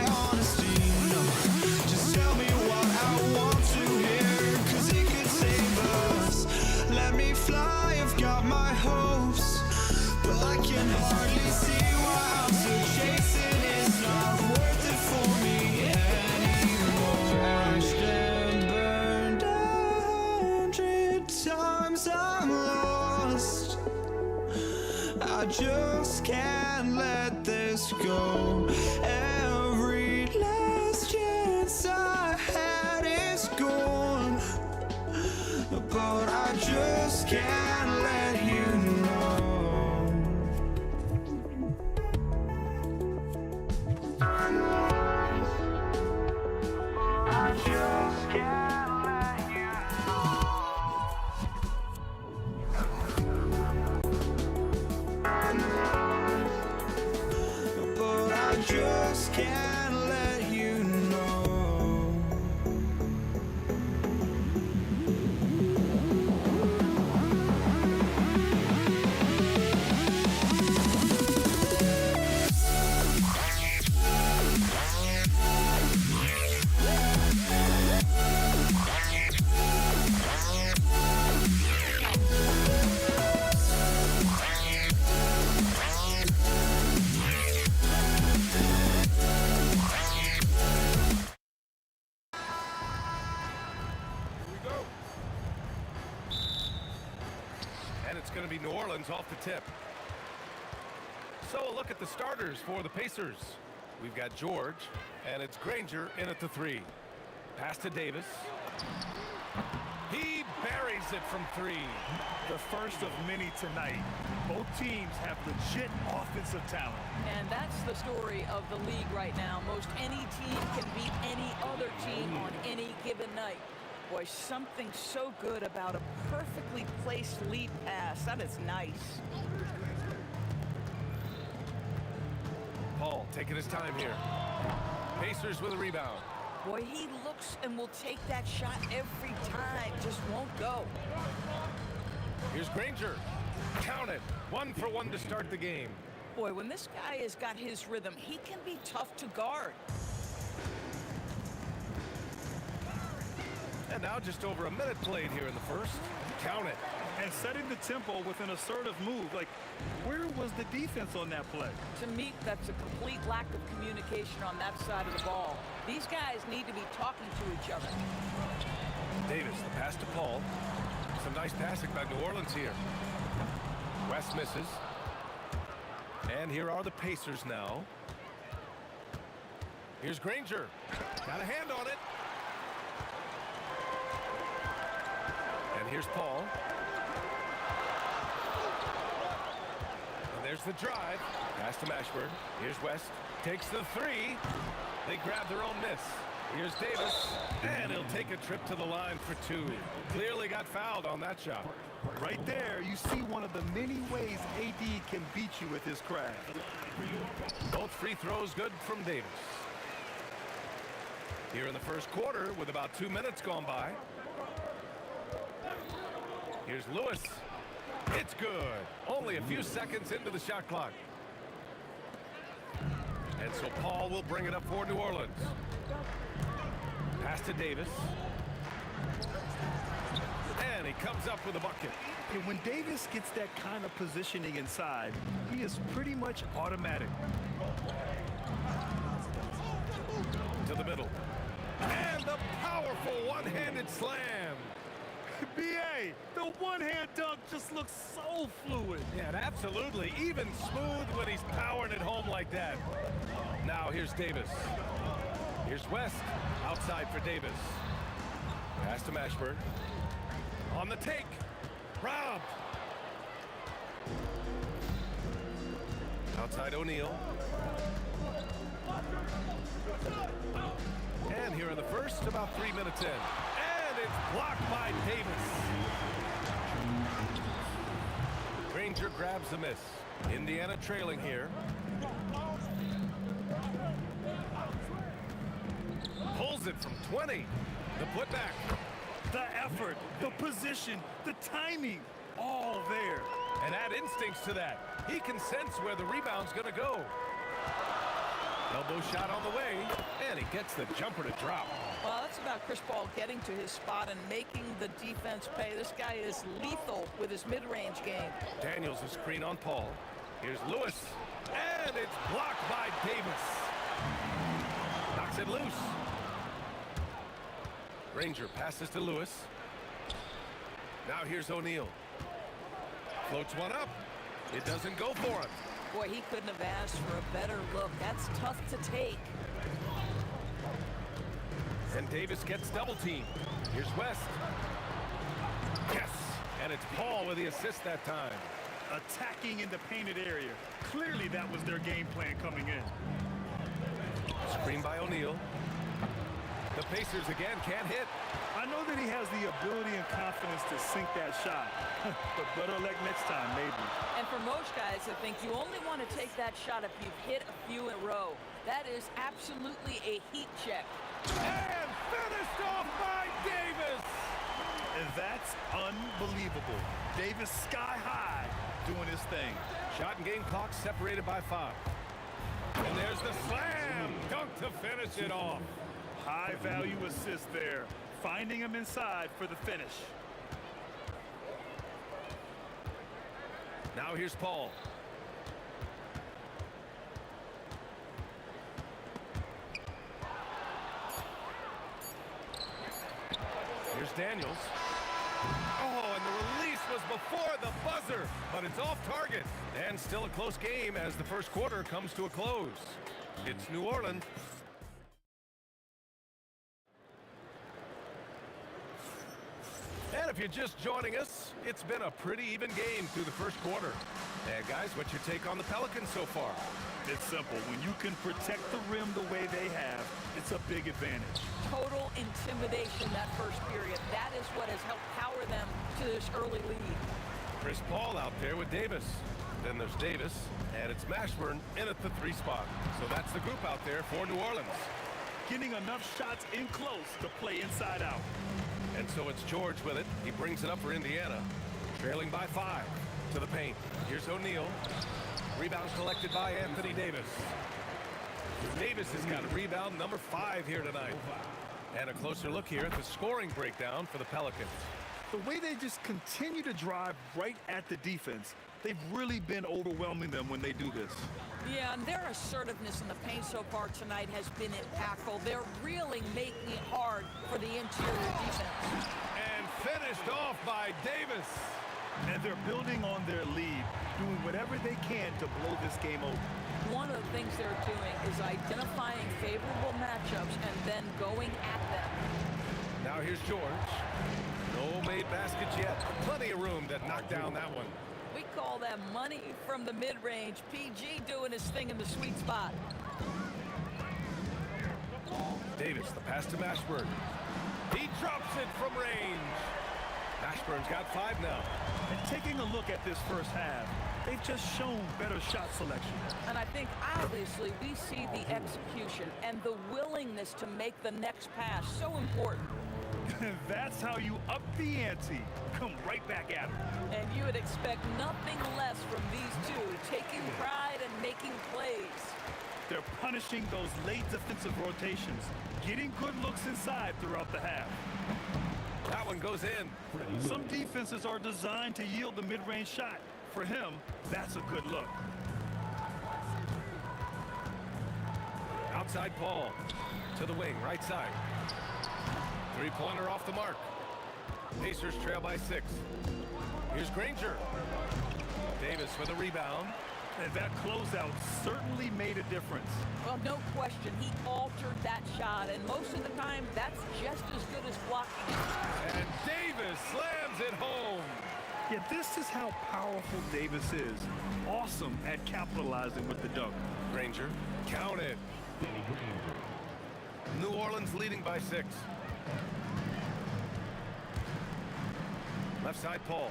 my honesty, no. Just tell me what I want to hear, 'cause it could save us. Let me fly, I've got my hopes, but I can hardly see why I'm still chasing. It's not worth it for me anymore. Crashed and burned 100 times, I'm lost. I just can't let this go. Every last chance I had is gone, but I just can't let you know. I just can't let you know. But I just can't let you know. And it's going to be New Orleans off the tip. So a look at the starters for the Pacers. We've got George, and it's Granger in at the 3. Pass to Davis. He buries it from 3. The first of many tonight. Both teams have legit offensive talent. And that's the story of the league right now. Most any team can beat any other team on any given night. Boy, something so good about a perfectly placed lead pass. That is nice. Paul taking his time here. Pacers with a rebound. Boy, he looks and will take that shot every time. Just won't go. Here's Granger. Count it. 1 for 1 to start the game. Boy, when this guy has got his rhythm, he can be tough to guard. And now just over a minute played here in the first. Count it. And setting the tempo with an assertive move. Like, where was the defense on that play? To me, that's a complete lack of communication on that side of the ball. These guys need to be talking to each other. Davis, the pass to Paul. Some nice passing by New Orleans here. West misses. And here are the Pacers now. Here's Granger. Got a hand on it. And here's Paul. And there's the drive. Pass to Mashburn. Here's West. Takes the 3. They grab their own miss. Here's Davis. And he'll take a trip to the line for 2. Clearly got fouled on that shot. Right there, you see one of the many ways AD can beat you with his craft. Both free throws good from Davis. Here in the first quarter with about 2 minutes gone by. Here's Lewis. It's good. Only a few seconds into the shot clock. And so Paul will bring it up for New Orleans. Pass to Davis. And he comes up with a bucket. And when Davis gets that kind of positioning inside, he is pretty much automatic. To the middle. And the powerful one-handed slam. B.A., the one-hand dunk just looks so fluid. Yeah, absolutely. Even smooth when he's powering it home like that. Now here's Davis. Here's West. Outside for Davis. Pass to Mashburn. On the take. Robbed. Outside O'Neal. And here in the first, about 3 minutes in. And it's blocked by Davis. Granger grabs the miss. Indiana trailing here. Pulls it from 20. The putback. The effort, the position, the timing, all there. And add instincts to that. He can sense where the rebound's going to go. Elbow shot on the way, and he gets the jumper to drop. Well, that's about Chris Paul getting to his spot and making the defense pay. This guy is lethal with his mid-range game. Daniels a screen on Paul. Here's Lewis, and it's blocked by Davis. Knocks it loose. Granger passes to Lewis. Now here's O'Neal. Floats one up. It doesn't go for him. Boy, he couldn't have asked for a better look. That's tough to take. And Davis gets double teamed. Here's West. Yes, and it's Paul with the assist that time. Attacking in the painted area. Clearly that was their game plan coming in. Screen by O'Neal. The Pacers again can't hit. I know that he has the ability and confidence to sink that shot. But better luck next time, maybe. And for most guys, I think you only want to take that shot if you've hit a few in a row. That is absolutely a heat check. And finished off by Davis. And that's unbelievable. Davis sky high doing his thing. Shot and game clock separated by 5. And there's the slam dunk to finish it off. High value assist there. Finding him inside for the finish. Now here's Paul. Here's Daniels. Oh, and the release was before the buzzer, but it's off target. And still a close game as the first quarter comes to a close. It's New Orleans. And if you're just joining us, it's been a pretty even game through the first quarter. And guys, what's your take on the Pelicans so far? It's simple. When you can protect the rim the way they have, it's a big advantage. Total intimidation that first period. That is what has helped power them to this early lead. Chris Paul out there with Davis. Then there's Davis, and it's Mashburn in at the 3 spot. So that's the group out there for New Orleans. Getting enough shots in close to play inside out. And so it's George with it. He brings it up for Indiana. Trailing by 5 to the paint. Here's O'Neal. Rebound collected by Anthony Davis. Davis has got a rebound number 5 here tonight. And a closer look here at the scoring breakdown for the Pelicans. The way they just continue to drive right at the defense, they've really been overwhelming them when they do this. Yeah, and their assertiveness in the paint so far tonight has been impactful. They're really making it hard for the interior defense. And finished off by Davis. And they're building on their lead, doing whatever they can to blow this game open. One of the things they're doing is identifying favorable matchups and then going at them. Now here's George. No made baskets yet. Plenty of room to knock down that one. We call that money from the mid-range. PG doing his thing in the sweet spot. Davis, the pass to Mashburn. He drops it from range. Mashburn's got 5 now. And taking a look at this first half, they've just shown better shot selection. And I think, obviously, we see the execution and the willingness to make the next pass so important. That's how you up the ante. Come right back at them. And you would expect nothing less from these two, taking pride and making plays. They're punishing those late defensive rotations, getting good looks inside throughout the half. That one goes in. Some defenses are designed to yield the mid-range shot. For him, that's a good look. Outside Paul. To the wing, right side. 3-pointer off the mark. Pacers trail by 6. Here's Granger. Davis with a rebound. And that closeout certainly made a difference. Well, no question. He altered that shot, and most of the time, that's just as good as blocking it. And Davis slams it home. Yeah, this is how powerful Davis is. Awesome at capitalizing with the dunk. Granger, count it. New Orleans leading by 6. Left side, Paul.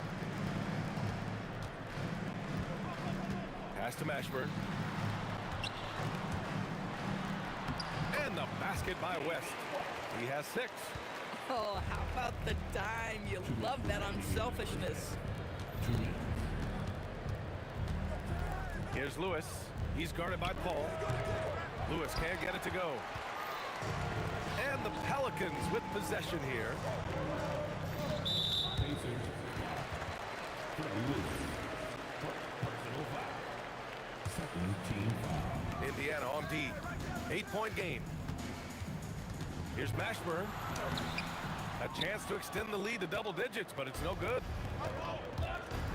Pass to Mashburn. And the basket by West. He has 6. Oh, how about the dime? You love that unselfishness. Here's Lewis. He's guarded by Paul. Lewis can't get it to go. And the Pelicans with possession here. Pacers. Personal foul. Second team foul. Indiana on D. 8-point game. Here's Mashburn. A chance to extend the lead to double digits, but it's no good.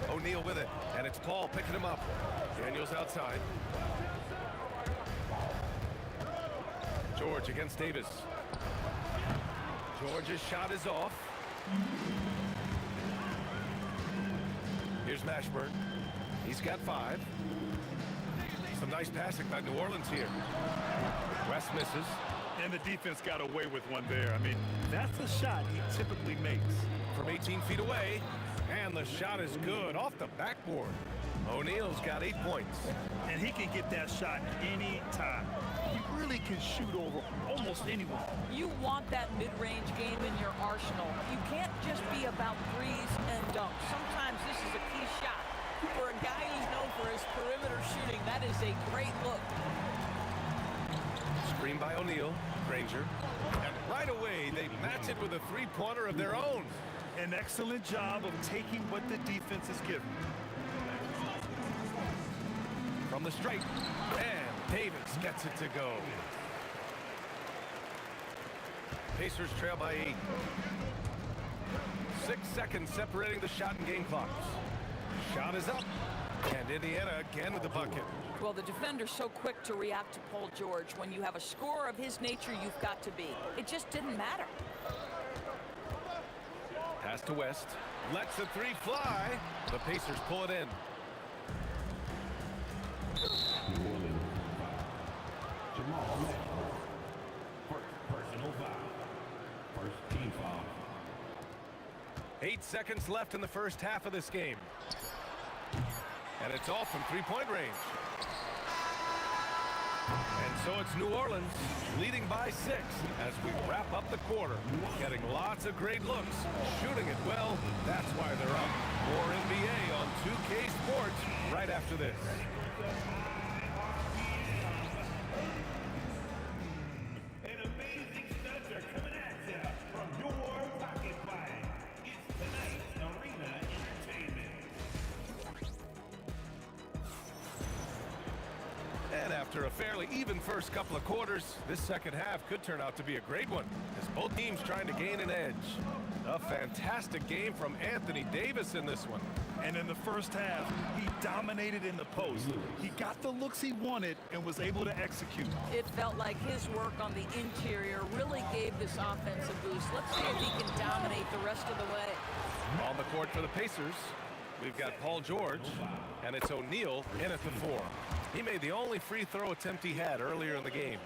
O'Neal with it, and it's Paul picking him up. Daniels outside. George against Davis. George's shot is off. Here's Mashburn. He's got 5. Some nice passing by New Orleans here. West misses. And the defense got away with one there. I mean, that's a shot he typically makes. From 18 feet away, and the shot is good off the backboard. O'Neal's got 8 points. And he can get that shot anytime. He really can shoot over almost anyone. You want that mid-range game in your arsenal. You can't just be about threes and dunks. Sometimes this is a key shot. For a guy who's known for his perimeter shooting, that is a great look. Screen by O'Neal. Granger. And right away, they match it with a three-pointer of their own. An excellent job of taking what the defense is giving. From the straight. And Davis gets it to go. Pacers trail by 8. 6 seconds separating the shot and game clocks. Shot is up. And Indiana again with the bucket. Well, the defender's so quick to react to Paul George. When you have a scorer of his nature, you've got to be. It just didn't matter. Pass to West. Lets the 3 fly. The Pacers pull it in. New Orleans. Jamal Mashburn. Personal foul. First team foul. 8 seconds left in the first half of this game. And it's off from three-point range. And so it's New Orleans leading by 6 as we wrap up the quarter. Getting lots of great looks, shooting it well. That's why they're up. More NBA on 2K Sports right after this. An amazing studs are coming at you from your pocket bag. It's tonight's Arena Entertainment. And after a fairly even first couple of quarters, this second half could turn out to be a great one as both teams trying to gain an edge. A fantastic game from Anthony Davis in this one. And in the first half, he dominated in the post. He got the looks he wanted and was able to execute. It felt like his work on the interior really gave this offense a boost. Let's see if he can dominate the rest of the way. On the court for the Pacers, we've got Paul George, and it's O'Neal in at the 4. He made the only free throw attempt he had earlier in the game.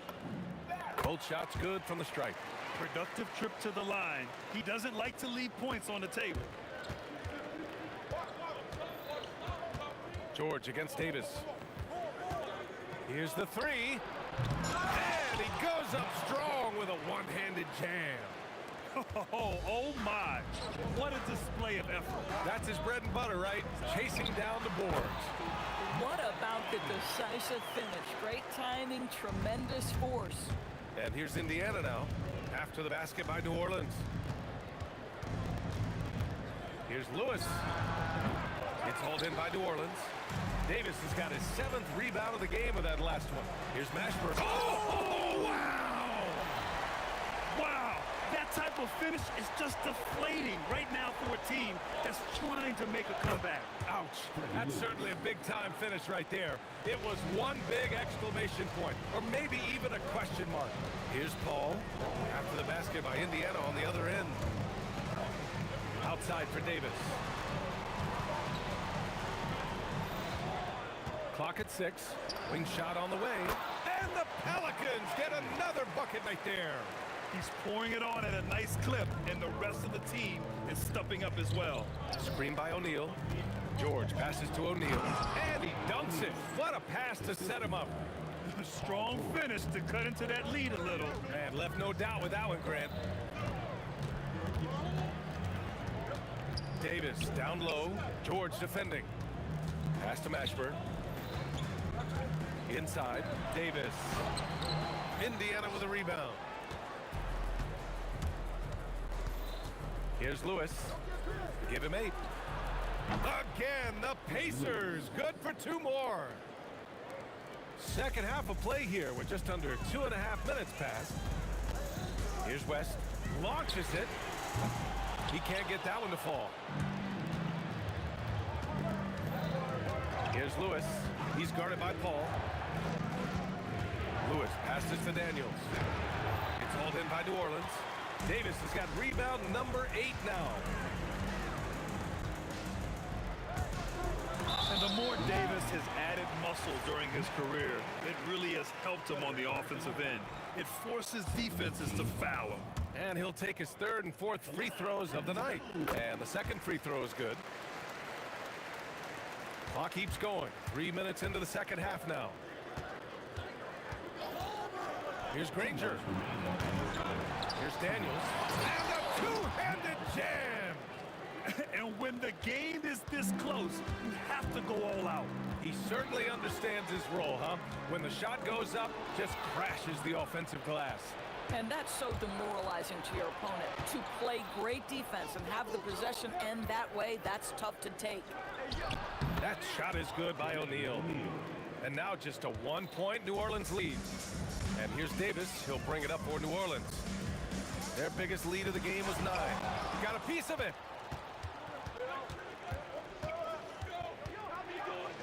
Both shots good from the stripe. Productive trip to the line. He doesn't like to leave points on the table. George against Davis. Here's the 3. And he goes up strong with a one-handed jam. Oh my. What a display of effort. That's his bread and butter, right? Chasing down the boards. What about the decisive finish? Great timing, tremendous force. And here's Indiana now, after the basket by New Orleans. Here's Lewis. It's hauled in by New Orleans. Davis has got his 7th rebound of the game with that last one. Here's Mashburn. Oh, wow! Wow! That type of finish is just deflating right now for a team that's trying to make a comeback. Ouch. That's certainly a big-time finish right there. It was one big exclamation point, or maybe even a question mark. Here's Paul after the basket by Indiana on the other end. Outside for Davis. Clock at 6. Wing shot on the way. And the Pelicans get another bucket right there. He's pouring it on at a nice clip, and the rest of the team is stepping up as well. Screen by O'Neal. George passes to O'Neal. And he dunks it. What a pass to set him up. A strong finish to cut into that lead a little. And left no doubt with that one, Grant. Davis down low. George defending. Pass to Mashburn. Inside, Davis. Indiana with a rebound. Here's Lewis. Give him 8. Again, the Pacers. Good for 2 more. Second half of play here with just under 2.5 minutes passed. Here's West. Launches it. He can't get that one to fall. Here's Lewis. He's guarded by Paul. Lewis passes to Daniels. It's hauled in by New Orleans. Davis has got rebound number 8 now. And the more Davis has added muscle during his career, it really has helped him on the offensive end. It forces defenses to foul him. And he'll take his 3rd and 4th free throws of the night. And the 2nd free throw is good. Clock keeps going. 3 minutes into the second half now. Here's Granger. Here's Daniels. And a two-handed jam! And when the game is this close, you have to go all out. He certainly understands his role, huh? When the shot goes up, just crashes the offensive glass. And that's so demoralizing to your opponent. To play great defense and have the possession end that way, that's tough to take. That shot is good by O'Neal. And now just a 1-point New Orleans lead. And here's Davis. He'll bring it up for New Orleans. Their biggest lead of the game was 9. Got a piece of it.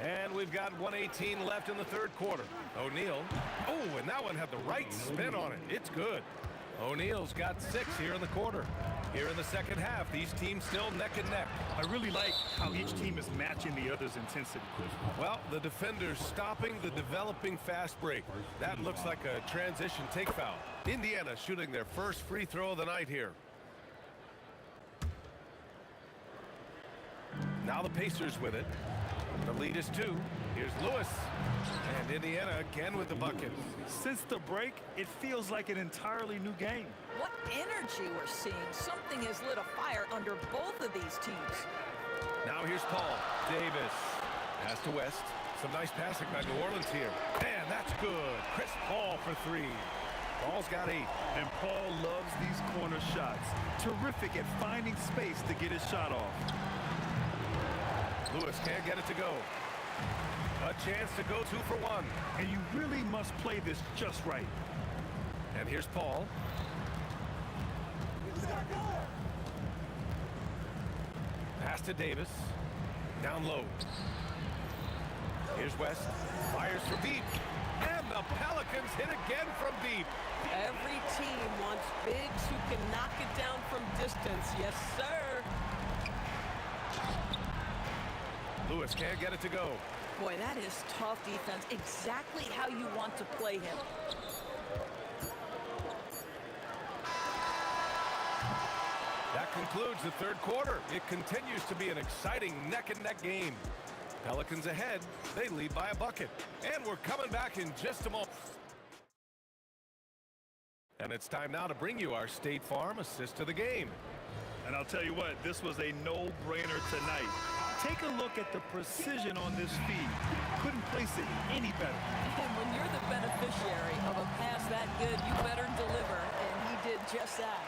And we've got 1:18 left in the 3rd quarter. O'Neal. Oh, and that one had the right spin on it. It's good. O'Neal's got 6 here in the quarter. Here in the second half, these teams still neck and neck. I really like how each team is matching the other's intensity. Well, the defenders stopping the developing fast break. That looks like a transition take foul. Indiana shooting their first free throw of the night here. Now the Pacers with it. The lead is 2. Here's Lewis. And Indiana again with the bucket. Since the break, it feels like an entirely new game. What energy we're seeing. Something has lit a fire under both of these teams. Now here's Paul. Davis. Pass to West. Some nice passing by New Orleans here. And that's good. Chris Paul for 3. Paul's got 8. And Paul loves these corner shots. Terrific at finding space to get his shot off. Lewis can't get it to go. A chance to go 2 for 1. And you really must play this just right. And here's Paul. Pass to Davis. Down low. Here's West. Fires from deep. And the Pelicans hit again from deep. Every team wants bigs who can knock it down from distance. Yes, sir. Lewis can't get it to go. Boy, that is tough defense. Exactly how you want to play him. That concludes the 3rd quarter. It continues to be an exciting neck-and-neck game. Pelicans ahead. They lead by a bucket. And we're coming back in just a moment. And it's time now to bring you our State Farm assist of the game. And I'll tell you what, this was a no-brainer tonight. Take a look at the precision on this feed. Couldn't place it any better. And when you're the beneficiary of a pass that good, you better deliver. And he did just that.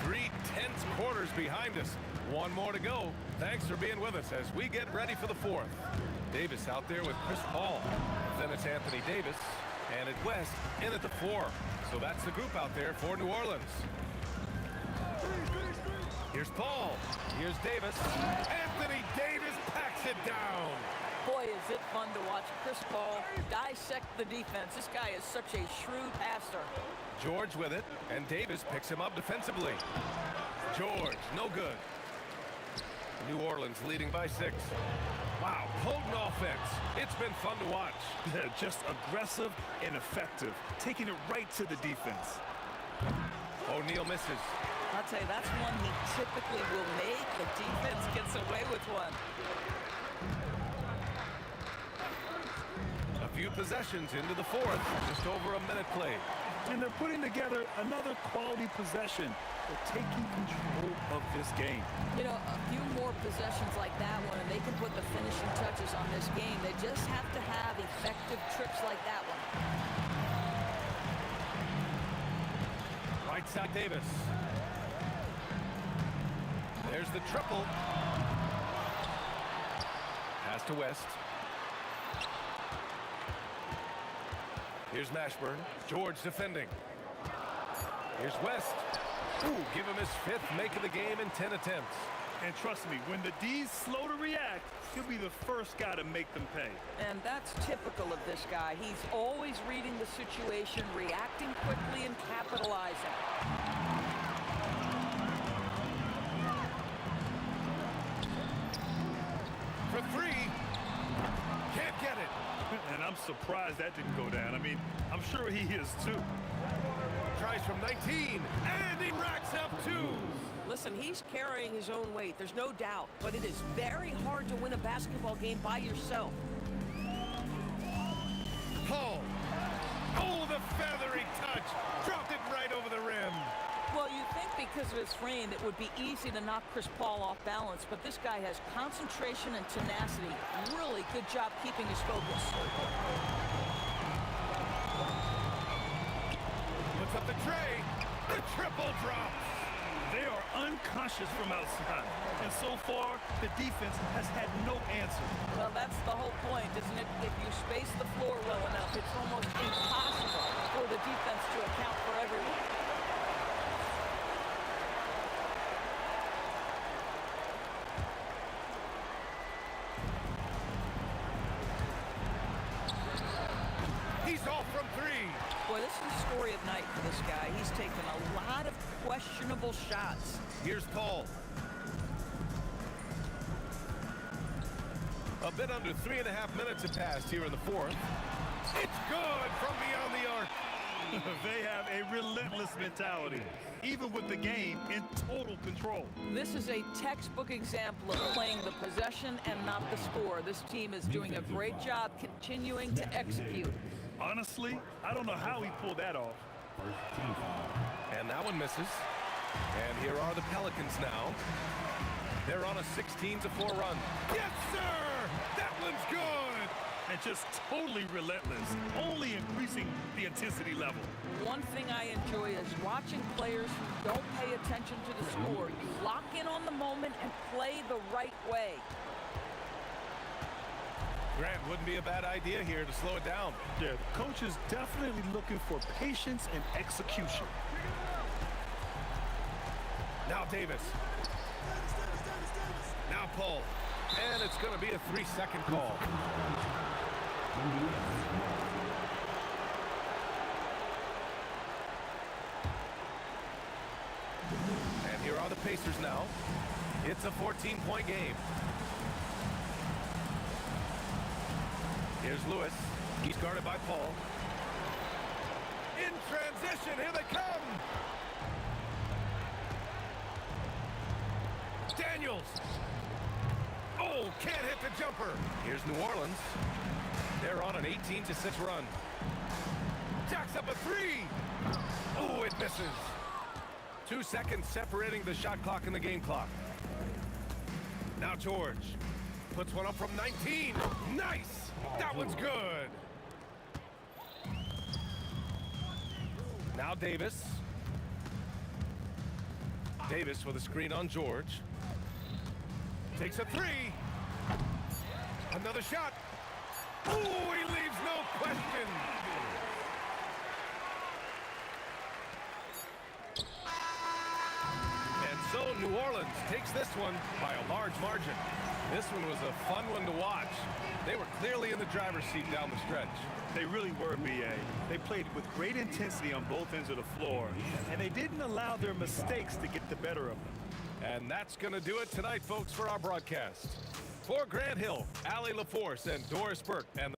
3 tense quarters behind us. 1 more to go. Thanks for being with us as we get ready for the 4th. Davis out there with Chris Paul. Then it's Anthony Davis. And at West in at the 4. So that's the group out there for New Orleans. Here's Paul. Here's Davis. Anthony Davis packs it down. Boy, is it fun to watch Chris Paul dissect the defense. This guy is such a shrewd passer. George with it, and Davis picks him up defensively. George, no good. New Orleans leading by 6. Wow, potent offense. It's been fun to watch. Just aggressive and effective, taking it right to the defense. O'Neal misses. I'll tell you, that's one he typically will make. The defense gets away with one. A few possessions into the fourth, just over a minute played. And they're putting together another quality possession. They're taking control of this game. You know, a few more possessions like that one, and they can put the finishing touches on this game. They just have to have effective trips like that one. Right side Davis. There's the triple. Pass to West. Here's Mashburn. George defending. Here's West. Ooh, give him his fifth make of the game in 10 attempts. And trust me, when the D's slow to react, he'll be the first guy to make them pay. And that's typical of this guy. He's always reading the situation, reacting quickly, and capitalizing. For three. Can't get it. And I'm surprised that didn't go down. I mean, I'm sure he is too. Tries from 19, and he racks up two. Listen, he's carrying his own weight. There's no doubt. But it is very hard to win a basketball game by yourself. Paul. Oh, the feathery touch. Dropped it right over the rim. Well, you think because of his frame, it would be easy to knock Chris Paul off balance, but this guy has concentration and tenacity. Really good job keeping his focus. Puts up the tray. The triple drops. They are unconscious from outside. And so far, the defense has had no answer. Well, that's the whole point, isn't it? If you space the floor well enough, it's almost impossible for the defense to account for everyone. He's off from three. Boy, this is the story of night for this guy. He's taken a lot of questionable shots. Here's Paul. A bit under 3.5 minutes have passed here in the fourth. It's good from beyond the arc. They have a relentless mentality, even with the game in total control. This is a textbook example of playing the possession and not the score. This team is doing a great job continuing to execute. Honestly, I don't know how he pulled that off. And that one misses. And here are the Pelicans now. They're on a 16-4 run. Yes, sir! That one's good! And just totally relentless, only increasing the intensity level. One thing I enjoy is watching players who don't pay attention to the score. You lock in on the moment and play the right way. Grant, wouldn't be a bad idea here to slow it down. Yeah, the coach is definitely looking for patience and execution. Now Davis. Now Paul. And it's going to be a 3-second call. And here are the Pacers now. It's a 14-point game. Here's Lewis. He's guarded by Paul. In transition, here they come. Daniels. Oh, can't hit the jumper. Here's New Orleans. They're on an 18-6 run. Jacks up a three. Oh, it misses. 2 seconds separating the shot clock and the game clock. Now George puts one up from 19. Nice. That one's good. Now Davis. Davis with a screen on George. Takes a three. Another shot. Oh, he leaves no question. And so New Orleans takes this one by a large margin. This one was a fun one to watch. They were clearly in the driver's seat down the stretch. They really were, B.A. They played with great intensity on both ends of the floor, and they didn't allow their mistakes to get the better of them. And that's going to do it tonight, folks, for our broadcast. For Grant Hill, Allie LaForce, and Doris Burke, and the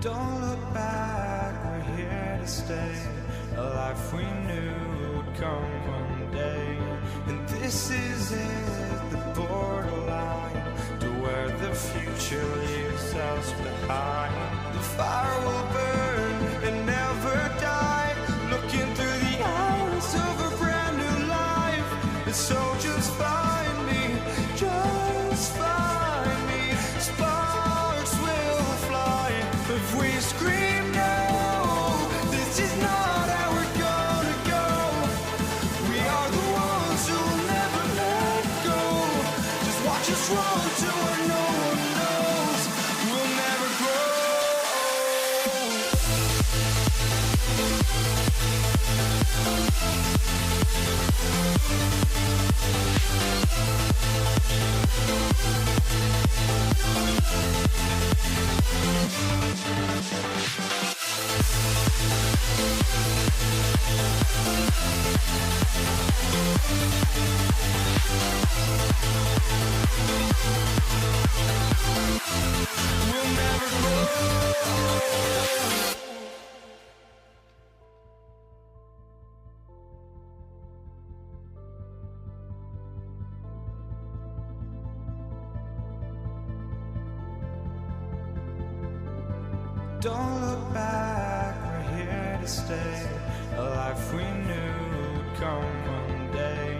Don't look back, we're here to stay. A life we knew would come one day. And this is it, the borderline, to where the future leaves us behind. The fire will burn and never die, looking through the eyes of a brand new life. And so just find me, just find me. Sparks will fly if we scream no. This is not how we're gonna go. We are the ones who will never let go. Just watch us run to where no one knows. We'll never grow. We'll never grow. Don't look back, we're here to stay. A life we knew would come one day.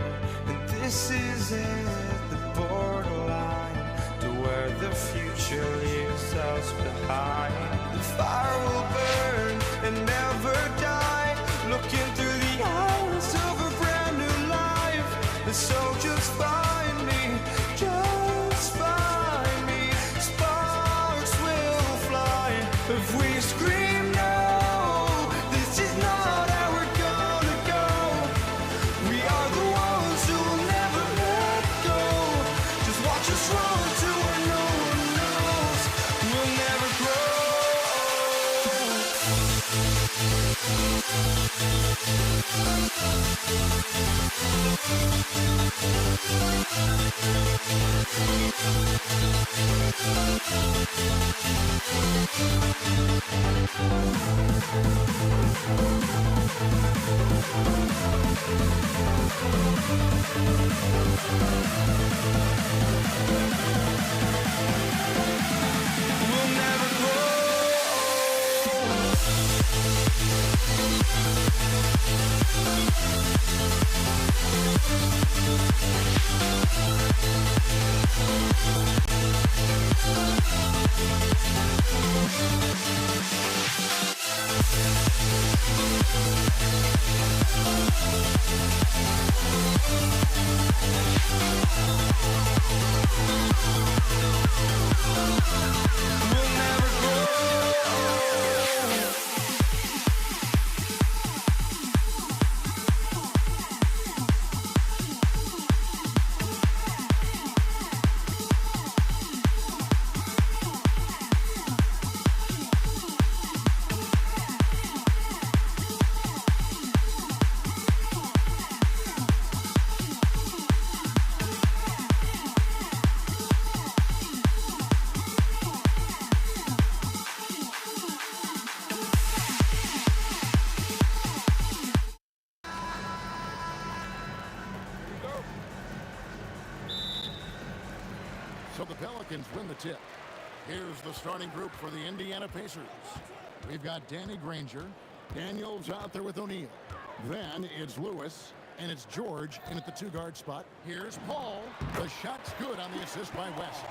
And this is it, the borderline, to where the future leaves us behind. The fire will burn and never die, looking through the eyes of a brand new life. And so just find me, just find me. Sparks will fly if we scream no. This is not how we're gonna go. We are the ones who will never let go. Just watch us run to where no one knows. We'll never grow. We'll never grow. We'll never grow. So the Pelicans win the tip. Here's the starting group for the Indiana Pacers. We've got Danny Granger. Daniels out there with O'Neal. Then it's Lewis, and it's George in at the two-guard spot. Here's Paul. The shot's good on the assist by West.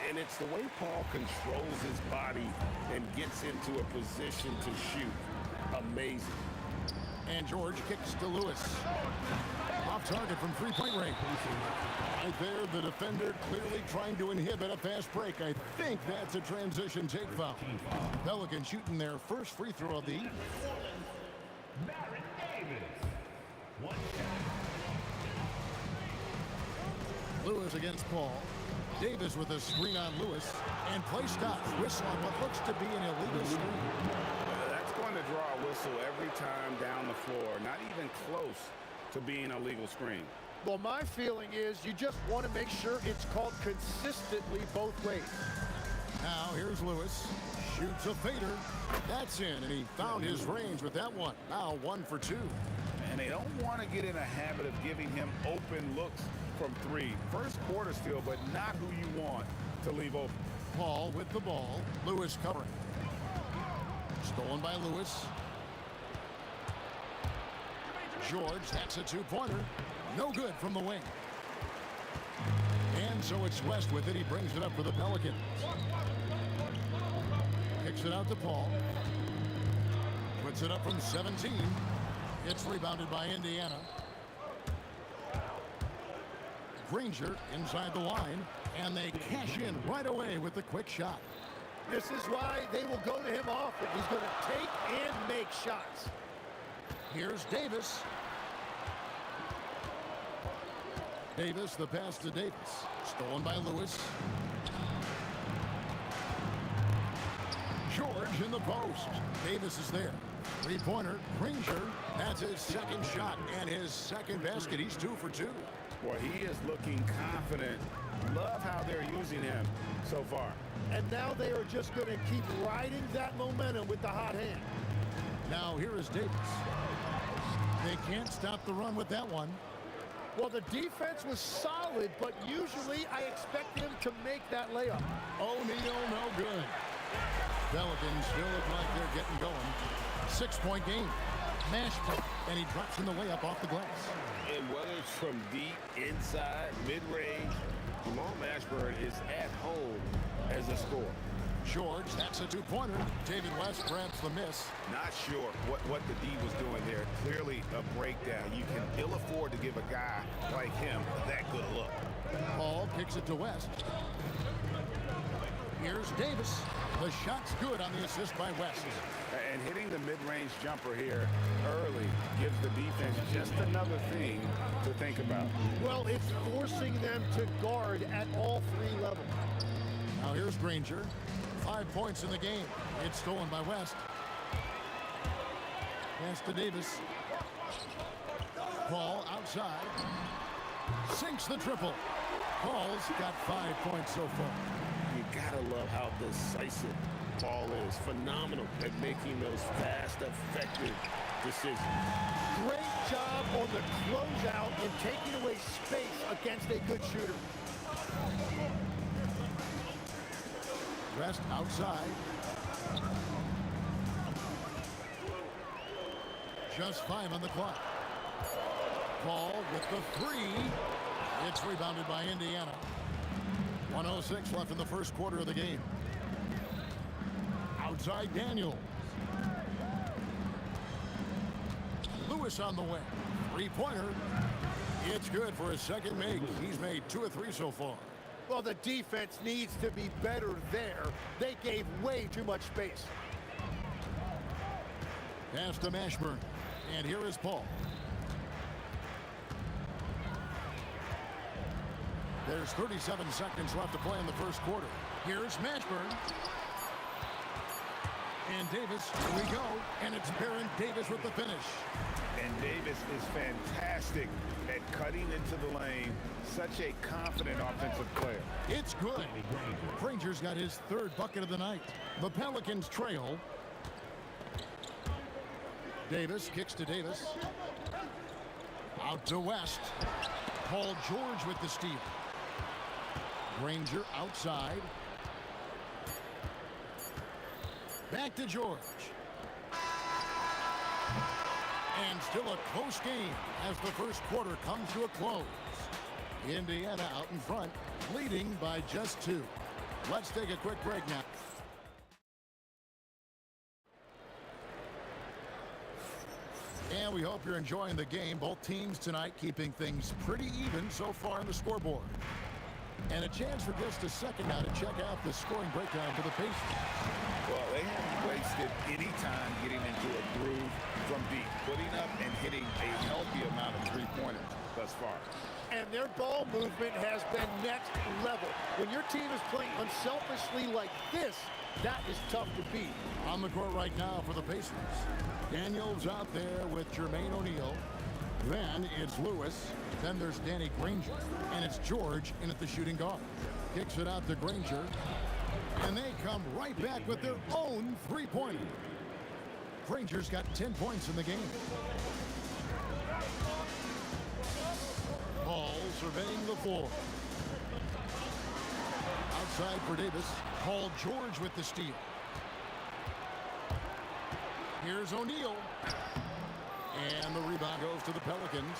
And it's the way Paul controls his body and gets into a position to shoot. Amazing. And George kicks to Lewis. Off target from three-point range. Right there, the defender clearly trying to inhibit a fast break. I think that's a transition take foul. Pelicans shooting their first free throw of the Lewis against Paul. Davis with a screen on Lewis. And play stops. Whistle on what looks to be an illegal screen. That's going to draw a whistle every time down the floor. Not even close to being a legal screen. Well, my feeling is you just want to make sure it's called consistently both ways. Now here's Lewis. Shoots a fader. That's in, and he found his range with that one. Now 1 for 2. And they don't want to get in a habit of giving him open looks from 3. First quarter still, but not who you want to leave open. Paul with the ball. Lewis covering. Stolen by Lewis. George, that's a two-pointer. No good from the wing. And so it's West with it. He brings it up for the Pelicans. Kicks it out to Paul. Puts it up from 17. It's rebounded by Indiana. Granger inside the line. And they cash in right away with the quick shot. This is why they will go to him often. He's going to take and make shots. Here's Davis. Davis, the pass to Davis. Stolen by Lewis. George in the post. Davis is there. Three-pointer. Granger. That's his second shot and his second basket. He's 2 for 2. Boy, he is looking confident. Love how they're using him so far. And now they are just going to keep riding that momentum with the hot hand. Now here is Davis. They can't stop the run with that one. Well, the defense was solid, but usually I expect them to make that layup. O'Neal, no good. Pelicans still look like they're getting going. 6-point game. Mashburn, and he drops in the layup off the glass. And whether it's from deep, inside, mid-range, Jamal Mashburn is at home as a scorer. George, that's a two-pointer. David West grabs the miss. Not sure what the D was doing there. Clearly a breakdown. You can ill afford to give a guy like him that good a look. Paul kicks it to West. Here's Davis. The shot's good on the assist by West. And hitting the mid-range jumper here early gives the defense just another thing to think about. Well, it's forcing them to guard at all 3 levels. Now here's Granger. 5 points in the game. It's stolen by West. Pass to Davis. Paul outside. Sinks the triple. Paul's got 5 points so far. You gotta love how decisive Paul is. Phenomenal at making those fast, effective decisions. Great job on the closeout and taking away space against a good shooter. West outside. Just 5 on the clock. Paul with the 3. It's rebounded by Indiana. 1:06 left in the first quarter of the game. Outside Daniel. Lewis on the way. 3-pointer. It's good for his second make. He's made 2 of 3 so far. Well, the defense needs to be better there. They gave way too much space. Pass to Mashburn. And here is Paul. There's 37 seconds left to play in the first quarter. Here's Mashburn. And Davis, here we go. And it's Baron Davis with the finish. And Davis is fantastic at cutting into the lane. Such a confident offensive player. It's good. Granger's got his 3rd bucket of the night. The Pelicans trail. Davis kicks to Davis. Out to West. Paul George with the steal. Granger outside. Back to George. And still a close game as the first quarter comes to a close. Indiana out in front, leading by just 2. Let's take a quick break now. And we hope you're enjoying the game. Both teams tonight keeping things pretty even so far on the scoreboard. And a chance for just a second now to check out the scoring breakdown for the Pacers. Well, they haven't wasted any time getting into a groove from deep, putting up and hitting a healthy amount of 3-pointers thus far. And their ball movement has been next level. When your team is playing unselfishly like this, that is tough to beat. On the court right now for the Pacers. Daniels out there with Jermaine O'Neal. Then it's Lewis. Then there's Danny Granger. And it's George in at the shooting guard. Kicks it out to Granger. And they come right back with their own three-pointer. Granger's got 10 points in the game. Paul surveying the floor. Outside for Davis. Paul George with the steal. Here's O'Neal. And the rebound goes to the Pelicans.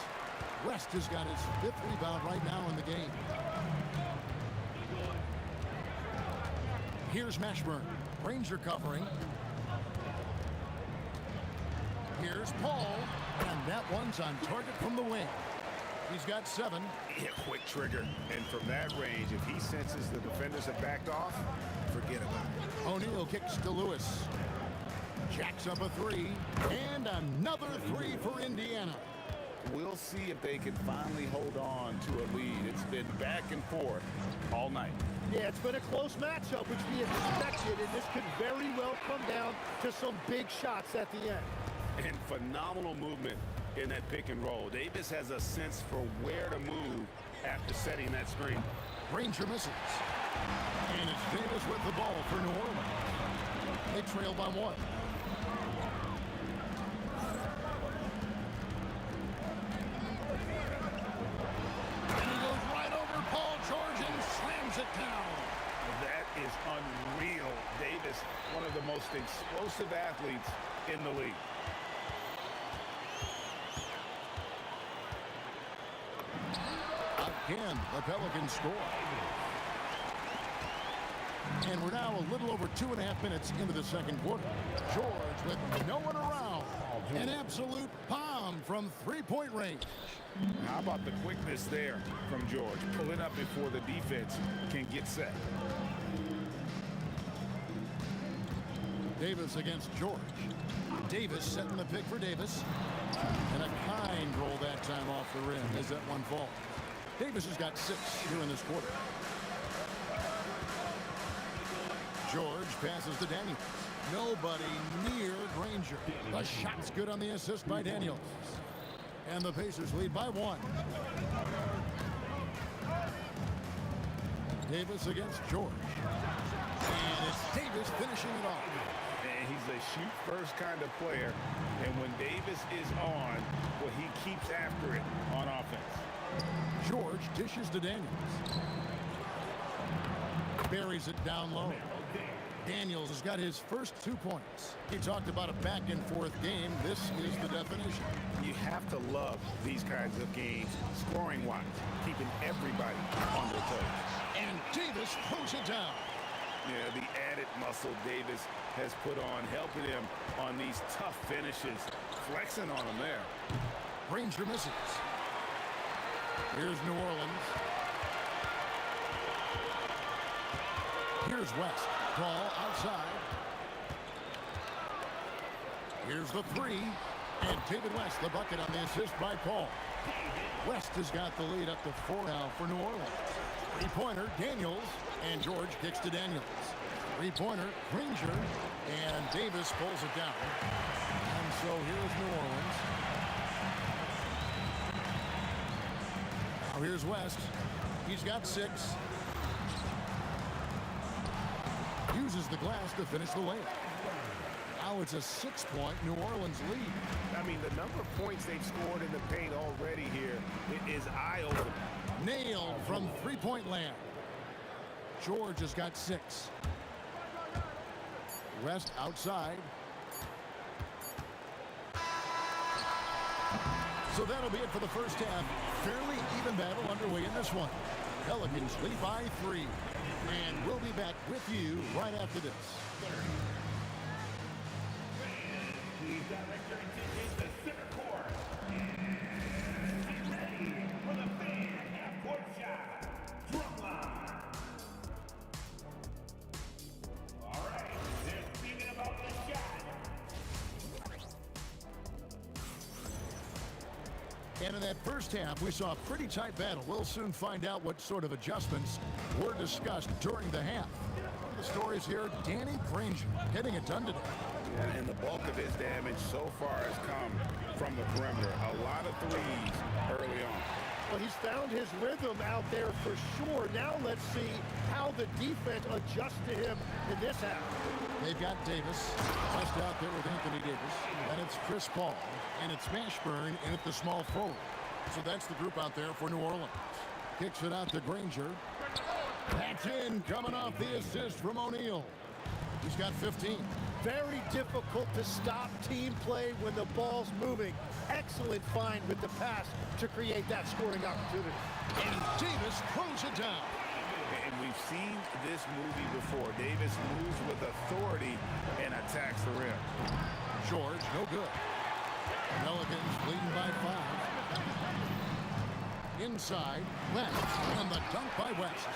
West has got his 5th rebound right now in the game. Here's Mashburn. Granger covering. Here's Paul. And that one's on target from the wing. He's got 7. Yeah, quick trigger. And from that range, if he senses the defenders have backed off, forget about it. O'Neal kicks to Lewis. Jacks up a 3. And another 3 for Indiana. We'll see if they can finally hold on to a lead. It's been back and forth all night. Yeah, it's been a close matchup, which we expected, and this could very well come down to some big shots at the end. And phenomenal movement in that pick and roll. Davis has a sense for where to move after setting that screen. Granger misses. And it's Davis with the ball for New Orleans. They trail by 1. And he goes right over Paul George and slams it down. That is unreal. Davis, one of the most explosive athletes in the league. Again, the Pelicans score. And we're now a little over 2.5 minutes into the second quarter. George with no one around. An absolute bomb from three-point range. How about the quickness there from George? Pulling up before the defense can get set. Davis against George. Davis setting the pick for Davis. And a kind roll that time off the rim as that one falls. Davis has got 6 here in this quarter. George passes to Daniels. Nobody near Granger. The shot's good on the assist by Daniels. And the Pacers lead by 1. Davis against George. And it's Davis finishing it off. And he's a shoot-first kind of player. And when Davis is on, well, he keeps after it on offense. George dishes to Daniels. Buries it down low. Daniels has got his first 2 points. He talked about a back-and-forth game. This is the definition. You have to love these kinds of games, scoring-wise, keeping everybody on their toes. And Davis throws it down. Yeah, the added muscle Davis has put on, helping him on these tough finishes, flexing on him there. Granger misses. Here's New Orleans. Here's West. Ball outside. Here's the 3. And David West, the bucket on the assist by Paul. West has got the lead up to 4 now for New Orleans. Three-pointer, Daniels. And George kicks to Daniels. Three-pointer, Granger. And Davis pulls it down. And so here's New Orleans. Now here's West. He's got 6. Uses the glass to finish the layup. Now it's a 6-point New Orleans lead. I mean, the number of points they've scored in the paint already here is eye-opening. Nailed from three-point land. George has got 6. West outside. So that'll be it for the first half. Fairly even battle underway in this one. Pelicans lead by 3. And we'll be back with you right after this. Please direct your attention to center court. Get ready for the fan half-court shot. Drumline. All right, they're speaking about the shot. And in that first half, we saw a pretty tight battle. We'll soon find out what sort of adjustments were discussed during the half. One of the stories here, Danny Granger getting it done today. Yeah, and the bulk of his damage so far has come from the perimeter. A lot of threes early on. Well, he's found his rhythm out there for sure. Now let's see how the defense adjusts to him in this half. They've got Davis just out there with Anthony Davis. And it's Chris Paul. And it's Mashburn in at the small forward. So that's the group out there for New Orleans. Kicks it out to Granger. That's in, coming off the assist from O'Neal. He's got 15. Very difficult to stop team play when the ball's moving. Excellent find with the pass to create that scoring opportunity. And Davis throws it down. And we've seen this movie before. Davis moves with authority and attacks the rim. George, no good. Pelicans leading by 5. Inside, West, and the dunk by West.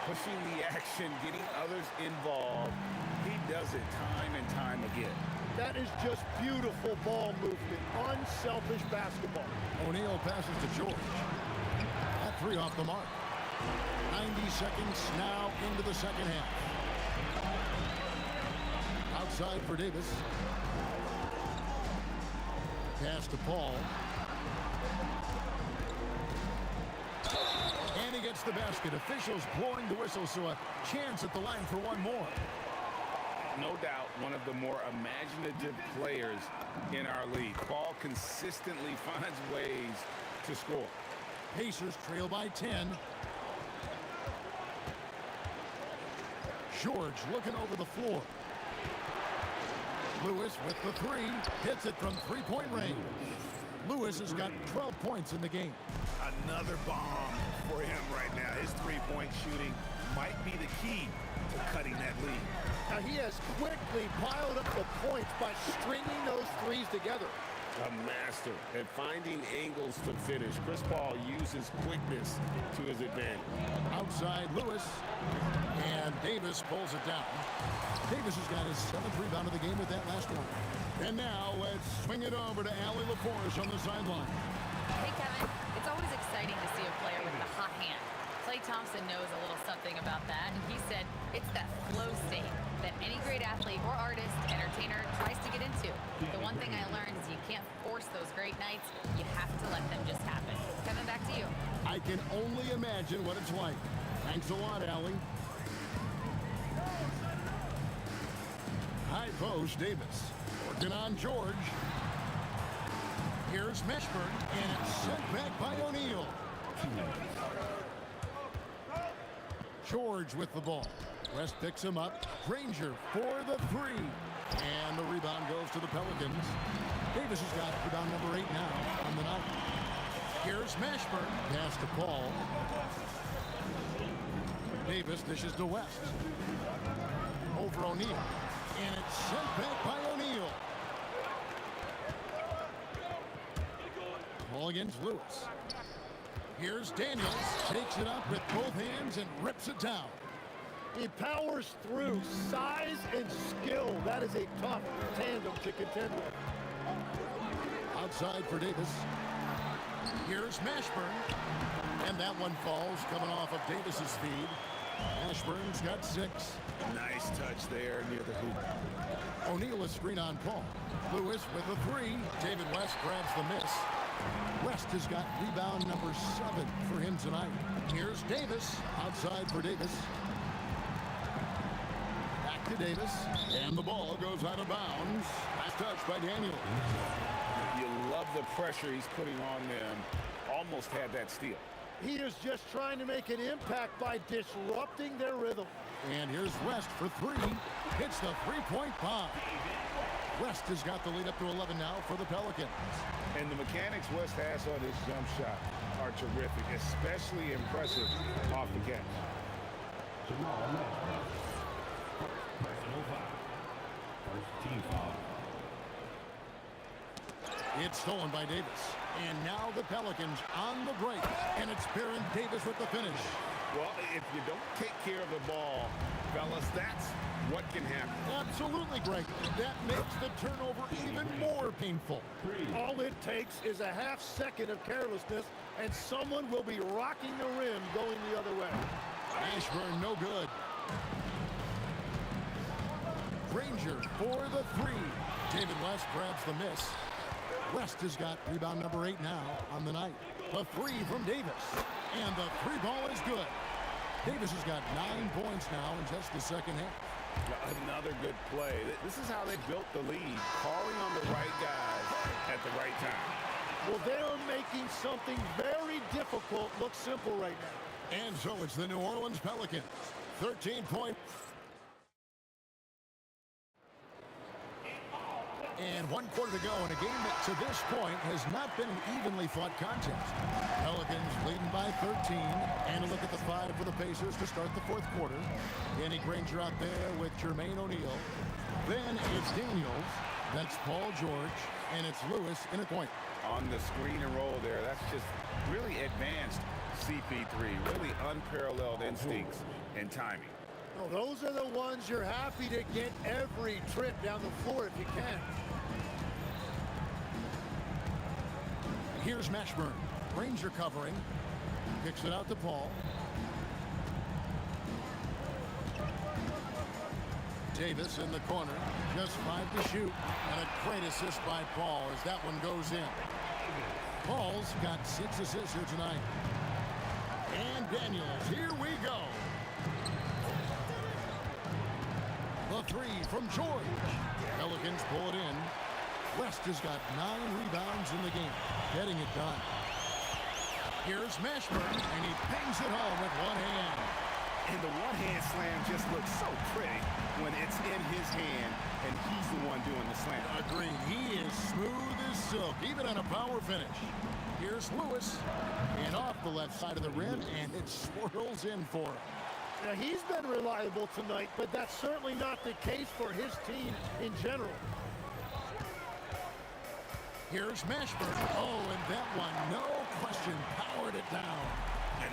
Pushing the action, getting others involved. He does it time and time again. That is just beautiful ball movement. Unselfish basketball. O'Neal passes to George. That three off the mark. 90 seconds now into the second half. Outside for Davis. Pass to Paul. And he gets the basket. Officials blowing the whistle, so a chance at the line for one more. No doubt one of the more imaginative players in our league. Paul consistently finds ways to score. Pacers trail by 10. George looking over the floor. Lewis with the three. Hits it from three-point range. Lewis has got 12 points in the game. Another bomb for him right now. His three-point shooting might be the key to cutting that lead. Now he has quickly piled up the points by stringing those threes together. A master at finding angles to finish. Chris Paul uses quickness to his advantage. Outside Lewis. And Davis pulls it down. Davis has got his 7th rebound of the game with that last one. And now let's swing it over to Allie LaForge on the sideline. Hey, Kevin. It's always exciting to see a player with the hot hand. Klay Thompson knows a little something about that, and he said it's that flow state that any great athlete or artist, entertainer tries to get into. The one thing I learned is you can't force those great nights. You have to let them just happen. Kevin, back to you. I can only imagine what it's like. Thanks a lot, Allie. High post, Davis. Working on George. Here's Mashburn, and it's sent back by O'Neal. George with the ball. West picks him up. Granger for the three. And the rebound goes to the Pelicans. Davis has got rebound number 8 now on the night. Here's Mashburn. Pass to Paul. Davis dishes to West. Over O'Neal. And it's sent back by O'Neal. Ball against Lewis. Here's Daniels. Takes it up with both hands and rips it down. He powers through. Size and skill. That is a tough tandem to contend with. Outside for Davis. Here's Mashburn. And that one falls coming off of Davis's feed. Mashburn's got 6. Nice touch there near the hoop. O'Neal is screen on Paul. Lewis with a 3. David West grabs the miss. West has got rebound number 7 for him tonight. Here's Davis. Outside for Davis. Back to Davis. And the ball goes out of bounds. Last touch by Daniels. You love the pressure he's putting on them. Almost had that steal. He is just trying to make an impact by disrupting their rhythm. And here's West for 3. Hits the three-point bomb. West has got the lead up to 11 now for the Pelicans. And the mechanics West has on his jump shot are terrific, especially impressive off the catch. It's stolen by Davis. And now the Pelicans on the break. And it's Baron Davis with the finish. Well, if you don't take care of the ball, fellas, that's what can happen. Absolutely, Greg. That makes the turnover even more painful. All it takes is a half second of carelessness, and someone will be rocking the rim going the other way. Mashburn, no good. Granger for the 3. David West grabs the miss. West has got rebound number 8 now on the night. The three from Davis. And the three ball is good. Davis has got 9 points now in just the second half. Another good play. This is how they built the lead, calling on the right guys at the right time. Well, they're making something very difficult look simple right now. And so it's the New Orleans Pelicans. 13-point. And 1 quarter to go in a game that to this point has not been an evenly fought contest. Pelicans leading by 13. And a look at the 5 for the Pacers to start the 4th quarter. Danny Granger out there with Jermaine O'Neal. Then it's Daniels. That's Paul George. And it's Lewis in a point. On the screen and roll there, that's just really advanced CP3. Really unparalleled instincts and timing. Well, those are the ones you're happy to get every trip down the floor if you can. Here's Mashburn. Granger covering. Kicks it out to Paul. Davis in the corner. Just 5 to shoot. And a great assist by Paul as that one goes in. Paul's got 6 assists here tonight. And Daniels, here we go. The 3 from George. Pelicans pull it in. West has got 9 rebounds in the game, getting it done. Here's Mashburn, and he bangs it home with one hand. And the one-hand slam just looks so pretty when it's in his hand, and he's the one doing the slam. Agreed. He is smooth as silk, even on a power finish. Here's Lewis, and off the left side of the rim, and it swirls in for him. Now, he's been reliable tonight, but that's certainly not the case for his team in general. Here's Mashburn. Oh, and that one, no question, powered it down.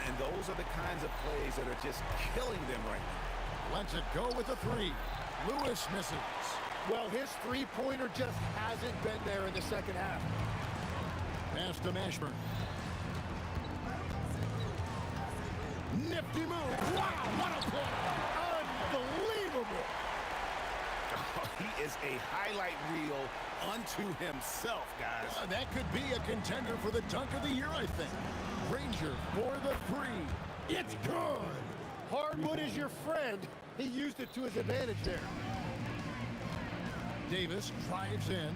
And those are the kinds of plays that are just killing them right now. Lets it go with a 3. Lewis misses. Well, his three-pointer just hasn't been there in the second half. Pass to Mashburn. Nifty move. Wow, what a play. Unbelievable. He is a highlight reel unto himself, guys. That could be a contender for the dunk of the year, I think. Granger for the 3. It's good. Hardwood is your friend. He used it to his advantage there. Davis drives in.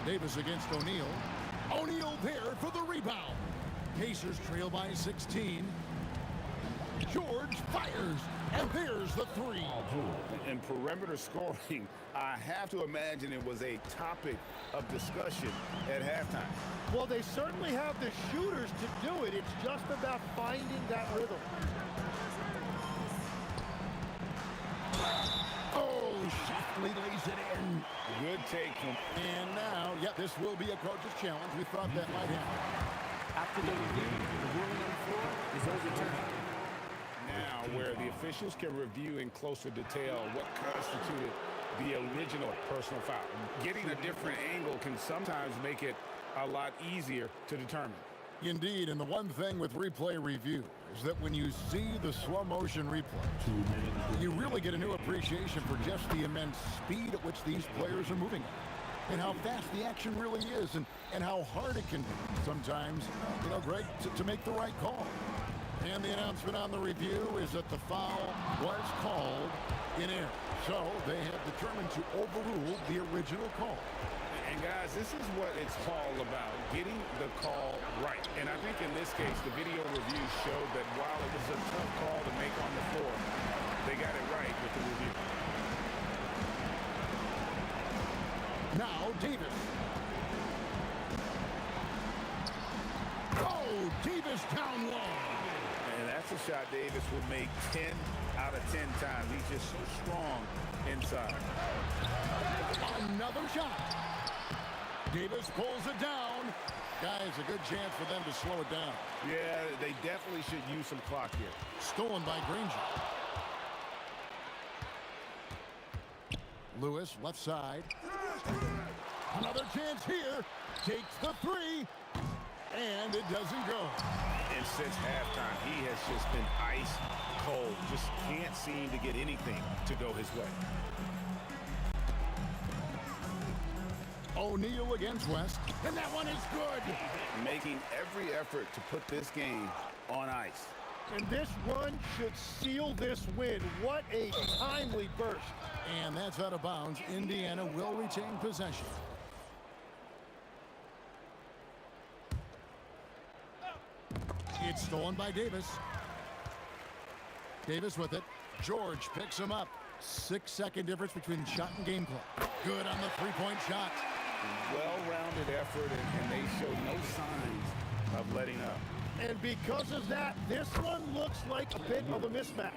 Davis against O'Neal. O'Neal there for the rebound. Pacers trail by 16. George fires, and there's the 3. In perimeter scoring, I have to imagine it was a topic of discussion at halftime. Well, they certainly have the shooters to do it. It's just about finding that rhythm. Oh, softly lays it in. Good take. And now, this will be a coach's challenge. We thought that might happen. After the review, the ruling on the floor is overturned. Now, where the officials can review in closer detail what constituted the original personal foul. Getting a different angle can sometimes make it a lot easier to determine. Indeed, and the one thing with replay review is that when you see the slow motion replays, you really get a new appreciation for just the immense speed at which these players are moving at, and how fast the action really is, and how hard it can be sometimes, Greg, to make the right call. And the announcement on the review is that the foul was called in error. So they have determined to overrule the original call. And guys, this is what it's all about, getting the call right. And I think in this case, the video review showed that while it was a tough call to make on the floor, they got it right with the review. Now Davis. Oh, Davis down low. And that's a shot Davis will make 10 out of 10 times. He's just so strong inside. Another shot. Davis pulls it down. Guys, a good chance for them to slow it down. Yeah, they definitely should use some clock here. Stolen by Granger. Lewis, left side. Another chance here. Takes the 3. And it doesn't go. And since halftime, he has just been ice cold. Just can't seem to get anything to go his way. O'Neal against West, and that one is good. Making every effort to put this game on ice. And this run should seal this win. What a timely burst. And that's out of bounds. Indiana will retain possession. It's stolen by Davis. Davis with it. George picks him up. 6-second difference between shot and game clock. Good on the three-point shot. Well-rounded effort, and they show no signs of letting up. And because of that, this one looks like a bit of a mismatch.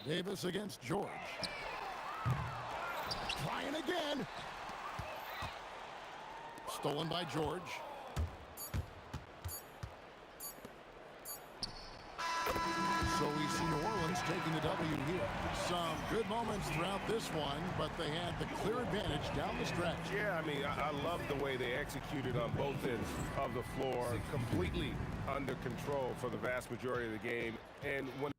Davis against George. Trying again. Stolen by George. So we see New Orleans taking the W here. Some good moments throughout this one, but they had the clear advantage down the stretch. Yeah, I mean, I love the way they executed on both ends of the floor. Completely under control for the vast majority of the game. And when